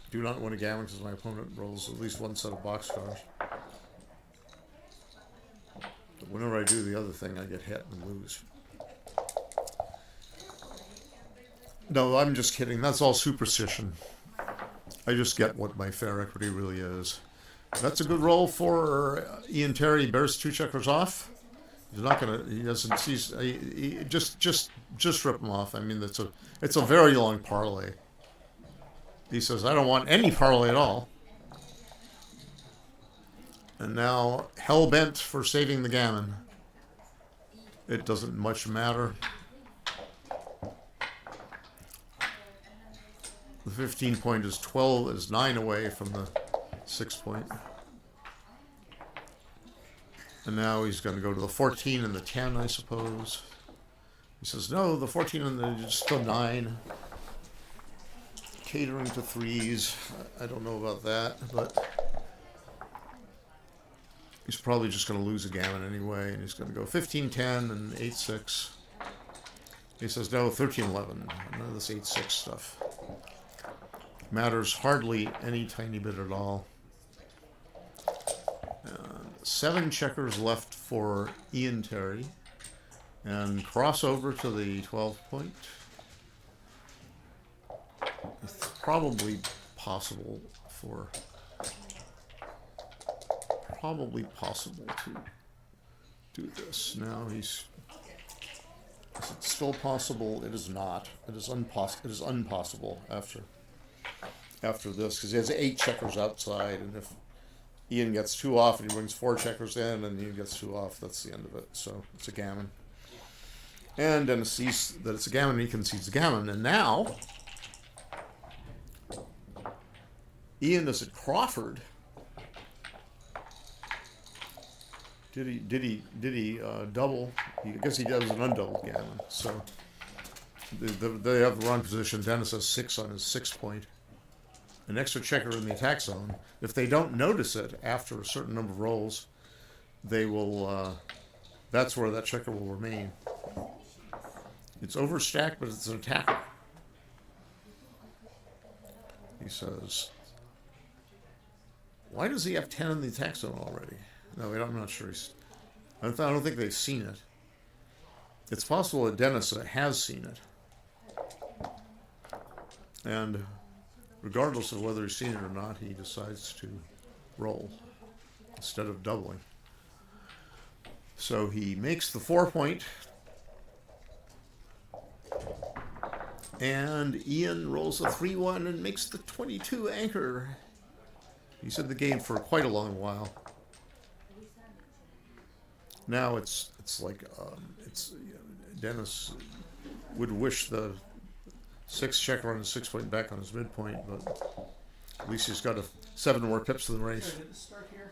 [SPEAKER 8] do not win a gammon because my opponent rolls at least 1 set of boxcars. But whenever I do the other thing, I get hit and lose. No, I'm just kidding. That's all superstition. I just get what my fair equity really is. That's a good roll for Ian Terry. Bears 2 checkers off. He's not gonna. He doesn't. He just rip him off. I mean, it's a very long parlay. He says, I don't want any parlay at all. And now hell bent for saving the gammon. It doesn't much matter. The 15 point is 9 away from the 6 point. And now he's going to go to the 14 and the 10, I suppose. He says, no, the 14 and the just the 9. Catering to 3s. I don't know about that, but he's probably just going to lose a gammon anyway. And he's going to go 15-10 and 8-6. He says, no, 13-11. None of this 8-6 stuff matters hardly any tiny bit at all. 7 checkers left for Ian Terry. And cross over to the 12 point. It's probably possible to do this. Now is it still possible? It is not. It is unpossible after this, because he has 8 checkers outside, and if Ian gets 2 off and he brings 4 checkers in and Ian gets 2 off, that's the end of it. So it's a gammon. And Dennis sees that it's a gammon and he concedes a gammon. And now Ian is at Crawford. Did he double? I guess he does an undoubled gammon. So they have the wrong position. Dennis has 6 on his 6 point. An extra checker in the attack zone. If they don't notice it after a certain number of rolls, they will. That's where that checker will remain. It's overstacked, but it's an attacker. He says, "Why does he have 10 in the attack zone already?" No, I'm not sure. I don't think they've seen it. It's possible that Dennis has seen it, and regardless of whether he's seen it or not, he decides to roll instead of doubling. So he makes the 4 point, and Ian rolls a 3-1 and makes the 22 anchor. He's in the game for quite a long while. Now it's like Dennis would wish the 6 checker on his 6 point back on his midpoint, but at least he's got 7 more pips in the race.
[SPEAKER 1] Did it start here?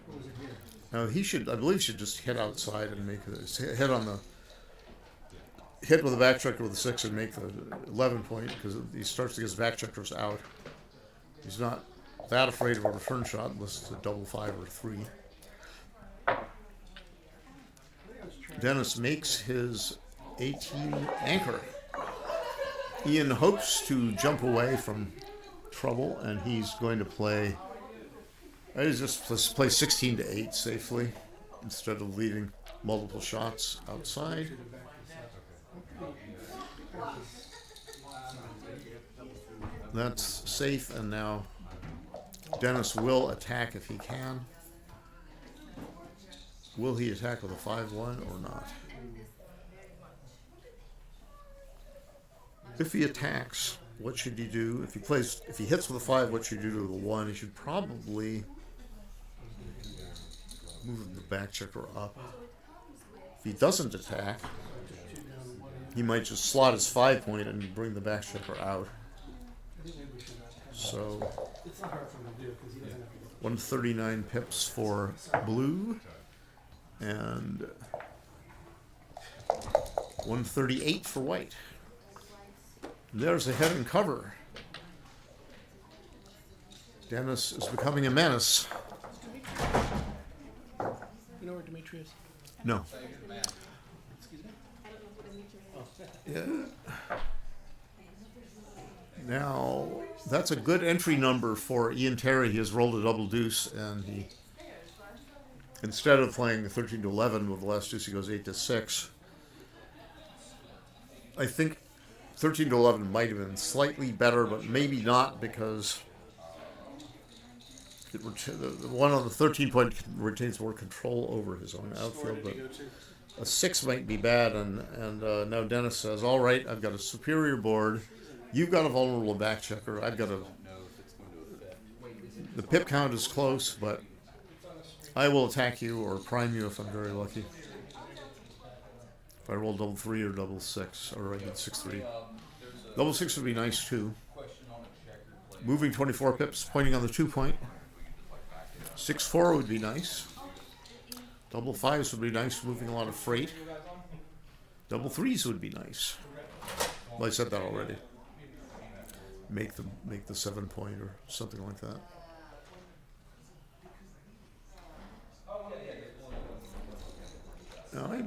[SPEAKER 1] Or was it here?
[SPEAKER 8] Now I believe he should just hit outside and make hit with the back checker with the 6 and make the 11 point, because he starts to get his back checkers out. He's not that afraid of a return shot unless it's a double 5 or 3. Dennis makes his 18 anchor. Ian hopes to jump away from trouble, and he's going to play. He's just play 16 to 8 safely instead of leaving multiple shots outside. That's safe, and now Dennis will attack if he can. Will he attack with a 5-1 or not? If he attacks, what should he do? If he hits with a 5, what should he do with a 1? He should probably move the back checker up. If he doesn't attack, he might just slot his 5 point and bring the back checker out. So 139 pips for blue and 138 for white. There's a head and cover. Dennis is becoming a menace.
[SPEAKER 1] You know where Dimitri is?
[SPEAKER 8] No.
[SPEAKER 1] Excuse me?
[SPEAKER 8] Yeah. Now, that's a good entry number for Ian Terry. He has rolled a double deuce, and he, instead of playing 13 to 11 with the last deuce, he goes 8 to 6. I think 13 to 11 might have been slightly better, but maybe not, because the one on the 13 point retains more control over his own outfield. But a 6 might be bad, and now Dennis says, "All right, I've got a superior board. You've got a vulnerable back checker. I've got the pip count is close, but I will attack you or prime you if I'm very lucky. If I roll double 3 or double 6, or I did 6-3. Double 6 would be nice too. Moving 24 pips, pointing on the 2 point. 6-4 would be nice. Double 5s would be nice, moving a lot of freight. Double 3s would be nice. Well, I said that already. Make the 7 point or something like that. Now, I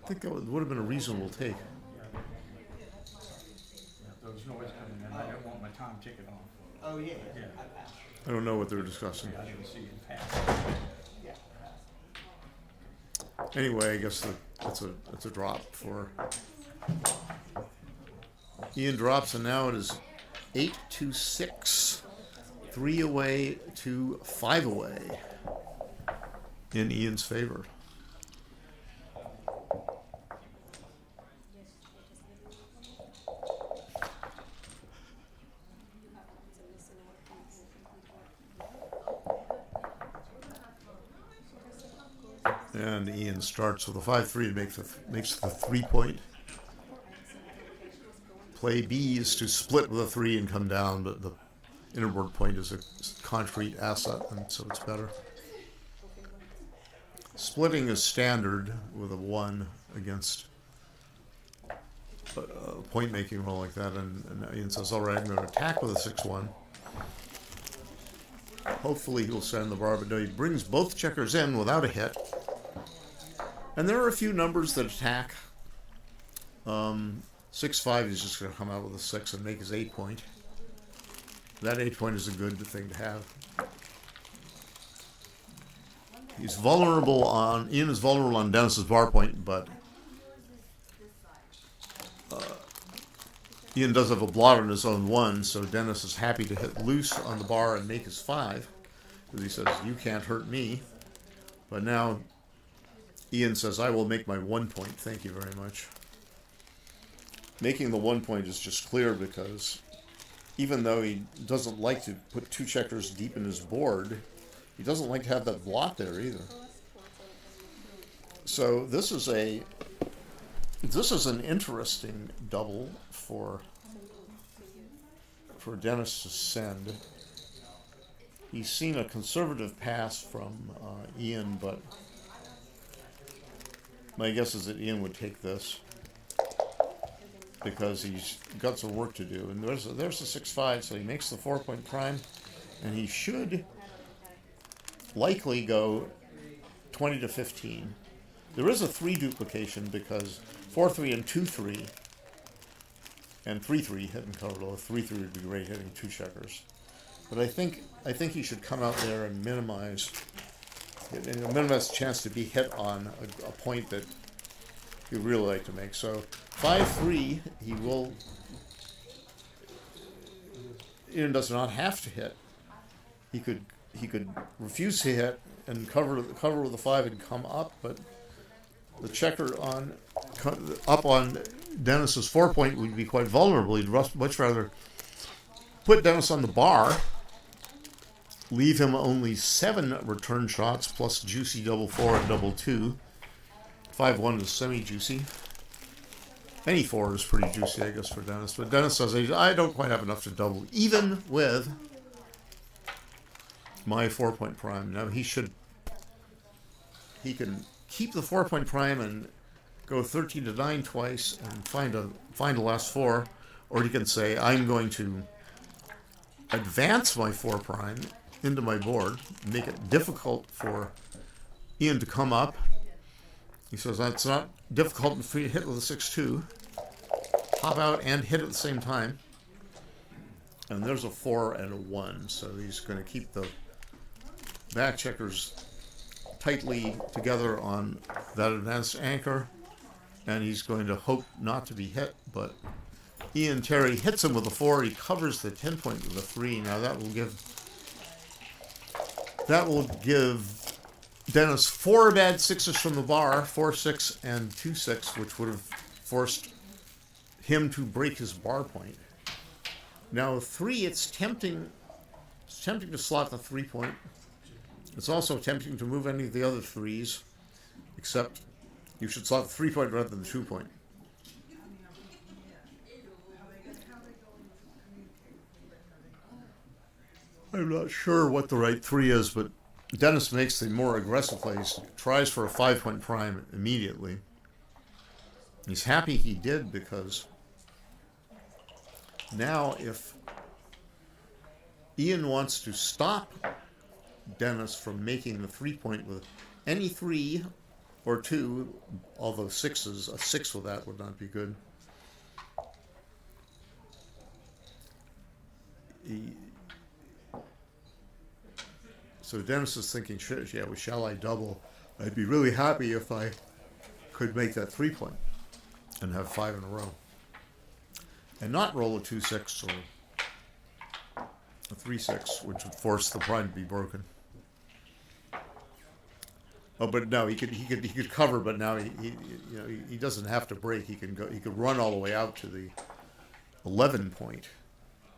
[SPEAKER 8] think that would have been a reasonable take.
[SPEAKER 11] There was noise coming in. I didn't want my time ticket on.
[SPEAKER 16] Oh, yeah.
[SPEAKER 11] Yeah.
[SPEAKER 8] I don't know what they're discussing.
[SPEAKER 11] I didn't see it pass.
[SPEAKER 8] Anyway, I guess it's a drop for Ian drops, and now it is 8-6. 3 away to 5 away in Ian's favor. And Ian starts with a 5-3 and makes the 3-point. Play B is to split with a 3 and come down, but the innerboard point is a concrete asset, and so it's better. Splitting is standard with a 1 against a point-making roll like that, and Ian says, all right, I'm going to attack with a 6-1. Hopefully he'll send the bar, but no, he brings both checkers in without a hit. And there are a few numbers that attack. 6-5 is just going to come out with a 6 and make his 8-point. That 8-point is a good thing to have. He's vulnerable on... Ian is vulnerable on Dennis's bar point, but... Ian does have a blot on his own 1, so Dennis is happy to hit loose on the bar and make his 5. Because he says, you can't hurt me. But now... Ian says, I will make my 1 point. Thank you very much. Making the 1 point is just clear because even though he doesn't like to put 2 checkers deep in his board, he doesn't like to have that blot there either. So this is an interesting double for Dennis to send. He's seen a conservative pass from Ian, but my guess is that Ian would take this because he's got some work to do. And there's a 6-5, so he makes the 4-point prime, and he should likely go 20 to 15. There is a 3 duplication because 4-3 and 2-3 and 3-3 hitting cover, although 3-3 would be great hitting 2 checkers. But I think he should come out there and minimize the chance to be hit on a point that he'd really like to make. So 5-3, he will... Ian does not have to hit. He could refuse to hit and cover with a 5 and come up, but the checker up on Dennis's 4-point would be quite vulnerable. He'd much rather put Dennis on the bar, leave him only 7 return shots plus juicy double 4 and double 2. 5-1 is semi-juicy. Any 4 is pretty juicy, I guess, for Dennis. But Dennis says, I don't quite have enough to double, even with my 4-point prime. Now he can keep the 4-point prime and go 13 to 9 twice and find a last 4, or he can say, I'm going to advance my 4 prime into my board, make it difficult for Ian to come up. He says that's not difficult for you to hit with a 6-2. Hop out and hit at the same time. And there's a 4 and a 1, so he's going to keep the back checkers tightly together on that advanced anchor, and he's going to hope not to be hit, but Ian Terry hits him with a 4. He covers the 10-point with a 3. Now that will give Dennis 4 bad 6s from the bar, 4-6 and 2-6, which would have forced him to break his bar point. Now 3, it's tempting to slot the 3-point. It's also tempting to move any of the other 3s, except you should slot the 3-point rather than the 2-point. I'm not sure what the right 3 is, but Dennis makes the more aggressive plays, tries for a 5-point prime immediately. He's happy he did, because now if Ian wants to stop Dennis from making the 3-point with any 3 or 2, although 6s, a 6 with that would not be good. So Dennis is thinking, shall I double? I'd be really happy if I could make that 3-point and have 5 in a row. and not roll a 2-6 or a 3-6, which would force the prime to be broken. Oh, but no, he could cover, but now he doesn't have to break. He could run all the way out to the 11 point,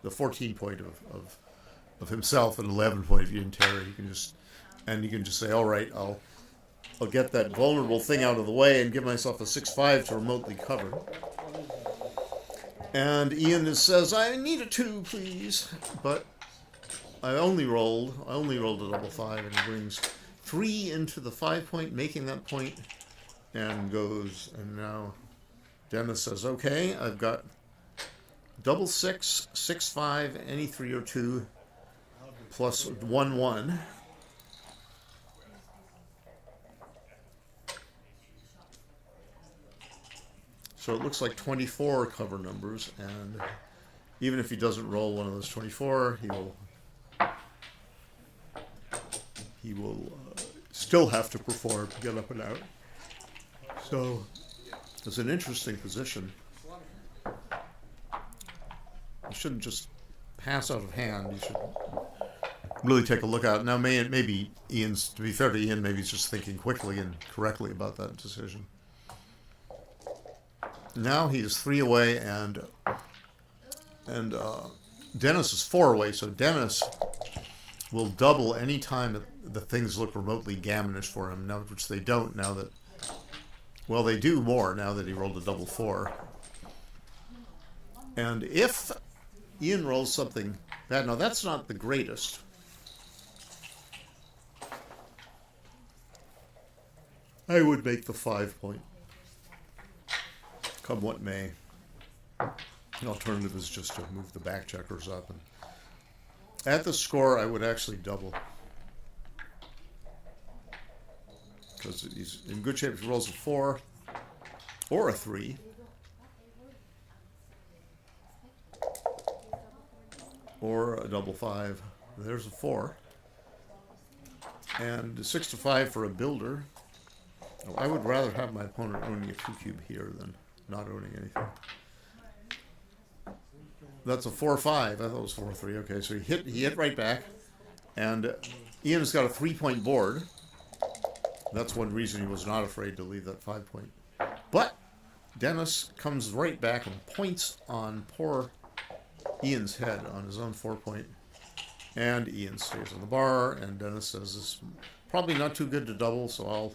[SPEAKER 8] the 14 point of himself, and 11 point of Ian Terry. He can just say, all right, I'll get that vulnerable thing out of the way and give myself a 6-5 to remotely cover. And Ian says, I need a 2, please, but I only rolled a double 5, and he brings 3 into the 5 point, making that point, and goes. And now Dennis says, okay, I've got double 6, 6-5, any 3 or 2, plus 1-1. So it looks like 24 cover numbers, and even if he doesn't roll one of those 24, he will still have to perform to get up and out. So it's an interesting position. You shouldn't just pass out of hand. You should really take a look at it. Now, maybe to be fair to Ian, maybe he's just thinking quickly and correctly about that decision. Now he is 3 away, and Dennis is 4 away. So Dennis will double any time the things look remotely gammonish for him. Now, which they don't now that. Well, they do more now that he rolled a double 4. And if Ian rolls something bad, now that's not the greatest. I would make the 5 point. Come what may. The alternative is just to move the back checkers up. And at the score, I would actually double. Because he's in good shape if he rolls a 4 or a 3. Or a double 5. There's a 4. And 6-5 for a builder. I would rather have my opponent owning a 2 cube here than not owning anything. That's a 4-5. I thought it was 4-3. Okay, so he hit right back, and Ian's got a 3-point board. That's one reason he was not afraid to leave that 5 point. But Dennis comes right back and points on poor Ian's head on his own 4 point, and Ian stays on the bar. And Dennis says it's probably not too good to double, so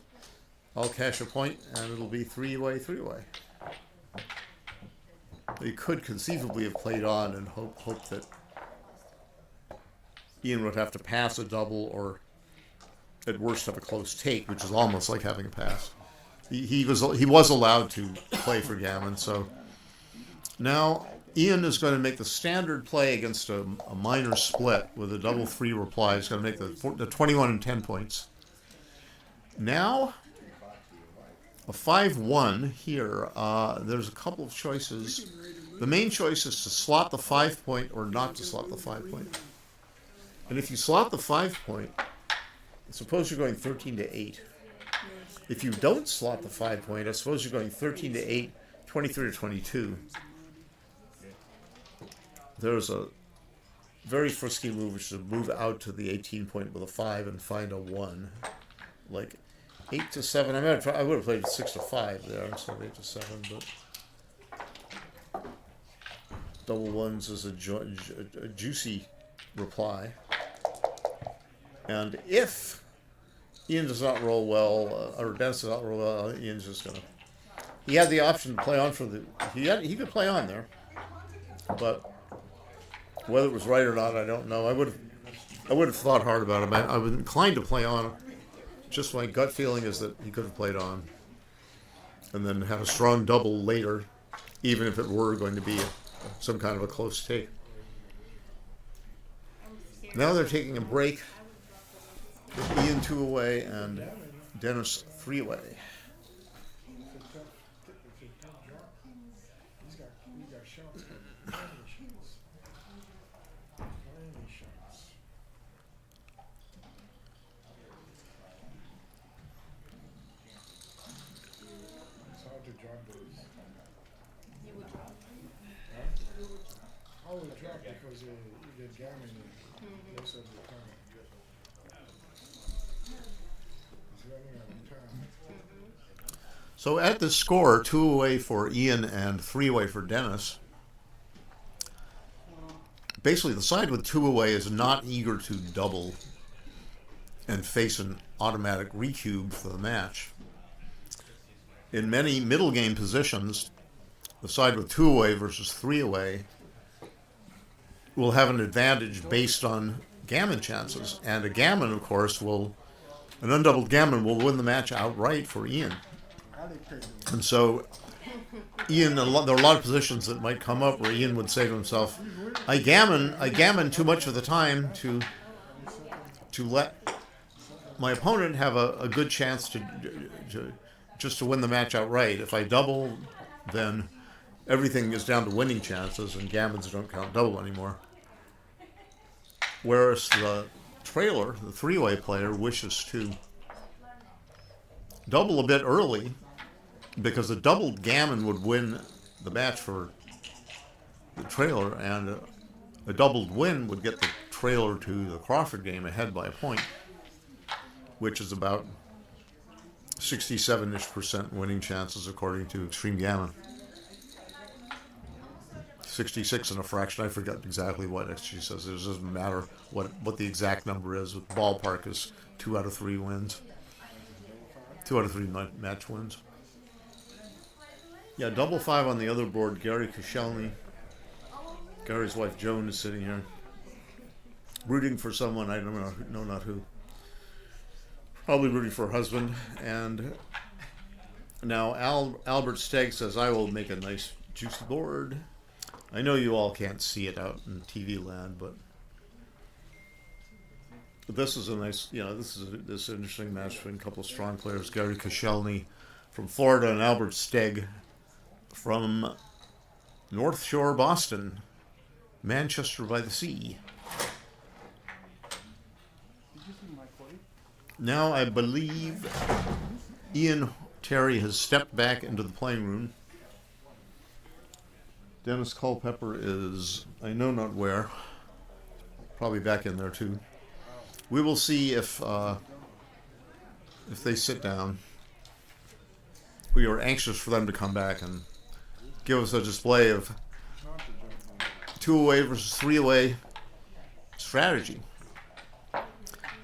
[SPEAKER 8] I'll cash a point, and it'll be 3 away, 3 away. They could conceivably have played on and hope that Ian would have to pass a double, or at worst have a close take, which is almost like having a pass. He was allowed to play for gammon, so now Ian is going to make the standard play against a minor split with a double 3 reply. He's going to make the 21 and 10 points. Now, a 5-1 here. There's a couple of choices. The main choice is to slot the 5 point or not to slot the 5 point. And if you slot the 5 point, suppose you're going 13 to 8. If you don't slot the 5 point, I suppose you're going 13 to 8, 23 to 22. There's a very frisky move, which is to move out to the 18 point with a 5 and find a 1. Like 8 to 7. I would have played 6 to 5 there instead of 8 to 7, but double 1s is a juicy reply. And if Ian does not roll well, or Dennis does not roll well, Ian's just gonna. He had the option to play on for the. He could play on there, but whether it was right or not, I don't know. I would have thought hard about it. I was inclined to play on. Just my gut feeling is that he could have played on, and then had a strong double later, even if it were going to be some kind of a close take. Now they're taking a break. With Ian 2 away and Dennis 3 away.
[SPEAKER 9] will drop because you get gammon most of the time. He's running out of time.
[SPEAKER 8] So at the score, 2 away for Ian and 3 away for Dennis. Basically, the side with 2 away is not eager to double and face an automatic recube for the match. In many middle game positions, the side with 2 away versus 3 away will have an advantage based on gammon chances. And a gammon, of course, an undoubled gammon will win the match outright for Ian. And so Ian, there are a lot of positions that might come up where Ian would say to himself, I gammon too much of the time to let my opponent have a good chance to win the match outright. If I double, then everything is down to winning chances, and gammons don't count double anymore. Whereas the trailer, the 3-way player, wishes to double a bit early, because a doubled gammon would win the match for the trailer, and a doubled win would get the trailer to the Crawford game ahead by a point, which is about 67-ish% winning chances according to Extreme Gammon. 66 and a fraction. I forgot exactly what XG says. It doesn't matter what the exact number is. With ballpark is 2 out of 3 wins. 2 out of 3 match wins. Yeah, 5-5 on the other board. Gary Koscielny. Gary's wife Joan is sitting here, rooting for someone, I don't know not who. Probably rooting for her husband. And now Albert Stegg says, I will make a nice juicy board. I know you all can't see it out in TV land, but this is a nice, this is an interesting match between a couple of strong players. Gary Koscielny from Florida and Albert Stegg from North Shore, Boston, Manchester by the Sea. Now I believe Ian Terry has stepped back into the playing room. Dennis Culpepper is, I know not where, probably back in there too. We will see if they sit down. We are anxious for them to come back and give us a display of 2 away versus 3 away strategy.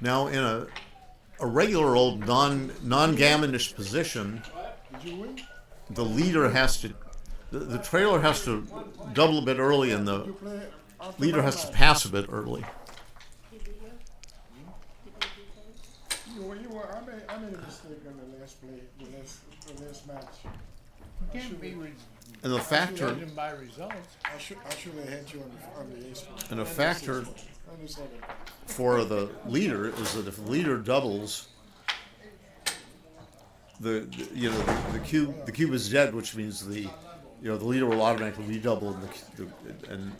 [SPEAKER 8] Now, in a regular old non-gammonish position, the leader has to, the trailer has to double a bit early, and the leader has to pass a bit early.
[SPEAKER 9] I made a mistake on the last play, the last match.
[SPEAKER 14] Can't be
[SPEAKER 8] And the factor,
[SPEAKER 14] by results.
[SPEAKER 9] I should have had you on the ace.
[SPEAKER 8] and a factor for the leader is that if the leader doubles, the cube is dead, which means the leader will automatically redouble, and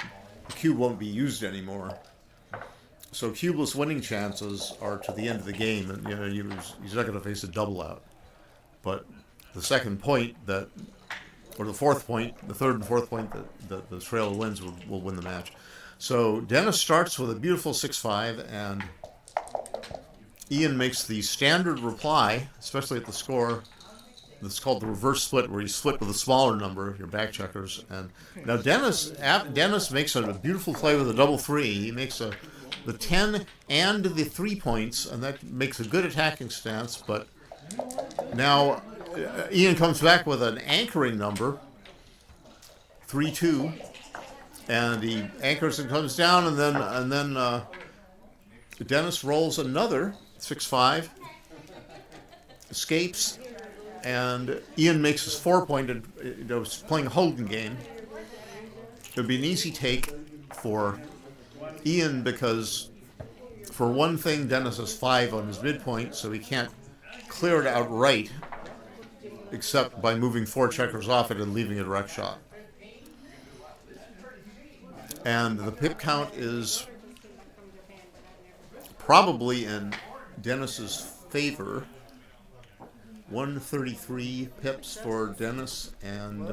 [SPEAKER 8] the cube won't be used anymore. So cubeless winning chances are to the end of the game, and he's not going to face a double out. But the second point or the fourth point, the third and fourth point that the trailer wins will win the match. So Dennis starts with a beautiful 6-5, and Ian makes the standard reply, especially at the score. It's called the reverse split, where you split with a smaller number, your back checkers. And now Dennis makes a beautiful play with a double 3. He makes the 10 and the 3 points, and that makes a good attacking stance. But now Ian comes back with an anchoring number, 3-2, and he anchors and comes down, and then Dennis rolls another 6-5, escapes, and Ian makes his 4-point. Playing a holding game. It would be an easy take for Ian because, for one thing, Dennis has 5 on his midpoint, so he can't clear it outright except by moving 4 checkers off it and leaving a direct shot. And the pip count is probably in Dennis's favor. 133 pips for Dennis, and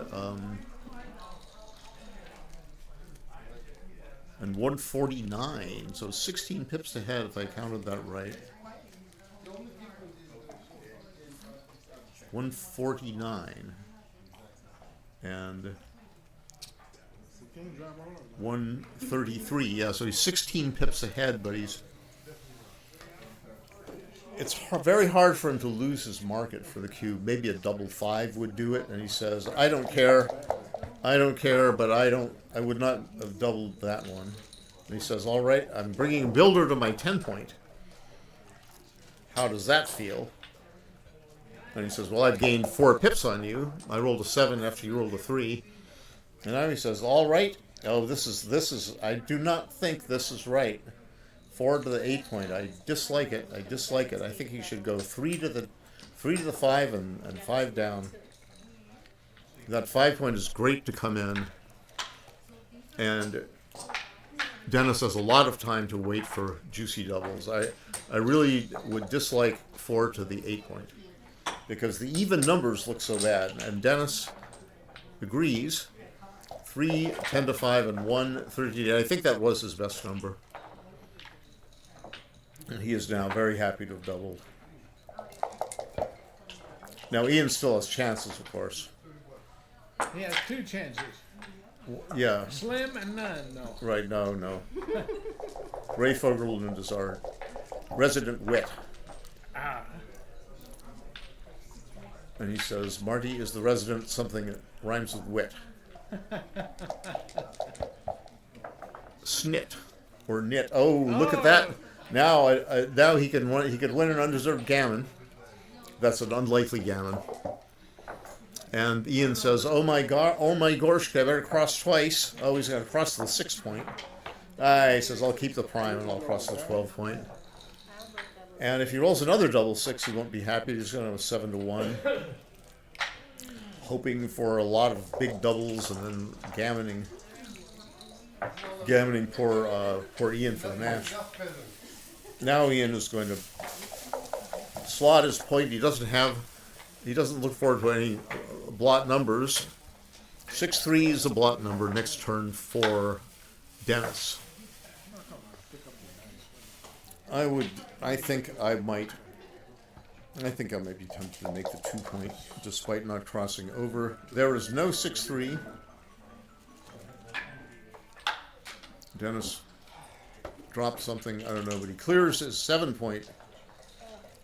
[SPEAKER 8] and 149. So 16 pips ahead, if I counted that right. 149 and 133. Yeah, so he's 16 pips ahead, but it's very hard for him to lose his market for the cube. Maybe a double 5 would do it, and he says, I don't care, but I would not have doubled that one. And he says, all right, I'm bringing Builder to my 10 point. How does that feel? And he says, well, I've gained 4 pips on you. I rolled a 7 after you rolled a 3. And now he says, all right. Oh, this is, I do not think this is right. 4 to the 8 point. I dislike it. I think he should go 3 to the 5 and 5 down. That 5 point is great to come in. And Dennis has a lot of time to wait for juicy doubles. I really would dislike 4 to the 8 point, because the even numbers look so bad. And Dennis agrees. 3, 10 to 5, and 1, 30. I think that was his best number. And he is now very happy to have doubled. Now, Ian still has chances, of course.
[SPEAKER 14] He has 2 chances.
[SPEAKER 8] Yeah.
[SPEAKER 14] Slim and none, no.
[SPEAKER 8] Right, no. Ray Fogelman is our resident wit.
[SPEAKER 14] Ah.
[SPEAKER 8] And he says, Marty is the resident something that rhymes with wit. Snit or knit. Oh, look at that! Now he can win. He could win an undeserved gammon. That's an unlikely gammon. And Ian says, "Oh my god! Oh my gosh! I better cross twice. Oh, he's got to cross the 6 point." He says, "I'll keep the prime and I'll cross the 12 point." And if he rolls another double 6, he won't be happy. He's going to have a 7 to 1. Hoping for a lot of big doubles and then gammoning poor Ian for the match. Now Ian is going to slot his point. He doesn't look forward to any blot numbers. 6-3 is a blot number next turn for Dennis. I think I might be tempted to make the 2 point, despite not crossing over. There is no 6-3. Dennis dropped something, I don't know, but he clears his 7 point.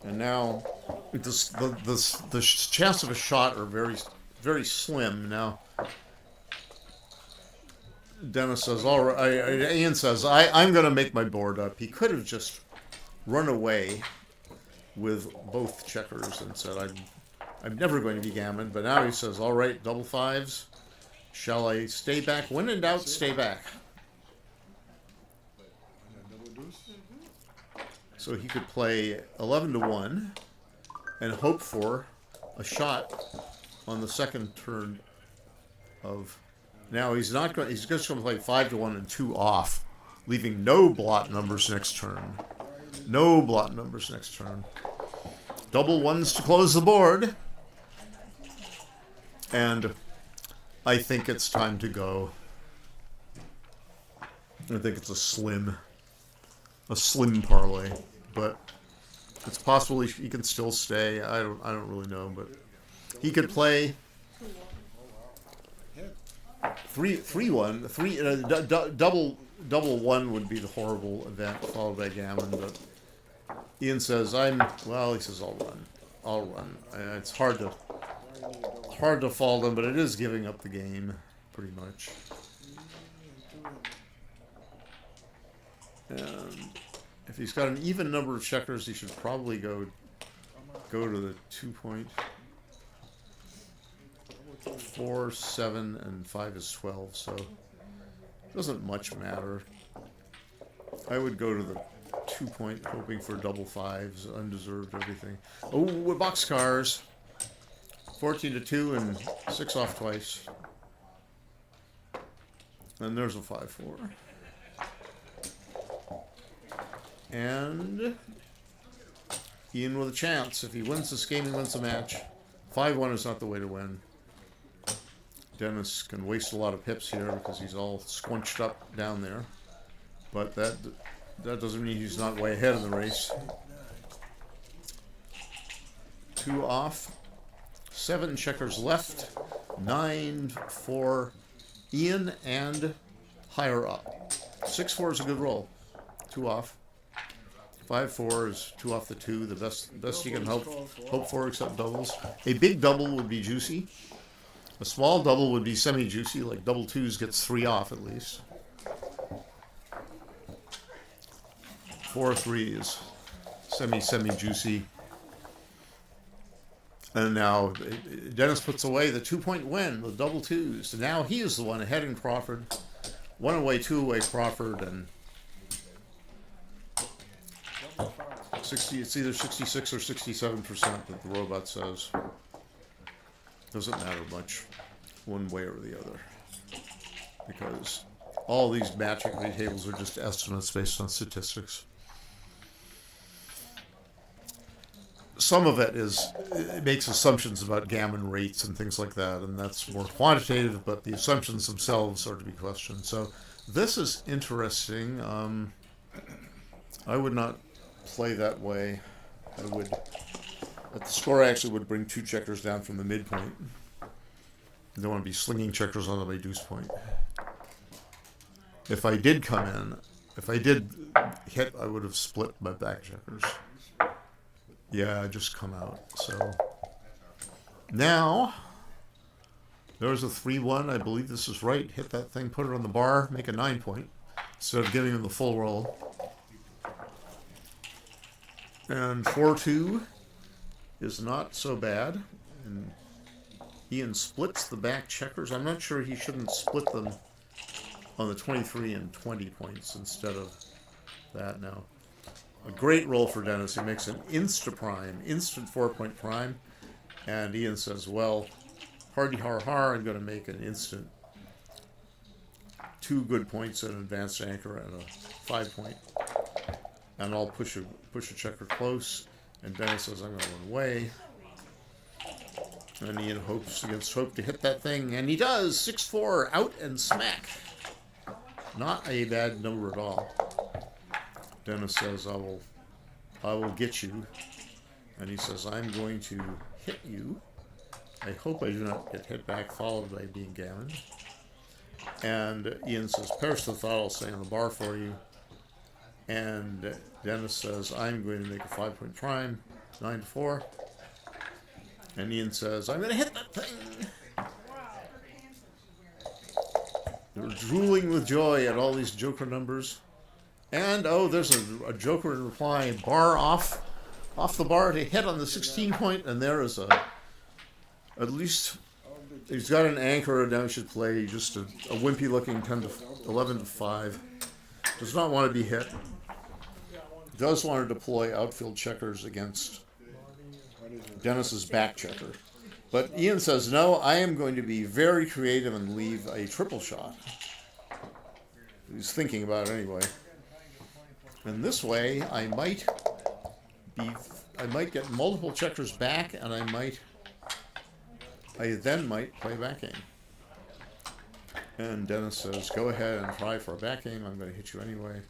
[SPEAKER 8] And now the chance of a shot are very, very slim. Now Dennis says, all right, Ian says, I'm going to make my board up. He could have just run away with both checkers and said, I'm never going to be gammon. But now he says, all right, double 5s. Shall I stay back? When in doubt, stay back. So he could play 11 to 1 and hope for a shot on the second turn of. Now he's not going. He's just going to play 5 to 1 and 2 off, leaving no blot numbers next turn. No blot numbers next turn. Double 1s to close the board. And I think it's time to go. I think it's a slim parlay, but it's possible he can still stay. I don't really know, but he could play 3-1. Double 1 would be the horrible event followed by gammon, but Ian says he says I'll run. It's hard to fault him, but it is giving up the game pretty much. And if he's got an even number of checkers, he should probably go to the 2 point. 4, 7, and 5 is 12, so it doesn't much matter. I would go to the 2 point, hoping for double 5s, undeserved everything. Oh, with boxcars. 14 to 2 and 6 off twice. And there's a 5-4. And Ian with a chance. If he wins this game, he wins the match. 5-1 is not the way to win. Dennis can waste a lot of pips here because he's all squunched up down there. But that doesn't mean he's not way ahead in the race. 2 off. 7 checkers left. 9 for Ian and higher up. 6-4 is a good roll. 2 off. 5-4 is 2 off the 2. The best you can hope for except doubles. A big double would be juicy. A small double would be semi-juicy, like double 2s gets 3 off at least. 4-3 is semi-juicy. And now Dennis puts away the 2-point win with double 2s. So now he is the one ahead in Crawford. 1 away, 2 away Crawford, and 60. It's either 66 or 67% that the robot says. Doesn't matter much, one way or the other, because all these match equity tables are just estimates based on statistics. Some of it makes assumptions about gammon rates and things like that, and that's more quantitative, but the assumptions themselves are to be questioned. So this is interesting. I would not play that way. I would, but the score actually would bring 2 checkers down from the midpoint. You don't want to be slinging checkers on my deuce point. If I did come in, if I did hit, I would have split my back checkers. Yeah, I just come out. So now there's a 3-1. I believe this is right. Hit that thing, put it on the bar, make a 9-point instead of giving him the full roll. And 4-2 is not so bad. And Ian splits the back checkers. I'm not sure he shouldn't split them on the 23 and 20 points instead of that now. A great roll for Dennis. He makes an instant 4-point prime. And Ian says, well, hardy har har, I'm going to make an instant 2 good points, an advanced anchor, and a 5-point. And I'll push a checker close. And Dennis says, I'm going to run away. And Ian hopes against hope to hit that thing. And he does. 6-4, out and smack. Not a bad number at all. Dennis says, I will get you. And he says, I'm going to hit you. I hope I do not get hit back, followed by being gammoned. And Ian says, perish the thought, I'll stay on the bar for you. And Dennis says, I'm going to make a 5-point prime, 9-4. And Ian says, I'm going to hit that thing. They're drooling with joy at all these joker numbers. And, oh, there's a joker in reply, bar off the bar to hit on the 16-point, and there is at least, he's got an anchor, and now he should play just a wimpy-looking 11-5. Does not want to be hit. Does want to deploy outfield checkers against Dennis's back checker. But Ian says, no, I am going to be very creative and leave a triple shot. He's thinking about it anyway. And this way, I might get multiple checkers back, and I then might play back game. And Dennis says, go ahead and try for a back game. I'm going to hit you anyway.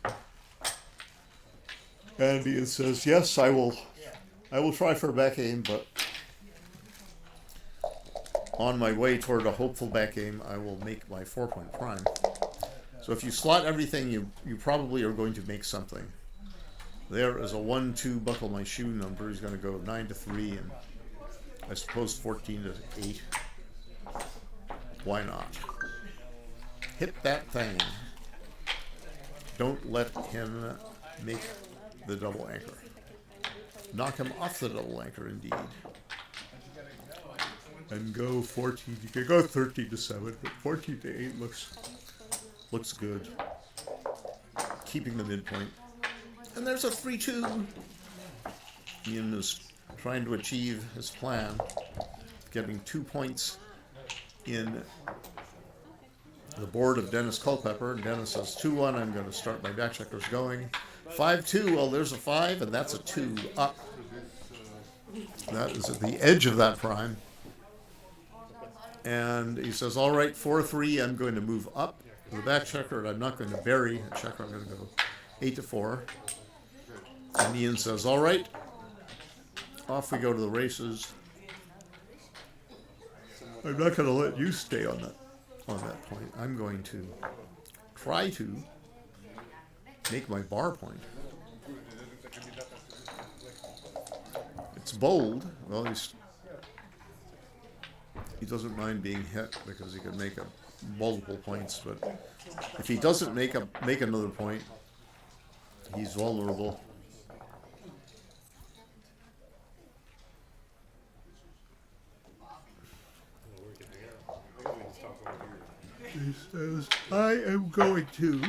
[SPEAKER 8] And Ian says, yes, I will try for a back game, but on my way toward a hopeful back game, I will make my 4-point prime. So if you slot everything, you probably are going to make something. There is a 1-2 buckle my shoe number. He's going to go 9-3 and I suppose 14-8. Why not? Hit that thing. Don't let him make the double anchor. Knock him off the double anchor, indeed. And go 14. You can go 13-7, but 14-8 looks good. Keeping the midpoint. And there's a 3-2. Ian is trying to achieve his plan, getting 2 points in the board of Dennis Culpepper. And Dennis says 2-1. I'm going to start my back checkers going. 5-2. Well, there's a 5, and that's a 2 up. That is at the edge of that prime. And he says, all right, 4-3, I'm going to move up the back checker, and I'm not going to bury a checker. I'm going to go 8-4. And Ian says, "All right, off we go to the races. I'm not going to let you stay on that point. I'm going to try to make my bar point." It's bold. Well, he doesn't mind being hit because he can make multiple points. But if he doesn't make another point, he's vulnerable. He says, "I am going to."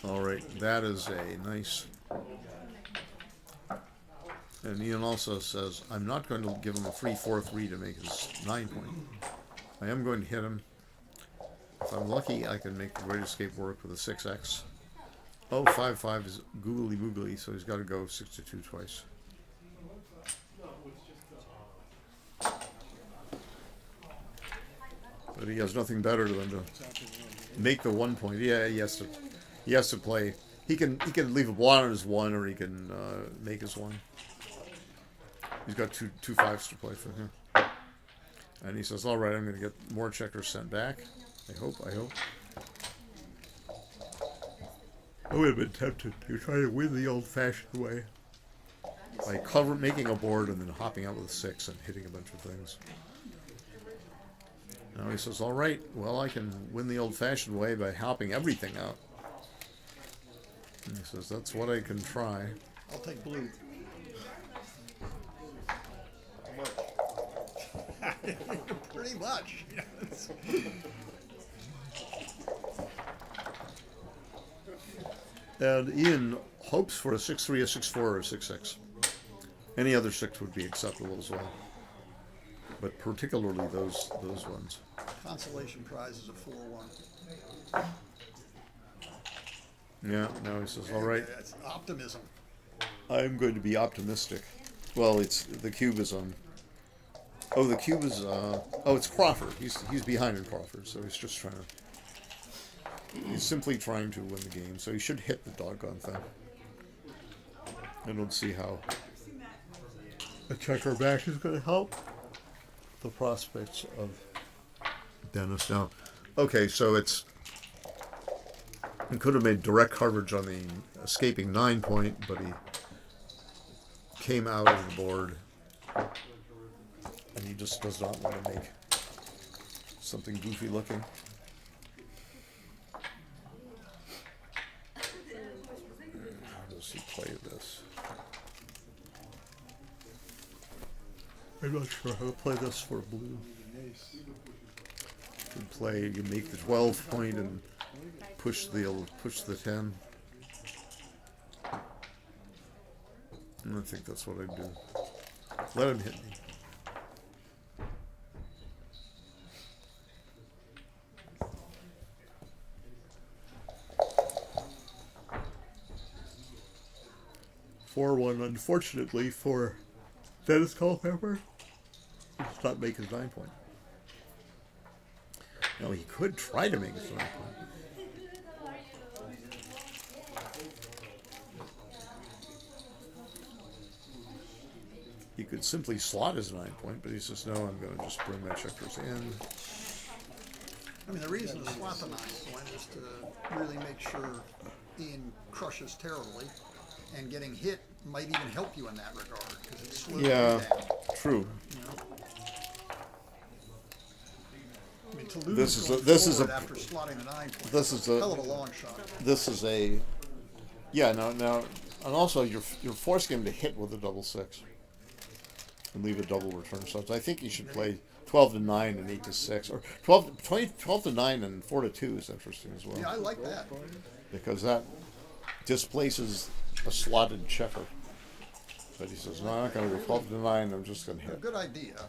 [SPEAKER 8] All right, that is a nice. And Ian also says, "I'm not going to give him a free 4-3 to make his 9 point. I am going to hit him. If I'm lucky, I can make the Great Escape work with a 6x. Oh, 5-5 is googly moogly, so he's got to go 6-2 twice. But he has nothing better than to make the 1 point. Yeah, he has to play. He can leave a blot on his 1, or he can make his 1. He's got two 5s to play for him. And he says, "All right, I'm going to get more checkers sent back. I hope. I would have been tempted to try to win the old-fashioned way by making a board and then hopping out with a 6 and hitting a bunch of things." Now he says, "All right, well, I can win the old-fashioned way by hopping everything out." And he says, "That's what I can try."
[SPEAKER 6] I'll take blue. Pretty much.
[SPEAKER 8] And Ian hopes for a 6-3, a 6-4, or a 6-6. Any other 6 would be acceptable as well, but particularly those ones.
[SPEAKER 6] Consolation prize is a 4-1.
[SPEAKER 8] Yeah, now he says, "All right,
[SPEAKER 6] That's optimism.
[SPEAKER 8] I'm going to be optimistic." Well, it's the cube is on. Oh, the cube is. It's Crawford. He's behind in Crawford, so he's just trying to. He's simply trying to win the game, so he should hit the doggone thing. I don't see how a checker back is going to help the prospects of Dennis. Now, okay, so he could have made direct coverage on the escaping 9 point, but he came out of the board, and he just does not want to make something goofy looking. How does he play this? I'm not sure how to play this for blue. You make the 12 point and push the 10. And I think that's what I'd do. Let him hit me. Unfortunately for Dennis Culpepper, he does not make his 9 point. Now he could try to make his 9 point. He could simply slot his 9 point, but he says, "No, I'm going to just bring my checkers in."
[SPEAKER 6] I mean, the reason to slot the 9 point is to really make sure Ian crushes terribly, and getting hit might even help you in that regard because it slows you down.
[SPEAKER 8] True.
[SPEAKER 6] You know? I mean, to lose
[SPEAKER 8] This is
[SPEAKER 6] after slotting the 9 point.
[SPEAKER 8] This is a
[SPEAKER 6] hell of a long shot.
[SPEAKER 8] This is a now, and also you're forcing him to hit with a double 6 and leave a double return. So I think you should play 12 to 9 and 8 to 6, or 12 to 9 and 4 to 2 is interesting as well.
[SPEAKER 6] Yeah, I like that
[SPEAKER 8] because that displaces a slotted checker. But he says, "No, I'm not going to go 12 to 9. I'm just going to hit."
[SPEAKER 6] Good idea.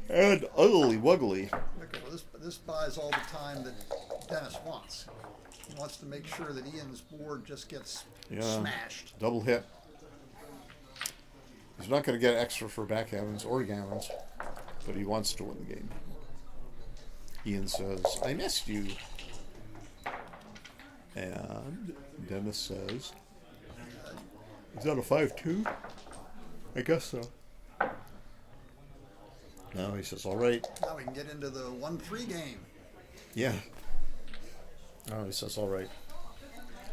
[SPEAKER 8] And ugly wuggly.
[SPEAKER 6] Okay, well, this buys all the time that Dennis wants. He wants to make sure that Ian's board just gets smashed.
[SPEAKER 8] Double hit. He's not going to get extra for backgammons or gammons, but he wants to win the game. Ian says, I missed you. And Dennis says, is that a 5-2? I guess so. Now he says, all right.
[SPEAKER 6] Now we can get into the 1-3 game.
[SPEAKER 8] Yeah. Oh, he says, all right.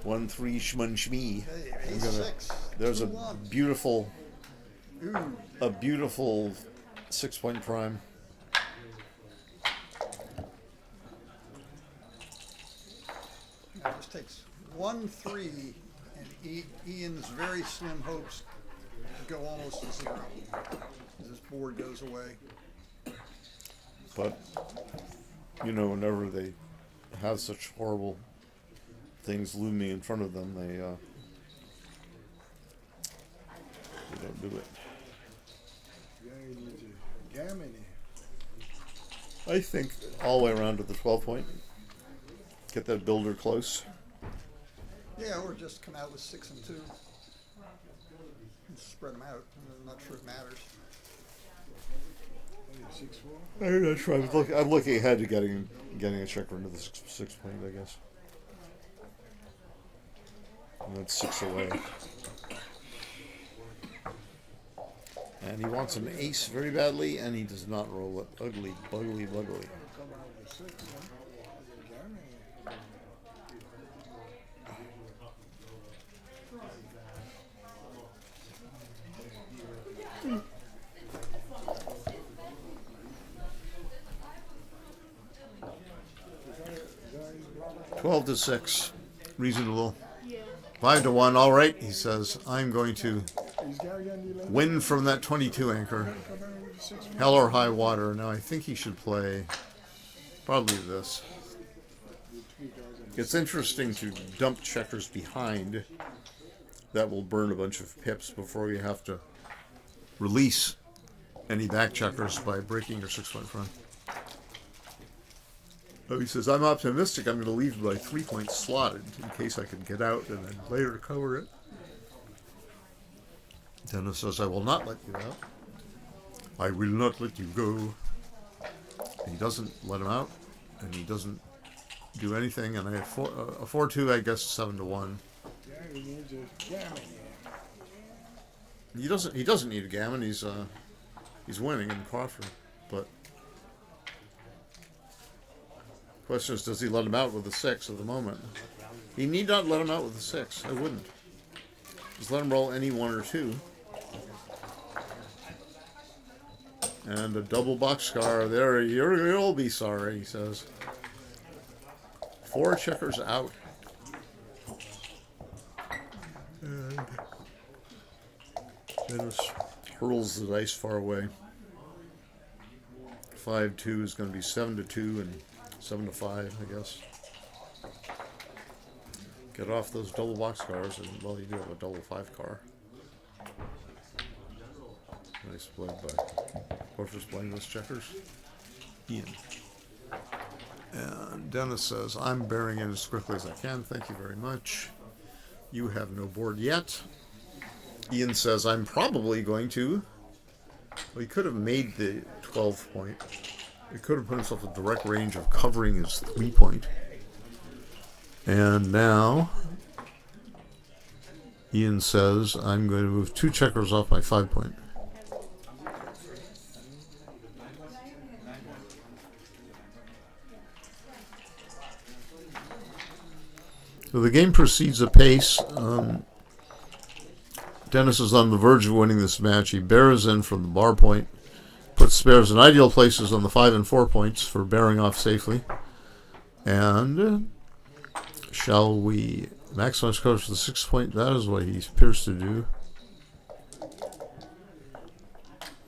[SPEAKER 8] 1-3 shmun shmee.
[SPEAKER 6] Hey, ace-6.
[SPEAKER 8] There's a
[SPEAKER 6] 2-1.
[SPEAKER 8] beautiful,
[SPEAKER 6] Ooh.
[SPEAKER 8] a beautiful 6-point prime.
[SPEAKER 6] It just takes 1-3, and Ian's very slim hopes go almost to 0 as this board goes away.
[SPEAKER 8] But, you know, whenever they have such horrible things looming in front of them, they don't do it. I think all the way around to the 12-point. Get that builder close.
[SPEAKER 6] Yeah, or just come out with 6 and 2. And spread them out. I'm not sure it matters.
[SPEAKER 8] I'm not sure. I'm looking ahead to getting a checker into the 6-point, I guess. And that's 6 away. And he wants an ace very badly, and he does not roll it. Ugly, bugly, bugly. 12-6, reasonable. 5-1, all right. He says, I'm going to win from that 22 anchor. Hell or high water. Now I think he should play probably this. It's interesting to dump checkers behind. That will burn a bunch of pips before you have to release any back checkers by breaking your 6-point front. But he says, I'm optimistic I'm going to leave my 3-point slotted in case I can get out and then later cover it. Dennis says, I will not let you out. I will not let you go. And he doesn't let him out, and he doesn't do anything, and I have a 4-2, I guess 7-1. He doesn't need a gammon. He's winning in Crawford, but question is, does he let him out with a 6 at the moment? He need not let him out with a 6. I wouldn't. Just let him roll any 1 or 2. And a double boxcar there. You'll be sorry, he says. 4 checkers out. And Dennis hurls the dice far away. 5-2 is going to be 7-2 and 7-5, I guess. Get off those double boxcars, and well, you do have a double 5 car. Nice play by whoever's playing those checkers. Ian. And Dennis says, I'm bearing in as quickly as I can. Thank you very much. You have no board yet. Ian says, I'm probably going to. Well, he could have made the 12-point. He could have put himself in direct range of covering his 3-point. And now, Ian says, I'm going to move 2 checkers off my 5-point. So the game proceeds apace. Dennis is on the verge of winning this match. He bears in from the bar point, puts spares in ideal places on the 5 and 4 points for bearing off safely. And shall we maximize coverage for the 6-point? That is what he appears to do.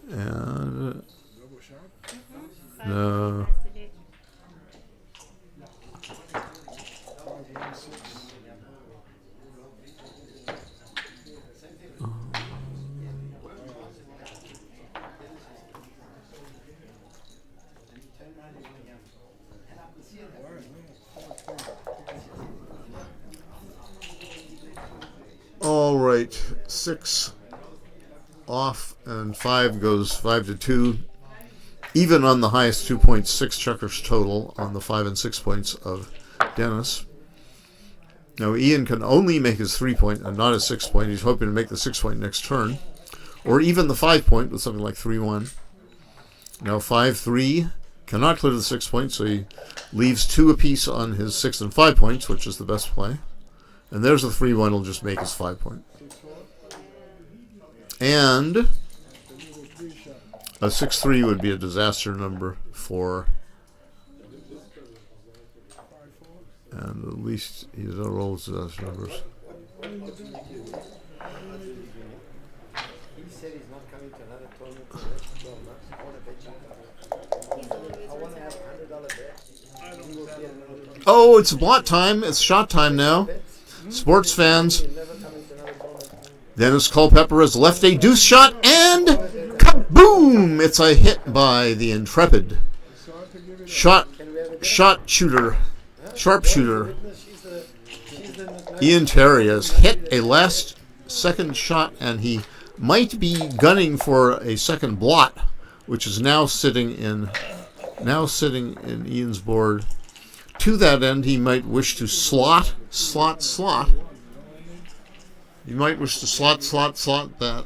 [SPEAKER 8] And no. All right, 6 off, and 5 goes 5 to 2. Even on the highest 2.6 checkers total on the 5 and 6 points of Dennis. Now Ian can only make his 3 point and not his 6 point. He's hoping to make the 6 point next turn, or even the 5 point with something like 3-1. Now 5-3 cannot clear the 6 point, so he leaves 2 apiece on his 6 and 5 points, which is the best play. And there's the 3-1. He'll just make his 5 point. And a 6-3 would be a disaster number for. And at least he's a roll disaster numbers.
[SPEAKER 3] He said he's not coming to another tournament for the next 12 months. I want to bet you. I want to have $100 bet. He will get another tournament.
[SPEAKER 8] Oh, it's blot time. It's shot time now. Sports fans. Dennis Culpepper has left a deuce shot, and kaboom! It's a hit by the intrepid sharpshooter. Ian Terry has hit a last second shot, and he might be gunning for a second blot, which is now sitting in Ian's board. To that end, he might wish to slot. You might wish to slot that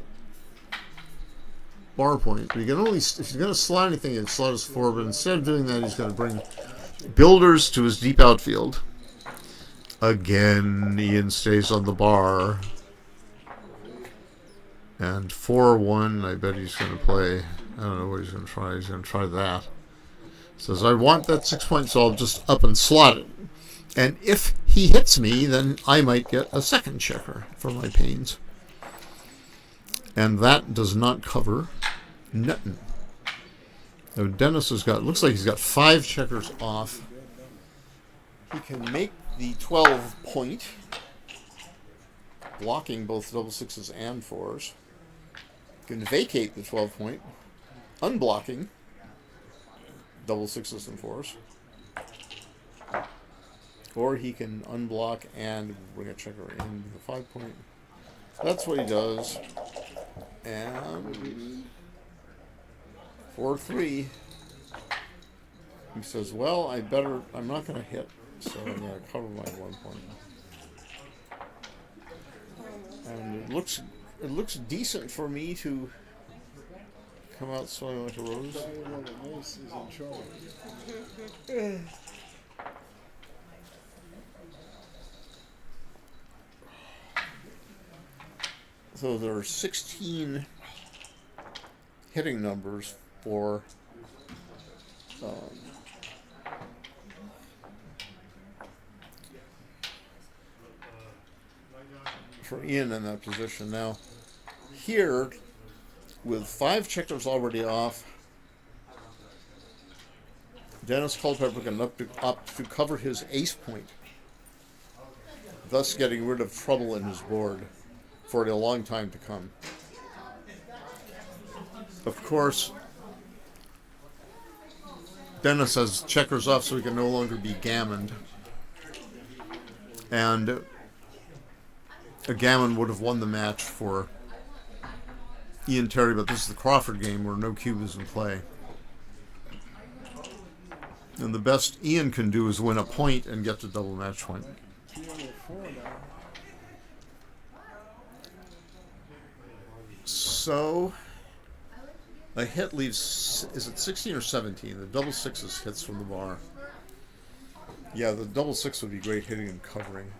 [SPEAKER 8] bar point. But you can only, if he's going to slot anything, he'd slot his 4. But instead of doing that, he's going to bring builders to his deep outfield. Again, Ian stays on the bar. And 4-1, I bet he's going to play. I don't know what he's going to try. He's going to try that. Says, I want that 6 point, so I'll just up and slot it. And if he hits me, then I might get a second checker for my pains. And that does not cover nothing. Now Dennis has got, looks like he's got 5 checkers off. He can make the 12 point, blocking both double 6s and 4s. He can vacate the 12 point, unblocking double 6s and 4s. Or he can unblock and bring a checker in the 5 point. That's what he does. And 4-3. He says, well, I'm not going to hit, so I'm going to cover my 1 point. And it looks decent for me to come out swinging like a rose.
[SPEAKER 9] Ace is in trouble.
[SPEAKER 8] So there are 16 hitting numbers for Ian in that position. Now, here, with 5 checkers already off, Dennis Culpepper can opt to cover his ace point, thus getting rid of trouble in his board for a long time to come. Of course, Dennis has checkers off so he can no longer be gammoned. And a gammon would have won the match for Ian Terry, but this is the Crawford game where no cube is in play. And the best Ian can do is win a point and get the double match point. So a hit leaves, is it 16 or 17? The double 6s hits from the bar. Yeah, the double 6 would be great hitting and covering.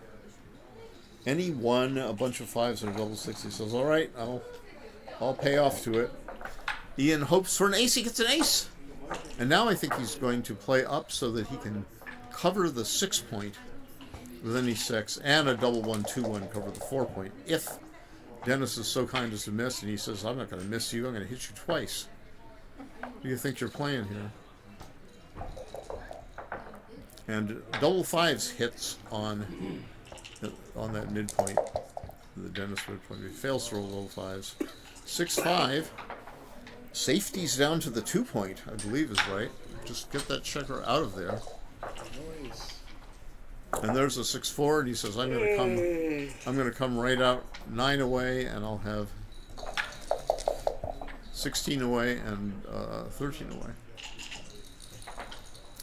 [SPEAKER 8] Any one, a bunch of 5s and a double 6, he says, all right, I'll pay off to it. Ian hopes for an ace. He gets an ace. And now I think he's going to play up so that he can cover the 6 point with any 6 and a double 1-2-1 cover the 4 point. If Dennis is so kind as to miss, and he says, I'm not going to miss you, I'm going to hit you twice. What do you think you're playing here? And double 5s hits on that midpoint, the Dennis midpoint. He fails to roll double 5s. 6-5. Safety's down to the 2 point, I believe is right. Just get that checker out of there. And there's a 6-4, and he says, I'm going to come right out 9 away, and I'll have 16 away and 13 away.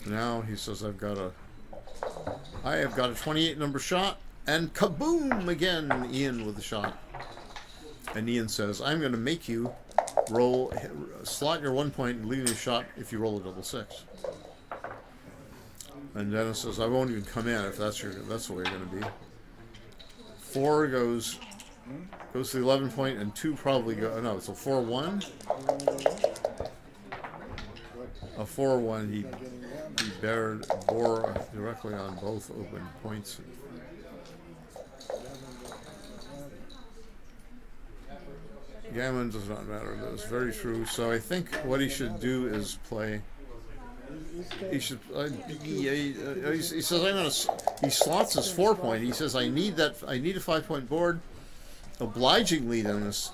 [SPEAKER 8] Now he says, I have got a 28 number shot, and kaboom again, Ian with the shot. And Ian says, I'm going to make you slot your 1 point and leave me a shot if you roll a double six. And Dennis says, I won't even come in if that's the way you're going to be. 4 goes to the 11 point, and 2 probably go. No, it's a 4-1. A 4-1. He bore directly on both open points. Gammon does not matter. That is very true. So I think what he should do is play. He should. He says, he slots his 4 point. He says, I need a 5 point board. Obligingly, Dennis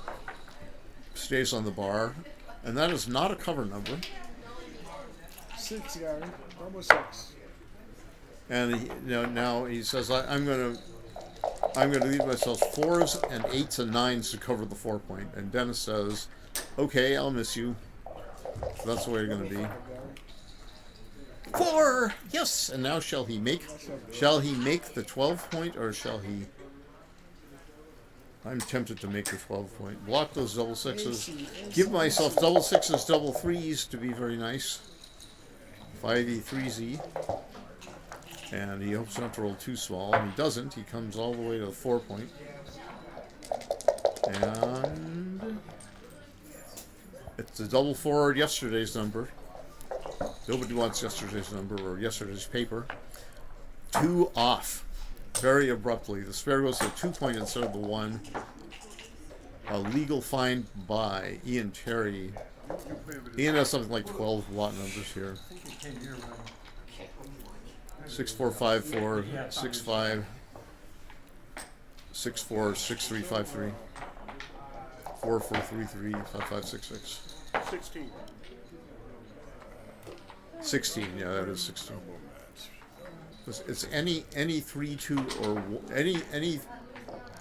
[SPEAKER 8] stays on the bar, and that is not a cover number.
[SPEAKER 9] 6, Gary. Double 6.
[SPEAKER 8] And now he says, I'm going to leave myself 4s and 8s and 9s to cover the 4 point. And Dennis says, okay, I'll miss you. That's the way you're going to be. 4! Yes! And now shall he make the 12 point, or shall he? I'm tempted to make the 12 point. Block those double sixes. Give myself double sixes, double threes to be very nice. 5e, 3z. And he hopes not to roll too small, and he doesn't. He comes all the way to the 4 point. And it's a double forward, yesterday's number. Nobody wants yesterday's number or yesterday's paper. 2 off. Very abruptly. The spare goes to the 2 point instead of the 1. A legal find by Ian Terry. Ian has something like 12 lot numbers here. 6454 65 64 6353 4433 5566
[SPEAKER 9] 16.
[SPEAKER 8] 16, yeah, that is 16. It's any 3-2 or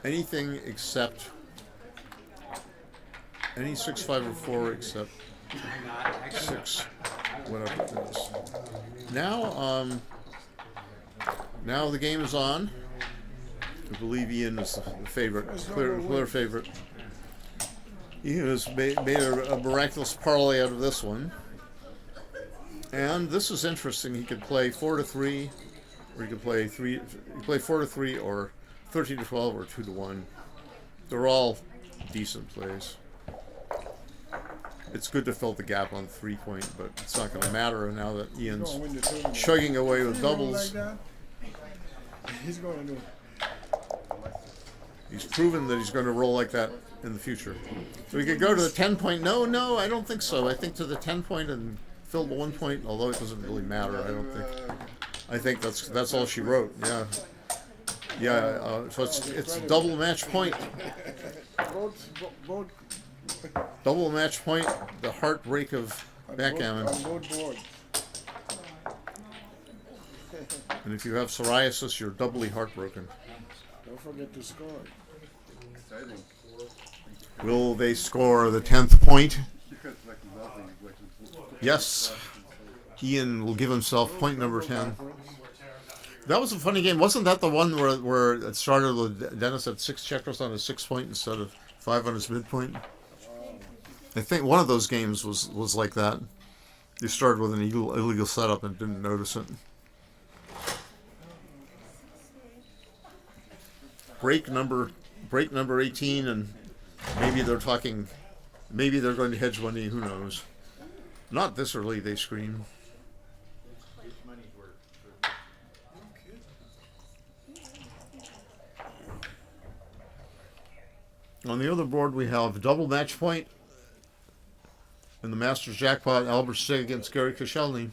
[SPEAKER 8] anything except any 6-5 or 4 except 6, whatever it is. Now the game is on. I believe Ian is the favorite, clear favorite. Ian has made a miraculous parlay out of this one. And this is interesting. He could play 4-3, or he could play 4-3, or 13-12, or 2-1. They're all decent plays. It's good to fill the gap on 3 point, but it's not going to matter now that Ian's chugging away with doubles.
[SPEAKER 9] He's going to do it.
[SPEAKER 8] He's proven that he's going to roll like that in the future. So we could go to the 10 point. No, I don't think so. I think to the 10 point and fill the 1 point, although it doesn't really matter. I think that's all she wrote. Yeah. So it's double match point. Double match point. The heartbreak of backgammon. And if you have psoriasis, you're doubly heartbroken.
[SPEAKER 9] Don't forget to score.
[SPEAKER 3] Exciting.
[SPEAKER 8] Will they score the 10th point? Yes. Ian will give himself point number 10. That was a funny game. Wasn't that the one where it started with Dennis had 6 checkers on his 6 point instead of 5 on his midpoint? I think one of those games was like that. You started with an illegal setup and didn't notice it. Break number 18, and maybe they're going to hedge money, who knows. Not this early, they scream. On the other board, we have double match point in the Masters jackpot. Albert Stig against Gary Koscielny.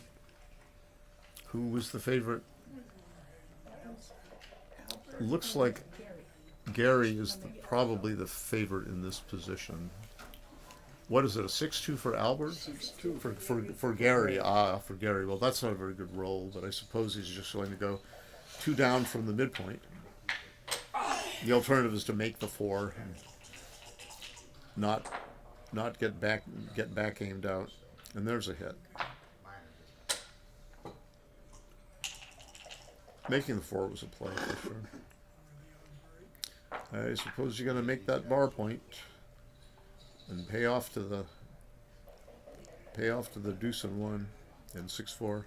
[SPEAKER 8] Who was the favorite? Looks like Gary is probably the favorite in this position. What is it, a 6-2 for Albert?
[SPEAKER 9] 6-2.
[SPEAKER 8] For Gary. For Gary. Well, that's not a very good roll, but I suppose he's just going to go 2 down from the midpoint. The alternative is to make the 4 and not not get back aimed out, and there's a hit. Making the 4 was a play for sure. I suppose you're going to make that bar point and pay off to the deuce and 1 and 6-4.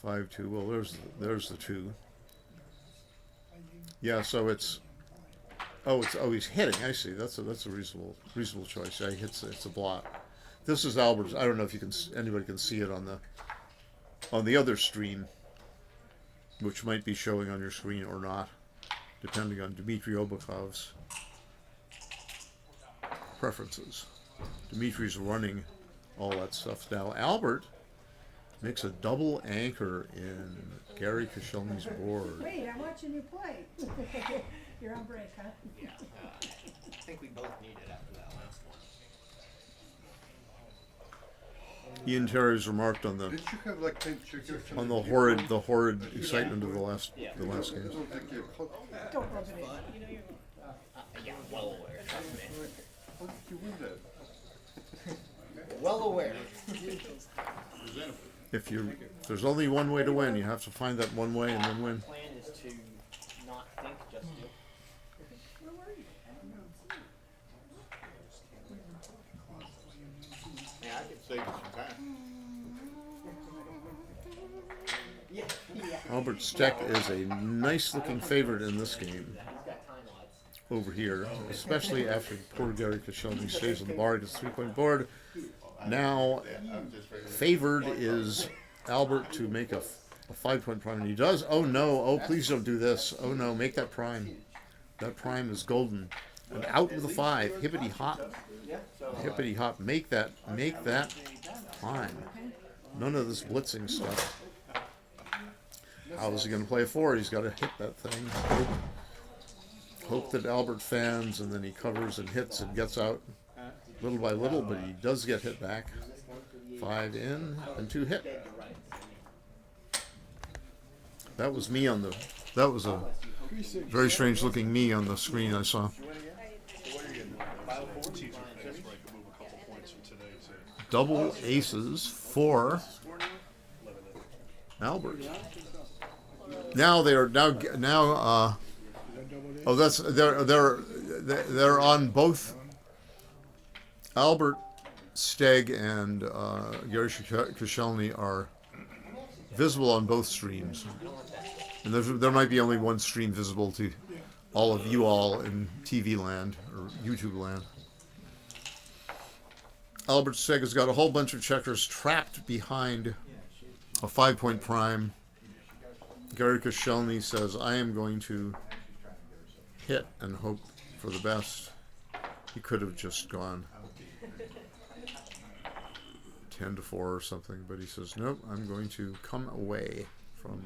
[SPEAKER 8] Five two. Well, there's the 2. Yeah, so it's he's hitting. I see. That's a reasonable choice. Yeah, it's a blot. This is Albert's. I don't know if anybody can see it on the other stream, which might be showing on your screen or not, depending on Dmitry Obukov's preferences. Dmitry's running all that stuff now. Albert makes a double anchor in Gary Koscielny's board.
[SPEAKER 12] Wait, I'm watching you play. You're on break, huh?
[SPEAKER 16] Yeah, I think we both need it after that last one.
[SPEAKER 8] Ian Terry's remarked on
[SPEAKER 3] Did you have like 10 chickens?
[SPEAKER 8] the horrid excitement of the last games.
[SPEAKER 12] Don't rub it in.
[SPEAKER 16] Yeah, well aware. Trust me.
[SPEAKER 3] How did you win that?
[SPEAKER 16] Well aware.
[SPEAKER 8] If there's only one way to win, you have to find that one way and then win.
[SPEAKER 16] The plan is to not think, just do.
[SPEAKER 12] Where were you?
[SPEAKER 16] Yeah, I could save you some time.
[SPEAKER 8] Albert Steck is a nice-looking favorite in this game over here, especially after poor Gary Koscielny stays on the bar, gets a 3-point board. Now, favored is Albert to make a 5-point prime, and he does. Oh no! Oh, please don't do this! Oh no! Make that prime. That prime is golden. And out with a 5. Hippity hop. Hippity hop. Make that prime. None of this blitzing stuff. How is he going to play a 4? He's got to hit that thing. Hope that Albert fans, and then he covers and hits and gets out little by little, but he does get hit back. 5 in and 2 hit. That was me on the. That was a very strange looking me on the screen I saw. Double aces for Albert. Now they are now. Oh, that's they're on both. Albert Steg and Gary Koscielny are visible on both streams, and there might be only one stream visible to all of you all in TV land or YouTube land. Albert Steg has got a whole bunch of checkers trapped behind a 5-point prime. Gary Koscielny says, I am going to hit and hope for the best. He could have just gone 10-4 or something, but he says, nope, I'm going to come away from.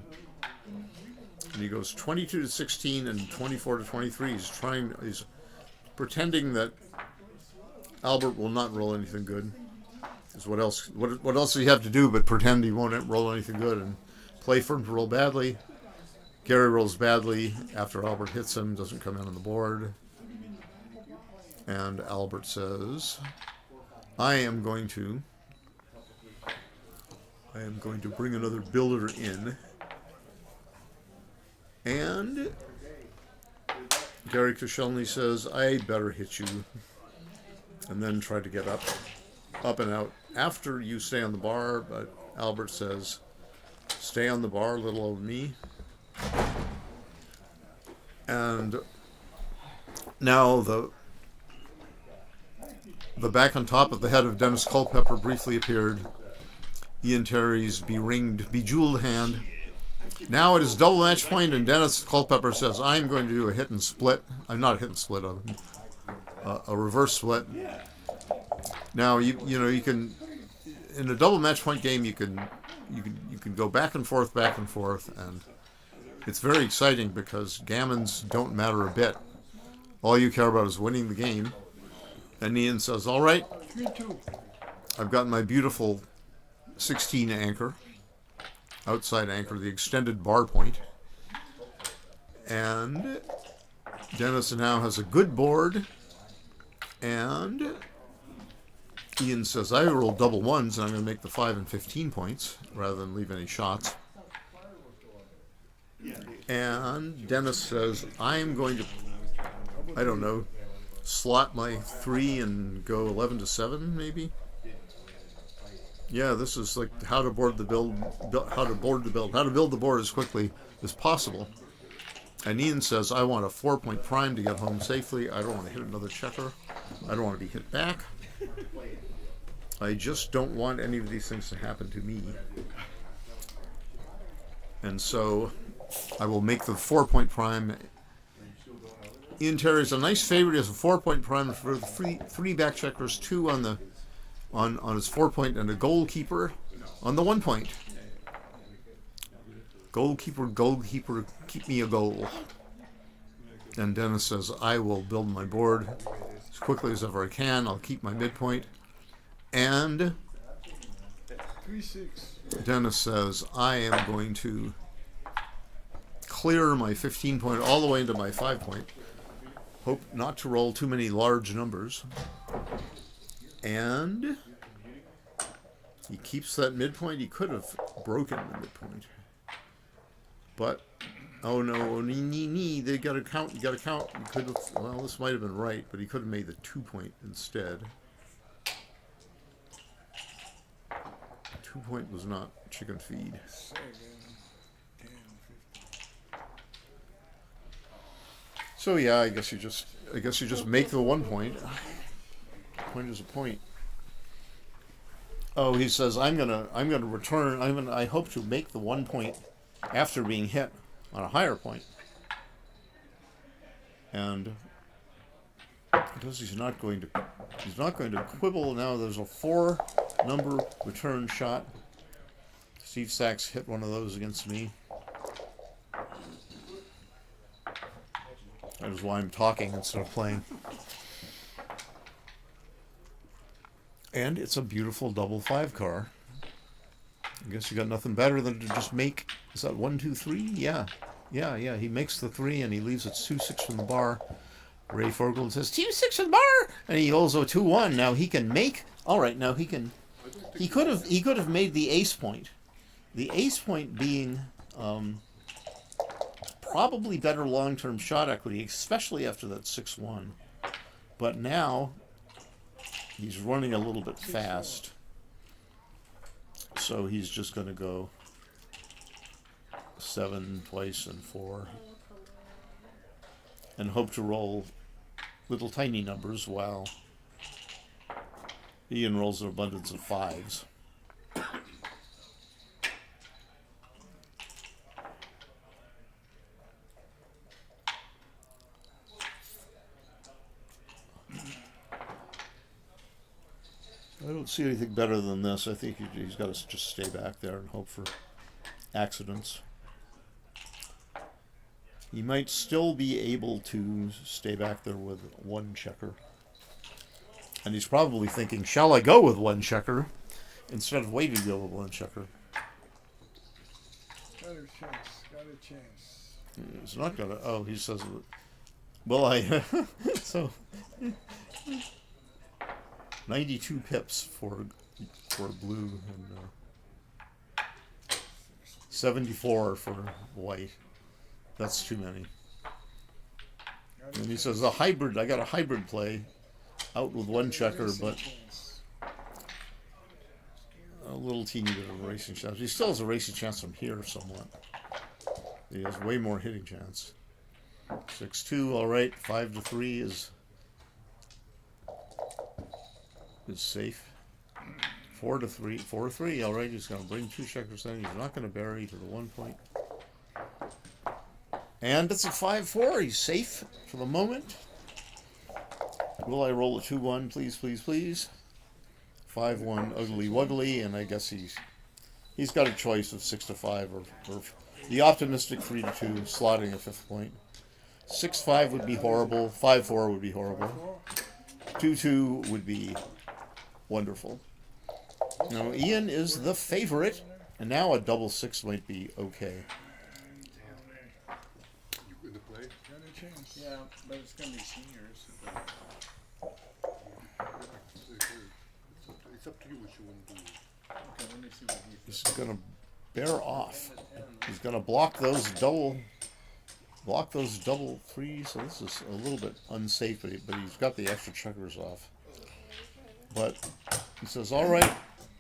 [SPEAKER 8] And he goes 22-16 and 24-23. He's pretending that Albert will not roll anything good. Is what else does he have to do but pretend he won't roll anything good and play for him to roll badly? Gary rolls badly after Albert hits him, doesn't come in on the board. And Albert says, I am going to bring another builder in. And Gary Koscielny says, I better hit you. And then try to get up and out after you stay on the bar. But Albert says, stay on the bar, little old me. And now the back on top of the head of Dennis Culpepper briefly appeared. Ian Terry's beringed, bejeweled hand. Now it is double match point, and Dennis Culpepper says, I'm going to do a hit and split. I'm not a hit and split, a reverse split. Now you can, in a double match point game, you can go back and forth, and it's very exciting because gammons don't matter a bit. All you care about is winning the game. And Ian says, all right, I've got my beautiful 16 anchor. outside anchor, the extended bar point. And Dennis now has a good board. And Ian says, I roll double ones, and I'm going to make the 5 and 15 points rather than leave any shots. And Dennis says, I'm going to, I don't know, slot my 3 and go 11 to 7, maybe? Yeah, this is like how to build the board as quickly as possible. And Ian says, I want a 4-point prime to get home safely. I don't want to hit another checker. I don't want to be hit back. I just don't want any of these things to happen to me. And so I will make the 4-point prime. Ian Terry's a nice favorite. He has a 4-point prime for the 3 back checkers, 2 on the on his 4-point, and a goalkeeper on the 1-point. Goalkeeper, keep me a goal. And Dennis says, I will build my board as quickly as ever I can. I'll keep my midpoint. And
[SPEAKER 15] 3-6.
[SPEAKER 8] Dennis says, I am going to clear my 15-point all the way into my 5-point. Hope not to roll too many large numbers. And he keeps that midpoint. He could have broken the midpoint. But, oh no, they got to count. You got to count. He could have, well, this might have been right, but he could have made the 2-point instead. 2-point was not chicken feed.
[SPEAKER 15] 7, 10, 15.
[SPEAKER 8] So yeah, I guess you just make the 1-point. Point is a point. Oh, he says I hope to make the 1-point after being hit on a higher point. And because he's not going to quibble now. There's a 4-number return shot. Steve Sachs hit one of those against me. That is why I'm talking instead of playing. And it's a beautiful double 5 car. I guess you got nothing better than to just make, is that 1, 2, 3? Yeah. He makes the 3 and he leaves it 2-6 from the bar. Ray Forgold says, 2-6 from the bar! And he holds a 2-1. Now he can make, alright, now he could have made the ace point. The ace point being probably better long-term shot equity, especially after that 6-1. But now he's running a little bit fast. So he's just going to go 7 twice and 4. And hope to roll little tiny numbers while Ian rolls an abundance of 5s. I don't see anything better than this. I think he's got to just stay back there and hope for accidents. He might still be able to stay back there with 1 checker. And he's probably thinking, shall I go with 1 checker instead of waiting to go with 1 checker?
[SPEAKER 15] Got a chance.
[SPEAKER 8] He's not going to, oh, he says, well, so 92 pips for blue and 74 for white. That's too many. And he says, I got a hybrid play out with 1 checker, but a little teeny bit of a racing chance. He still has a racing chance from here somewhat. He has way more hitting chance. 6-2, all right. 5 to 3 is safe. 4 to 3, 4-3. All right, he's going to bring 2 checkers in. He's not going to bury to the 1 point. And it's a 5-4. He's safe for the moment. Will I roll a 2-1, please, please, please? 5-1, ugly wuggly, and I guess he's got a choice of 6 to 5 or the optimistic 3 to 2, slotting a 5th point. 6-5 would be horrible. 5-4 would be horrible. 2-2 would be wonderful. Now Ian is the favorite And now a double six might be okay.
[SPEAKER 3] You in the play?
[SPEAKER 15] Got a chance.
[SPEAKER 14] Yeah, but it's gonna be seniors.
[SPEAKER 3] It's up to you what you want to do.
[SPEAKER 14] Okay, let me see what he
[SPEAKER 8] He's
[SPEAKER 14] says.
[SPEAKER 8] gonna bear off. He's gonna block those double threes. So this is a little bit unsafe, but he's got the extra checkers off. But he says, all right,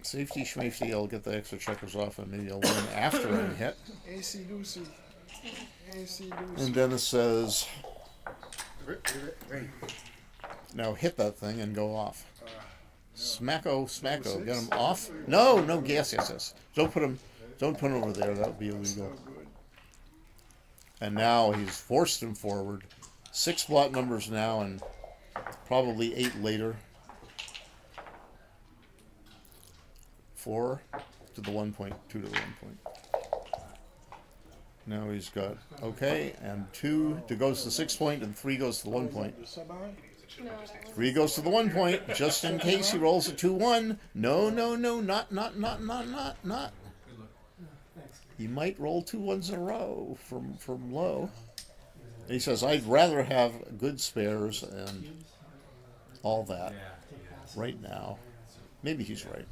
[SPEAKER 8] safety schmafety, I'll get the extra checkers off and maybe I'll win after I hit.
[SPEAKER 15] AC Lucy. AC Lucy.
[SPEAKER 8] And Dennis says,
[SPEAKER 3] Right.
[SPEAKER 8] now hit that thing and go off. Smacko, get him off. No, yes. Don't put him over there. That would be illegal. And now he's forced him forward. 6 blot numbers now, and probably 8 later. 4 to the 1 point, 2 to the 1 point. Now he's got okay, and 2 to goes to the 6 point, and 3 goes to the 1 point. 3 goes to the 1 point, just in case he rolls a 2-1. No, not. He might roll 2 1s in a row from low. And he says, I'd rather have good spares and all that right now. Maybe he's right.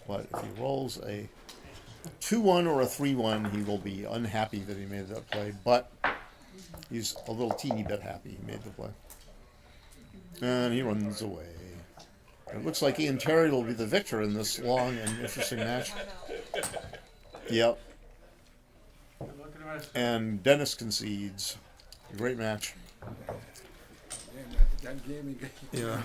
[SPEAKER 8] But if he rolls a 2-1 or a 3-1, he will be unhappy that he made that play. But he's a little teeny bit happy he made the play. And he runs away. It looks like Ian Terry will be the victor in this long and interesting match. Yep. And Dennis concedes. A great match.
[SPEAKER 15] That game again.
[SPEAKER 8] Yeah.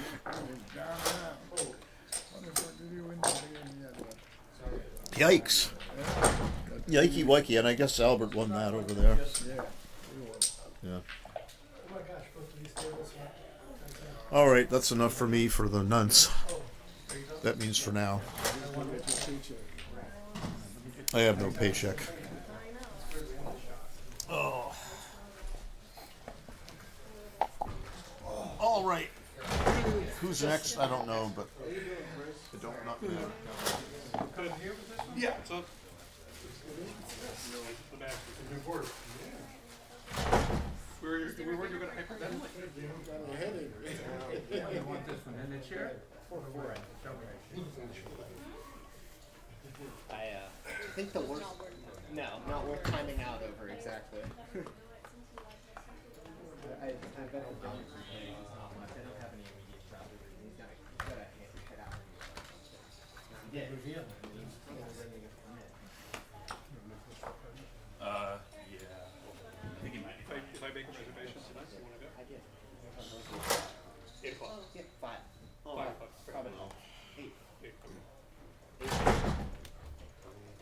[SPEAKER 8] Yikes. Yikey wikey, and I guess Albert won that over there. Yeah. All right, that's enough for me for the nunts. That means for now. I have no paycheck. Oh. All right. Who's next? I don't know, but it don't not matter.
[SPEAKER 7] Yeah, so the back. We were going to hyperventilate.
[SPEAKER 11] You want this one in the chair?
[SPEAKER 16] I think the worst. No, not worth timing out over exactly. I bet the dog is not much. I don't have any immediate trouble. He's got to head out. Yeah.
[SPEAKER 11] Reveal.
[SPEAKER 7] Yeah. I think he might. If I make a reservation tonight, you want to go?
[SPEAKER 16] I did.
[SPEAKER 7] 8 o'clock.
[SPEAKER 16] Yeah, 5. Oh,
[SPEAKER 7] 5.
[SPEAKER 16] probably not. 8.
[SPEAKER 7] 8.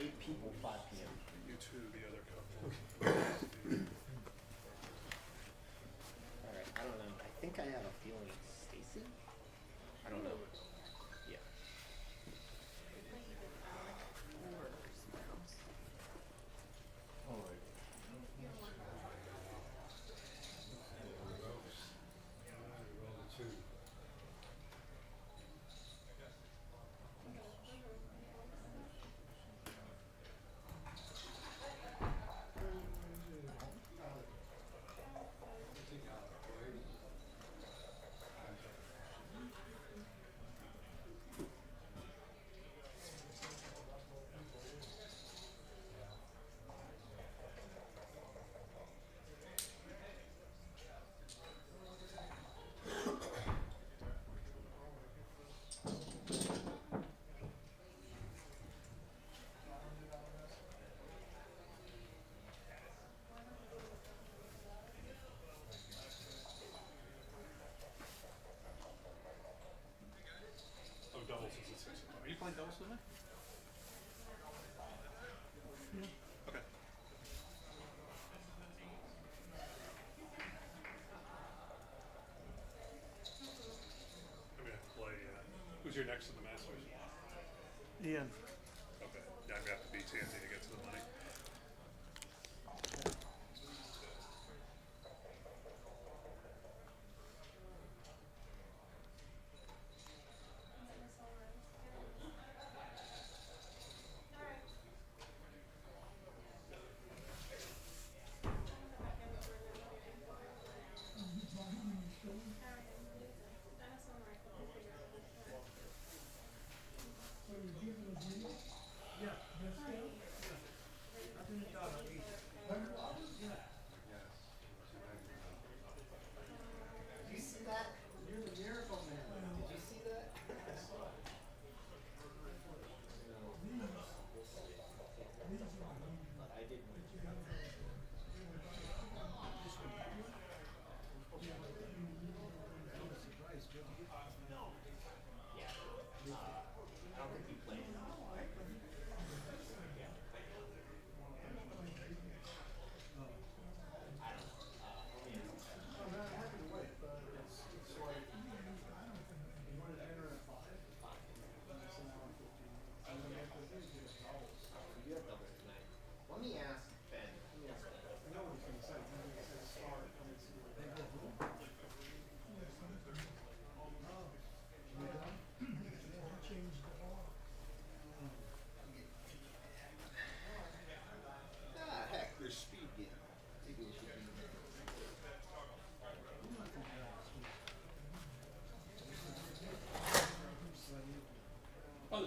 [SPEAKER 16] 8 people, 5 p.m.
[SPEAKER 7] You two, the other couple.
[SPEAKER 16] Alright, I don't know. I think I have a feeling it's Stacy. I don't know. Yeah.
[SPEAKER 7] Doubles is at 6 o'clock. Are you playing doubles tonight? Yeah. Okay. I'm going to play. Who's your next to the Masters?
[SPEAKER 9] Ian.
[SPEAKER 7] Okay. Yeah, I'm going to have to beat Tansy to get to the money.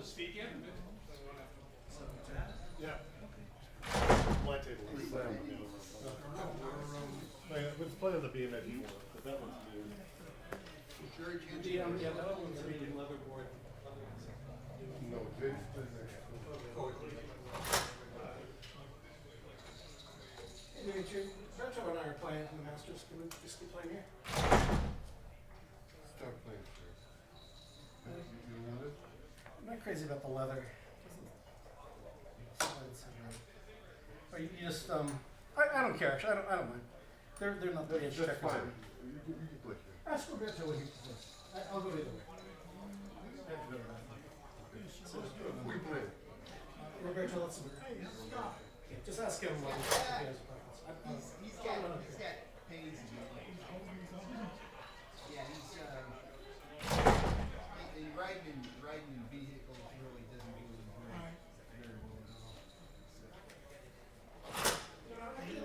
[SPEAKER 7] just speak in.
[SPEAKER 2] Yeah. My table is slammed. Let's play on the BMX one, but that one's new.
[SPEAKER 6] Jerry can't
[SPEAKER 1] The other one's reading leatherboard.
[SPEAKER 3] No, Jake's playing next.
[SPEAKER 1] Hey, Dimitri, Retro and I are playing in the Masters. Can we just keep playing here?
[SPEAKER 3] Start playing first. You want it?
[SPEAKER 1] I'm not crazy about the leather. Or you just I don't care actually. I don't mind. They're not the edge checkers.
[SPEAKER 3] Fine. You can play here.
[SPEAKER 1] Ask Roberto what he prefers. I'll go either way.
[SPEAKER 3] We play.
[SPEAKER 1] Roberto, let's yeah, just ask him what he has a preference.
[SPEAKER 16] He's got pains in his legs. Yeah, he's riding in vehicles really doesn't do him very well at all.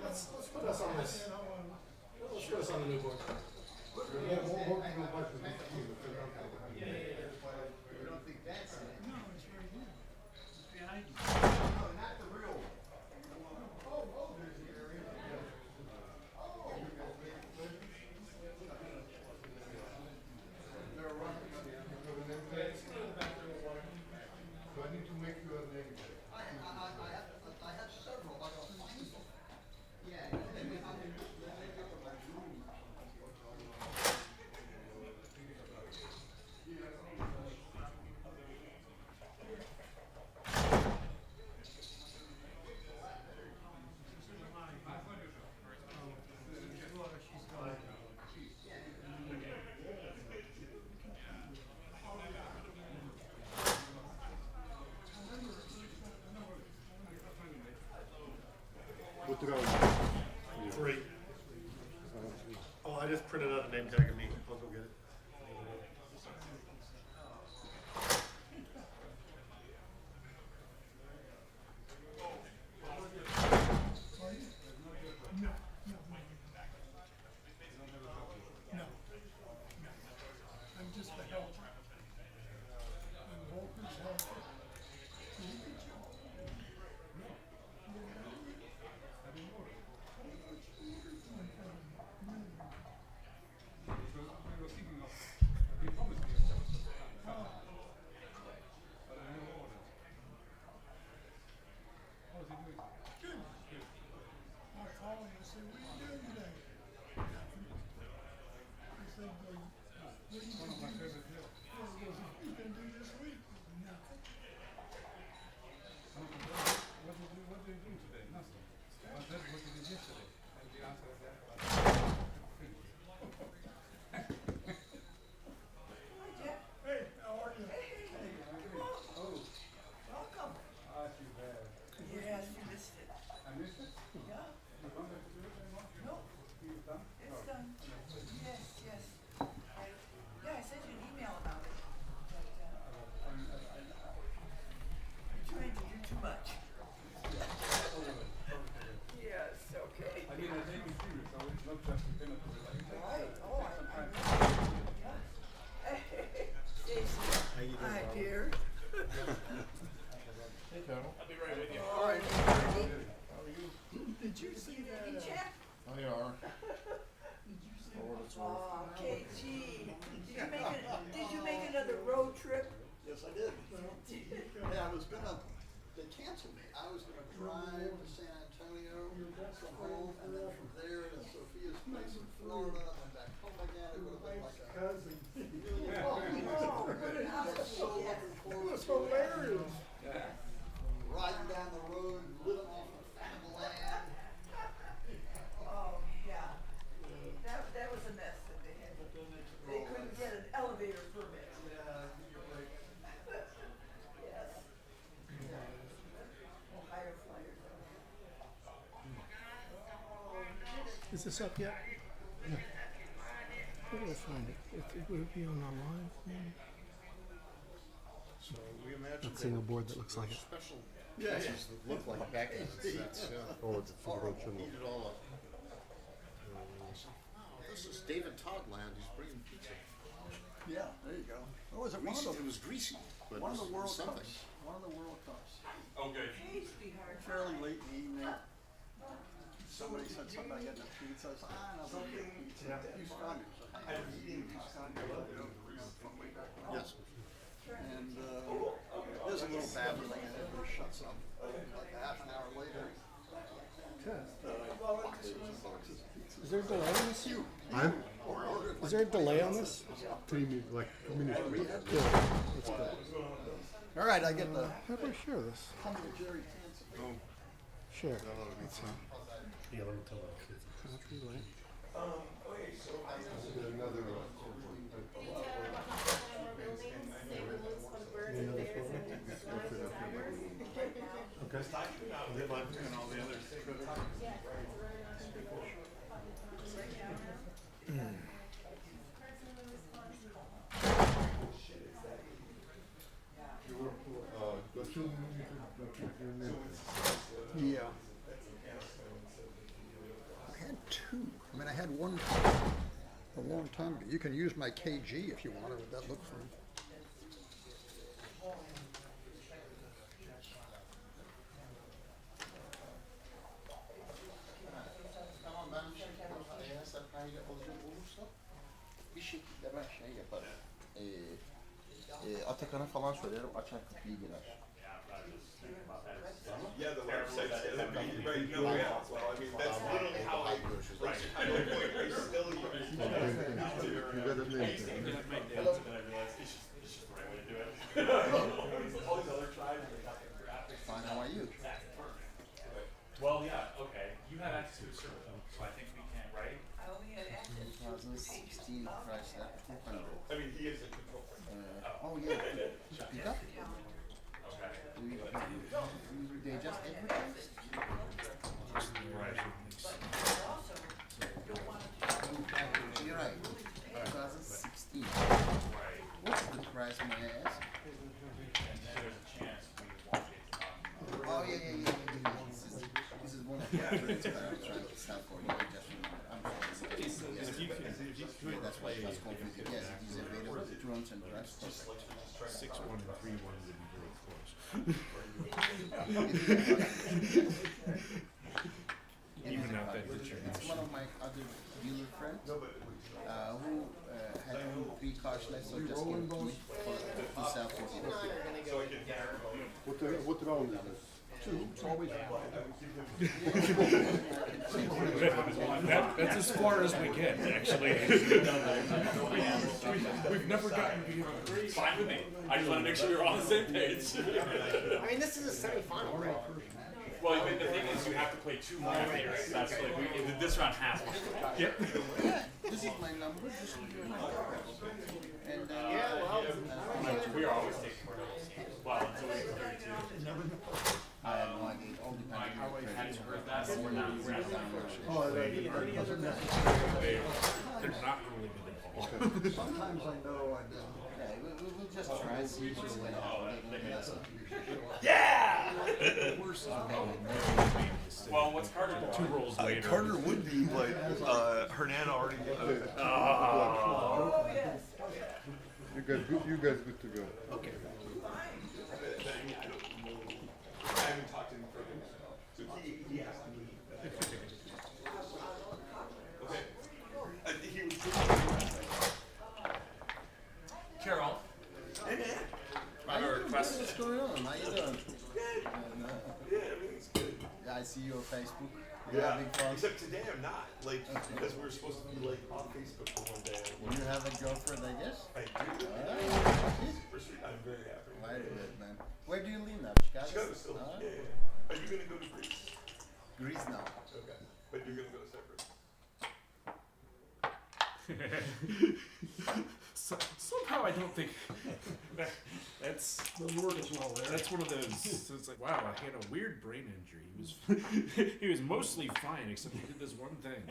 [SPEAKER 1] Let's put us on this. Let's put us on the new board.
[SPEAKER 3] Yeah, more people watch the next team.
[SPEAKER 16] You don't think that's it?
[SPEAKER 9] No, it's right here. It's behind you.
[SPEAKER 16] No, not the real one.
[SPEAKER 3] There's the area. They're running up for the name tag. So I need to make you a name tag.
[SPEAKER 6] I have several, I don't find them.
[SPEAKER 16] Yeah.
[SPEAKER 2] What's it on? 3. Oh, I just printed out a name tag of me. I'll go get it.
[SPEAKER 9] No. I'm just the helper. I'm Walker's helper. Good. I called him and said, what are you doing today? Nothing. I said, well, what are you going to do? What are you going to do this week? Nothing.
[SPEAKER 15] What did you do today? Nothing. I said what you did yesterday. And the answer is that.
[SPEAKER 9] Hey, how are you?
[SPEAKER 10] Welcome.
[SPEAKER 15] Too bad.
[SPEAKER 10] Yes, you missed it.
[SPEAKER 15] I missed it?
[SPEAKER 10] Yeah.
[SPEAKER 15] You don't have to do it anymore?
[SPEAKER 10] No,
[SPEAKER 15] It's done?
[SPEAKER 10] it's done. Yes, yes. I sent you an email about it. But, you're trying to do too much. Yes, okay.
[SPEAKER 15] I mean, I take it serious, so it's not just a penalty.
[SPEAKER 10] Right, oh, I Stacy, hi dear.
[SPEAKER 15] Hey, Carol.
[SPEAKER 7] I'll be right with you.
[SPEAKER 10] All right,
[SPEAKER 15] How are you?
[SPEAKER 10] did you see that? Check?
[SPEAKER 15] They are.
[SPEAKER 10] Oh, KG. Did you make another road trip?
[SPEAKER 6] Yes, I did. Yeah, I was gonna, they canceled me. I was gonna drive to San Antonio, come home, and then from there to Sophia's place in Florida, and then back home again. It would have been like a
[SPEAKER 9] Cousin.
[SPEAKER 10] Oh, what an
[SPEAKER 6] I was so
[SPEAKER 10] opportunity.
[SPEAKER 6] looking forward
[SPEAKER 9] That's
[SPEAKER 6] to it.
[SPEAKER 9] hilarious.
[SPEAKER 6] Riding down the road, living off of farmland.
[SPEAKER 10] Oh, yeah. That was a mess that they had. They couldn't get an elevator permit. Yes. Ohio Flyers.
[SPEAKER 1] Is this up yet? No. Where do I find it? Would it be on our live thing?
[SPEAKER 2] So we imagine
[SPEAKER 1] Not seeing a board that looks like it.
[SPEAKER 2] special
[SPEAKER 6] Yeah,
[SPEAKER 2] pieces that look like backgammon sets. Yeah.
[SPEAKER 3] Oh, it's a figure out
[SPEAKER 2] Heat it all up. Oh, this is David Todd land. He's bringing pizza.
[SPEAKER 6] Yeah, there you go. Oh, was it one of
[SPEAKER 2] Greasy.
[SPEAKER 6] them?
[SPEAKER 2] It was greasy. but
[SPEAKER 6] One of the World
[SPEAKER 2] something.
[SPEAKER 6] Cups. One of the World Cups.
[SPEAKER 7] Oh, good.
[SPEAKER 6] Fairly late in the evening. Somebody said something about getting a pizza. I said, no, we'll get a pizza. Peace Condos. I haven't eaten Peace Condos from way back when.
[SPEAKER 2] Yes.
[SPEAKER 6] And there's a little babbling and everybody shuts up. Like half an hour later. Boxes and boxes of pizza.
[SPEAKER 14] Is there a delay on this?
[SPEAKER 3] I'm
[SPEAKER 14] Is there a delay on this?
[SPEAKER 3] 3 minutes, like 2 minutes.
[SPEAKER 14] Good. That's good.
[SPEAKER 6] All right, I get the
[SPEAKER 14] How do I share this?
[SPEAKER 6] Uncle Jerry Tansen.
[SPEAKER 14] Share.
[SPEAKER 3] That's yeah, let me tell that.
[SPEAKER 14] Copy link.
[SPEAKER 3] Another. Okay.
[SPEAKER 7] And all the others.
[SPEAKER 6] Yeah. I had two. I mean, I had one a long time ago. You can use my KG if you want. Would that look fun?
[SPEAKER 2] Tamam ben bir şekilde eğer Sakarya olacak olursa bir şekilde ben şey yaparım. Atakan'a falan söylerim açar kapıyı girer.
[SPEAKER 7] Yeah, the website says that, right? No, yeah. Well, I mean, that's literally how I. Right. I'm like, wait, are you still
[SPEAKER 3] You got a name.
[SPEAKER 7] I used to implement my notes, and then I realized it's just the right way to do it. All these other tribes, they got their graphics.
[SPEAKER 2] Fine, how are you?
[SPEAKER 7] That's perfect. Well, yeah, okay. You have access to a server, though, so I think we can, right?
[SPEAKER 10] I only had access to
[SPEAKER 2] 2016 price that 200.
[SPEAKER 7] I mean, he is in control.
[SPEAKER 2] Oh yeah. Pick up?
[SPEAKER 7] Okay.
[SPEAKER 2] They just advertise?
[SPEAKER 7] Right.
[SPEAKER 2] You're right. 2016.
[SPEAKER 7] Right.
[SPEAKER 2] What's the price, may I ask?
[SPEAKER 7] And then there's a chance we won't get to
[SPEAKER 2] Oh yeah. This is one of the trades that I'm trying to sell for you. I'm sorry. Yes. Yeah, that's why that's confusing. Yes, it is available. Drones and dress.
[SPEAKER 11] 6-1 and 3-1 would be very close. Even out that
[SPEAKER 2] It's one of my other dealer friends who had 3 cars left, so just gave it to me for himself to give it.
[SPEAKER 3] What round is this?
[SPEAKER 6] 2. It's always
[SPEAKER 11] That's as far as we get, actually. We've never gotten beyond.
[SPEAKER 7] Fine with me. I just want to make sure we're on the same page.
[SPEAKER 16] I mean, this is a semi-final, right?
[SPEAKER 7] Well, but the thing is, you have to play 2 more players. That's like this round has to.
[SPEAKER 11] Yep.
[SPEAKER 2] Yeah, this is my number. This is my number. And
[SPEAKER 16] Yeah, well,
[SPEAKER 7] We are always taking more notes. Well, until we get 32.
[SPEAKER 2] I have no idea. It all depends on the
[SPEAKER 7] Had you heard that? We're not.
[SPEAKER 11] They're not really good at all.
[SPEAKER 6] Sometimes I know I do.
[SPEAKER 2] Yeah, we'll just try and see what's going on.
[SPEAKER 7] Yeah!
[SPEAKER 2] Worse is
[SPEAKER 7] Well, what's Carter doing?
[SPEAKER 11] 2 rolls later.
[SPEAKER 8] Carter would be, but Hernan already.
[SPEAKER 10] Oh, yes.
[SPEAKER 3] You guys good to go.
[SPEAKER 11] Okay.
[SPEAKER 7] I haven't talked to him for so he has to leave. Okay. He was Carol. Hey man. I have a request.
[SPEAKER 2] What's going on? How you doing?
[SPEAKER 7] Good. Yeah, everything's good.
[SPEAKER 2] Yeah, I see you on Facebook.
[SPEAKER 7] Yeah.
[SPEAKER 2] Having fun.
[SPEAKER 7] Except today I'm not. Like, because we were supposed to be like on Facebook for one day.
[SPEAKER 2] You have a girlfriend, I guess?
[SPEAKER 7] I do.
[SPEAKER 2] Ah,
[SPEAKER 7] I'm very happy.
[SPEAKER 2] very good, man. Where do you live now? Chicago?
[SPEAKER 7] Chicago still.
[SPEAKER 2] Ah,
[SPEAKER 7] Yeah. Are you gonna go to Greece?
[SPEAKER 2] Greece now.
[SPEAKER 7] Okay. But you're gonna go separate.
[SPEAKER 11] Somehow I don't think that's the word as well. That's one of those. So it's like, wow, I had a weird brain injury. He was mostly fine except he did this one thing.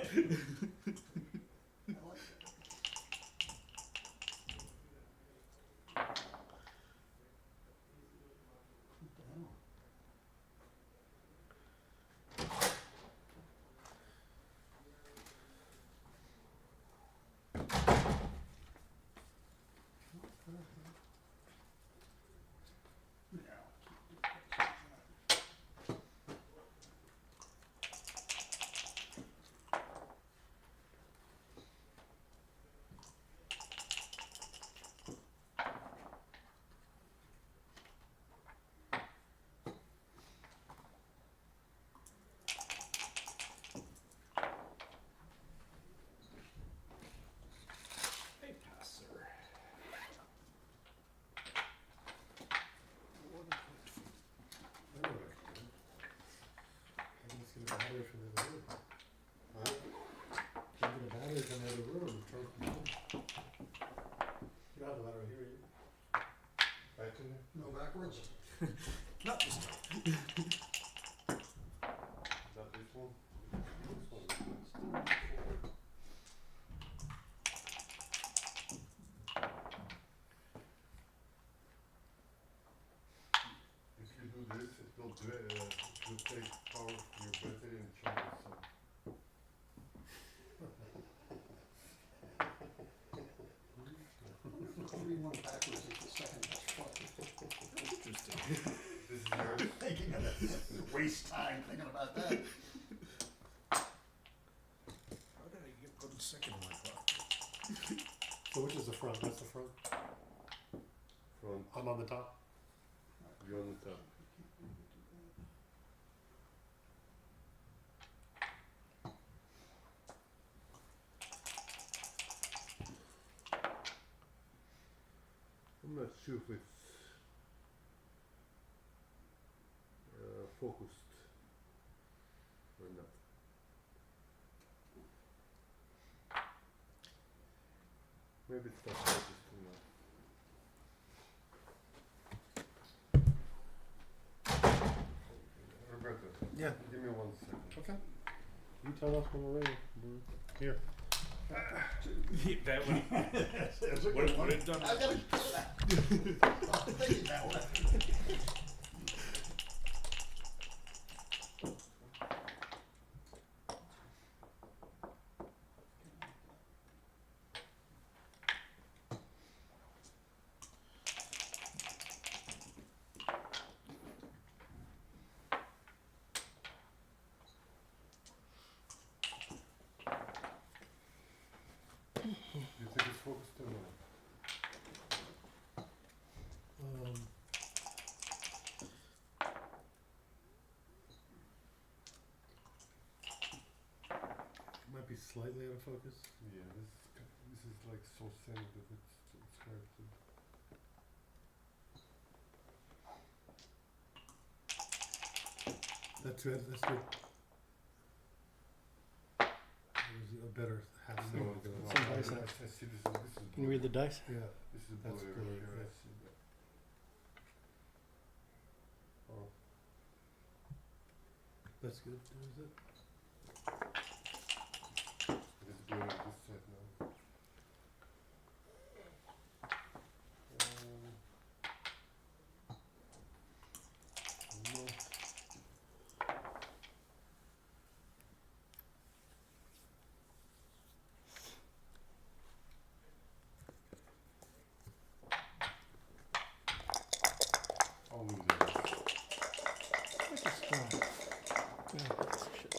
[SPEAKER 6] backwards.
[SPEAKER 11] Not this time.
[SPEAKER 2] Not this one? If you do this, it will take power from your battery and charge it some.
[SPEAKER 6] However you want it backwards, it's the second best part.
[SPEAKER 11] Interesting.
[SPEAKER 2] This is yours.
[SPEAKER 6] Thinking of that, waste time thinking about that.
[SPEAKER 11] How did I get put second in my pocket?
[SPEAKER 2] So which is the front? That's the front? Front.
[SPEAKER 3] I'm on the top.
[SPEAKER 2] You're on the top. I'm not sure if it's focused or not. Maybe it's not focused enough. Roberto.
[SPEAKER 3] Yeah.
[SPEAKER 2] Give me 1 second.
[SPEAKER 3] Okay. You tell us when we're ready. Here.
[SPEAKER 11] That would would have done.
[SPEAKER 6] I gotta do that. I'm thinking that way.
[SPEAKER 2] You think it's focused or not?
[SPEAKER 3] Might be slightly out of focus.
[SPEAKER 2] Yeah, this is like so sensitive. It's hard to.
[SPEAKER 3] That's good. That's good. There's a better half
[SPEAKER 2] No,
[SPEAKER 3] thing.
[SPEAKER 2] some dice I see this is.
[SPEAKER 3] Can you read the dice?
[SPEAKER 2] Yeah, this is
[SPEAKER 3] That's
[SPEAKER 2] blurry
[SPEAKER 3] blurry,
[SPEAKER 2] here. I
[SPEAKER 3] yeah.
[SPEAKER 2] see that. Oh,
[SPEAKER 3] That's good. Is it?
[SPEAKER 2] it is blurry this side now. No. I'll leave it.
[SPEAKER 3] That's just fine. Yeah, that's shit.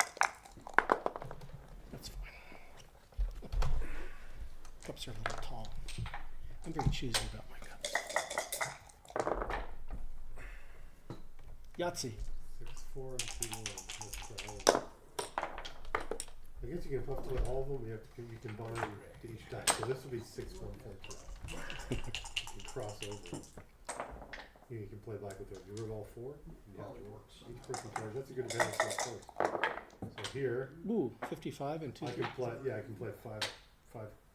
[SPEAKER 3] That's fine. Cups are a little tall. I'm very choosy about my cups. Yahtzee.
[SPEAKER 2] 6-4 and 2-1. That's for all of them. I guess you can play all of them. You can borrow to each die. So this will be 6-1 4-2. You can cross over. You can play black with it. You roll all 4. You have to work. Each person charge. That's a good advantage for a first. So here,
[SPEAKER 3] Ooh, 55 and 2
[SPEAKER 2] I can play. Yeah, I can play 5.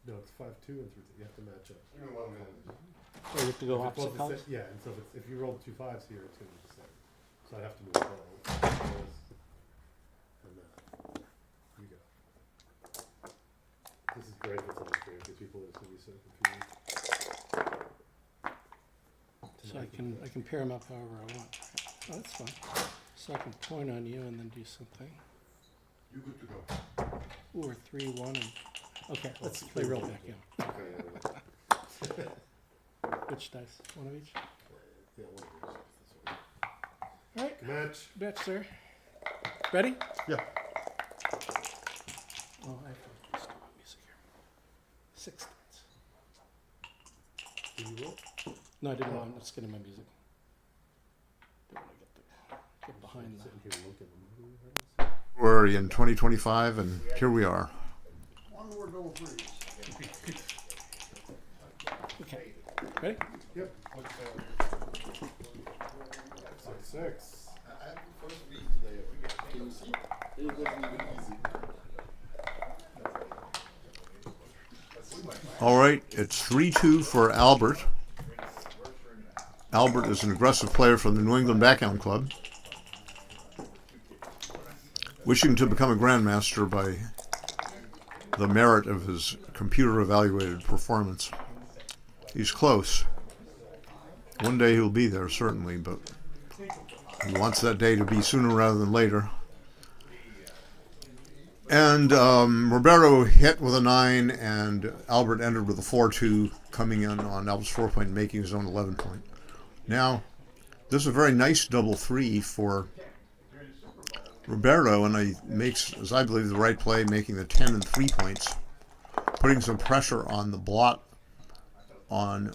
[SPEAKER 2] No, it's 5-2 and 3. You have to match up. Give me 1 minute.
[SPEAKER 3] Oh, you have to go
[SPEAKER 2] If it's
[SPEAKER 3] opposite
[SPEAKER 2] both the
[SPEAKER 3] colors?
[SPEAKER 2] same- Yeah, and so if you roll 2 5s here, it's going to be the same. So I have to move both. And you go. This is great if it's on the screen because people are just going to be so confused.
[SPEAKER 3] So I can pair them up however I want. Oh, that's fine. So I can point on you and then do something.
[SPEAKER 2] You good to go.
[SPEAKER 3] Ooh, or 3, 1, and okay, let's play real backgammon.
[SPEAKER 2] Okay,
[SPEAKER 3] Which dice? One of each.
[SPEAKER 2] yeah, one of these.
[SPEAKER 3] All right,
[SPEAKER 2] Match.
[SPEAKER 3] bet, sir. Ready?
[SPEAKER 2] Yeah.
[SPEAKER 3] Oh, I have to start my music here. 6 dice.
[SPEAKER 2] Did you roll?
[SPEAKER 3] No, I didn't want. Let's get in my music. Didn't want to get behind that.
[SPEAKER 2] Sitting here looking.
[SPEAKER 8] We're in 2025, and here we are.
[SPEAKER 6] One more double threes.
[SPEAKER 3] Okay, ready?
[SPEAKER 2] Yep. 6-6.
[SPEAKER 8] All right, it's 3-2 for Albert. Albert is an aggressive player from the New England Backgammon Club, wishing to become a grandmaster by the merit of his computer-evaluated performance. He's close. One day he'll be there, certainly, but he wants that day to be sooner rather than later. And Roberto hit with a 9, and Albert entered with a 4-2, coming in on Albert's 4-point, making his own 11-point. Now, this is a very nice double 3 for Roberto, and he makes, as I believe, the right play, making the 10 and 3 points, putting some pressure on the blot on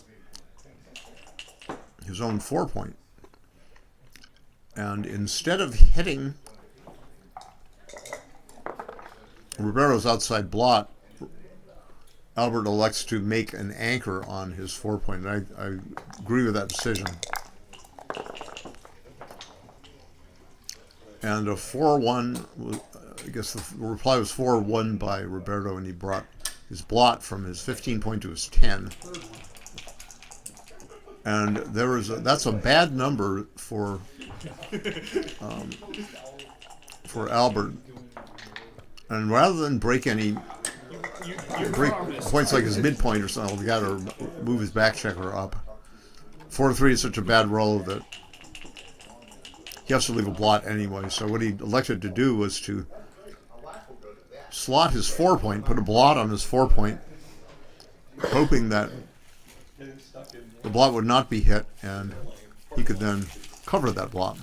[SPEAKER 8] his own 4-point. And instead of hitting Roberto's outside blot, Albert elects to make an anchor on his 4-point. And I agree with that decision. And a 4-1, I guess the reply was 4-1 by Roberto, and he brought his blot from his 15-point to his 10. And that's a bad number for Albert. And rather than break any break points like his midpoint or something, we got to move his back checker up. 4-3 is such a bad roll that he has to leave a blot anyway. So what he elected to do was to slot his 4-point, put a blot on his 4-point, hoping that the blot would not be hit, and he could then cover that blot.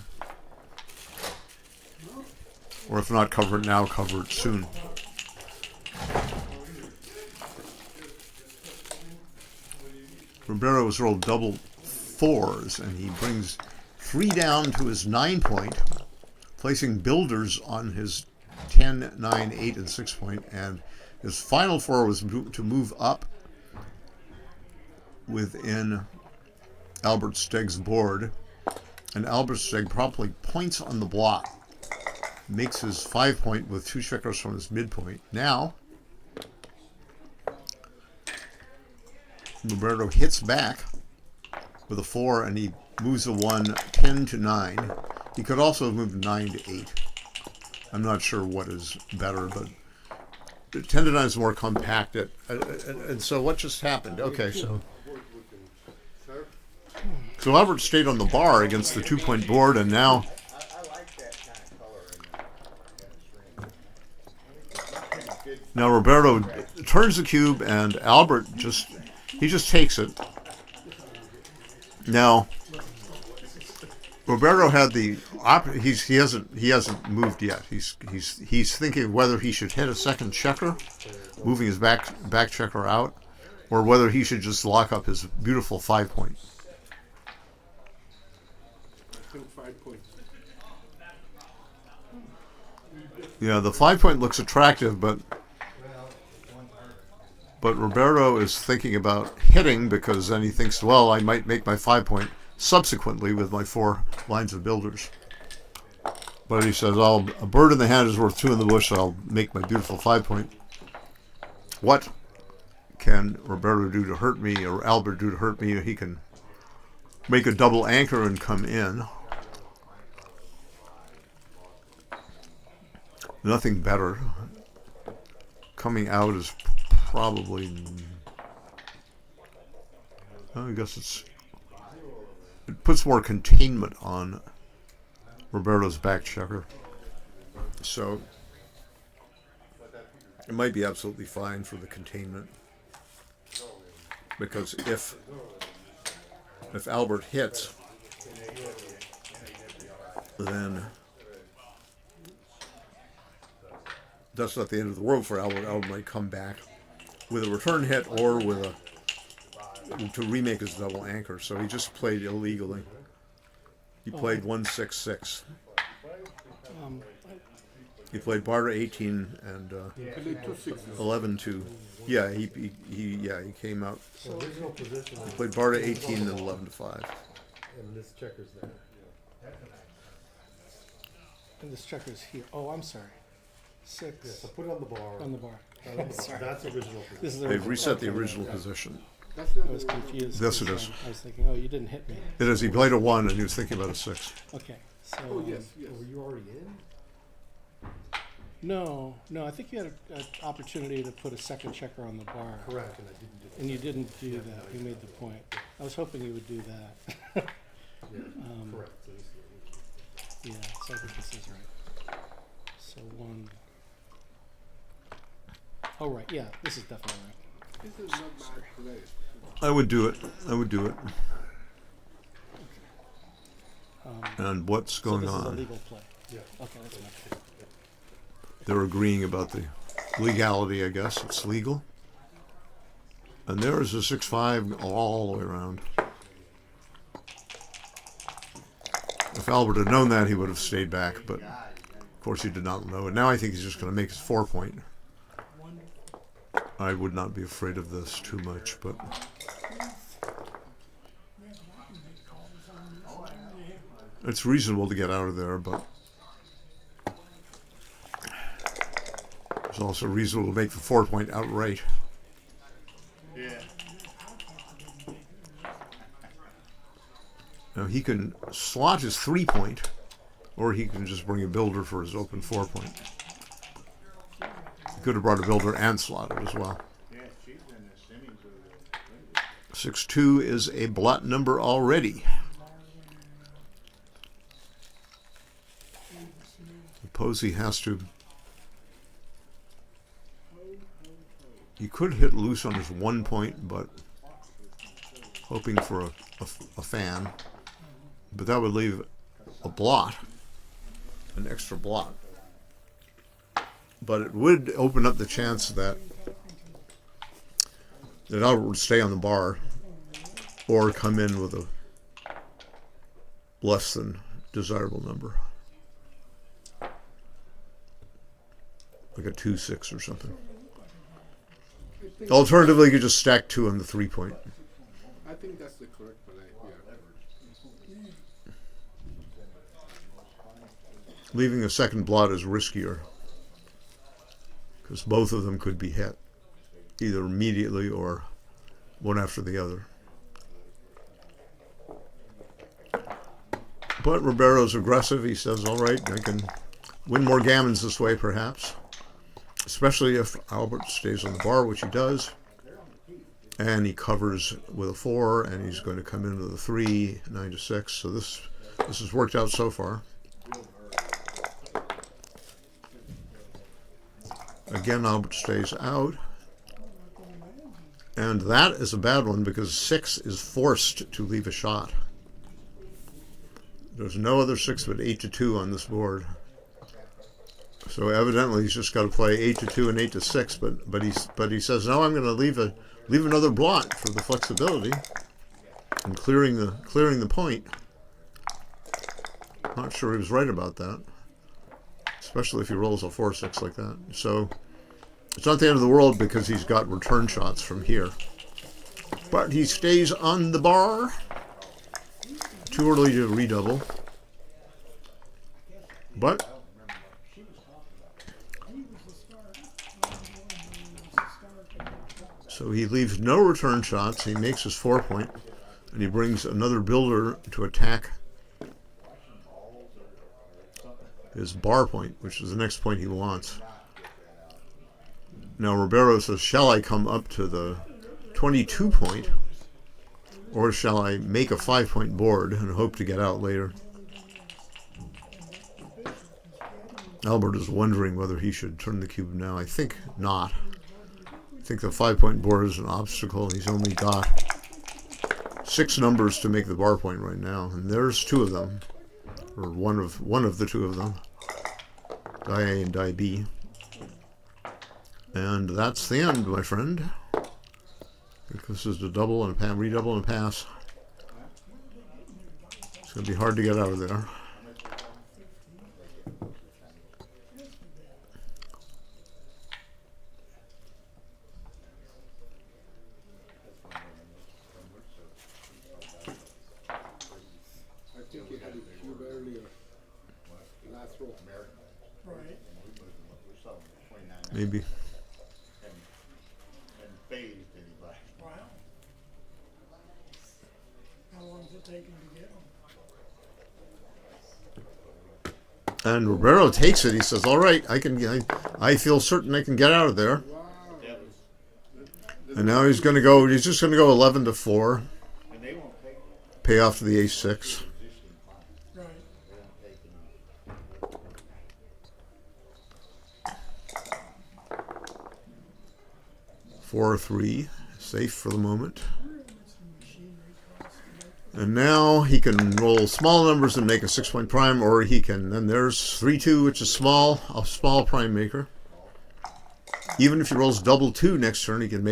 [SPEAKER 8] Or if not cover it now, cover it soon. Roberto has rolled double 4s, and he brings 3 down to his 9-point, placing builders on his 10, 9, 8, and 6-point, and his final 4 was to move up within Albert Stegg's board, and Albert Stegg promptly points on the block, makes his 5-point with 2 checkers from his midpoint. Now, Roberto hits back with a 4, and he moves a 1, 10 to 9. He could also have moved 9 to 8. I'm not sure what is better, but 10 to 9 is more compacted. And so what just happened? Okay, so Albert stayed on the bar against the 2-point board, and now Roberto turns the cube, and Albert just takes it. Now Roberto had the he hasn't moved yet. He's thinking whether he should hit a second checker, moving his back checker out, or whether he should just lock up his beautiful 5-point.
[SPEAKER 2] I think 5 points.
[SPEAKER 8] Yeah, the 5-point looks attractive, but Roberto is thinking about hitting, because then he thinks, well, I might make my 5-point subsequently with my 4 lines of builders. But he says, a bird in the hand is worth 2 in the bush, so I'll make my beautiful 5-point. What can Roberto do to hurt me, or Albert do to hurt me? He can make a double anchor and come in. Nothing better. Coming out is probably, I guess it puts more containment on Roberto's back checker. So it might be absolutely fine for the containment, because if Albert hits, then that's not the end of the world for Albert. Albert might come back with a return hit, or to remake his double anchor. So he just played illegally. He played 1-6-6. He played bar to 18 and 11-2. Yeah, he came out.
[SPEAKER 2] So original position.
[SPEAKER 8] He played bar to 18 and 11-5.
[SPEAKER 2] And this checker's there.
[SPEAKER 1] And this checker's here. Oh, I'm sorry. 6.
[SPEAKER 2] Yeah, so put it on the bar.
[SPEAKER 1] On the bar.
[SPEAKER 2] Sorry. That's original position.
[SPEAKER 1] This is the
[SPEAKER 8] They've reset the original position.
[SPEAKER 1] I was confused.
[SPEAKER 8] Yes, it
[SPEAKER 1] 'cause,
[SPEAKER 8] is.
[SPEAKER 1] I was thinking, oh, you didn't hit me.
[SPEAKER 8] It is. He played a 1 and he was thinking about a 6.
[SPEAKER 1] Okay, so.
[SPEAKER 2] Oh, yes, yes. Were you already in?
[SPEAKER 1] No, I think you had an opportunity to put a second checker on the bar.
[SPEAKER 2] Correct, and I didn't do that.
[SPEAKER 1] And you didn't do that. You made the point. I was hoping you would do that.
[SPEAKER 2] Yeah, correct. So this is-
[SPEAKER 1] Yeah, so I think this is right. So 1. Oh, right, yeah, this is definitely right.
[SPEAKER 3] This is not bad play.
[SPEAKER 8] I would do it. I would do it. And what's going
[SPEAKER 1] so this
[SPEAKER 8] on?
[SPEAKER 1] is a legal play.
[SPEAKER 2] Yeah.
[SPEAKER 1] Okay, that's enough.
[SPEAKER 8] They're agreeing about the legality, I guess. It's legal. And there is a 6-5 all the way around. If Albert had known that, he would have stayed back, but of course he did not know it. Now I think he's just going to make his 4-point. I would not be afraid of this too much, but it's reasonable to get out of there, but it's also reasonable to make the 4-point outright.
[SPEAKER 15] Yeah.
[SPEAKER 8] Now he can slot his 3-point, or he can just bring a builder for his open 4-point. He could have brought a builder and slotted as well. 6-2 is a blot number already. Suppose he has to. He could hit loose on his 1-point, but hoping for a fan. But that would leave a blot, an extra blot. But it would open up the chance that Albert would stay on the bar or come in with a less than desirable number. Like a 2-6 or something. Alternatively, you could just stack 2 on the 3-point.
[SPEAKER 3] I think that's the correct play. Yeah.
[SPEAKER 8] Leaving a second blot is riskier, because both of them could be hit, either immediately or one after the other. But Ribeiro's aggressive. He says, all right, I can win more gammons this way, perhaps. Especially if Albert stays on the bar, which he does. And he covers with a 4, and he's going to come in with a 3, 9-6. So this has worked out so far. Again, Albert stays out. And that is a bad one because 6 is forced to leave a shot. There's no other 6 but 8-2 on this board. So evidently he's just got to play 8-2 and 8-6, but he says, no, I'm going to leave another blot for the flexibility and clearing the point. Not sure he was right about that, especially if he rolls a 4-6 like that. So it's not the end of the world because he's got return shots from here. But he stays on the bar. Too early to redouble. But so he leaves no return shots. He makes his 4-point, and he brings another builder to attack his bar point, which is the next point he wants. Now Ribeiro says, shall I come up to the 22-point, or shall I make a 5-point board and hope to get out later? Albert is wondering whether he should turn the cube now. I think not. I think the 5-point board is an obstacle. He's only got 6 numbers to make the bar point right now, and there's 2 of them, or one of the 2 of them, die A and die B. And that's the end, my friend. This is the double and redouble and pass. It's going to be hard to get out of there.
[SPEAKER 3] I think he had a cube earlier. Last row.
[SPEAKER 9] Right.
[SPEAKER 8] Maybe.
[SPEAKER 9] Wow. it taking to get them?
[SPEAKER 8] And Ribeiro takes it. He says, "All right, I feel certain I can get out of there." And now he's going to go. He's just going to go 11-4. Pay off to the ace-6.
[SPEAKER 9] Right.
[SPEAKER 8] 4-3, safe for the moment. And now he can roll small numbers and make a 6-point prime, or he can, and there's 3-2, which is small, a small prime maker. Even if he rolls double 2 next turn, he can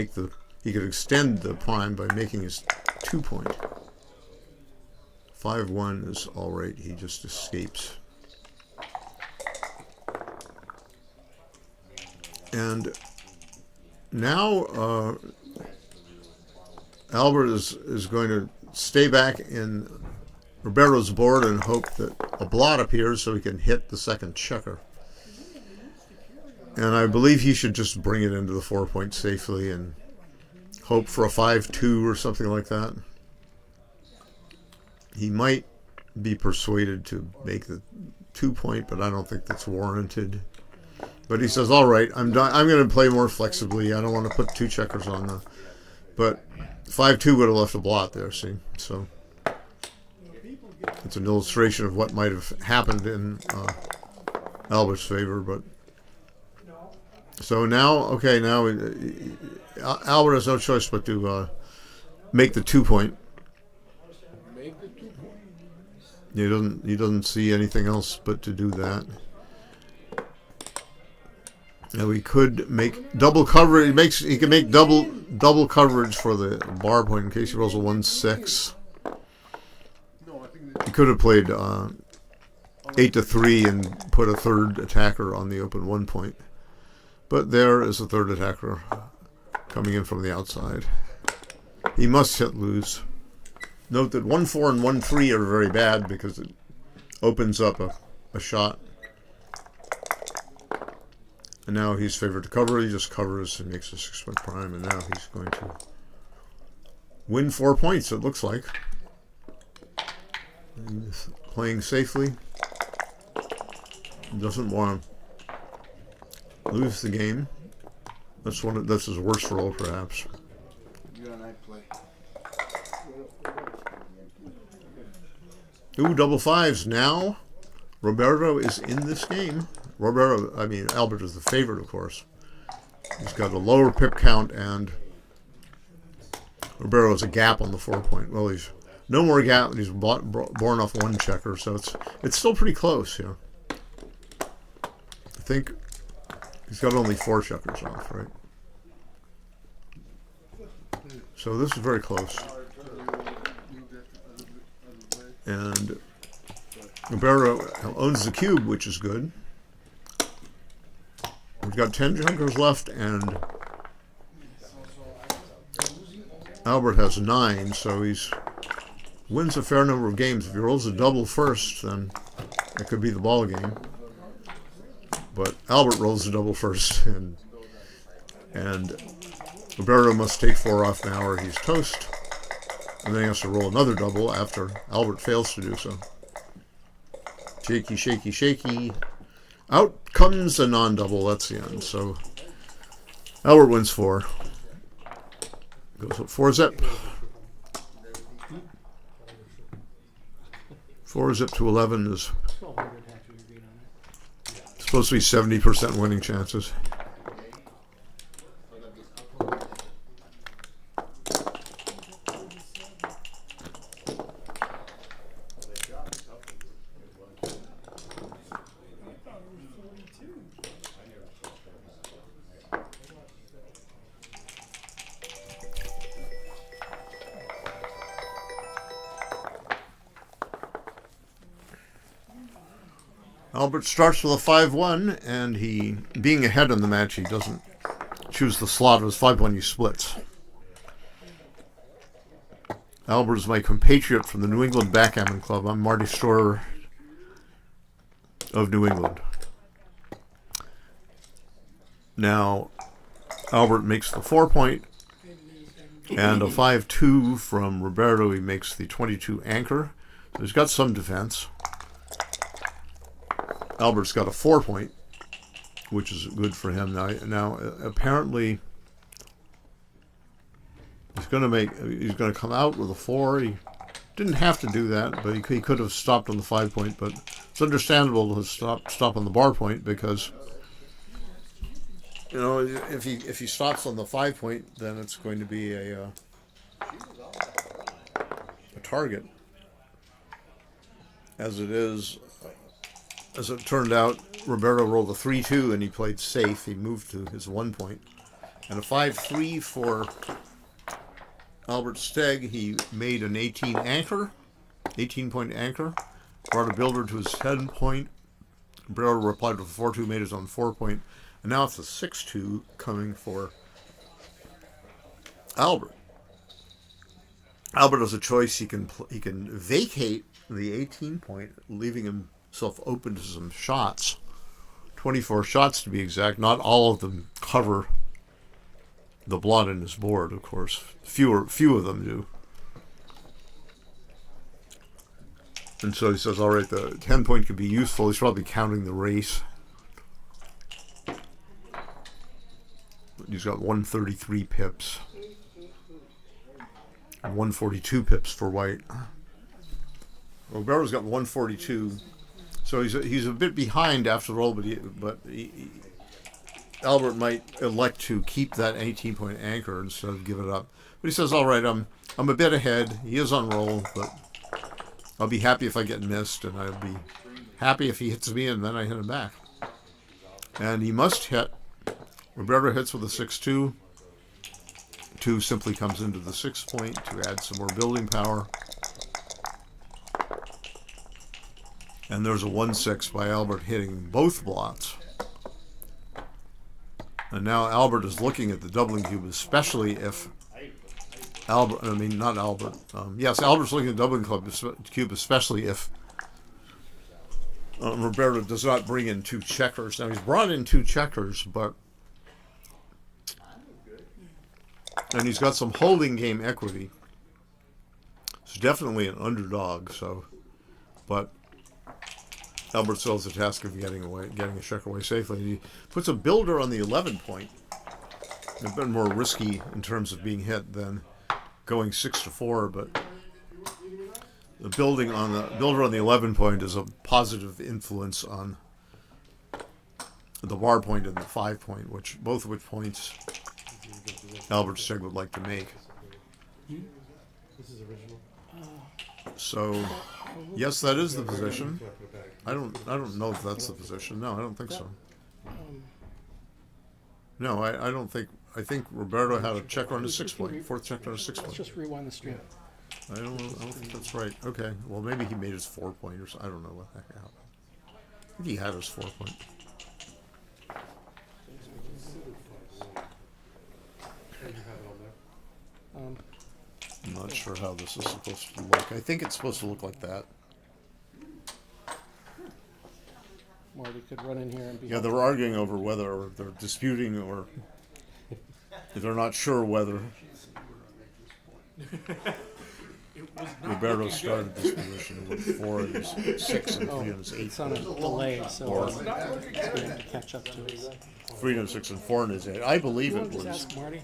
[SPEAKER 8] extend the prime by making his 2-point. 5-1 is all right. He just escapes. And now Albert is going to stay back in Ribeiro's board and hope that a blot appears so he can hit the second checker. And I believe he should just bring it into the 4-point safely and hope for a 5-2 or something like that. He might be persuaded to make the 2-point, but I don't think that's warranted. But he says, "All right, I'm done. I'm going to play more flexibly. I don't want to put 2 checkers on the." But 5-2 would have left a blot there. See, so it's an illustration of what might have happened in Albert's favor. But so now, okay, now Albert has no choice but to make the 2-point. He doesn't see anything else but to do that. Now we could make double coverage. He can make double coverage for the bar point in case he rolls a 1-6. He could have played 8-3 and put a third attacker on the open 1-point. But there is a third attacker coming in from the outside. He must hit lose. Note that 1-4 and 1-3 are very bad because it opens up a shot. And now he's favored to cover. He just covers and makes a 6-point prime. And now he's going to win 4 points, it looks like. He's playing safely. Doesn't want to lose the game. That's his worst roll, perhaps. Ooh, double 5s. Now Roberto is in this game. Albert is the favorite, of course. He's got a lower pip count, and Roberto has a gap on the 4-point. Well, he's no more gap. He's born off 1 checker, so it's still pretty close. Yeah, I think he's got only 4 checkers off, right? So this is very close. And Roberto owns the cube, which is good. We've got 10 junkers left, and Albert has 9, so he's wins a fair number of games. If he rolls a double first, then it could be the ball game. But Albert rolls a double first, and Roberto must take 4 off now, or he's toast. And then he has to roll another double after Albert fails to do so. Shaky, shaky, shaky. Out comes a non-double. That's the end. So Albert wins 4. Goes up 4-zip. 4-zip to 11 is supposed to be 70% winning chances. Albert starts with a 5-1, and he, being ahead in the match, he doesn't choose the slot of his 5-1, he splits. Albert is my compatriot from the New England Backgammon Club. I'm Marty Storer of New England. Now, Albert makes the 4-point, And a 5-2 from Roberto. He makes the 22 anchor. So he's got some defense. Albert's got a 4-point, which is good for him. Now apparently, he's going to come out with a 4. He didn't have to do that, but he could have stopped on the 5-point. But it's understandable to stop on the bar point because, you know, if he stops on the 5-point, then it's going to be a target. As it turned out, Roberto rolled a 3-2 and he played safe. He moved to his 1-point. And a 5-3 for Albert Steg. He made an 18-point anchor, brought a builder to his 10-point. Roberto replied with a 4-2, made his own 4-point. And now it's a 6-2 coming for Albert. Albert has a choice. He can vacate the 18-point, leaving himself open to some shots. 24 shots to be exact. Not all of them cover the blot in his board, of course. Few of them do. And so he says, all right, the 10-point could be useful. He's probably counting the race. He's got 133 pips. And 142 pips for white. Roberto's got 142. So he's a bit behind after all, but Albert might elect to keep that 18-point anchor instead of give it up. But he says, all right, I'm a bit ahead. He is on roll, but I'll be happy if I get missed, and I'll be happy if he hits me, and then I hit him back. And he must hit. Roberto hits with a 6-2. 2 simply comes into the 6-point to add some more building power. And there's a 1-6 by Albert hitting both blots. And now Albert is looking at the doubling cube, especially if Albert's looking at the doubling cube, especially if Roberto does not bring in 2 checkers. Now he's brought in 2 checkers, and he's got some holding game equity. It's definitely an underdog, but Albert still has the task of getting a checker away safely. He puts a builder on the 11-point. A bit more risky in terms of being hit than going 6-4, but the builder on the 11-point is a positive influence on the bar point and the 5-point, both of which points Albert Steg would like to make.
[SPEAKER 1] This is original.
[SPEAKER 8] So, yes, that is the position. I don't know if that's the position. No, I don't think so. No, I don't think. I think Roberto had a checker on his 6-point. 4th checker on his 6-point.
[SPEAKER 1] Let's just rewind the stream.
[SPEAKER 8] I don't think that's right. Okay. Well, maybe he made his 4-point or something. I don't know what the heck happened. I think he had his 4-point. I'm not sure how this is supposed to look. I think it's supposed to look like that.
[SPEAKER 1] Marty could run in here and be.
[SPEAKER 8] Yeah, they're arguing over whether, or they're disputing, or they're not sure whether. Roberto started this position with 4 and his 6 and 3 and his 8.
[SPEAKER 1] It's on a delay, so it's going to catch up to us.
[SPEAKER 8] 3 and 6 and 4 and his 8. I believe it was
[SPEAKER 1] Ask Marty.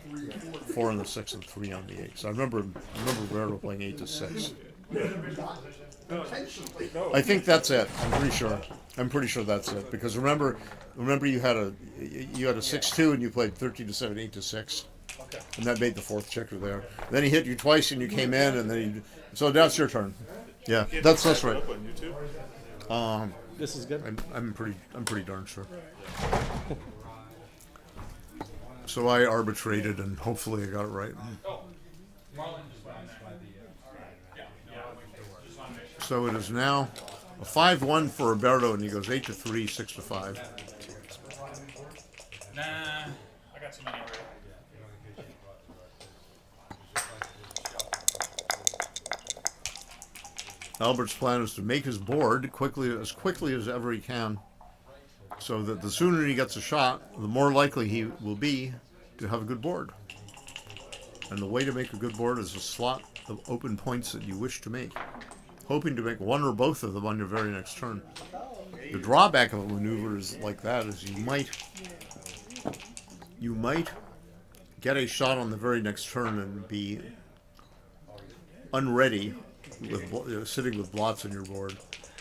[SPEAKER 8] 4 and the 6 and 3 on the 8. So I remember Roberto playing 8-6. I think that's it. I'm pretty sure that's it, because remember you had a 6-2 and you played 13-7, 8-6. And that made the 4th checker there. Then he hit you twice and you came in, and then so now it's your turn. Yeah, that's right.
[SPEAKER 1] This is good.
[SPEAKER 8] I'm pretty darn sure. So I arbitrated, and hopefully I got it right. So it is now a 5-1 for Roberto, and he goes 8-3, 6-5.
[SPEAKER 7] Nah, I got some anyway.
[SPEAKER 8] Albert's plan is to make his board as quickly as ever he can, so that the sooner he gets a shot, the more likely he will be to have a good board. And the way to make a good board is a slot of open points that you wish to make, hoping to make one or both of them on your very next turn. The drawback of a maneuver is like that is you might get a shot on the very next turn and be unready with sitting with blots on your board,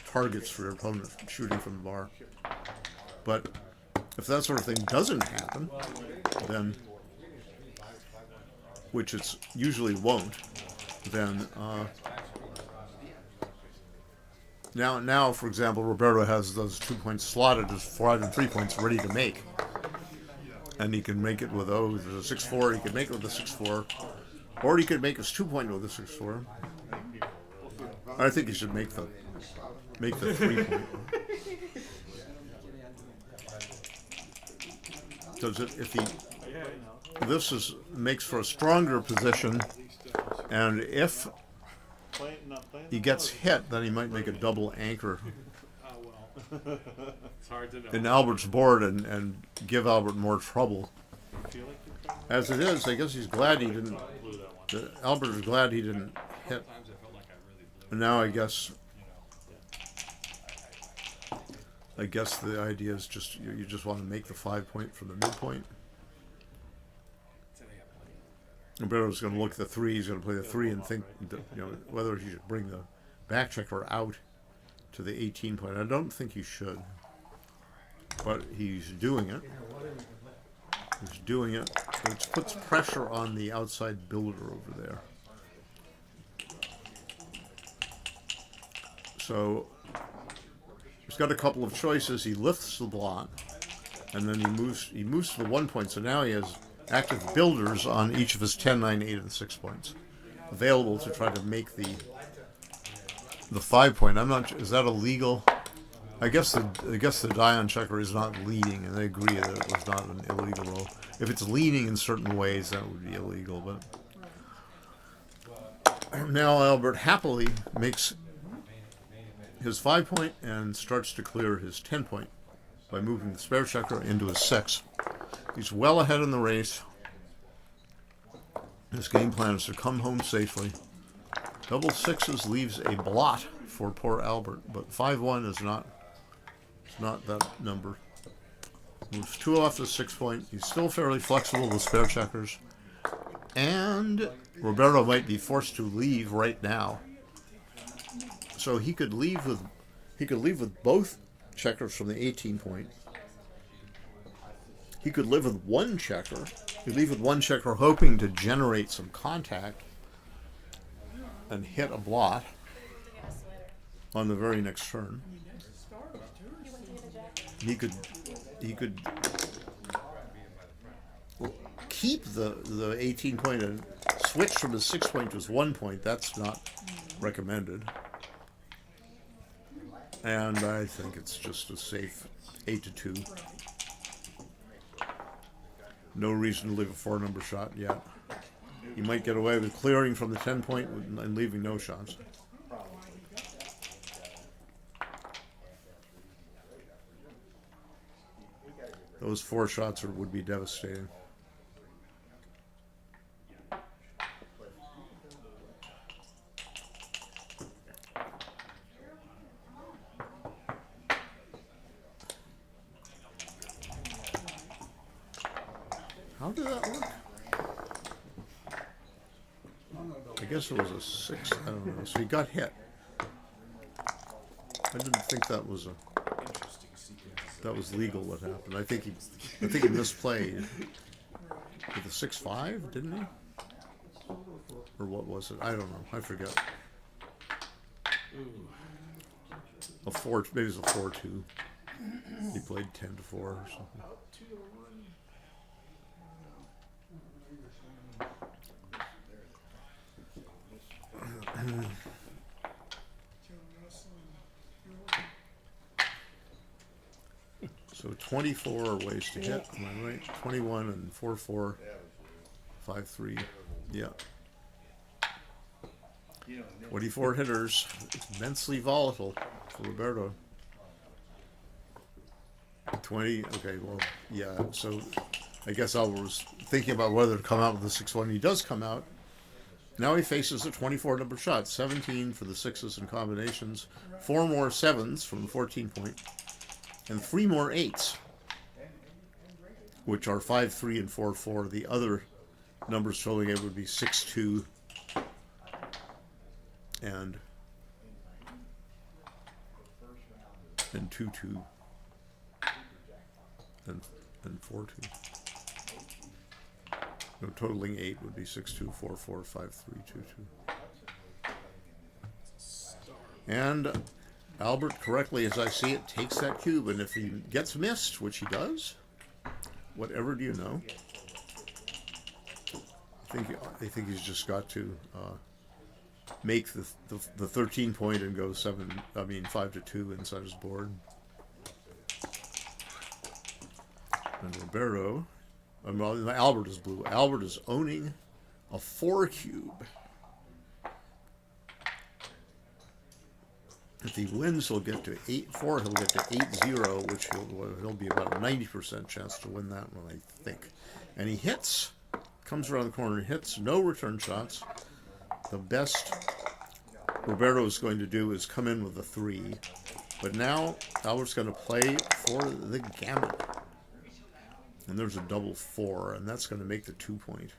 [SPEAKER 8] targets for your opponent shooting from the bar. But if that sort of thing doesn't happen, then, which it's usually won't, then now for example, Roberto has those 2 points slotted as 5 and 3 points ready to make, and he can make it with with a 6-4. He could make it with a 6-4, or he could make his 2 point with a 6-4. I think he should make the 3 point. This makes for a stronger position, and if he gets hit, then he might make a double anchor
[SPEAKER 11] It's hard to know.
[SPEAKER 8] in Albert's board and give Albert more trouble. As it is, I guess he's glad he didn't. Albert is glad he didn't hit. And now I guess the idea is just you just want to make the 5 point from the midpoint. Roberto's going to look at the 3. He's going to play the 3 and think whether he should bring the back checker out to the 18 point. I don't think he should, but he's doing it. He's doing it, which puts pressure on the outside builder over there. So he's got a couple of choices. He lifts the blot, and then he moves to the 1 point. So now he has active builders on each of his 10, 9, 8, and 6 points available to try to make the 5 point. I'm not. Is that illegal? I guess the Dion checker is not leading, and they agree that it was not an illegal roll. If it's leaning in certain ways, that would be illegal. But now Albert happily makes his 5 point and starts to clear his 10 point by moving the spare checker into his 6. He's well ahead in the race. His game plan is to come home safely. Double 6s leaves a blot for poor Albert, but 5-1 is not that number. Moves 2 off the 6 point. He's still fairly flexible with spare checkers. And Roberto might be forced to leave right now. So he could leave with both checkers from the 18 point. He could live with one checker. He'd leave with one checker hoping to generate some contact and hit a blot on the very next turn. He could keep the 18 point and switch from his 6 point to his 1 point. That's not recommended. And I think it's just a safe 8-2. No reason to leave a 4-number shot yet. He might get away with clearing from the 10 point and leaving no shots. Those 4 shots would be devastating. How did that work? I guess it was a 6. I don't know. So he got hit. I didn't think that was legal. What happened? I think he misplayed with a 6-5, didn't he? Or what was it? I don't know. I forget. A 4. Maybe it was a 4-2. He played 10-4 or something. So 24 ways to hit, am I right? 21 and 4-4, 5-3, yeah. 24 hitters, immensely volatile for Roberto. 20, okay, well, yeah, so I guess Albert was thinking about whether to come out with the 6-1. He does come out. Now he faces a 24 number shot, 17 for the sixes and combinations, 4 more 7s from the 14 point, and 3 more 8s, which are 5-3 and 4-4. The other numbers filling it would be 6-2 and 2-2 and 4-2. No, totaling 8 would be 6-2, 4-4, 5-3, 2-2. And Albert, correctly as I see it, takes that cube, and if he gets missed, which he does, whatever do you know? I think he's just got to make the 13 point and go 5-2 inside his board. And Roberto, Albert is blue. Albert is owning a 4 cube. If he wins, he'll get to 8-4. He'll get to 8-0, which he'll be about a 90% chance to win that one, I think. And he hits, comes around the corner and hits, no return shots. The best Roberto is going to do is come in with a 3. But now Albert's going to play for the gammon. And there's a double 4, and that's going to make the 2 point.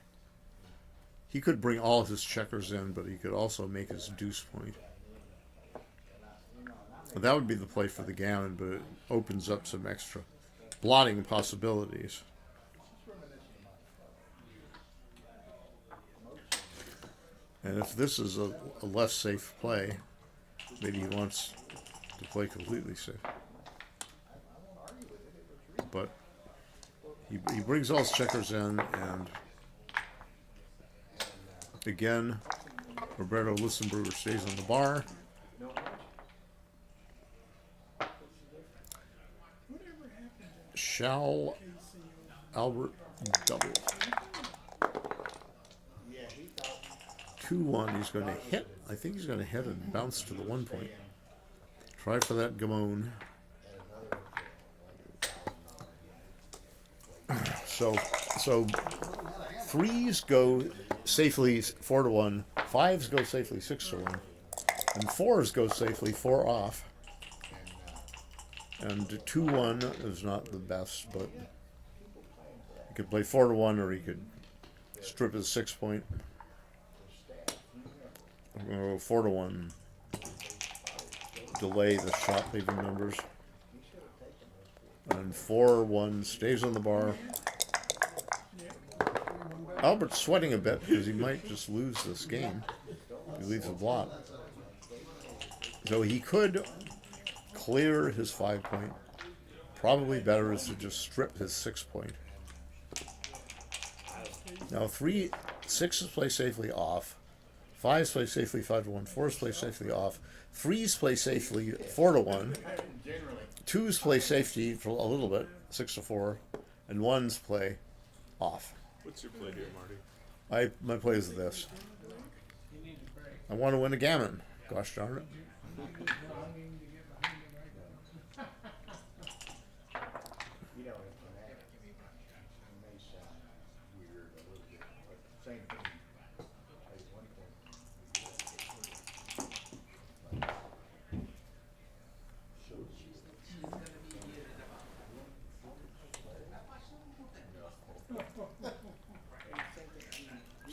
[SPEAKER 8] He could bring all his checkers in, but he could also make his deuce point. Well, that would be the play for the gammon, but it opens up some extra blotting possibilities. And if this is a less safe play, maybe he wants to play completely safe. But he brings all his checkers in, and again, Roberto Lissenberger stays on the bar. Shall Albert double? 2-1, he's going to hit. I think he's going to hit and bounce to the 1 point. Try for that gammon. So 3s go safely 4-1, 5s go safely 6-1, and 4s go safely 4 off. And 2-1 is not the best, but he could play 4-1, or he could strip his 6 point. I'm going to go 4-1. Delay the shot leaving numbers. And 4-1 stays on the bar. Albert's sweating a bit because he might just lose this game. He leaves a blot. So he could clear his 5 point. Probably better is to just strip his 6 point. Now 6s play safely off. 5s play safely 5-1. 4s play safely off. 3s play safely 4-1. 2s play safety for a little bit, 6-4, and 1s play off.
[SPEAKER 2] What's your play here, Marty?
[SPEAKER 8] My play is this. I want to win a gammon. Gosh darn it.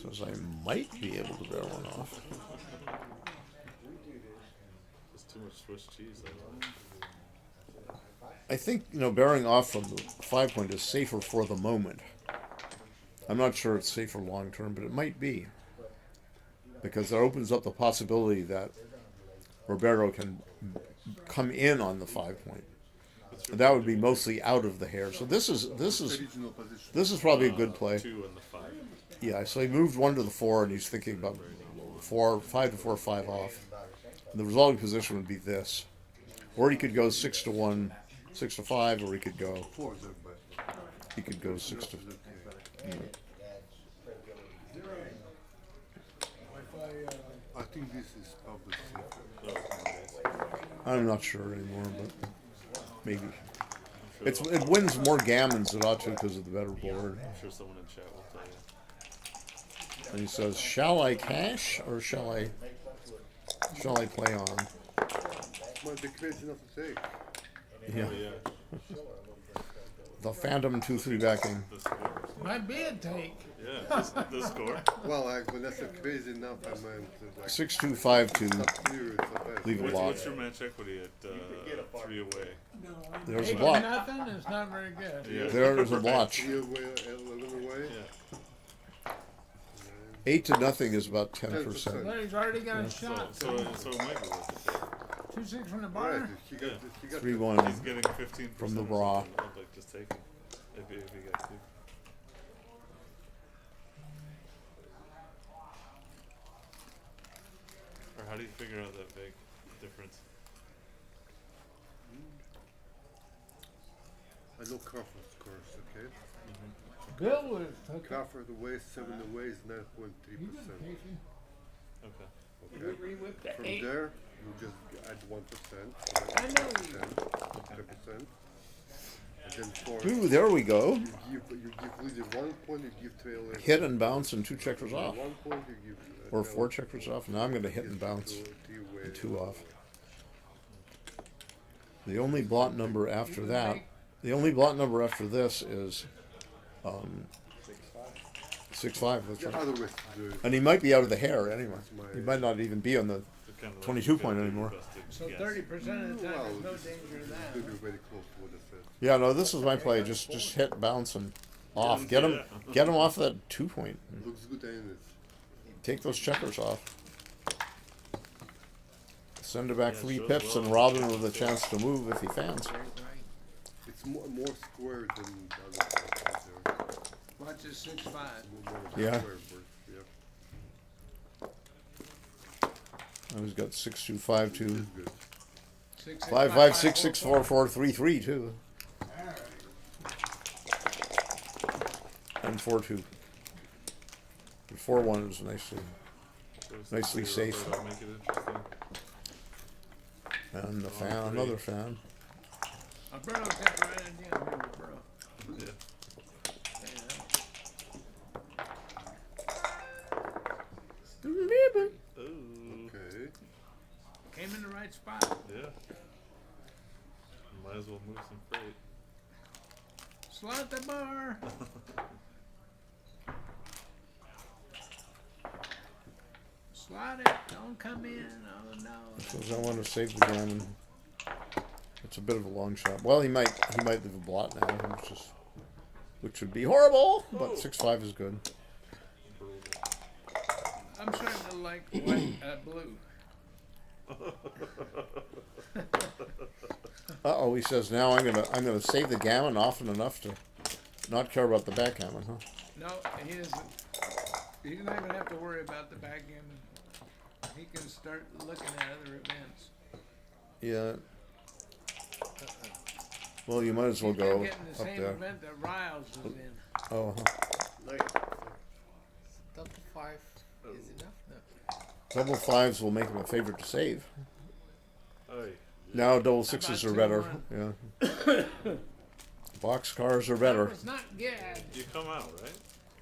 [SPEAKER 8] Says I might be able to bear one off.
[SPEAKER 2] There's too much Swiss cheese, though.
[SPEAKER 8] I think, bearing off from the 5 point is safer for the moment. I'm not sure it's safer long term, but it might be. Because it opens up the possibility that Roberto can come in on the 5 point. And that would be mostly out of the hair. So this is probably a good play.
[SPEAKER 2] 2 and the 5.
[SPEAKER 8] Yeah, so he moved 1 to the 4, and he's thinking about 5-4, 5 off. And the resulting position would be this. Or he could go 6-1, 6-5, or he could go 6 to.
[SPEAKER 3] I think this is probably safer.
[SPEAKER 8] I'm not sure anymore, but maybe. It wins more gammons than it ought to because of the better board.
[SPEAKER 2] I'm sure someone in chat will tell you.
[SPEAKER 8] And he says, "Shall I cash or shall I play on?"
[SPEAKER 3] Might be crazy enough to take.
[SPEAKER 8] Yeah.
[SPEAKER 2] Oh, yeah.
[SPEAKER 8] The Phantom 2-3 backing.
[SPEAKER 2] The score.
[SPEAKER 14] Might be a take.
[SPEAKER 2] Yeah, the score.
[SPEAKER 3] Well, when that's crazy enough, I meant like
[SPEAKER 8] 6-2-5-2. Leave a
[SPEAKER 2] What's
[SPEAKER 8] lot.
[SPEAKER 2] your match equity at 3 away?
[SPEAKER 8] There's a
[SPEAKER 14] 8
[SPEAKER 8] block.
[SPEAKER 14] to nothing. It's not very good.
[SPEAKER 2] Yeah.
[SPEAKER 8] There's a blotch.
[SPEAKER 3] 3 away, 11 away.
[SPEAKER 2] Yeah.
[SPEAKER 8] 8 to nothing is about 10%.
[SPEAKER 14] But he's already got a shot.
[SPEAKER 2] So it might be worth it.
[SPEAKER 14] 2-6 from the
[SPEAKER 3] Right,
[SPEAKER 14] bar.
[SPEAKER 3] he got
[SPEAKER 8] 3-1
[SPEAKER 2] He's getting 15%
[SPEAKER 8] from the
[SPEAKER 2] or
[SPEAKER 8] bra.
[SPEAKER 2] something, like just taking if he got to. Or how do you figure out that big difference?
[SPEAKER 3] I know Crawford's scores, okay?
[SPEAKER 14] Bill was took it.
[SPEAKER 3] Crawford away, 7 away is 9.3%.
[SPEAKER 2] Okay.
[SPEAKER 3] Okay.
[SPEAKER 14] We whipped the
[SPEAKER 3] From
[SPEAKER 14] 8.
[SPEAKER 3] there, you just add 1%.
[SPEAKER 14] I know.
[SPEAKER 3] 10%. And then 4.
[SPEAKER 8] Ooh, there we go.
[SPEAKER 3] You give leader 1 point, you give trailer.
[SPEAKER 8] Hit and bounce and 2 checkers off.
[SPEAKER 3] 1 point, you give.
[SPEAKER 8] Or 4 checkers off. Now I'm going to hit and bounce. And 2 off. The only blot number after that, the only blot number after this is 6-5. That's
[SPEAKER 3] The
[SPEAKER 8] right.
[SPEAKER 3] other way to do it.
[SPEAKER 8] And he might be out of the hair anyway. He might not even be on the
[SPEAKER 2] Kind of
[SPEAKER 8] 22 point anymore.
[SPEAKER 14] So 30% of the time, there's no danger of that.
[SPEAKER 3] Could be very close to what I said.
[SPEAKER 8] Yeah, no, this is my play. Just hit, bounce, and off. Get him off that 2 point.
[SPEAKER 3] Looks good, ain't it?
[SPEAKER 8] Take those checkers off. Send it back 3 pips and rob him with a chance to move if he fans.
[SPEAKER 3] It's more square than the other ones there.
[SPEAKER 14] Watch this 6-5.
[SPEAKER 8] Yeah.
[SPEAKER 3] Square board,
[SPEAKER 8] And he's got 6-2-5-2.
[SPEAKER 14] 6,
[SPEAKER 8] 5-5, 6-6, 4-4, 3-3 too. And 4-2. 4-1 is nicely safe.
[SPEAKER 2] Make it interesting.
[SPEAKER 8] And the fan, another fan.
[SPEAKER 14] Bruno kept right in here with Bruno.
[SPEAKER 2] Yeah.
[SPEAKER 3] Okay.
[SPEAKER 14] Came in the right spot.
[SPEAKER 2] Yeah. Might as well move some freight.
[SPEAKER 14] Slot the bar. Slot it. Don't come in. Oh no.
[SPEAKER 8] Because I want to save the gammon. It's a bit of a long shot. Well, he might leave a blot now, which would be horrible. But 6-5 is good.
[SPEAKER 14] I'm starting to like white, blue.
[SPEAKER 8] Uh-oh, he says now I'm gonna save the gammon often enough to not care about the backgammon, huh?
[SPEAKER 14] No, he doesn't. He's not gonna have to worry about the backgammon. He can start looking at other events.
[SPEAKER 8] Yeah. Well, you might as well
[SPEAKER 14] He's been
[SPEAKER 8] go
[SPEAKER 14] getting the
[SPEAKER 8] up
[SPEAKER 14] same
[SPEAKER 8] there.
[SPEAKER 14] event that Riles is in.
[SPEAKER 8] Oh,
[SPEAKER 15] Double 5 is enough? No.
[SPEAKER 8] double 5s will make him a favorite to save.
[SPEAKER 2] Oy.
[SPEAKER 8] Now double 6s are better. Yeah. Box cars are better.
[SPEAKER 14] It's not good.
[SPEAKER 2] You come out, right?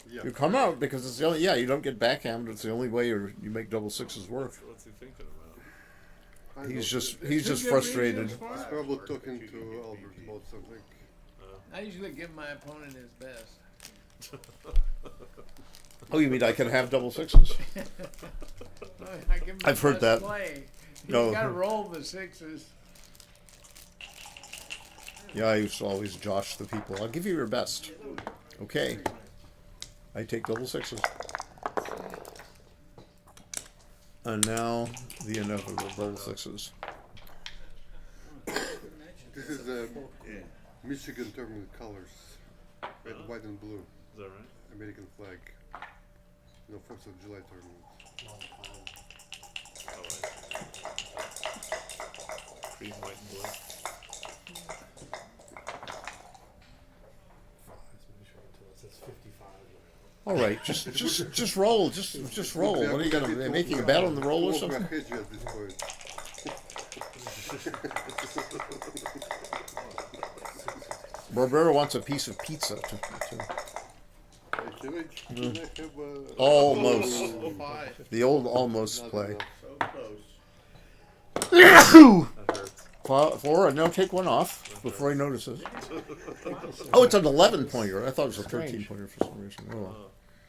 [SPEAKER 3] Yeah.
[SPEAKER 8] You come out because it's the only. Yeah, you don't get backhammed. It's the only way you make double 6s work.
[SPEAKER 2] What's he thinking about?
[SPEAKER 8] He's just frustrated.
[SPEAKER 3] He's probably talking to Albert about something.
[SPEAKER 14] I usually give my opponent his best.
[SPEAKER 8] Oh, you mean I can have double 6s?
[SPEAKER 14] I give him
[SPEAKER 8] I've
[SPEAKER 14] the
[SPEAKER 8] heard
[SPEAKER 14] best
[SPEAKER 8] that.
[SPEAKER 14] Play.
[SPEAKER 8] No.
[SPEAKER 14] You gotta roll the 6s.
[SPEAKER 8] Yeah, I used to always josh the people. I'll give you your best. Okay. I take double 6s. And now the inevitable double 6s.
[SPEAKER 3] This is the Michigan tournament colors. Red, white, and blue.
[SPEAKER 2] Is that right?
[SPEAKER 3] American flag. No, 4th of July tournament.
[SPEAKER 2] Green, white, and blue.
[SPEAKER 8] All right, just roll, just roll. What are you gonna making a bet on the roll or something?
[SPEAKER 3] At this point.
[SPEAKER 8] Barbera wants a piece of pizza.
[SPEAKER 2] Hey, should I have,
[SPEAKER 8] Almost.
[SPEAKER 2] 5?
[SPEAKER 8] The old almost
[SPEAKER 2] Not
[SPEAKER 8] play.
[SPEAKER 2] enough. So close.
[SPEAKER 8] Four, and now take one off before he notices. Oh, it's an 11-pointer. I thought it was a 13-pointer for some reason. Oh.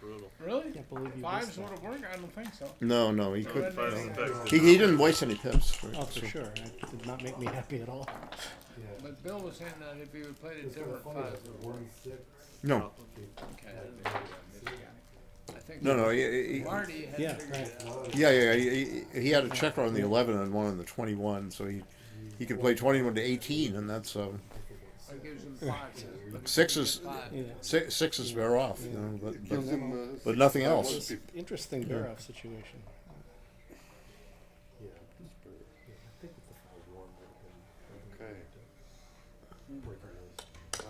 [SPEAKER 2] Brutal.
[SPEAKER 14] Really?
[SPEAKER 16] Can't believe you
[SPEAKER 14] Fives
[SPEAKER 16] missed
[SPEAKER 14] would
[SPEAKER 16] that.
[SPEAKER 14] have worked? I don't think so.
[SPEAKER 8] No, he couldn't.
[SPEAKER 14] No.
[SPEAKER 8] He didn't waste any pips. Right?
[SPEAKER 16] Oh, for sure. That did not make me happy at all.
[SPEAKER 14] But Bill was saying that if he would played a different five.
[SPEAKER 8] No.
[SPEAKER 14] Okay. I think
[SPEAKER 8] No.
[SPEAKER 14] Marty had
[SPEAKER 16] Yeah,
[SPEAKER 14] figured it out.
[SPEAKER 8] Yeah. He had a checker on the 11 and one on the 21, so he could play 21 to 18, and that's
[SPEAKER 14] That gives him fives. But
[SPEAKER 8] six is
[SPEAKER 14] five.
[SPEAKER 16] Yeah.
[SPEAKER 8] six is better off, you know,
[SPEAKER 3] Gives him,
[SPEAKER 8] but nothing
[SPEAKER 3] six,
[SPEAKER 8] else.
[SPEAKER 3] five, one,
[SPEAKER 16] Interesting Barrow situation.
[SPEAKER 2] Okay.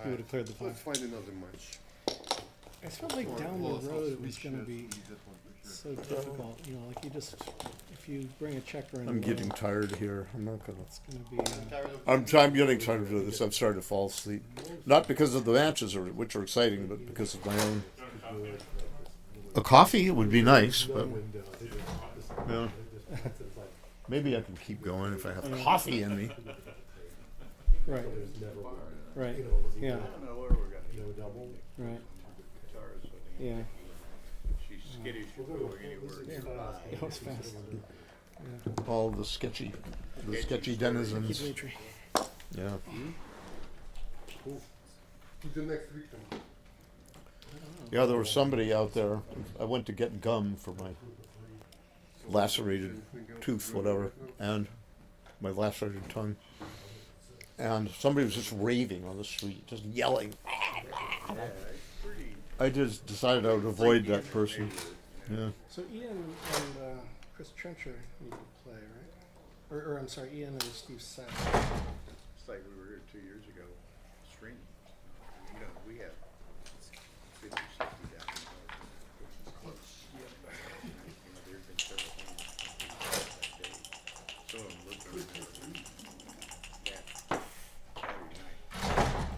[SPEAKER 16] He would have cleared the
[SPEAKER 2] Let's
[SPEAKER 16] five.
[SPEAKER 2] find another match.
[SPEAKER 16] I felt like down the road it was going to be so difficult. You know, like you just, if you bring a checker in.
[SPEAKER 8] I'm getting tired here. I'm not gonna.
[SPEAKER 16] It's going to be.
[SPEAKER 8] I'm getting tired of this. I'm starting to fall asleep. Not because of the matches, which are exciting, but because of my own. A coffee would be nice, but yeah. Maybe I can keep going if I have coffee in me.
[SPEAKER 16] Right. Right. Yeah. Right. Yeah.
[SPEAKER 15] She's skittish going anywhere.
[SPEAKER 16] It was fast.
[SPEAKER 8] All the sketchy denizens.
[SPEAKER 16] Dimitri.
[SPEAKER 8] Yeah.
[SPEAKER 2] Who's the next victim?
[SPEAKER 8] Yeah, there was somebody out there. I went to get gum for my lacerated tooth, whatever, and my lacerated tongue. And somebody was just raving on the street, just yelling. I just decided I would avoid that person. Yeah.
[SPEAKER 1] So Ian and Chris Trencher need to play, right? Or I'm sorry, Ian and Steve Sack.
[SPEAKER 15] It's like we were here 2 years ago, streaming. You know, we have 50, 60,000 dollars. You know, there's been several things that day. Some of them looked over that Saturday night.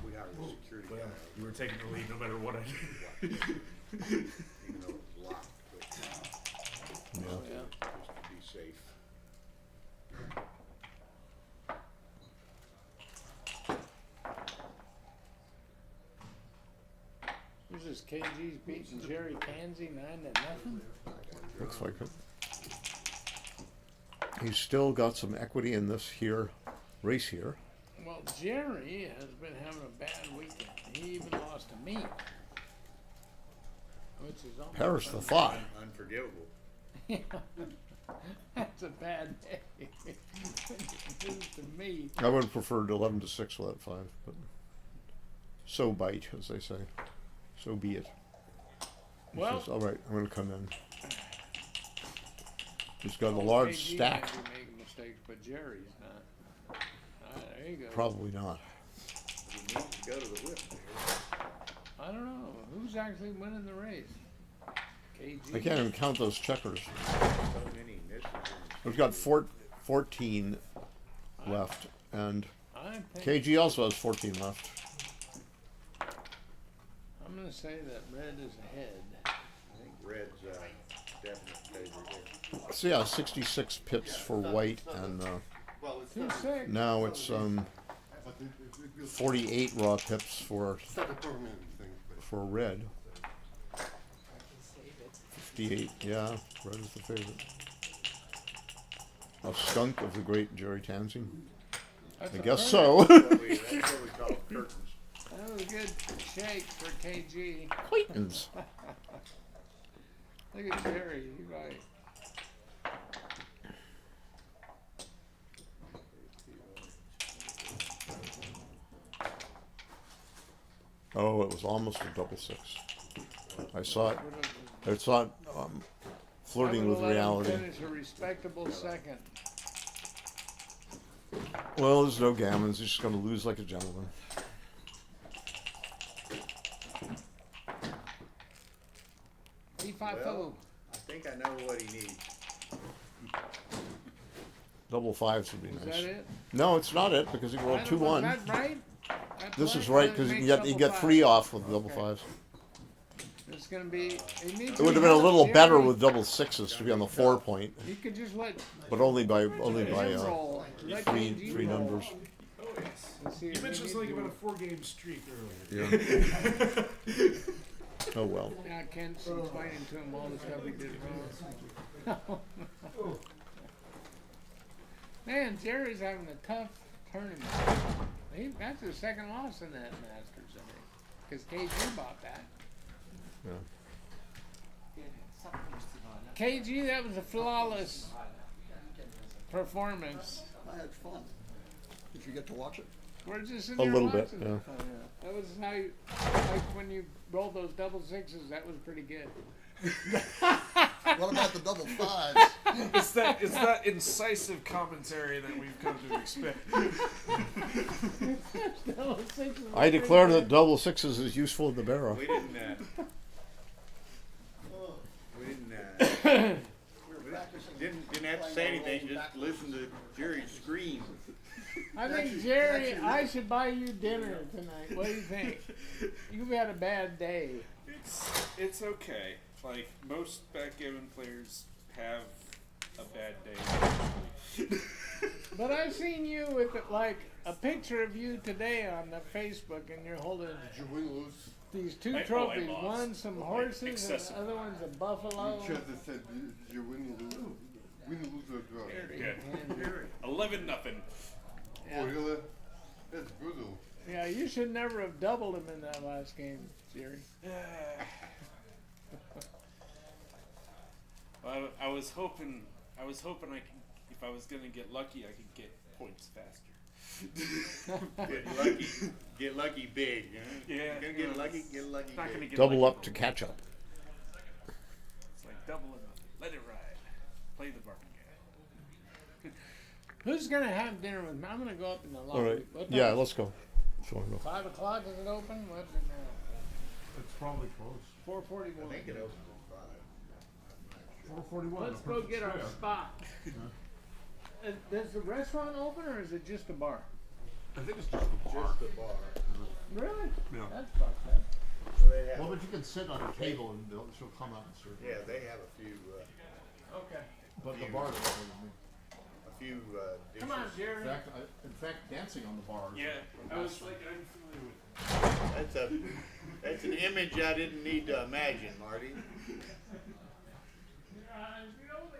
[SPEAKER 15] We hired a security guy.
[SPEAKER 11] You were taking the lead no matter what I did.
[SPEAKER 15] Even though it was locked, but just to be safe.
[SPEAKER 14] Who's this? KG's beating Jerry Tansey 9-0?
[SPEAKER 8] Looks like it. He's still got some equity in this race here.
[SPEAKER 14] Well, Jerry has been having a bad weekend. He even lost to me. Which is almost
[SPEAKER 8] Perish the thought.
[SPEAKER 15] Unforgivable.
[SPEAKER 14] Yeah. That's a bad day. Lose to me.
[SPEAKER 8] I would have preferred 11 to 6 with that 5, but so bite, as they say. So be it. He
[SPEAKER 14] Well,
[SPEAKER 8] says, all right, I'm going to come in. He's got a large
[SPEAKER 14] KG
[SPEAKER 8] stack.
[SPEAKER 14] might be making mistakes, but Jerry's not. There you go.
[SPEAKER 8] Probably not.
[SPEAKER 15] You need to go to the whip there.
[SPEAKER 14] I don't know. Who's actually winning the race? KG?
[SPEAKER 8] I can't even count those checkers.
[SPEAKER 15] So many misses.
[SPEAKER 8] We've got 14 left, and
[SPEAKER 14] I think
[SPEAKER 8] KG also has 14 left.
[SPEAKER 14] I'm going to say that red is ahead.
[SPEAKER 15] I think red's definite favorite here.
[SPEAKER 8] So yeah, 66 pips for white, and
[SPEAKER 14] 2-6.
[SPEAKER 8] now it's 48 raw pips for red. 58, yeah, red is the favorite. A skunk of the great Jerry Tansey.
[SPEAKER 14] That's
[SPEAKER 8] I
[SPEAKER 14] a
[SPEAKER 8] guess
[SPEAKER 14] perfect-
[SPEAKER 8] so.
[SPEAKER 15] That's what we call curtains.
[SPEAKER 14] That was a good shake for KG.
[SPEAKER 8] Acquaintance.
[SPEAKER 14] Look at Jerry. He's right.
[SPEAKER 8] Oh, it was almost a double 6. I saw it flirting with reality.
[SPEAKER 14] Finish a respectable second.
[SPEAKER 8] Well, there's no gammons. He's just going to lose like a gentleman.
[SPEAKER 15] Well, I think I know what he needs.
[SPEAKER 8] Double 5s would be
[SPEAKER 14] Is
[SPEAKER 8] nice.
[SPEAKER 14] that it?
[SPEAKER 8] No, it's not it because he rolled 2-1.
[SPEAKER 14] Was that right? I
[SPEAKER 8] This
[SPEAKER 14] twice,
[SPEAKER 8] is right
[SPEAKER 14] then
[SPEAKER 8] because
[SPEAKER 14] make
[SPEAKER 8] you
[SPEAKER 14] double
[SPEAKER 8] get 3
[SPEAKER 14] fives.
[SPEAKER 8] off with double
[SPEAKER 14] Okay.
[SPEAKER 8] 5s.
[SPEAKER 14] It's gonna be.
[SPEAKER 8] It would have been a little better with double 6s to be on the 4 point,
[SPEAKER 14] You could just let.
[SPEAKER 8] but only by
[SPEAKER 14] him roll. Let
[SPEAKER 8] three
[SPEAKER 14] KG
[SPEAKER 8] three
[SPEAKER 14] roll.
[SPEAKER 8] numbers.
[SPEAKER 11] Oh yes.
[SPEAKER 14] And see
[SPEAKER 11] You
[SPEAKER 14] if
[SPEAKER 11] mentioned
[SPEAKER 14] we
[SPEAKER 11] something
[SPEAKER 14] need
[SPEAKER 11] about a
[SPEAKER 14] to-
[SPEAKER 11] 4-game streak earlier.
[SPEAKER 8] Yeah. Oh well.
[SPEAKER 14] Yeah, Kent's explaining to him all the stuff he did wrong. Man, Jerry's having a tough tournament. That's his second loss in that Masters, I think. Because KG bought that.
[SPEAKER 8] Yeah.
[SPEAKER 14] KG, that was a flawless performance.
[SPEAKER 6] I had fun. Did you get to watch it?
[SPEAKER 14] We're just in
[SPEAKER 8] A
[SPEAKER 14] there
[SPEAKER 8] little bit,
[SPEAKER 14] watching.
[SPEAKER 8] yeah.
[SPEAKER 6] Oh, yeah.
[SPEAKER 14] That was how you, like when you rolled those double 6s, that was pretty good.
[SPEAKER 6] What about the double 5s?
[SPEAKER 11] It's that incisive commentary that we've come to expect.
[SPEAKER 14] Double 6s were
[SPEAKER 8] I
[SPEAKER 14] pretty
[SPEAKER 8] declare
[SPEAKER 14] good.
[SPEAKER 8] that double 6s is useful in the barrel.
[SPEAKER 15] We didn't, didn't have to say anything, just listen to Jerry scream.
[SPEAKER 14] I think, Jerry, I should buy you dinner tonight. What do you think? You've had a bad day.
[SPEAKER 11] It's okay. Like most backgammon players have a bad day.
[SPEAKER 14] But I've seen you with like a picture of you today on the Facebook, and you're holding these two trophies. One some horses, and the other one's a buffalo.
[SPEAKER 3] said, you win, lose or draw.
[SPEAKER 11] Good. 11-0.
[SPEAKER 14] Yeah.
[SPEAKER 3] That's brutal.
[SPEAKER 14] Yeah, you should never have doubled him in that last game, Jerry.
[SPEAKER 11] I was hoping I could, if I was gonna get lucky, I could get points faster.
[SPEAKER 15] Get lucky big. Huh?
[SPEAKER 11] Yeah.
[SPEAKER 15] You're gonna get lucky
[SPEAKER 11] Not gonna
[SPEAKER 15] big.
[SPEAKER 11] get
[SPEAKER 8] Double
[SPEAKER 11] lucky.
[SPEAKER 8] up to catch up.
[SPEAKER 11] It's like double and nothing. Let it ride. Play the bargain game.
[SPEAKER 14] Who's gonna have dinner with me? I'm gonna go up in the lobby.
[SPEAKER 8] All right.
[SPEAKER 14] What time
[SPEAKER 8] Yeah,
[SPEAKER 14] is
[SPEAKER 8] let's go. If you wanna go.
[SPEAKER 14] 5 o'clock is it open? What's it now?
[SPEAKER 3] It's probably close.
[SPEAKER 14] 4:41.
[SPEAKER 15] I think it opens at
[SPEAKER 3] 441.
[SPEAKER 14] Let's go get our spot. Does the restaurant open or is it just a bar?
[SPEAKER 3] I think it's just a bar.
[SPEAKER 15] Just the bar.
[SPEAKER 14] Really?
[SPEAKER 3] Yeah.
[SPEAKER 14] That's fucked up.
[SPEAKER 15] They have,
[SPEAKER 3] Well, but you can sit on a table and she'll come out and serve.
[SPEAKER 15] yeah, they have a few,
[SPEAKER 14] Okay.
[SPEAKER 3] But the bar is open.
[SPEAKER 15] dishes.
[SPEAKER 14] Come on, Jerry.
[SPEAKER 3] In fact, dancing on the bar.
[SPEAKER 11] Yeah, I was like, I'm familiar with
[SPEAKER 15] That's an image I didn't need to imagine, Marty.
[SPEAKER 14] You only